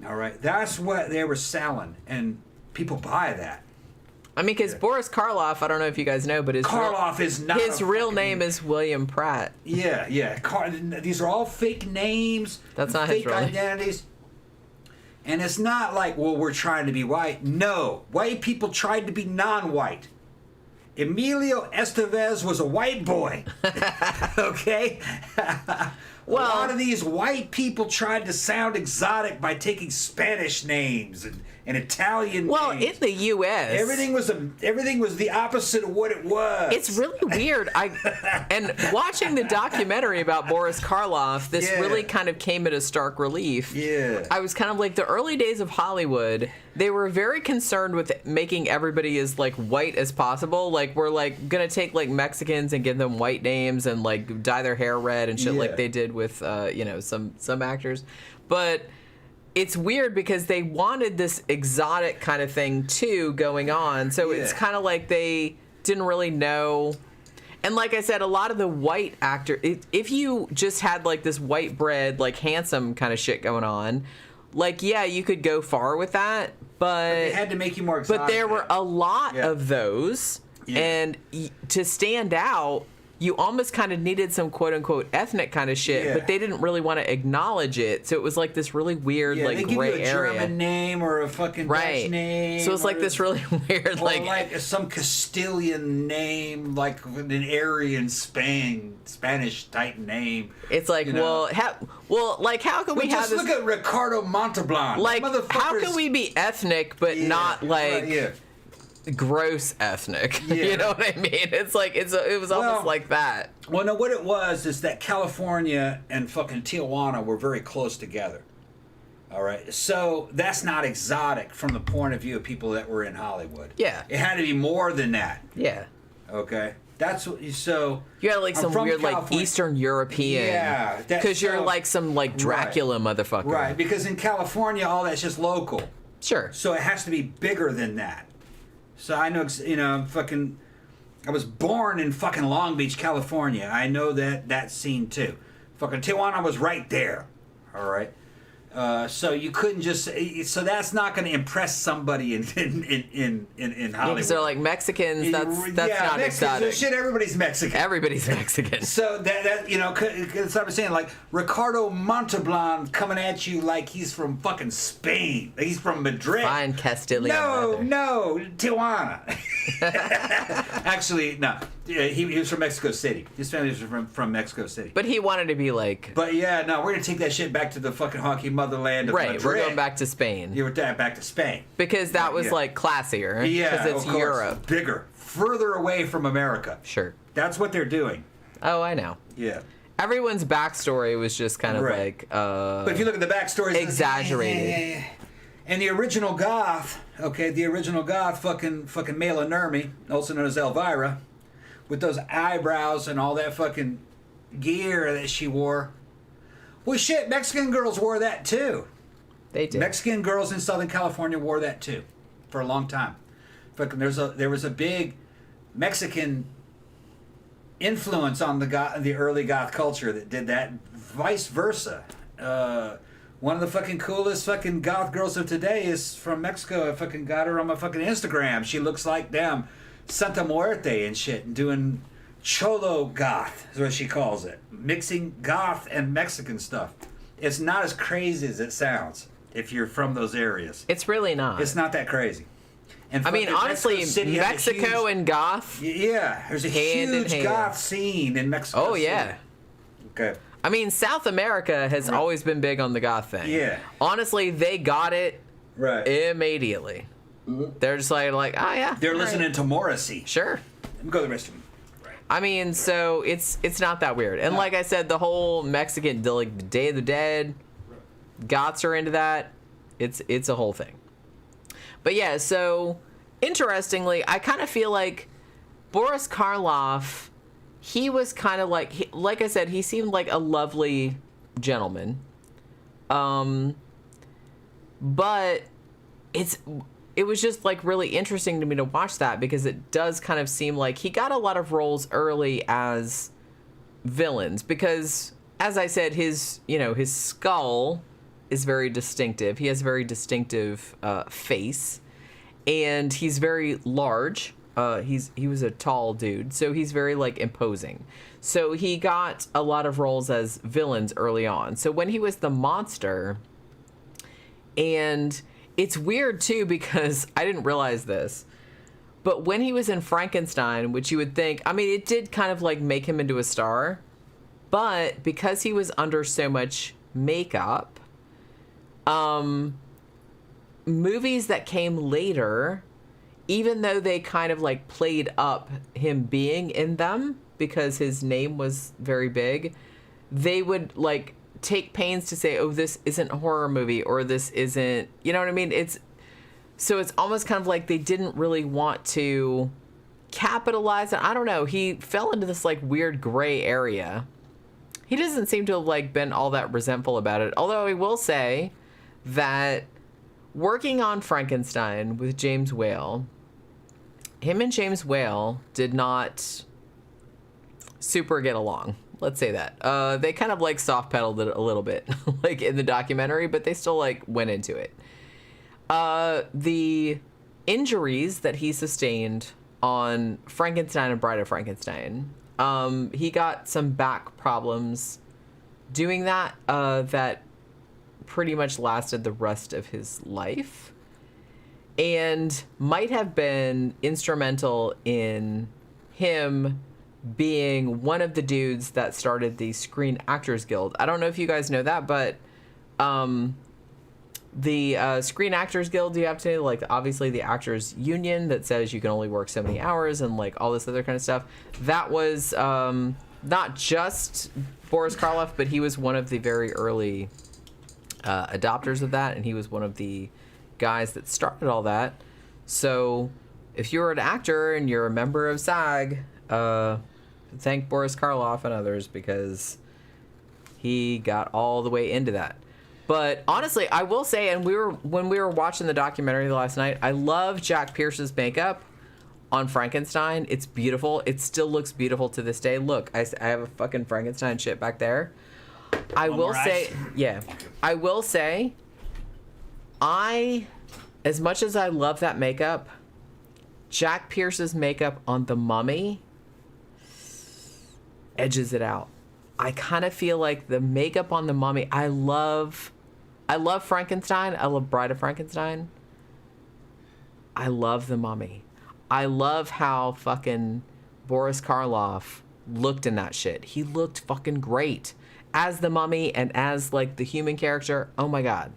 Speaker 2: All right, that's what they were selling, and people buy that.
Speaker 1: Because Boris Karloff, I don't know if you guys know, but his real name is William Pratt.
Speaker 2: Yeah. These are all fake names.
Speaker 1: That's not his real name.
Speaker 2: Fake identities. And it's not like, well, we're trying to be white. No, white people tried to be non-white. Emilio Estevez was a white boy. Okay? a lot of these white people tried to sound exotic by taking Spanish names and Italian names.
Speaker 1: In the U.S.,
Speaker 2: everything was the opposite of what it was.
Speaker 1: It's really weird. And watching the documentary about Boris Karloff, this really kind of came into stark relief.
Speaker 2: Yeah.
Speaker 1: I was kind of like, the early days of Hollywood, they were very concerned with making everybody as like white as possible. Like, we're like gonna take like Mexicans and give them white names and like dye their hair red and shit like they did with some actors. But it's weird because they wanted this exotic kind of thing too going on. So it's kind of like they didn't really know. And like I said, a lot of the white actor, if you just had like this white bread, like handsome kind of shit going on, like, yeah, you could go far with that, but
Speaker 2: they had to make you more exotic.
Speaker 1: But there were a lot of those, and to stand out, you almost kind of needed some quote-unquote ethnic kind of shit, but they didn't really want to acknowledge it, so it was like this really weird, like,
Speaker 2: they give
Speaker 1: gray
Speaker 2: you a
Speaker 1: area.
Speaker 2: German name or a fucking Dutch name.
Speaker 1: So it's like this really weird,
Speaker 2: like some Castilian name, like an Aryan Spanish type name.
Speaker 1: It's like, how can we have this?
Speaker 2: Just look at Ricardo Montalban.
Speaker 1: Like, how can we be ethnic but not like gross ethnic? You know what I mean? It's like it was almost like that.
Speaker 2: Well, no, what it was is that California and fucking Tijuana were very close together. All right, so that's not exotic from the point of view of people that were in Hollywood. Yeah, it had to be more than that.
Speaker 1: Yeah.
Speaker 2: Okay. That's what. So
Speaker 1: you had like some weird, like Eastern European.
Speaker 2: Yeah,
Speaker 1: because you're like some like Dracula motherfucker.
Speaker 2: Right. Because in California, all that's just local.
Speaker 1: Sure.
Speaker 2: So it has to be bigger than that. So I know, I was born in fucking Long Beach, California. I know that scene too. Fucking Tijuana was right there. All right. So you couldn't just. So that's not going to impress somebody in Hollywood.
Speaker 1: Because they're like Mexicans. That's not exotic.
Speaker 2: Shit, everybody's Mexican.
Speaker 1: Everybody's Mexican.
Speaker 2: So that that's what I'm saying. Like Ricardo Montalban coming at you like he's from fucking Spain. Like he's from Madrid.
Speaker 1: Fine Castilian.
Speaker 2: No, Tijuana. Actually, no. He was from Mexico City. His family was from Mexico City.
Speaker 1: But he wanted to be like.
Speaker 2: But yeah, no, we're gonna take that shit back to the fucking hockey motherland of Madrid.
Speaker 1: We're going back to Spain.
Speaker 2: You were back to Spain
Speaker 1: because that was like classier.
Speaker 2: Yeah,
Speaker 1: because it's
Speaker 2: of course.
Speaker 1: Europe,
Speaker 2: bigger, further away from America.
Speaker 1: Sure,
Speaker 2: that's what they're doing.
Speaker 1: Oh, I know.
Speaker 2: Yeah.
Speaker 1: Everyone's backstory was just kind of like.
Speaker 2: But if you look at the backstories,
Speaker 1: exaggerated.
Speaker 2: And the original goth, fucking Mela Nurmi, also known as Elvira, with those eyebrows and all that fucking gear that she wore. Well, shit, Mexican girls wore that too.
Speaker 1: They did.
Speaker 2: Mexican girls in Southern California wore that too, for a long time. Fucking, there was a big Mexican influence on the early goth culture that did that. Vice versa. One of the fucking coolest fucking goth girls of today is from Mexico. I fucking got her on my fucking Instagram. She looks like damn Santa Muerte and shit, and doing cholo goth is what she calls it, mixing goth and Mexican stuff. It's not as crazy as it sounds if you're from those areas.
Speaker 1: It's really not.
Speaker 2: It's not that crazy. And
Speaker 1: I mean, honestly, Mexico and goth.
Speaker 2: Yeah, there's a huge goth scene in Mexico.
Speaker 1: Oh yeah.
Speaker 2: Okay.
Speaker 1: I mean, South America has always been big on the goth thing.
Speaker 2: Yeah.
Speaker 1: Honestly, they got it immediately. Mm-hmm. They're just like, oh yeah.
Speaker 2: They're listening to Morrissey.
Speaker 1: Sure.
Speaker 2: Go the rest of them. Right.
Speaker 1: I mean, so it's not that weird. And like I said, the whole Mexican, the Day of the Dead, goths are into that. It's a whole thing. But yeah, so interestingly, I kind of feel like Boris Karloff, he was kind of like I said, he seemed like a lovely gentleman. But it was just like really interesting to me to watch that because it does kind of seem like he got a lot of roles early as villains because, as I said, his skull is very distinctive. He has a very distinctive face, and he's very large. He was a tall dude, so he's very like imposing. So he got a lot of roles as villains early on. So when he was the monster, and it's weird too because I didn't realize this, but when he was in Frankenstein, which you would think, I mean, it did kind of like make him into a star, But because he was under so much makeup, movies that came later, even though they kind of like played up him being in them because his name was very big, they would like take pains to say, oh, this isn't a horror movie, or this isn't, you know what I mean? It's almost kind of like they didn't really want to capitalize it. I don't know. He fell into this like weird gray area. He doesn't seem to have like been all that resentful about it. Although I will say that working on Frankenstein with James Whale, him and James Whale did not super get along. Let's say that. They kind of like soft pedaled it a little bit, like in the documentary, but they still like went into it. The injuries that he sustained on Frankenstein and Bride of Frankenstein, he got some back problems doing that, that pretty much lasted the rest of his life and might have been instrumental in him being one of the dudes that started the Screen Actors Guild. I don't know if you guys know that, but the Screen Actors Guild, you have to, like, obviously the actors union that says you can only work so many hours and like all this other kind of stuff. That was not just Boris Karloff, but he was one of the very early adopters of that, and he was one of the guys that started all that. So if you're an actor and you're a member of SAG, thank Boris Karloff and others, because he got all the way into that. But honestly, I will say, and when we were watching the documentary last night, I love Jack Pierce's makeup on Frankenstein. It's beautiful. It still looks beautiful to this day. Look, I have a fucking Frankenstein shit back there. I will say, as much as I love that makeup, Jack Pierce's makeup on The Mummy edges it out. I kind of feel like the makeup on The Mummy, I love Frankenstein. I love Bride of Frankenstein. I love The Mummy. I love how fucking Boris Karloff looked in that shit. He looked fucking great as the Mummy and as like the human character. Oh my God.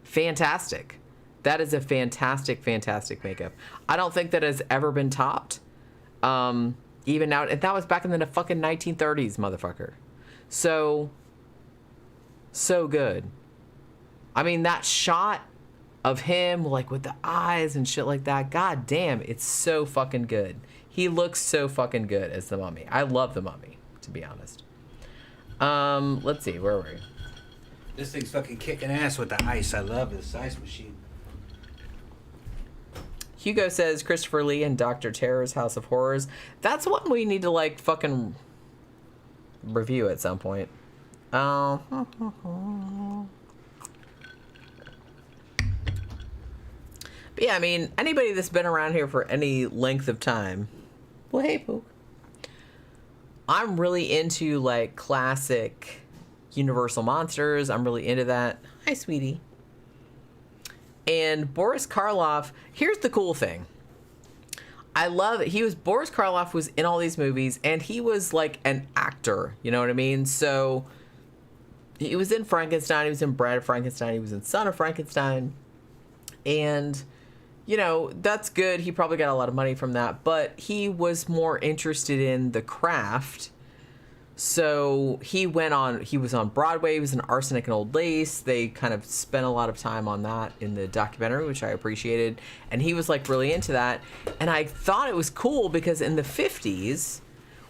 Speaker 1: Fantastic. That is a fantastic, fantastic makeup. I don't think that has ever been topped. Even now, and that was back in the fucking 1930s, motherfucker. So good. I mean, that shot of him, like, with the eyes and shit like that, god damn, it's so fucking good. He looks so fucking good as the Mummy. I love the Mummy, to be honest. Let's see, where were we?
Speaker 2: This thing's fucking kicking ass with the ice. I love this ice machine.
Speaker 1: Hugo says Christopher Lee and Dr. Terror's House of Horrors. That's one we need to, like, fucking review at some point. But yeah, I mean, anybody that's been around here for any length of time. Well, hey, Pook. I'm really into, like, classic Universal monsters. I'm really into that. Hi, sweetie. And Boris Karloff, here's the cool thing. I love it. Boris Karloff was in all these movies, and he was like an actor, you know what I mean? So he was in Frankenstein, he was in Bride of Frankenstein, he was in Son of Frankenstein. And, you know, that's good. He probably got a lot of money from that, but he was more interested in the craft. So he was on Broadway, he was in Arsenic and Old Lace. They kind of spent a lot of time on that in the documentary, which I appreciated. And he was like really into that. And I thought it was cool because in the 50s,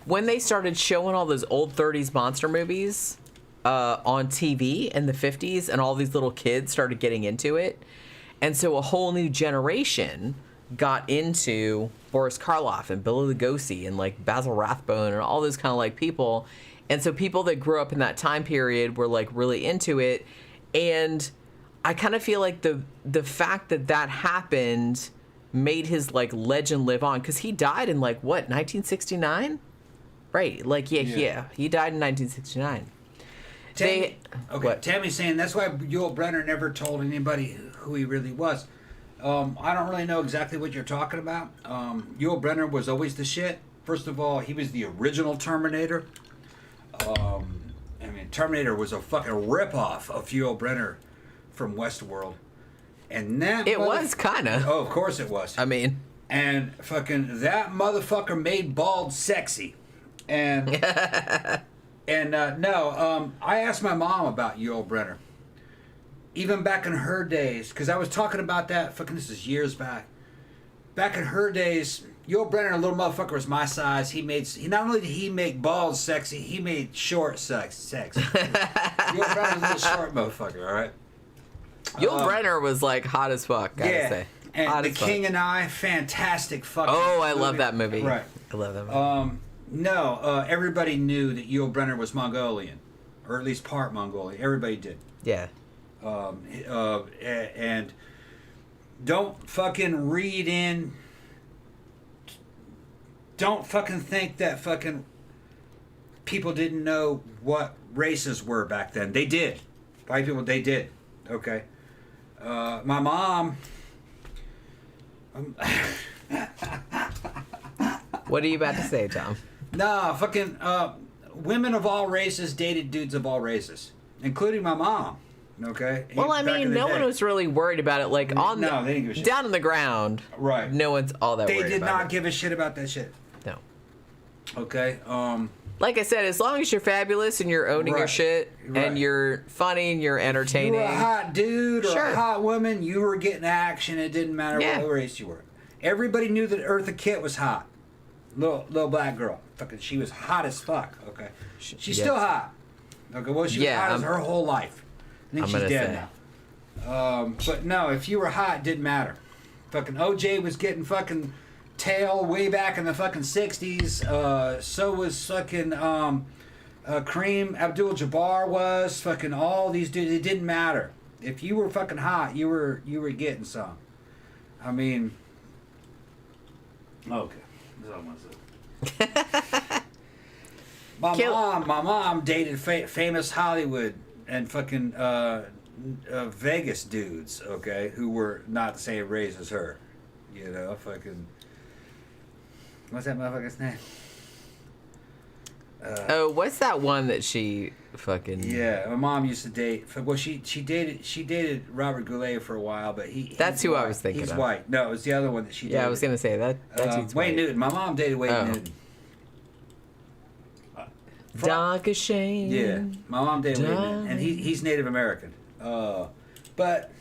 Speaker 1: when they started showing all those old 30s monster movies on TV in the 50s, and all these little kids started getting into it. And so a whole new generation got into Boris Karloff and Bela Lugosi and like Basil Rathbone and all those kind of like people. And so people that grew up in that time period were like really into it. And I kind of feel like the fact that happened made his like legend live on, because he died in like what, 1969? Right. Like, yeah. He died in 1969.
Speaker 2: Tammy's saying that's why Yul Brynner never told anybody who he really was. I don't really know exactly what you're talking about. Yul Brynner was always the shit. First of all, he was the original Terminator. I mean, Terminator was a fucking ripoff of Yul Brynner from Westworld. And that
Speaker 1: It was kind of.
Speaker 2: Oh, of course it was.
Speaker 1: I mean,
Speaker 2: And fucking that motherfucker made bald sexy. And I asked my mom about Yul Brynner. Even back in her days, because I was talking about that, fucking this is years back. Back in her days, Yul Brynner, a little motherfucker, was my size. He not only did he make bald sexy, he made short sexy. Yul Brynner was a little short motherfucker, all right?
Speaker 1: Yul Brynner was like hot as fuck, gotta say.
Speaker 2: And
Speaker 1: Hot
Speaker 2: The
Speaker 1: as fuck.
Speaker 2: King and I, fantastic fucking
Speaker 1: Oh, I
Speaker 2: movie.
Speaker 1: love that movie.
Speaker 2: Right.
Speaker 1: I love that movie.
Speaker 2: Everybody knew that Yul Brynner was Mongolian, or at least part Mongolian. Everybody did.
Speaker 1: Yeah.
Speaker 2: And don't fucking read in. Don't fucking think that fucking people didn't know what races were back then. They did. White people, they did. Okay. My mom.
Speaker 1: What are you about to say, Tom?
Speaker 2: Nah, fucking women of all races dated dudes of all races, including my mom. Okay.
Speaker 1: Well, I
Speaker 2: Back in
Speaker 1: mean,
Speaker 2: the
Speaker 1: no
Speaker 2: day.
Speaker 1: one was really worried about it. Like on
Speaker 2: No, they didn't give a shit.
Speaker 1: down on the ground,
Speaker 2: Right.
Speaker 1: no one's all that
Speaker 2: They
Speaker 1: worried
Speaker 2: did
Speaker 1: about
Speaker 2: not
Speaker 1: it.
Speaker 2: give a shit about that shit.
Speaker 1: No.
Speaker 2: Okay.
Speaker 1: Like I said, as long as you're fabulous and you're owning your
Speaker 2: Right.
Speaker 1: shit
Speaker 2: Right.
Speaker 1: and you're funny and you're
Speaker 2: You
Speaker 1: entertaining.
Speaker 2: were a hot dude or
Speaker 1: Sure.
Speaker 2: a hot woman, you were getting action. It didn't matter
Speaker 1: Yeah.
Speaker 2: what race you were. Everybody knew that Eartha Kitt was hot. Little black girl. Fucking, she was hot as fuck. Okay. She's
Speaker 1: Yes.
Speaker 2: still hot. Okay. Well, she was
Speaker 1: Yeah,
Speaker 2: hot as
Speaker 1: I'm-
Speaker 2: her whole life. I think
Speaker 1: I'm
Speaker 2: she's
Speaker 1: gonna
Speaker 2: dead
Speaker 1: say.
Speaker 2: now. But no, if you were hot, it didn't matter. Fucking OJ was getting fucking tail way back in the fucking 60s. So was fucking Kareem Abdul-Jabbar was. Fucking all these dudes. It didn't matter. If you were fucking hot, you were getting some. I mean, okay. That's all I want to say. My mom dated famous Hollywood and fucking Vegas dudes, okay, who were not the same race as her. You know, fucking. What's that motherfucker's name?
Speaker 1: Oh, what's that one that she fucking?
Speaker 2: Yeah, my mom used to date. Well, she dated Robert Goulet for a while, but
Speaker 1: That's
Speaker 2: he's
Speaker 1: who I
Speaker 2: white.
Speaker 1: was thinking
Speaker 2: He's
Speaker 1: of.
Speaker 2: white. No, it was the other one that she dated.
Speaker 1: Yeah, I was gonna say that. Dude's
Speaker 2: Wayne
Speaker 1: white.
Speaker 2: Newton. My mom dated Wayne
Speaker 1: Oh.
Speaker 2: Newton.
Speaker 1: Dark as shame.
Speaker 2: Yeah, my mom dated Wayne Newton, and
Speaker 1: Darling.
Speaker 2: he's Native American. But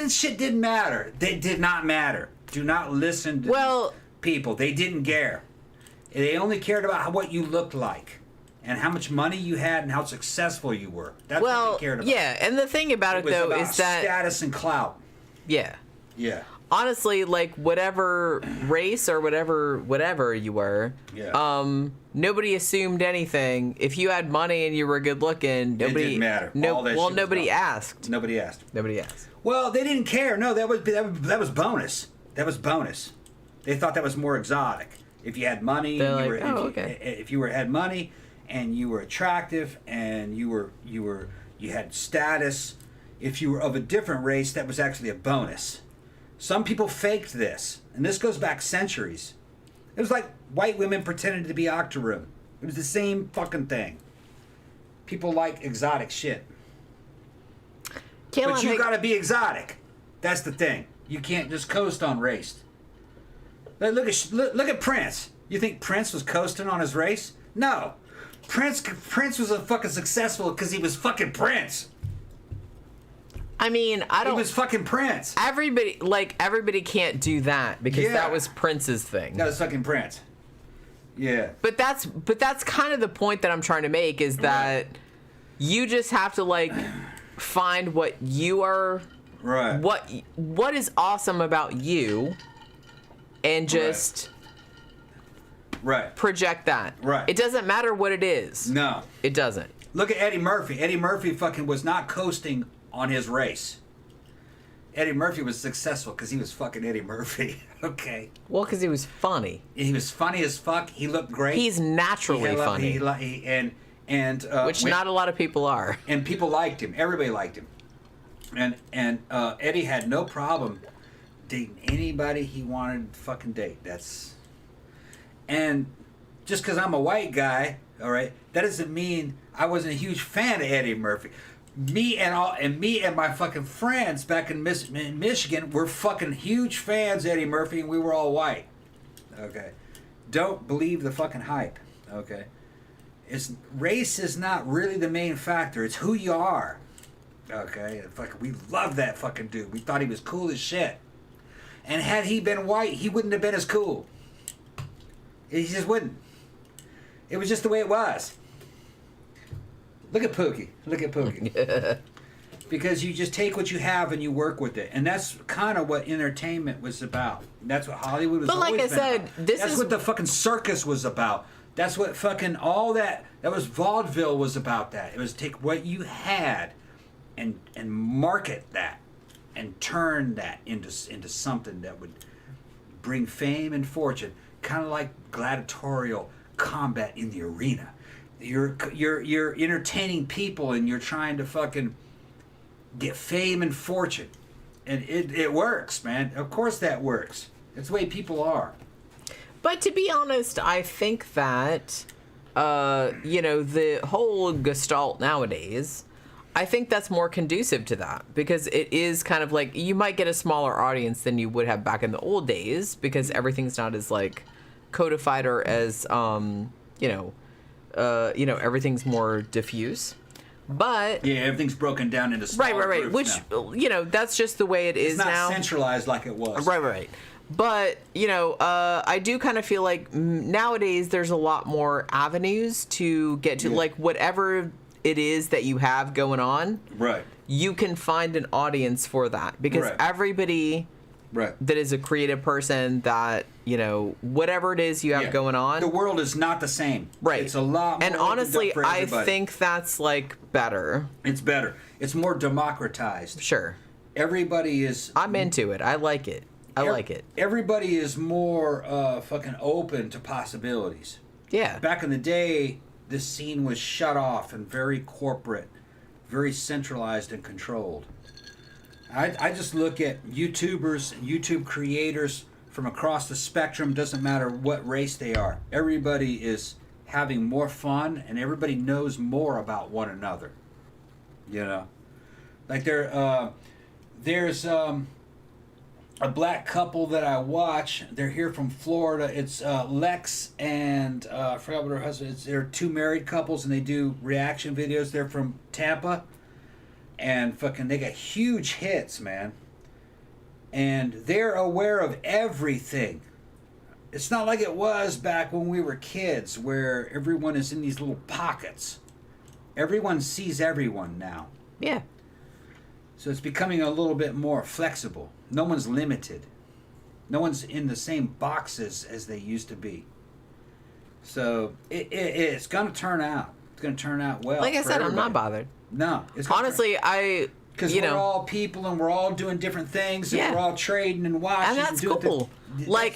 Speaker 2: shit didn't matter. They did not matter. Do not listen to
Speaker 1: Well-
Speaker 2: people. They didn't care. They only cared about what you looked like and how much money you had and how successful you were. That's what
Speaker 1: Well,
Speaker 2: they cared about.
Speaker 1: yeah, and the thing about it
Speaker 2: was
Speaker 1: though
Speaker 2: about
Speaker 1: is that
Speaker 2: status and clout.
Speaker 1: yeah,
Speaker 2: Yeah.
Speaker 1: honestly, like whatever race or whatever you were,
Speaker 2: Yeah.
Speaker 1: nobody assumed anything. If you had money and you were good looking, nobody
Speaker 2: didn't matter.
Speaker 1: No,
Speaker 2: All that
Speaker 1: well,
Speaker 2: shit was
Speaker 1: nobody
Speaker 2: gone.
Speaker 1: asked.
Speaker 2: Nobody asked.
Speaker 1: Nobody asked.
Speaker 2: Well, they didn't care. No, that was bonus. That was bonus. They thought that was more exotic. If you had money,
Speaker 1: They're
Speaker 2: you
Speaker 1: like,
Speaker 2: were,
Speaker 1: "Oh,
Speaker 2: if you,
Speaker 1: okay."
Speaker 2: if you had money and you were attractive and you had status, if you were of a different race, that was actually a bonus. Some people faked this, and this goes back centuries. It was like white women pretending to be Octoroon. It was the same fucking thing. People like exotic shit. But you gotta be exotic. That's the thing. You can't just coast on race. Like, look at Prince. You think Prince was coasting on his race? No. Prince was a fucking successful because he was fucking Prince.
Speaker 1: I mean, I
Speaker 2: He
Speaker 1: don't.
Speaker 2: was fucking Prince.
Speaker 1: Everybody can't do that because
Speaker 2: Yeah.
Speaker 1: that was Prince's thing.
Speaker 2: That was fucking Prince. Yeah.
Speaker 1: But that's kind of the point that I'm trying to make is that you just have to like find what you are,
Speaker 2: Right.
Speaker 1: what is awesome about you, and just
Speaker 2: Right.
Speaker 1: project that.
Speaker 2: Right.
Speaker 1: It doesn't matter what it is.
Speaker 2: No.
Speaker 1: It doesn't.
Speaker 2: Look at Eddie Murphy. Eddie Murphy fucking was not coasting on his race. Eddie Murphy was successful because he was fucking Eddie Murphy. Okay.
Speaker 1: Well, because he was funny.
Speaker 2: He was funny as fuck. He looked great.
Speaker 1: He's naturally funny,
Speaker 2: Which
Speaker 1: which not a lot of people are.
Speaker 2: and people liked him. Everybody liked him. And Eddie had no problem dating anybody he wanted to fucking date. And just because I'm a white guy All right, that doesn't mean I wasn't a huge fan of Eddie Murphy. Me and my fucking friends back in Michigan were fucking huge fans of Eddie Murphy, and we were all white. Okay, don't believe the fucking hype. Okay, race is not really the main factor. It's who you are. Okay, we love that fucking dude. We thought he was cool as shit. And had he been white, he wouldn't have been as cool. He just wouldn't. It was just the way it was. Look at Pookie. Look at Pookie. Because you just take what you have and you work with it. And that's kind of what entertainment was about. That's what Hollywood was always been about. But like I said, that's what the fucking circus was about. That's what fucking all that was vaudeville was about that. It was take what you had and market that and turn that into something that would bring fame and fortune. Kind of like gladiatorial combat in the arena. You're entertaining people and you're trying to fucking get fame and fortune. And it works, man. Of course that works. That's the way people are.
Speaker 1: But to be honest, I think that, the whole gestalt nowadays, I think that's more conducive to that. Because it is kind of like, you might get a smaller audience than you would have back in the old days. Because everything's not as, like, codified or as, everything's more diffuse. But
Speaker 2: yeah, everything's broken down into smaller
Speaker 1: right. Which
Speaker 2: now.
Speaker 1: That's just the way it is now.
Speaker 2: It's not centralized like it was.
Speaker 1: Right. But I do kind of feel like nowadays there's a lot more avenues to get to, like whatever it is that you have going on.
Speaker 2: Right.
Speaker 1: You can find an audience for that because everybody.
Speaker 2: Right.
Speaker 1: That is a creative person that, whatever it is you have going on.
Speaker 2: The world is not the same.
Speaker 1: Right.
Speaker 2: It's a lot more.
Speaker 1: And honestly, I think that's like better.
Speaker 2: It's better. It's more democratized.
Speaker 1: Sure.
Speaker 2: Everybody is.
Speaker 1: I'm into it. I like it. I like it.
Speaker 2: Everybody is more fucking open to possibilities.
Speaker 1: Yeah.
Speaker 2: Back in the day, this scene was shut off and very corporate, very centralized and controlled. I just look at YouTubers and YouTube creators from across the spectrum, doesn't matter what race they are. Everybody is having more fun and everybody knows more about one another. Like there's a black couple that I watch. They're here from Florida. It's Lex and I forgot what her husband is. They're two married couples and they do reaction videos. They're from Tampa. And fucking, they got huge hits, man. And they're aware of everything. It's not like it was back when we were kids, where everyone is in these little pockets. Everyone sees everyone now.
Speaker 1: Yeah.
Speaker 2: So it's becoming a little bit more flexible. No one's limited. No one's in the same boxes as they used to be. So it's going to turn out. It's going to turn out well.
Speaker 1: Like I said, I'm not bothered.
Speaker 2: No.
Speaker 1: Honestly,
Speaker 2: because we're all people and we're all doing different things and we're all trading and watching.
Speaker 1: And that's cool.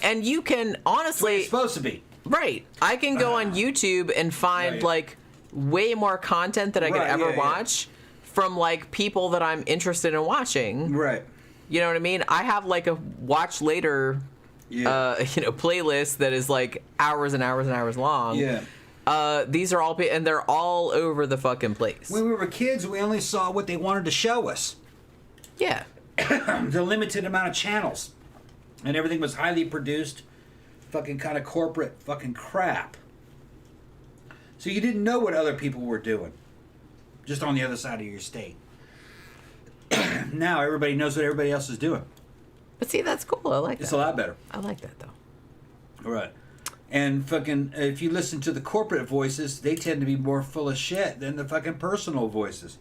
Speaker 1: And you can honestly.
Speaker 2: It's supposed to be.
Speaker 1: Right. I can go on YouTube and find like way more content that I could ever watch from like people that I'm interested in watching.
Speaker 2: Right.
Speaker 1: You know what I mean? I have like a watch later, playlist that is like hours and hours and hours long.
Speaker 2: Yeah.
Speaker 1: These are all, and they're all over the fucking place.
Speaker 2: When we were kids, we only saw what they wanted to show us.
Speaker 1: Yeah.
Speaker 2: The limited amount of channels. And everything was highly produced, fucking kind of corporate fucking crap. So you didn't know what other people were doing. Just on the other side of your state. Now everybody knows what everybody else is doing.
Speaker 1: But see, that's cool. I like that.
Speaker 2: It's a lot better.
Speaker 1: I like that, though.
Speaker 2: All right. And fucking, if you listen to the corporate voices, they tend to be more full of shit than the fucking personal voices.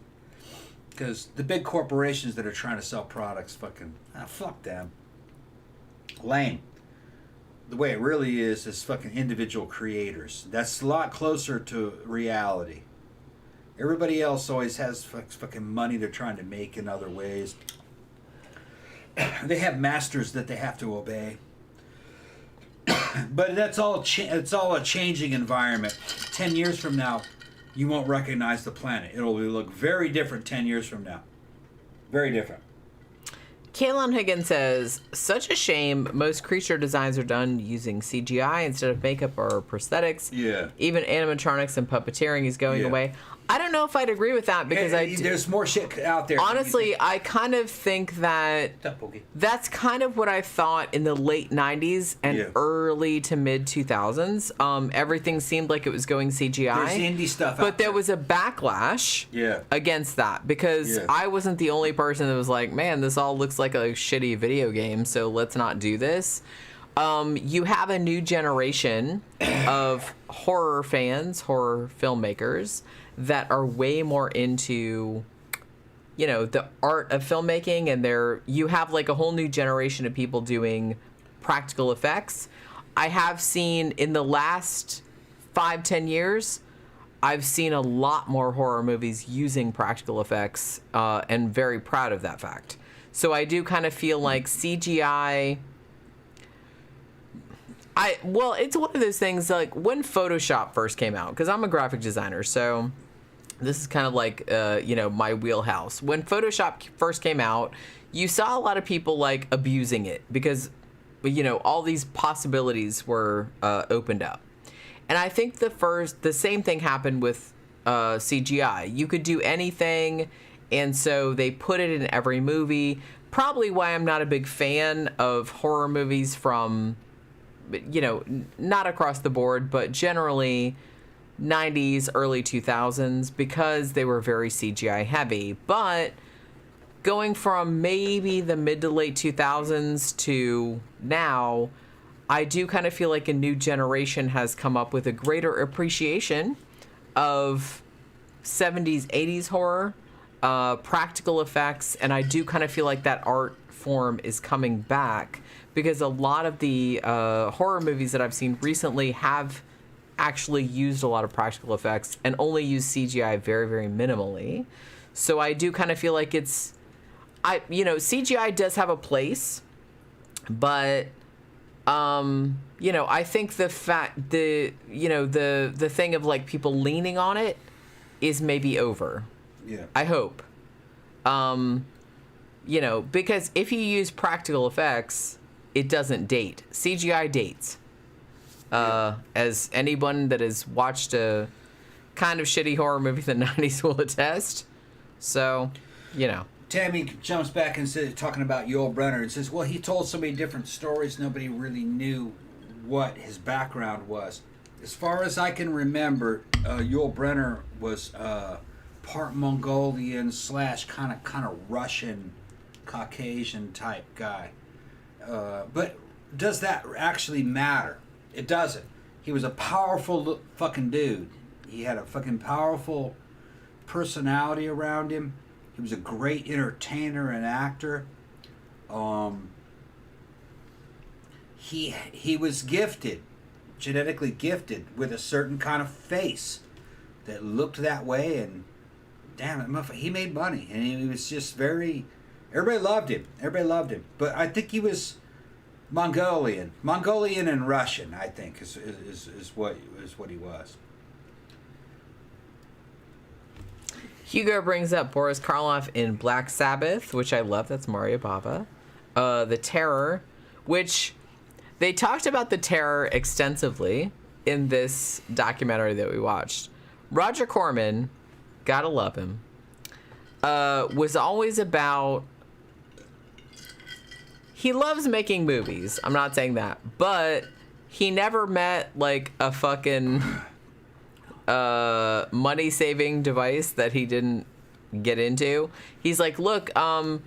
Speaker 2: Because the big corporations that are trying to sell products, fucking, fuck them. Lame. The way it really is fucking individual creators. That's a lot closer to reality. Everybody else always has fucking money they're trying to make in other ways. They have masters that they have to obey. But that's all. It's all a changing environment. 10 years from now, you won't recognize the planet. It'll look very different 10 years from now. Very different.
Speaker 1: Kaylon Higgins says, such a shame most creature designs are done using CGI instead of makeup or prosthetics.
Speaker 2: Yeah.
Speaker 1: Even animatronics and puppeteering is going away. I don't know if I'd agree with that because
Speaker 2: there's more shit out there.
Speaker 1: Honestly, I kind of think that that's kind of what I thought in the late 90s and early to mid 2000s. Everything seemed like it was going CGI.
Speaker 2: There's indie stuff
Speaker 1: but there was a backlash against that because I wasn't the only person that was like, man, this all looks like a shitty video game, so let's not do this. You have a new generation of horror fans, horror filmmakers that are way more into, you know, the art of filmmaking, and you have like a whole new generation of people doing practical effects. I have seen in the last 5-10 years, I've seen a lot more horror movies using practical effects, and very proud of that fact. So I do kind of feel like CGI... it's one of those things like when Photoshop first came out, because I'm a graphic designer, so this is kind of like, my wheelhouse. When Photoshop first came out, you saw a lot of people like abusing it because, all these possibilities were opened up. And I think the same thing happened with CGI. You could do anything, and so they put it in every movie. Probably why I'm not a big fan of horror movies from... not across the board, but generally 90s, early 2000s, because they were very CGI heavy. But going from maybe the mid to late 2000s to now, I do kind of feel like a new generation has come up with a greater appreciation of 70s, 80s horror, practical effects, and I do kind of feel like that art form is coming back. Because a lot of the horror movies that I've seen recently have actually used a lot of practical effects and only use CGI very, very minimally. So I do kind of feel like CGI does have a place, but I think the thing of like people leaning on it is maybe over.
Speaker 2: Yeah.
Speaker 1: I hope. Because if you use practical effects, it doesn't date. CGI dates. As anyone that has watched a kind of shitty horror movie in the 90s will attest. So,
Speaker 2: Tammy jumps back and says, talking about Yul Brynner, and says, well, he told so many different stories, nobody really knew what his background was. As far as I can remember, Yul Brynner was part Mongolian / kind of Russian, Caucasian type guy. But does that actually matter? It doesn't. He was a powerful fucking dude. He had a fucking powerful personality around him. He was a great entertainer and actor. He was gifted, genetically gifted, with a certain kind of face that looked that way, and damn it, he made money, and he was just very... Everybody loved him. But I think he was Mongolian and Russian. I think is what he was.
Speaker 1: Hugo brings up Boris Karloff in Black Sabbath, which I love. That's Mario Bava. The Terror, which they talked about the Terror extensively in this documentary that we watched. Roger Corman, gotta love him, was always about... He loves making movies. I'm not saying that. But he never met, like, a fucking money-saving device that he didn't get into. He's like, look, how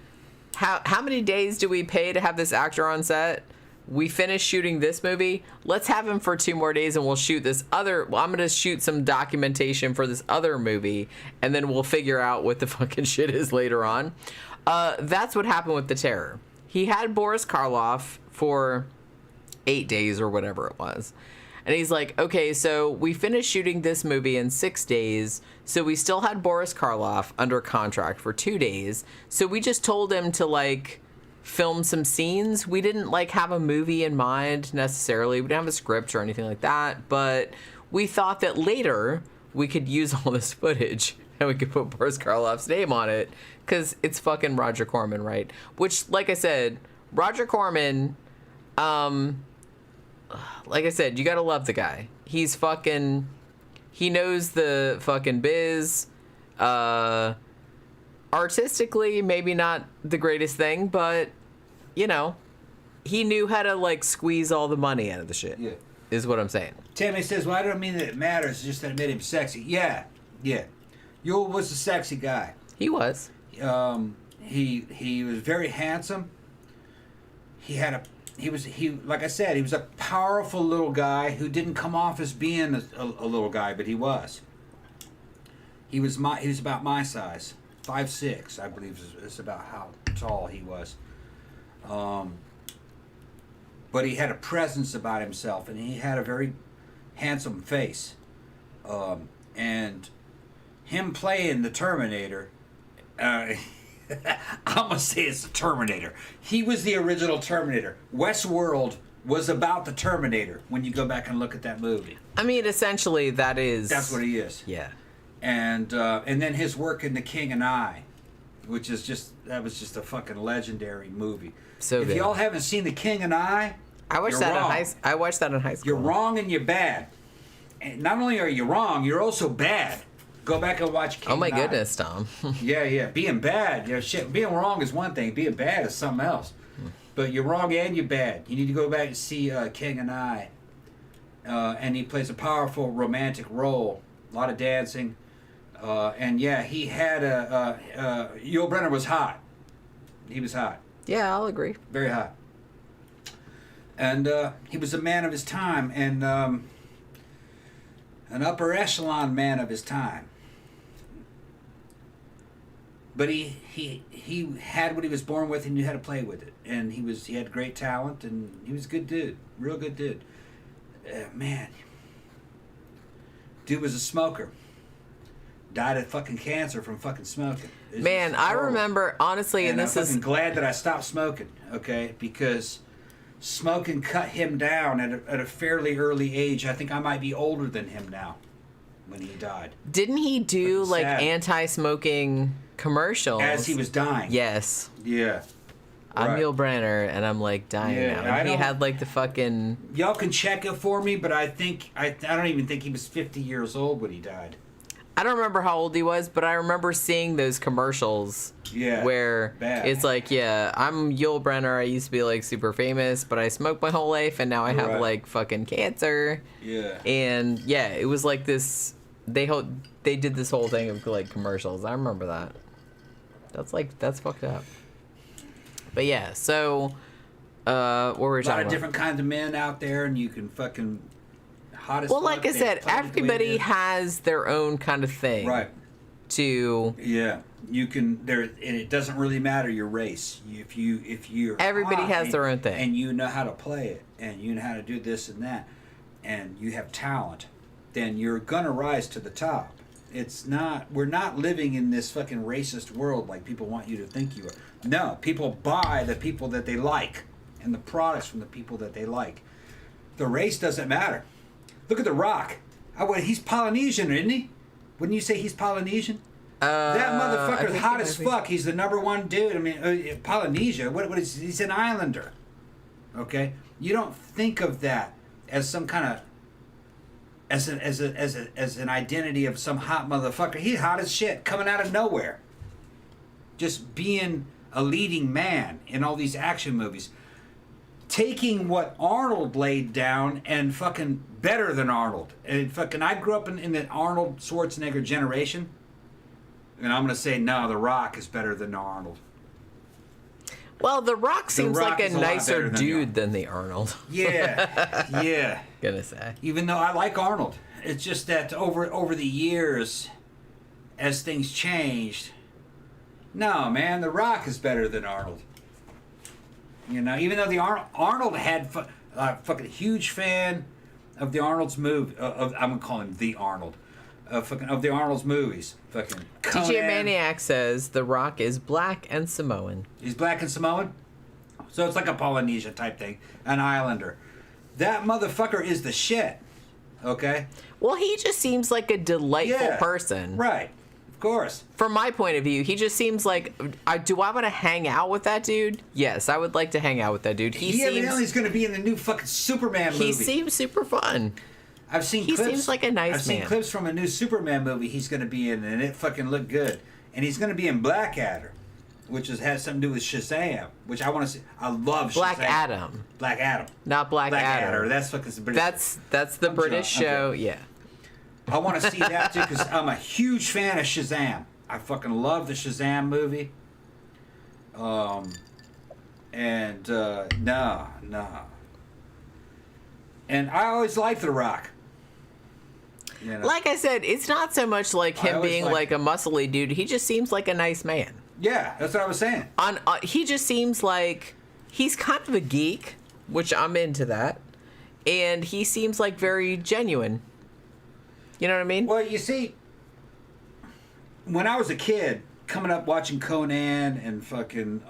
Speaker 1: many days do we pay to have this actor on set? We finished shooting this movie. Let's have him for 2 more days and we'll shoot this other... Well, I'm going to shoot some documentation for this other movie, and then we'll figure out what the fucking shit is later on. That's what happened with The Terror. He had Boris Karloff for 8 days or whatever it was. And he's like, okay, so we finished shooting this movie in 6 days. So we still had Boris Karloff under contract for 2 days. So we just told him to, like, film some scenes. We didn't, like, have a movie in mind necessarily. We didn't have a script or anything like that. But we thought that later we could use all this footage and we could put Boris Karloff's name on it because it's fucking Roger Corman, right? Which, like I said, Roger Corman, like I said, you gotta love the guy. He's fucking, he knows the fucking biz. Artistically, maybe not the greatest thing, but, you know, he knew how to, like, squeeze all the money out of the shit. Yeah. Is what I'm saying.
Speaker 2: Tammy says, well, I don't mean that it matters, it's just that it made him sexy. Yeah. Yul was a sexy guy.
Speaker 1: He was.
Speaker 2: He was very handsome. He like I said, he was a powerful little guy who didn't come off as being a little guy, but he was. He was about my size. 5'6", I believe is about how tall he was. But he had a presence about himself, and he had a very handsome face. And him playing the Terminator, I'm going to say it's the Terminator. He was the original Terminator. Westworld was about the Terminator when you go back and look at that movie.
Speaker 1: I mean, essentially, that's
Speaker 2: what he is.
Speaker 1: Yeah.
Speaker 2: And then his work in The King and I, which is that was just a fucking legendary movie.
Speaker 1: So
Speaker 2: if y'all haven't seen The King and I
Speaker 1: watched that in high school.
Speaker 2: You're wrong and you're bad. And not only are you wrong, you're also bad. Go back and watch King
Speaker 1: Oh my
Speaker 2: and I.
Speaker 1: goodness, Tom.
Speaker 2: Yeah. Being bad, shit. Being wrong is one thing. Being bad is something else. But you're wrong and you're bad. You need to go back and see King and I. And he plays a powerful romantic role. A lot of dancing. And yeah, he had Yul Brynner was hot. He was hot.
Speaker 1: Yeah, I'll agree.
Speaker 2: Very hot. And he was a man of his time, and an upper echelon man of his time. But he had what he was born with, and knew how to play with it. And he had great talent, and he was a good dude, real good dude. Man, dude was a smoker. Died of fucking cancer from fucking smoking.
Speaker 1: Man, I remember honestly, and this
Speaker 2: I'm fucking glad that I stopped smoking. Okay, because smoking cut him down at a fairly early age. I think I might be older than him now when he died.
Speaker 1: Didn't he do like anti-smoking commercials
Speaker 2: as he was dying?
Speaker 1: Yes.
Speaker 2: Yeah.
Speaker 1: I'm Yul Brynner, and I'm like dying now. And he had like the fucking.
Speaker 2: Y'all can check it for me, but I think I don't even think he was 50 years old when he died.
Speaker 1: I don't remember how old he was, but I remember seeing those commercials.
Speaker 2: Yeah.
Speaker 1: Where it's like, yeah, I'm Yul Brynner. I used to be like super famous, but I smoked my whole life, and now I have like fucking cancer.
Speaker 2: Yeah.
Speaker 1: And yeah, it was like this. They did this whole thing of like commercials. I remember that. That's fucked up. But yeah, so what were we talking about?
Speaker 2: A lot of different kinds of men out there, and you can fucking.
Speaker 1: Well, like I said, everybody has their own kind of thing.
Speaker 2: Right.
Speaker 1: Yeah,
Speaker 2: you can. And it doesn't really matter your race. If you're
Speaker 1: everybody has their own thing,
Speaker 2: and you know how to play it, and you know how to do this and that, and you have talent, then you're gonna rise to the top. We're not living in this fucking racist world like people want you to think you are. No, people buy the people that they like, and the products from the people that they like. The race doesn't matter. Look at The Rock. He's Polynesian, isn't he? Wouldn't you say he's Polynesian? That motherfucker's hot as fuck. He's the #1 dude. I mean, Polynesia. What is? He's an islander. Okay, you don't think of that as some kind of as an identity of some hot motherfucker. He's hot as shit, coming out of nowhere. Just being a leading man in all these action movies. Taking what Arnold laid down and fucking better than Arnold. And fucking, I grew up in the Arnold Schwarzenegger generation. And I'm going to say, no, The Rock is better than Arnold.
Speaker 1: Well, The Rock seems like a nicer dude than the Arnold.
Speaker 2: Yeah.
Speaker 1: Gonna say.
Speaker 2: Even though I like Arnold. It's just that over the years, as things changed, no, man, The Rock is better than Arnold. You know, even though Arnold had fucking huge fan of the Arnold's movie. I'm gonna call him the Arnold. Of the Arnold's movies. Fucking
Speaker 1: TJ Maniac says The Rock is black and Samoan.
Speaker 2: He's black and Samoan, so it's like a Polynesia type thing, an islander. That motherfucker is the shit. Okay.
Speaker 1: Well, he just seems like a delightful person.
Speaker 2: Right. Of course.
Speaker 1: From my point of view, he just seems like. Do I want to hang out with that dude? Yes, I would like to hang out with that dude. He
Speaker 2: evidently is going to be in the new fucking Superman movie.
Speaker 1: He seems super fun.
Speaker 2: I've seen
Speaker 1: He
Speaker 2: clips.
Speaker 1: seems like a nice
Speaker 2: I've seen
Speaker 1: man.
Speaker 2: clips from a new Superman movie he's going to be in, and it fucking looked good. And he's going to be in Blackadder, which has something to do with Shazam, which I want to see. I love Shazam.
Speaker 1: Black Adam.
Speaker 2: Black Adam.
Speaker 1: Not Blackadder.
Speaker 2: That's fucking British.
Speaker 1: That's the British show. Yeah.
Speaker 2: I want to see that too because I'm a huge fan of Shazam. I fucking love the Shazam movie. No. And I always liked The Rock. You know?
Speaker 1: Like I said, it's not so much like him being like a muscly dude. He just seems like a nice man.
Speaker 2: Yeah, that's what I was saying.
Speaker 1: He just seems like he's kind of a geek, which I'm into that, and he seems like very genuine. You know what I mean?
Speaker 2: Well, you see, when I was a kid, coming up watching Conan and fucking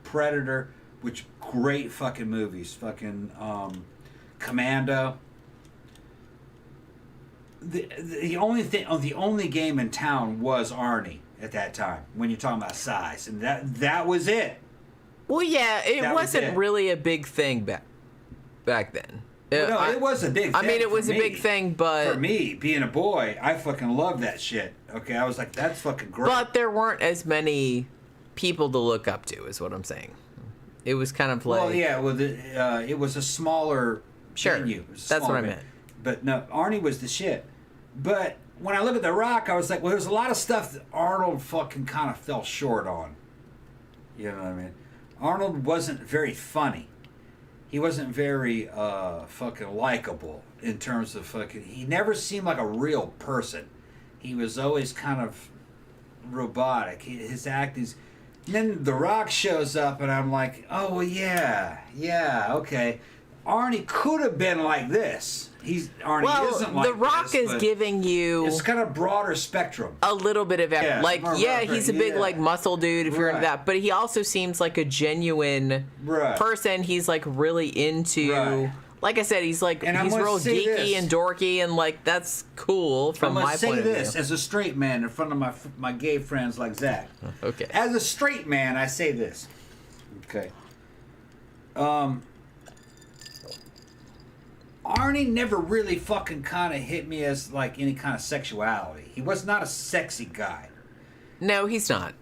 Speaker 2: Predator, which great fucking movies, fucking Commando. The only game in town was Arnie at that time. When you're talking about size, and that was it.
Speaker 1: Well, yeah, it wasn't really a big thing back then.
Speaker 2: Well, no, it was a big thing.
Speaker 1: I mean, it was a big thing, but
Speaker 2: for me, being a boy, I fucking loved that shit. Okay, I was like, that's fucking great.
Speaker 1: But there weren't as many people to look up to, is what I'm saying. It was kind of like,
Speaker 2: well, yeah, it was a smaller venue.
Speaker 1: That's what I meant.
Speaker 2: But no, Arnie was the shit. But when I look at The Rock, I was like, well, there's a lot of stuff that Arnold fucking kind of fell short on. You know what I mean? Arnold wasn't very funny. He wasn't very fucking likable in terms of fucking... He never seemed like a real person. He was always kind of robotic. His acting's... And then The Rock shows up and I'm like, oh, well, yeah, okay. Arnie could have been like this. Arnie isn't like
Speaker 1: The Rock
Speaker 2: this,
Speaker 1: is giving you...
Speaker 2: It's kind of broader spectrum.
Speaker 1: A little bit of everything. He's a big, like, muscle dude if you're into that. But he also seems like a genuine person. He's, like, really into... Right. Like I said, he's like, he's real geeky and dorky, and, like, that's cool from my point of view. I'm going to say this as
Speaker 2: a straight man in front of my gay friends like Zach.
Speaker 1: Okay.
Speaker 2: As a straight man, I say this. Okay. Arnie never really fucking kind of hit me as like any kind of sexuality. He was not a sexy guy.
Speaker 1: No, he's not.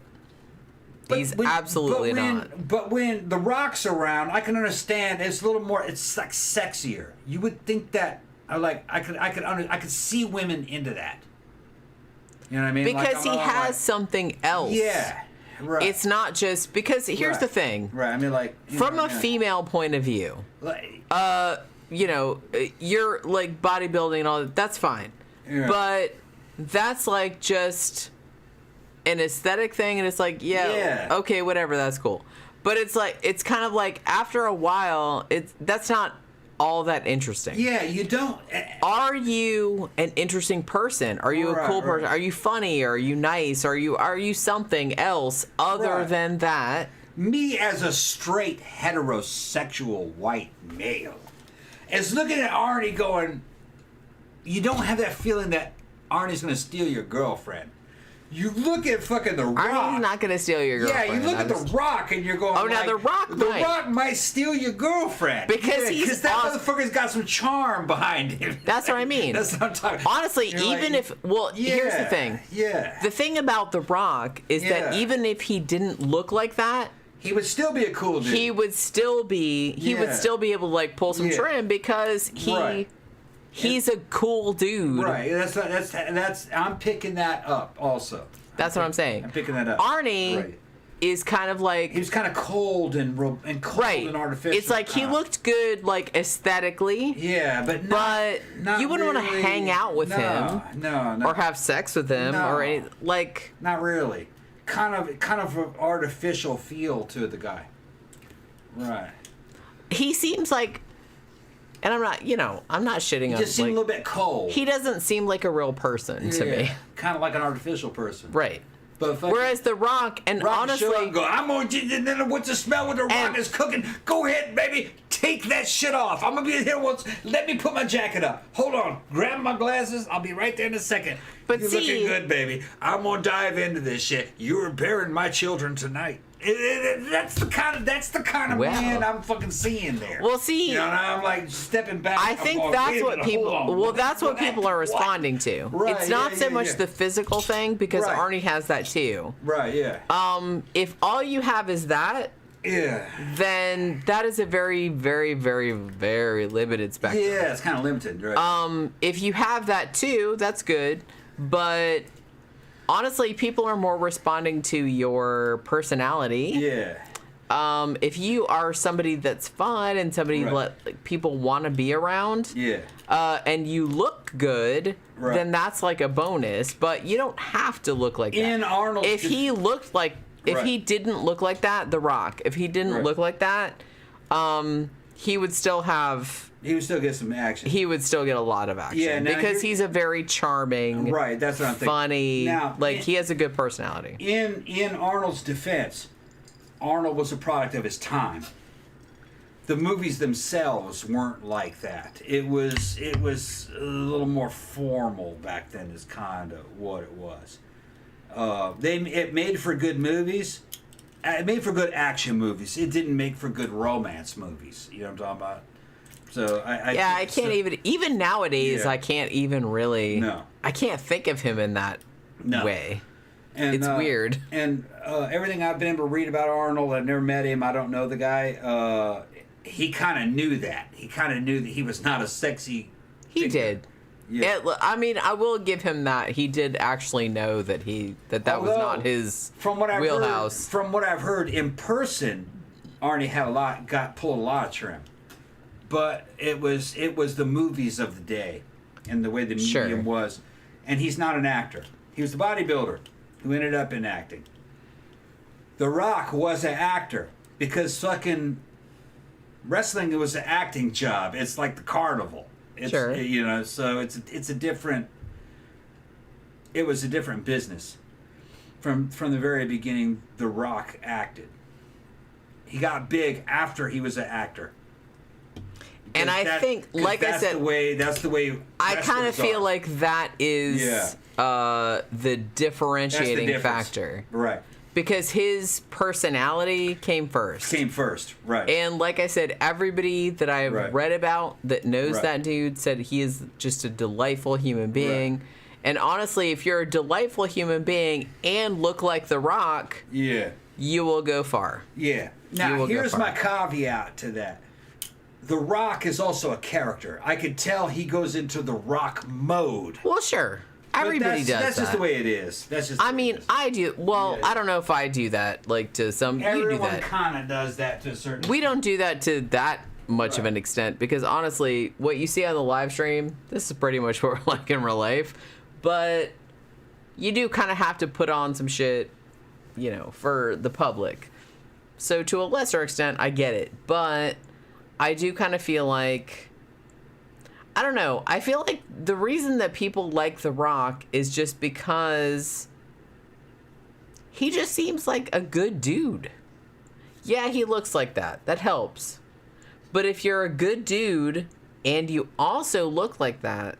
Speaker 1: He's absolutely not.
Speaker 2: But when The Rock's around, I can understand. It's a little more. It's like sexier. You would think that. I could see women into that. You know what I mean?
Speaker 1: Because he has something else.
Speaker 2: Yeah. Right.
Speaker 1: It's not just because here's the thing.
Speaker 2: Right. I mean, like
Speaker 1: from a female point of view. You know, you're like bodybuilding and all that. That's fine. Yeah. But that's like just an aesthetic thing, and it's like, okay, whatever, that's cool. But it's like, it's kind of like after a while, that's not all that interesting.
Speaker 2: Yeah, you don't.
Speaker 1: Are you an interesting person? Are you a cool person? Are you funny? Are you nice? Are you something else other than that?
Speaker 2: Me as a straight heterosexual white male is looking at Arnie going, you don't have that feeling that Arnie's going to steal your girlfriend. You look at fucking The Rock.
Speaker 1: Arnie's not going to steal your girlfriend.
Speaker 2: Yeah, you look at The Rock and you're going,
Speaker 1: oh, now The Rock
Speaker 2: might steal your girlfriend.
Speaker 1: Because
Speaker 2: that motherfucker's got some charm behind him.
Speaker 1: That's what I mean.
Speaker 2: That's what I'm talking about.
Speaker 1: Honestly, even if... Well, here's the thing.
Speaker 2: Yeah.
Speaker 1: The thing about The Rock is that even if he didn't look like that...
Speaker 2: He would still be a cool dude.
Speaker 1: He would still be able to like pull some trim because he's a cool dude.
Speaker 2: Right. That's I'm picking that up also.
Speaker 1: That's what I'm saying.
Speaker 2: I'm picking that up.
Speaker 1: Arnie is kind of like,
Speaker 2: he was kind of cold and cold and artificial.
Speaker 1: It's like he looked good like aesthetically.
Speaker 2: Yeah, but
Speaker 1: you wouldn't want to hang out with him.
Speaker 2: No.
Speaker 1: Or have sex with him or anything. Like,
Speaker 2: not really. Kind of an artificial feel to the guy. Right.
Speaker 1: He seems like, and I'm not shitting on him.
Speaker 2: He just seemed a little bit cold.
Speaker 1: He doesn't seem like a real person to me.
Speaker 2: Kind of like an artificial person.
Speaker 1: Right. Whereas The Rock, and
Speaker 2: Rock
Speaker 1: honestly,
Speaker 2: show up and go, I'm going to, what's the smell when The Rock is cooking? Go ahead, baby. Take that shit off. I'm going to be here once. Let me put my jacket up. Hold on. Grab my glasses. I'll be right there in a second.
Speaker 1: But
Speaker 2: You're looking good, baby. I'm going to dive into this shit. You're bearing my children tonight. That's the kind of man I'm fucking seeing there.
Speaker 1: Well, see,
Speaker 2: you know, and I'm like stepping back.
Speaker 1: I think that's what people. Well, that's what people are responding to.
Speaker 2: Right,
Speaker 1: it's not so much the physical thing because Arnie has that too.
Speaker 2: Right. Yeah.
Speaker 1: If all you have is that.
Speaker 2: Yeah.
Speaker 1: Then that is a very, very, very, very limited spectrum.
Speaker 2: Yeah, it's kind of limited, right?
Speaker 1: If you have that too, that's good, but. Honestly, people are more responding to your personality.
Speaker 2: Yeah.
Speaker 1: If you are somebody that's fun and somebody like people want to be around, and you look good, then that's like a bonus. But you don't have to look like that.
Speaker 2: In Arnold,
Speaker 1: if he looked like, if he didn't look like that, The Rock, if he didn't look like that, he would still have.
Speaker 2: He would still get some action.
Speaker 1: He would still get a lot of action.
Speaker 2: Yeah,
Speaker 1: because he's a very charming,
Speaker 2: that's what I'm thinking.
Speaker 1: Funny,
Speaker 2: now,
Speaker 1: he has a good personality.
Speaker 2: In Arnold's defense, Arnold was a product of his time. The movies themselves weren't like that. It was a little more formal back then is kind of what it was. It made for good movies. It made for good action movies. It didn't make for good romance movies. You know what I'm talking about? So I can't
Speaker 1: even nowadays. I can't even really.
Speaker 2: No.
Speaker 1: I can't think of him in that way.
Speaker 2: And,
Speaker 1: it's weird.
Speaker 2: And everything I've been able to read about Arnold, I've never met him. I don't know the guy. He kind of knew that. He kind of knew that he was not a sexy.
Speaker 1: He
Speaker 2: figure.
Speaker 1: did.
Speaker 2: Yeah.
Speaker 1: I mean, I will give him that. He did actually know that that was not his wheelhouse.
Speaker 2: From what I've heard in person, Arnie had pulled a lot of trim. But it was the movies of the day and the way the medium was. And he's not an actor. He was the bodybuilder who ended up in acting. The Rock was an actor because fucking wrestling was an acting job. It's like the carnival. You know, so it's a different. It was a different business. From the very beginning, The Rock acted. He got big after he was an actor.
Speaker 1: And I think, like I said,
Speaker 2: that's the way.
Speaker 1: I kind of feel like that is the differentiating factor,
Speaker 2: right?
Speaker 1: Because his personality came first.
Speaker 2: Right?
Speaker 1: And like I said, everybody that I've read about that knows that dude said he is just a delightful human being. Right. And honestly, if you're a delightful human being and look like The Rock, you will go far.
Speaker 2: Yeah. Now here's my caveat to that. The Rock is also a character. I could tell he goes into the Rock mode.
Speaker 1: Well, sure. Everybody does that.
Speaker 2: That's just the way it is.
Speaker 1: I do. Well, I don't know if I do that. Like to some,
Speaker 2: everyone kind of does that to a certain.
Speaker 1: We don't do that to that much of an extent because honestly, what you see on the live stream, this is pretty much what we're like in real life. But you do kind of have to put on some shit, you know, for the public. So to a lesser extent, I get it, but I do kind of feel like, I don't know, I feel like the reason that people like The Rock is just because he just seems like a good dude. Yeah, he looks like that. That helps. But if you're a good dude and you also look like that,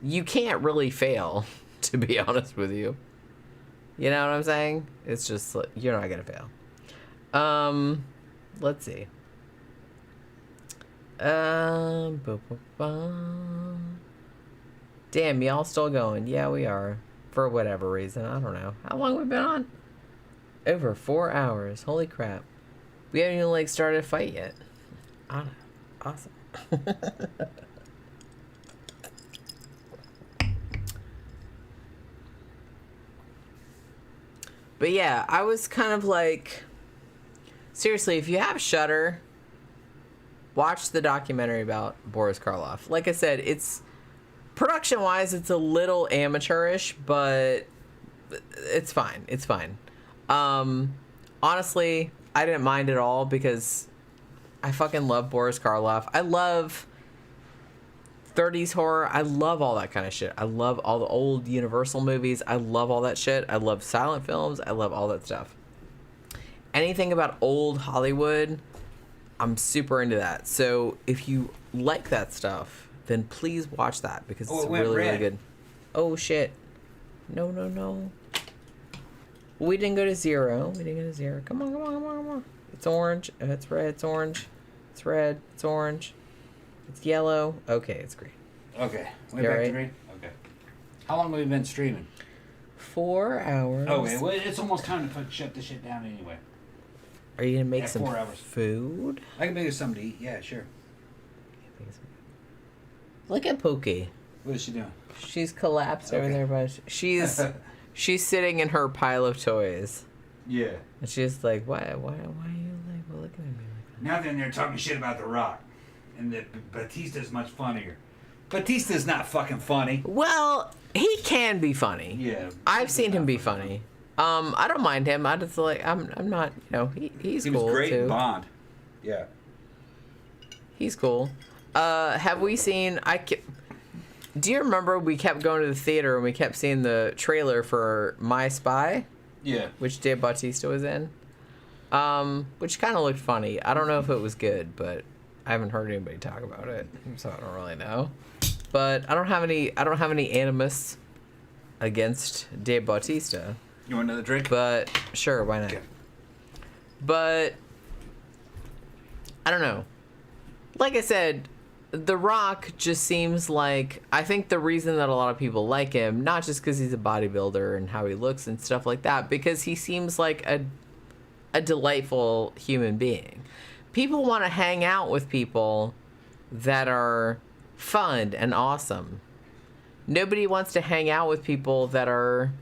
Speaker 1: you can't really fail, to be honest with you. You know what I'm saying? It's just, you're not going to fail. Let's see. Damn, y'all still going. Yeah, we are. For whatever reason. I don't know. How long have we been on? Over 4 hours. Holy crap. We haven't even, started a fight yet. Awesome. But yeah, I was kind of like, seriously, if you have Shudder, watch the documentary about Boris Karloff. Like I said, it's production-wise, it's a little amateurish, but it's fine. It's fine. Honestly, I didn't mind at all because I fucking love Boris Karloff. I love 30s horror. I love all that kind of shit. I love all the old Universal movies. I love all that shit. I love silent films. I love all that stuff. Anything about old Hollywood, I'm super into that. So if you like that stuff, then please watch that because it's really, really good. Oh, shit. No. We didn't go to 0. Come on. It's orange. It's red. It's orange. It's red. It's orange. It's yellow. Okay, it's green.
Speaker 2: Okay. Way back to green? Okay. How long have we been streaming?
Speaker 1: 4 hours.
Speaker 2: Okay, well, it's almost time to shut this shit down anyway.
Speaker 1: Are you going to make some
Speaker 2: 4 hours.
Speaker 1: food?
Speaker 2: I can make you something to eat. Yeah, sure.
Speaker 1: Look at Pokey.
Speaker 2: What is she doing?
Speaker 1: She's collapsed over there, but she's sitting in her pile of toys.
Speaker 2: Yeah.
Speaker 1: And she's like, why are you like looking at me like that?
Speaker 2: Now then they're talking shit about The Rock. And that Batista's much funnier. Batista's not fucking funny.
Speaker 1: Well, he can be funny.
Speaker 2: Yeah.
Speaker 1: I've seen him be funny. I don't mind him. I just like I'm not, he's cool.
Speaker 2: He was great
Speaker 1: too.
Speaker 2: in Bond. Yeah.
Speaker 1: He's cool. Have we seen do you remember we kept going to the theater and we kept seeing the trailer for My Spy?
Speaker 2: Yeah.
Speaker 1: Which Dave Bautista was in? Which kind of looked funny. I don't know if it was good, but I haven't heard anybody talk about it, so I don't really know. But I don't have any animus against Dave Bautista.
Speaker 2: You want another drink?
Speaker 1: But sure, why not?
Speaker 2: Okay.
Speaker 1: But I don't know. Like I said, The Rock just seems like, I think the reason that a lot of people like him, not just because he's a bodybuilder and how he looks and stuff like that, because he seems like a delightful human being. People want to hang out with people that are fun and awesome. Nobody wants to hang out with people that are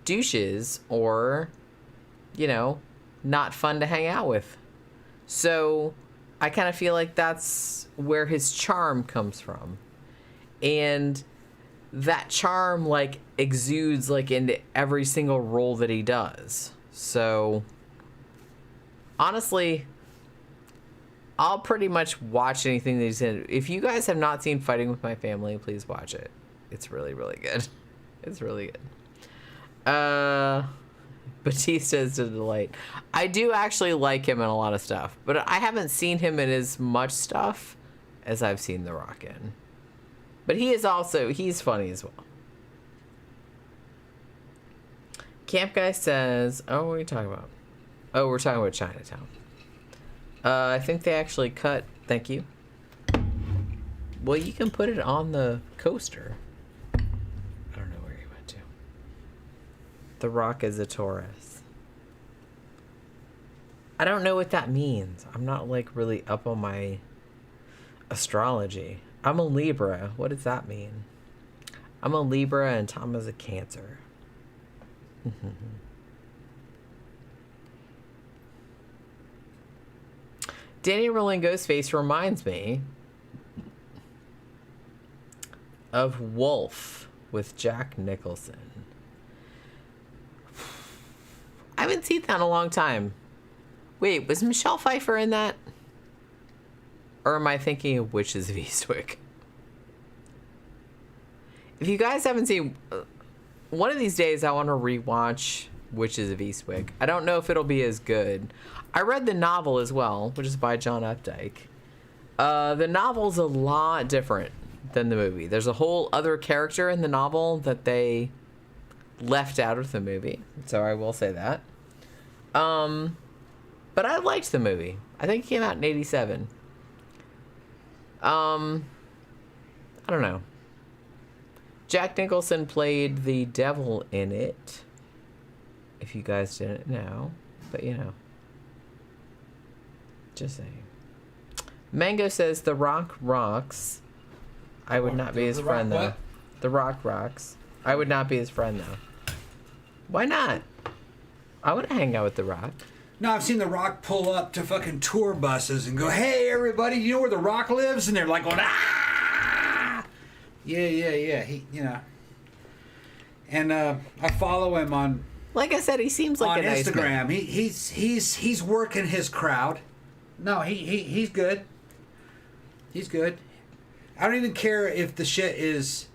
Speaker 1: douches or, not fun to hang out with. So I kind of feel like that's where his charm comes from. And that charm, exudes, into every single role that he does. So, honestly, I'll pretty much watch anything that he's in. If you guys have not seen Fighting With My Family, please watch it. It's really, really good. It's really good. Batista is a delight. I do actually like him in a lot of stuff, but I haven't seen him in as much stuff as I've seen The Rock in. But he's funny as well. Camp Guy says, what are we talking about? Oh, we're talking about Chinatown. I think they actually cut, thank you. Well, you can put it on the coaster. I don't know where you went to. The Rock is a Taurus. I don't know what that means. I'm not really up on my astrology. I'm a Libra. What does that mean? I'm a Libra and Tom is a Cancer. Danny Rolling Ghostface reminds me of Wolf with Jack Nicholson. I haven't seen that in a long time. Wait, was Michelle Pfeiffer in that? Or am I thinking of Witches of Eastwick? If you guys haven't seen... one of these days I want to rewatch Witches of Eastwick. I don't know if it'll be as good. I read the novel as well, which is by John Updike. The novel's a lot different than the movie. There's a whole other character in the novel that they left out of the movie. So I will say that. But I liked the movie. I think it came out in 1987. I don't know. Jack Nicholson played the devil in it. If you guys didn't know. But just saying. Mango says The Rock rocks. I would not be his friend though. The Rock rocks. I would not be his friend though. Why not? I want to hang out with The Rock.
Speaker 2: No, I've seen The Rock pull up to fucking tour buses and go, "Hey, everybody, you know where The Rock lives?" And they're like going, "Ah!" Yeah. He, And I follow him on.
Speaker 1: Like I said, he seems like
Speaker 2: on
Speaker 1: a nice
Speaker 2: Instagram.
Speaker 1: man.
Speaker 2: He's working his crowd. No, he's good. He's good. I don't even care if the shit is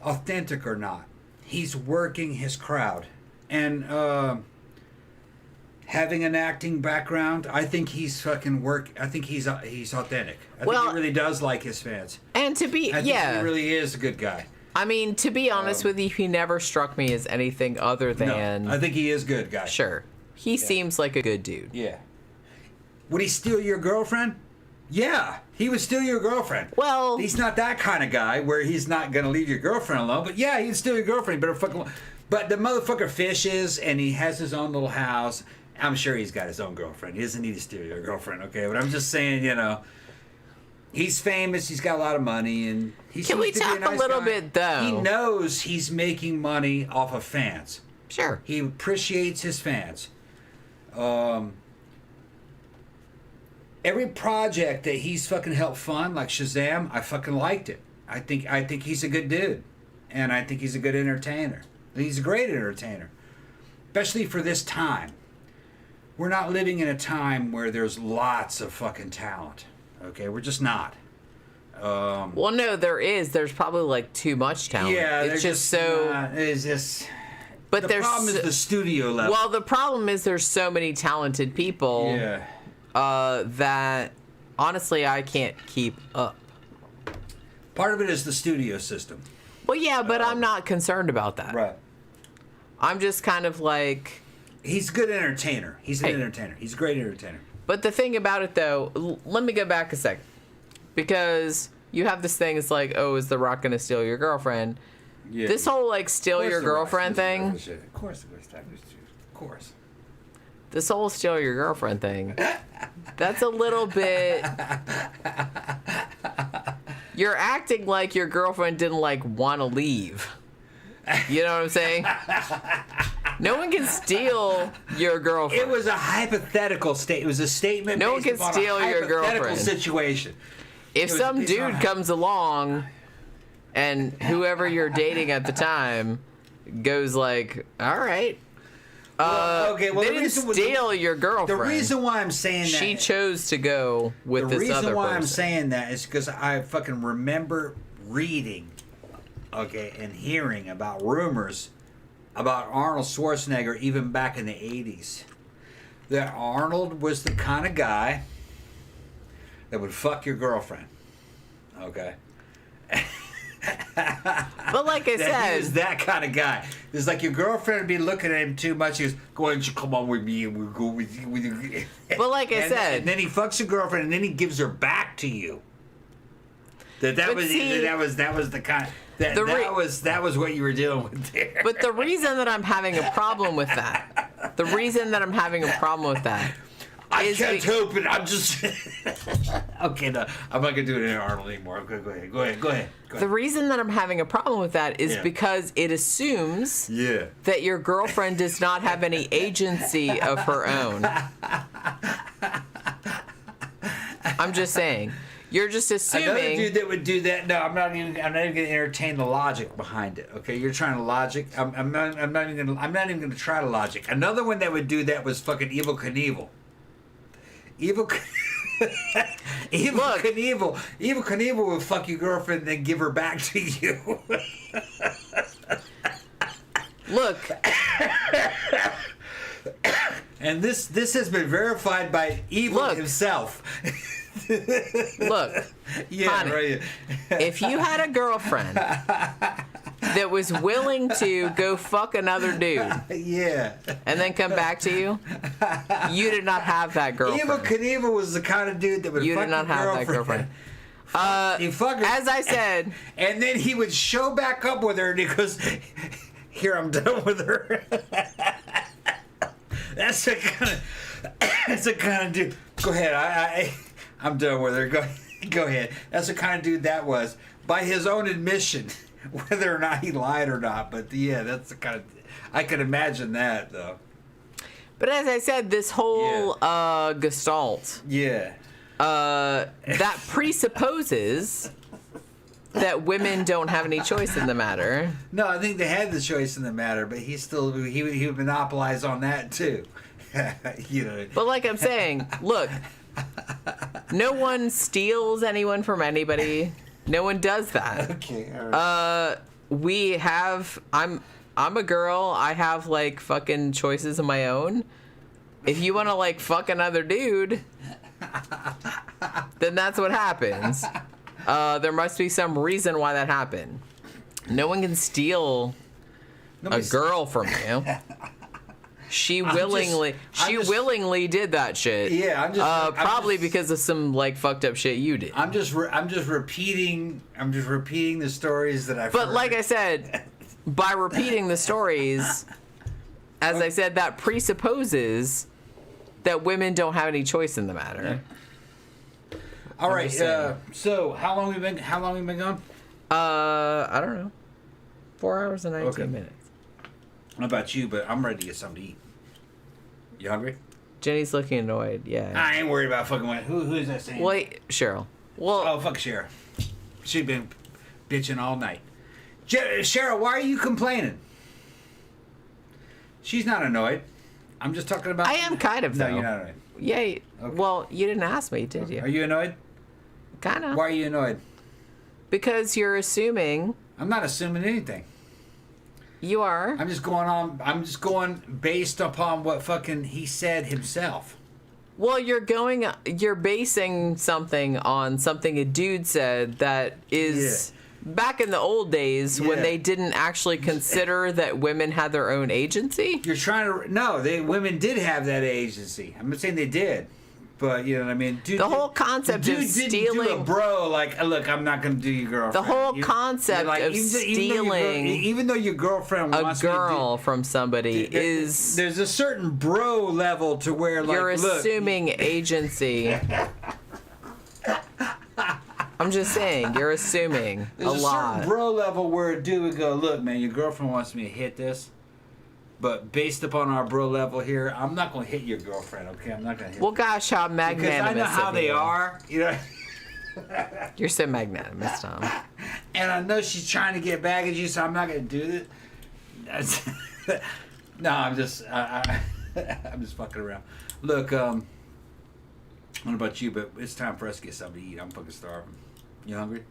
Speaker 2: authentic or not. He's working his crowd. And having an acting background, I think he's fucking I think he's authentic. I think he really does like his fans.
Speaker 1: And to be,
Speaker 2: I think he really is a good guy.
Speaker 1: I mean, to be honest with you, he never struck me as anything other than...
Speaker 2: No, I think he is good guy.
Speaker 1: Sure. He seems like a good dude.
Speaker 2: Yeah. Would he steal your girlfriend? Yeah, he would steal your girlfriend.
Speaker 1: Well...
Speaker 2: He's not that kind of guy where he's not going to leave your girlfriend alone, but yeah, he'd steal your girlfriend. You better fucking... But the motherfucker fishes, and he has his own little house. I'm sure he's got his own girlfriend. He doesn't need to steal your girlfriend, okay? But I'm just saying, he's famous. He's got a lot of money, and he
Speaker 1: Can we talk a little bit, though?
Speaker 2: He knows he's making money off of fans.
Speaker 1: Sure.
Speaker 2: He appreciates his fans. Every project that he's fucking helped fund, like Shazam, I fucking liked it. I think he's a good dude, and I think he's a good entertainer. He's a great entertainer, especially for this time. We're not living in a time where there's lots of fucking talent. Okay, we're just not.
Speaker 1: Well, no, there is. There's probably like too much talent.
Speaker 2: Yeah,
Speaker 1: it's just so.
Speaker 2: It's just.
Speaker 1: But
Speaker 2: the problem is the studio level.
Speaker 1: Well, the problem is there's so many talented people.
Speaker 2: Yeah.
Speaker 1: That honestly I can't keep up.
Speaker 2: Part of it is the studio system.
Speaker 1: Well, yeah, but I'm not concerned about that.
Speaker 2: Right.
Speaker 1: I'm just kind of like...
Speaker 2: He's a good entertainer. He's an entertainer. He's a great entertainer.
Speaker 1: But the thing about it, though, let me go back a second. Because you have this thing, it's like, oh, is The Rock going to steal your girlfriend?
Speaker 2: Yeah.
Speaker 1: This whole, like, steal your girlfriend thing...
Speaker 2: Of course. Of course.
Speaker 1: This whole steal your girlfriend thing, that's a little bit... You're acting like your girlfriend didn't, like, want to leave. You know what I'm saying? No one can steal your girlfriend.
Speaker 2: It was a hypothetical statement. It was a statement
Speaker 1: no one
Speaker 2: based
Speaker 1: can
Speaker 2: upon
Speaker 1: steal
Speaker 2: a
Speaker 1: your girlfriend.
Speaker 2: hypothetical situation.
Speaker 1: If some dude comes along and whoever you're dating at the time goes like, all right... they didn't steal your girlfriend.
Speaker 2: The reason why I'm saying that...
Speaker 1: She chose to go with this other person.
Speaker 2: The reason why I'm saying that is because I fucking remember reading, and hearing about rumors about Arnold Schwarzenegger even back in the 80s. That Arnold was the kind of guy that would fuck your girlfriend. Okay?
Speaker 1: But like I said,
Speaker 2: he was that kind of guy. It's like your girlfriend would be looking at him too much. He goes, "Go ahead, you come on with me, and we'll go with you."
Speaker 1: But like I said,
Speaker 2: and then he fucks your girlfriend, and then he gives her back to you. That was the kind. That was what you were dealing with there.
Speaker 1: But the reason that I'm having a problem with that,
Speaker 2: I can't help it. I'm just okay. No, I'm not gonna do it in Arnold anymore. Okay, go ahead.
Speaker 1: The reason that I'm having a problem with that is because it assumes that your girlfriend does not have any agency of her own. I'm just saying. You're just assuming.
Speaker 2: Another dude that would do that. No, I'm not even going to entertain the logic behind it. Okay, you're trying to logic. I'm not even going to try to logic. Another one that would do that was fucking Evel Knievel. Evel Knievel would fuck your girlfriend and then give her back to you.
Speaker 1: Look.
Speaker 2: And this has been verified by Evel himself.
Speaker 1: Look, honey,
Speaker 2: right.
Speaker 1: If you had a girlfriend that was willing to go fuck another dude, and then come back to you, you did not have that girlfriend.
Speaker 2: Evel Knievel was the kind of dude that would fuck
Speaker 1: not have that girlfriend.
Speaker 2: He fuck her,
Speaker 1: as I said,
Speaker 2: and then he would show back up with her, and he goes, "Here, I'm done with her." That's the kind of dude. Go ahead, I'm done with her. Go ahead. That's the kind of dude that was, by his own admission, whether or not he lied or not. But yeah, that's the kind of. I can imagine that though.
Speaker 1: But as I said, this whole gestalt.
Speaker 2: Yeah.
Speaker 1: That presupposes that women don't have any choice in the matter.
Speaker 2: No, I think they had the choice in the matter, but he would monopolize on that too.
Speaker 1: But like I'm saying, look, no one steals anyone from anybody. No one does that.
Speaker 2: Okay, all right.
Speaker 1: I'm a girl. I have like fucking choices of my own. If you want to like fuck another dude, then that's what happens. There must be some reason why that happened. No one can steal a girl from you. She willingly did that shit.
Speaker 2: Yeah,
Speaker 1: probably because of some like fucked up shit you did.
Speaker 2: I'm just repeating the stories that I've
Speaker 1: But
Speaker 2: heard.
Speaker 1: like I said, by repeating the stories, as I said, that presupposes that women don't have any choice in the matter.
Speaker 2: All right. So how long we been gone?
Speaker 1: I don't know. 4 hours and 19 minutes.
Speaker 2: I don't know about you, but I'm ready to get something to eat. You hungry?
Speaker 1: Jenny's looking annoyed. Yeah.
Speaker 2: I ain't worried about fucking who is that saying?
Speaker 1: Wait, Cheryl. Well,
Speaker 2: Oh, fuck Cheryl. She's been bitching all night. Cheryl, why are you complaining? She's not annoyed. I'm just talking about...
Speaker 1: I am kind of, though.
Speaker 2: No, you're not annoyed.
Speaker 1: Yay.
Speaker 2: Okay.
Speaker 1: Well, you didn't ask me, did you?
Speaker 2: Are you annoyed?
Speaker 1: Kind of.
Speaker 2: Why are you annoyed?
Speaker 1: Because you're assuming.
Speaker 2: I'm not assuming anything.
Speaker 1: You are.
Speaker 2: I'm just going based upon what fucking he said himself.
Speaker 1: Well, you're basing something on something a dude said that is back in the old days when they didn't actually consider that women had their own agency.
Speaker 2: You're trying to... No, women did have that agency. I'm not saying they did. But, you know what I mean? Dude,
Speaker 1: the whole concept of stealing...
Speaker 2: Didn't do a bro, like, look, I'm not going to do your girlfriend.
Speaker 1: The whole concept of stealing...
Speaker 2: Even though your girlfriend wants
Speaker 1: a girl from somebody is...
Speaker 2: There's a certain bro level to where, like,
Speaker 1: you're assuming agency. I'm just saying, you're assuming
Speaker 2: there's a
Speaker 1: lot.
Speaker 2: certain bro level where a dude would go, look, man, your girlfriend wants me to hit this. But based upon our bro level here, I'm not going to hit your girlfriend, okay? I'm not going to hit
Speaker 1: Well, gosh, how magnanimous.
Speaker 2: Because I know how they are, you know.
Speaker 1: You're so magnanimous, Tom.
Speaker 2: And I know she's trying to get back at you, so I'm not going to do this. No, I'm just I'm just fucking around. Look, I don't know about you, but it's time for us to get something to eat. I'm fucking starving. You hungry?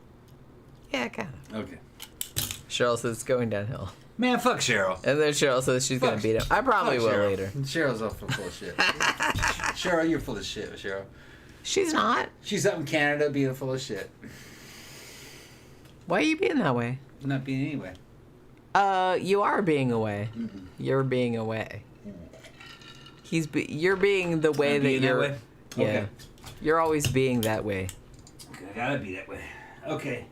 Speaker 1: Yeah, kind of.
Speaker 2: Okay.
Speaker 1: Cheryl says it's going downhill.
Speaker 2: Man, fuck Cheryl.
Speaker 1: And then Cheryl says she's going to beat him. I probably will
Speaker 2: Cheryl.
Speaker 1: later.
Speaker 2: Cheryl's full of shit. Cheryl, you're full of shit, Cheryl.
Speaker 1: She's not.
Speaker 2: She's up in Canada being full of shit.
Speaker 1: Why are you being that way?
Speaker 2: I'm not being anyway.
Speaker 1: You are being away.
Speaker 2: Mm-mm.
Speaker 1: You're being away. You're being the way that you're...
Speaker 2: That way?
Speaker 1: Yeah.
Speaker 2: Okay.
Speaker 1: You're always being that way.
Speaker 2: Okay, I gotta be that way. Okay.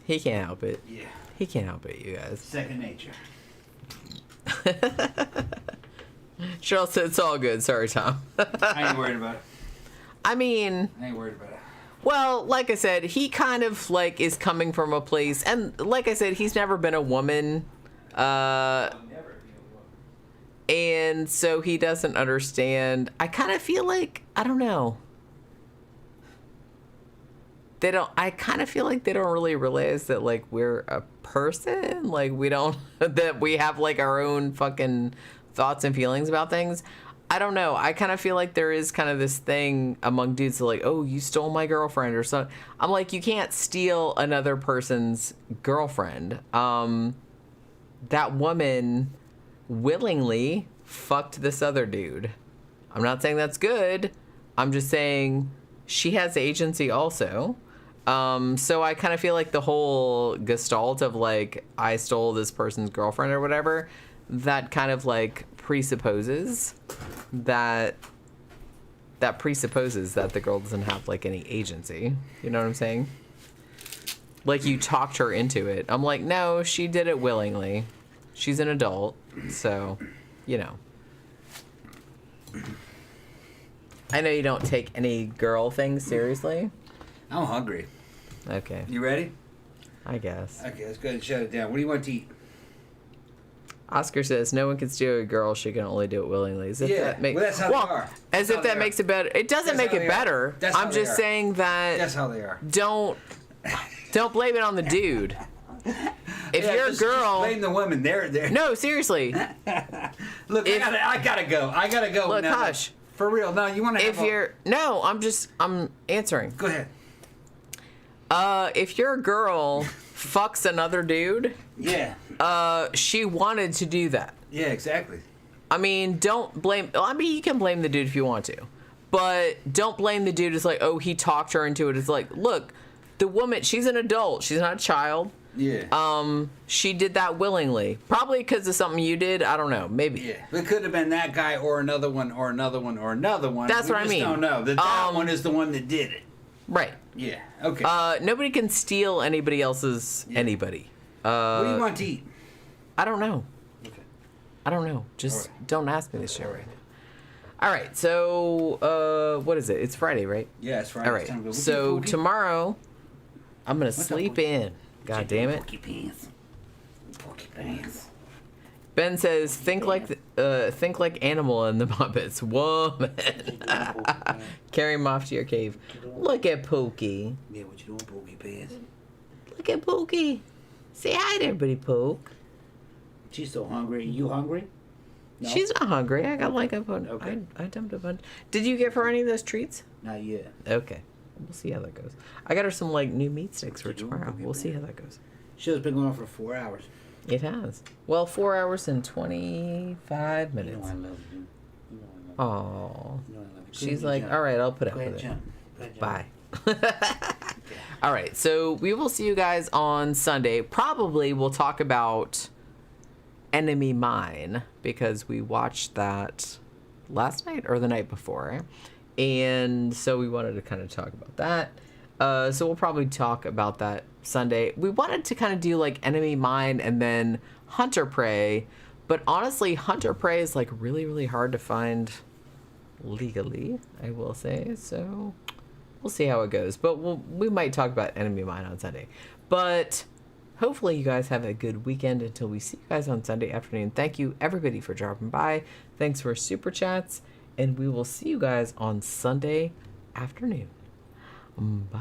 Speaker 1: He can't help it.
Speaker 2: Yeah.
Speaker 1: He can't help it, you guys.
Speaker 2: Second nature.
Speaker 1: Cheryl said it's all good. Sorry, Tom.
Speaker 2: I ain't worried about it.
Speaker 1: I mean...
Speaker 2: I ain't worried about it.
Speaker 1: Well, like I said, he kind of, like, is coming from a place... And, like I said, he's never been a woman. And so he doesn't understand. I kind of feel like... I don't know. I kind of feel like they don't really realize that, like, we're a person. Like, we don't... that we have, like, our own fucking thoughts and feelings about things. I don't know. I kind of feel like there is kind of this thing among dudes that, like, oh, you stole my girlfriend or something. I'm like, you can't steal another person's girlfriend. That woman willingly fucked this other dude. I'm not saying that's good. I'm just saying she has agency also. So I kind of feel like the whole gestalt of, like, I stole this person's girlfriend or whatever, that kind of, like, presupposes that the girl doesn't have, like, any agency. You know what I'm saying? Like, you talked her into it. I'm like, no, she did it willingly. She's an adult, so, you know. I know you don't take any girl things seriously.
Speaker 2: I'm hungry.
Speaker 1: Okay.
Speaker 2: You ready?
Speaker 1: I guess.
Speaker 2: Okay, let's go ahead and shut it down. What do you want to eat?
Speaker 1: Oscar says no one can steal a girl. She can only do it willingly. As if that
Speaker 2: well, that's how they are.
Speaker 1: As if that makes it better. It doesn't make it better. I'm just saying that.
Speaker 2: That's how they are.
Speaker 1: Don't blame it on the dude. If you're a girl,
Speaker 2: just blame the women. They're
Speaker 1: no, seriously.
Speaker 2: Look, I gotta go.
Speaker 1: Look,
Speaker 2: now.
Speaker 1: hush.
Speaker 2: For real. No, you want to.
Speaker 1: I'm answering.
Speaker 2: Go ahead.
Speaker 1: If your girl fucks another dude,
Speaker 2: Yeah.
Speaker 1: she wanted to do that.
Speaker 2: Yeah, exactly.
Speaker 1: I mean, don't blame. I mean, you can blame the dude if you want to, but don't blame the dude. It's like, oh, he talked her into it. It's like, look, the woman, she's an adult. She's not a child.
Speaker 2: Yeah.
Speaker 1: She did that willingly. Probably because of something you did. I don't know. Maybe.
Speaker 2: Yeah. It could have been that guy or another one or another one or another one.
Speaker 1: That's what I mean.
Speaker 2: We just don't know. That one is the one that did it.
Speaker 1: Right.
Speaker 2: Yeah. Okay.
Speaker 1: Nobody can steal anybody else's anybody.
Speaker 2: What do you want to eat?
Speaker 1: I don't know.
Speaker 2: Okay.
Speaker 1: I don't know. Just don't ask me this shit right now. All right. So, what is it? It's Friday, right?
Speaker 2: Yeah, it's Friday.
Speaker 1: All right. So tomorrow, I'm gonna sleep in. God damn it.
Speaker 2: Pokey pants. Pokey pants.
Speaker 1: Ben says, think like animal in the Muppets. Woman. Carry him off to your cave. Look at Pokey.
Speaker 2: Yeah, what you doing, Pokey pants?
Speaker 1: Look at Pokey. Say hi to everybody, Poke.
Speaker 2: She's so hungry. You hungry? No?
Speaker 1: She's not hungry. I got like a bunch.
Speaker 2: Okay.
Speaker 1: I dumped a bunch. Did you give her any of those treats?
Speaker 2: Not yet.
Speaker 1: Okay. We'll see how that goes. I got her some like new meat sticks for tomorrow. We'll see how that goes.
Speaker 2: Show's been going on for 4 hours.
Speaker 1: It has. Well, 4 hours and 25 minutes.
Speaker 2: You know I love you. You know I love
Speaker 1: Oh.
Speaker 2: you. You know I love you.
Speaker 1: She's like, all right, I'll put up
Speaker 2: Go ahead,
Speaker 1: with it.
Speaker 2: jump. Go ahead, jump.
Speaker 1: Bye. All right, so we will see you guys on Sunday. Probably we'll talk about Enemy Mine because we watched that last night or the night before. And so we wanted to kind of talk about that. So we'll probably talk about that Sunday. We wanted to kind of do like Enemy Mine and then Hunter Prey. But honestly, Hunter Prey is like really, really hard to find legally, I will say. So we'll see how it goes. But we might talk about Enemy Mine on Sunday. But hopefully you guys have a good weekend until we see you guys on Sunday afternoon. Thank you, everybody, for dropping by. Thanks for super chats. And we will see you guys on Sunday afternoon. Bye.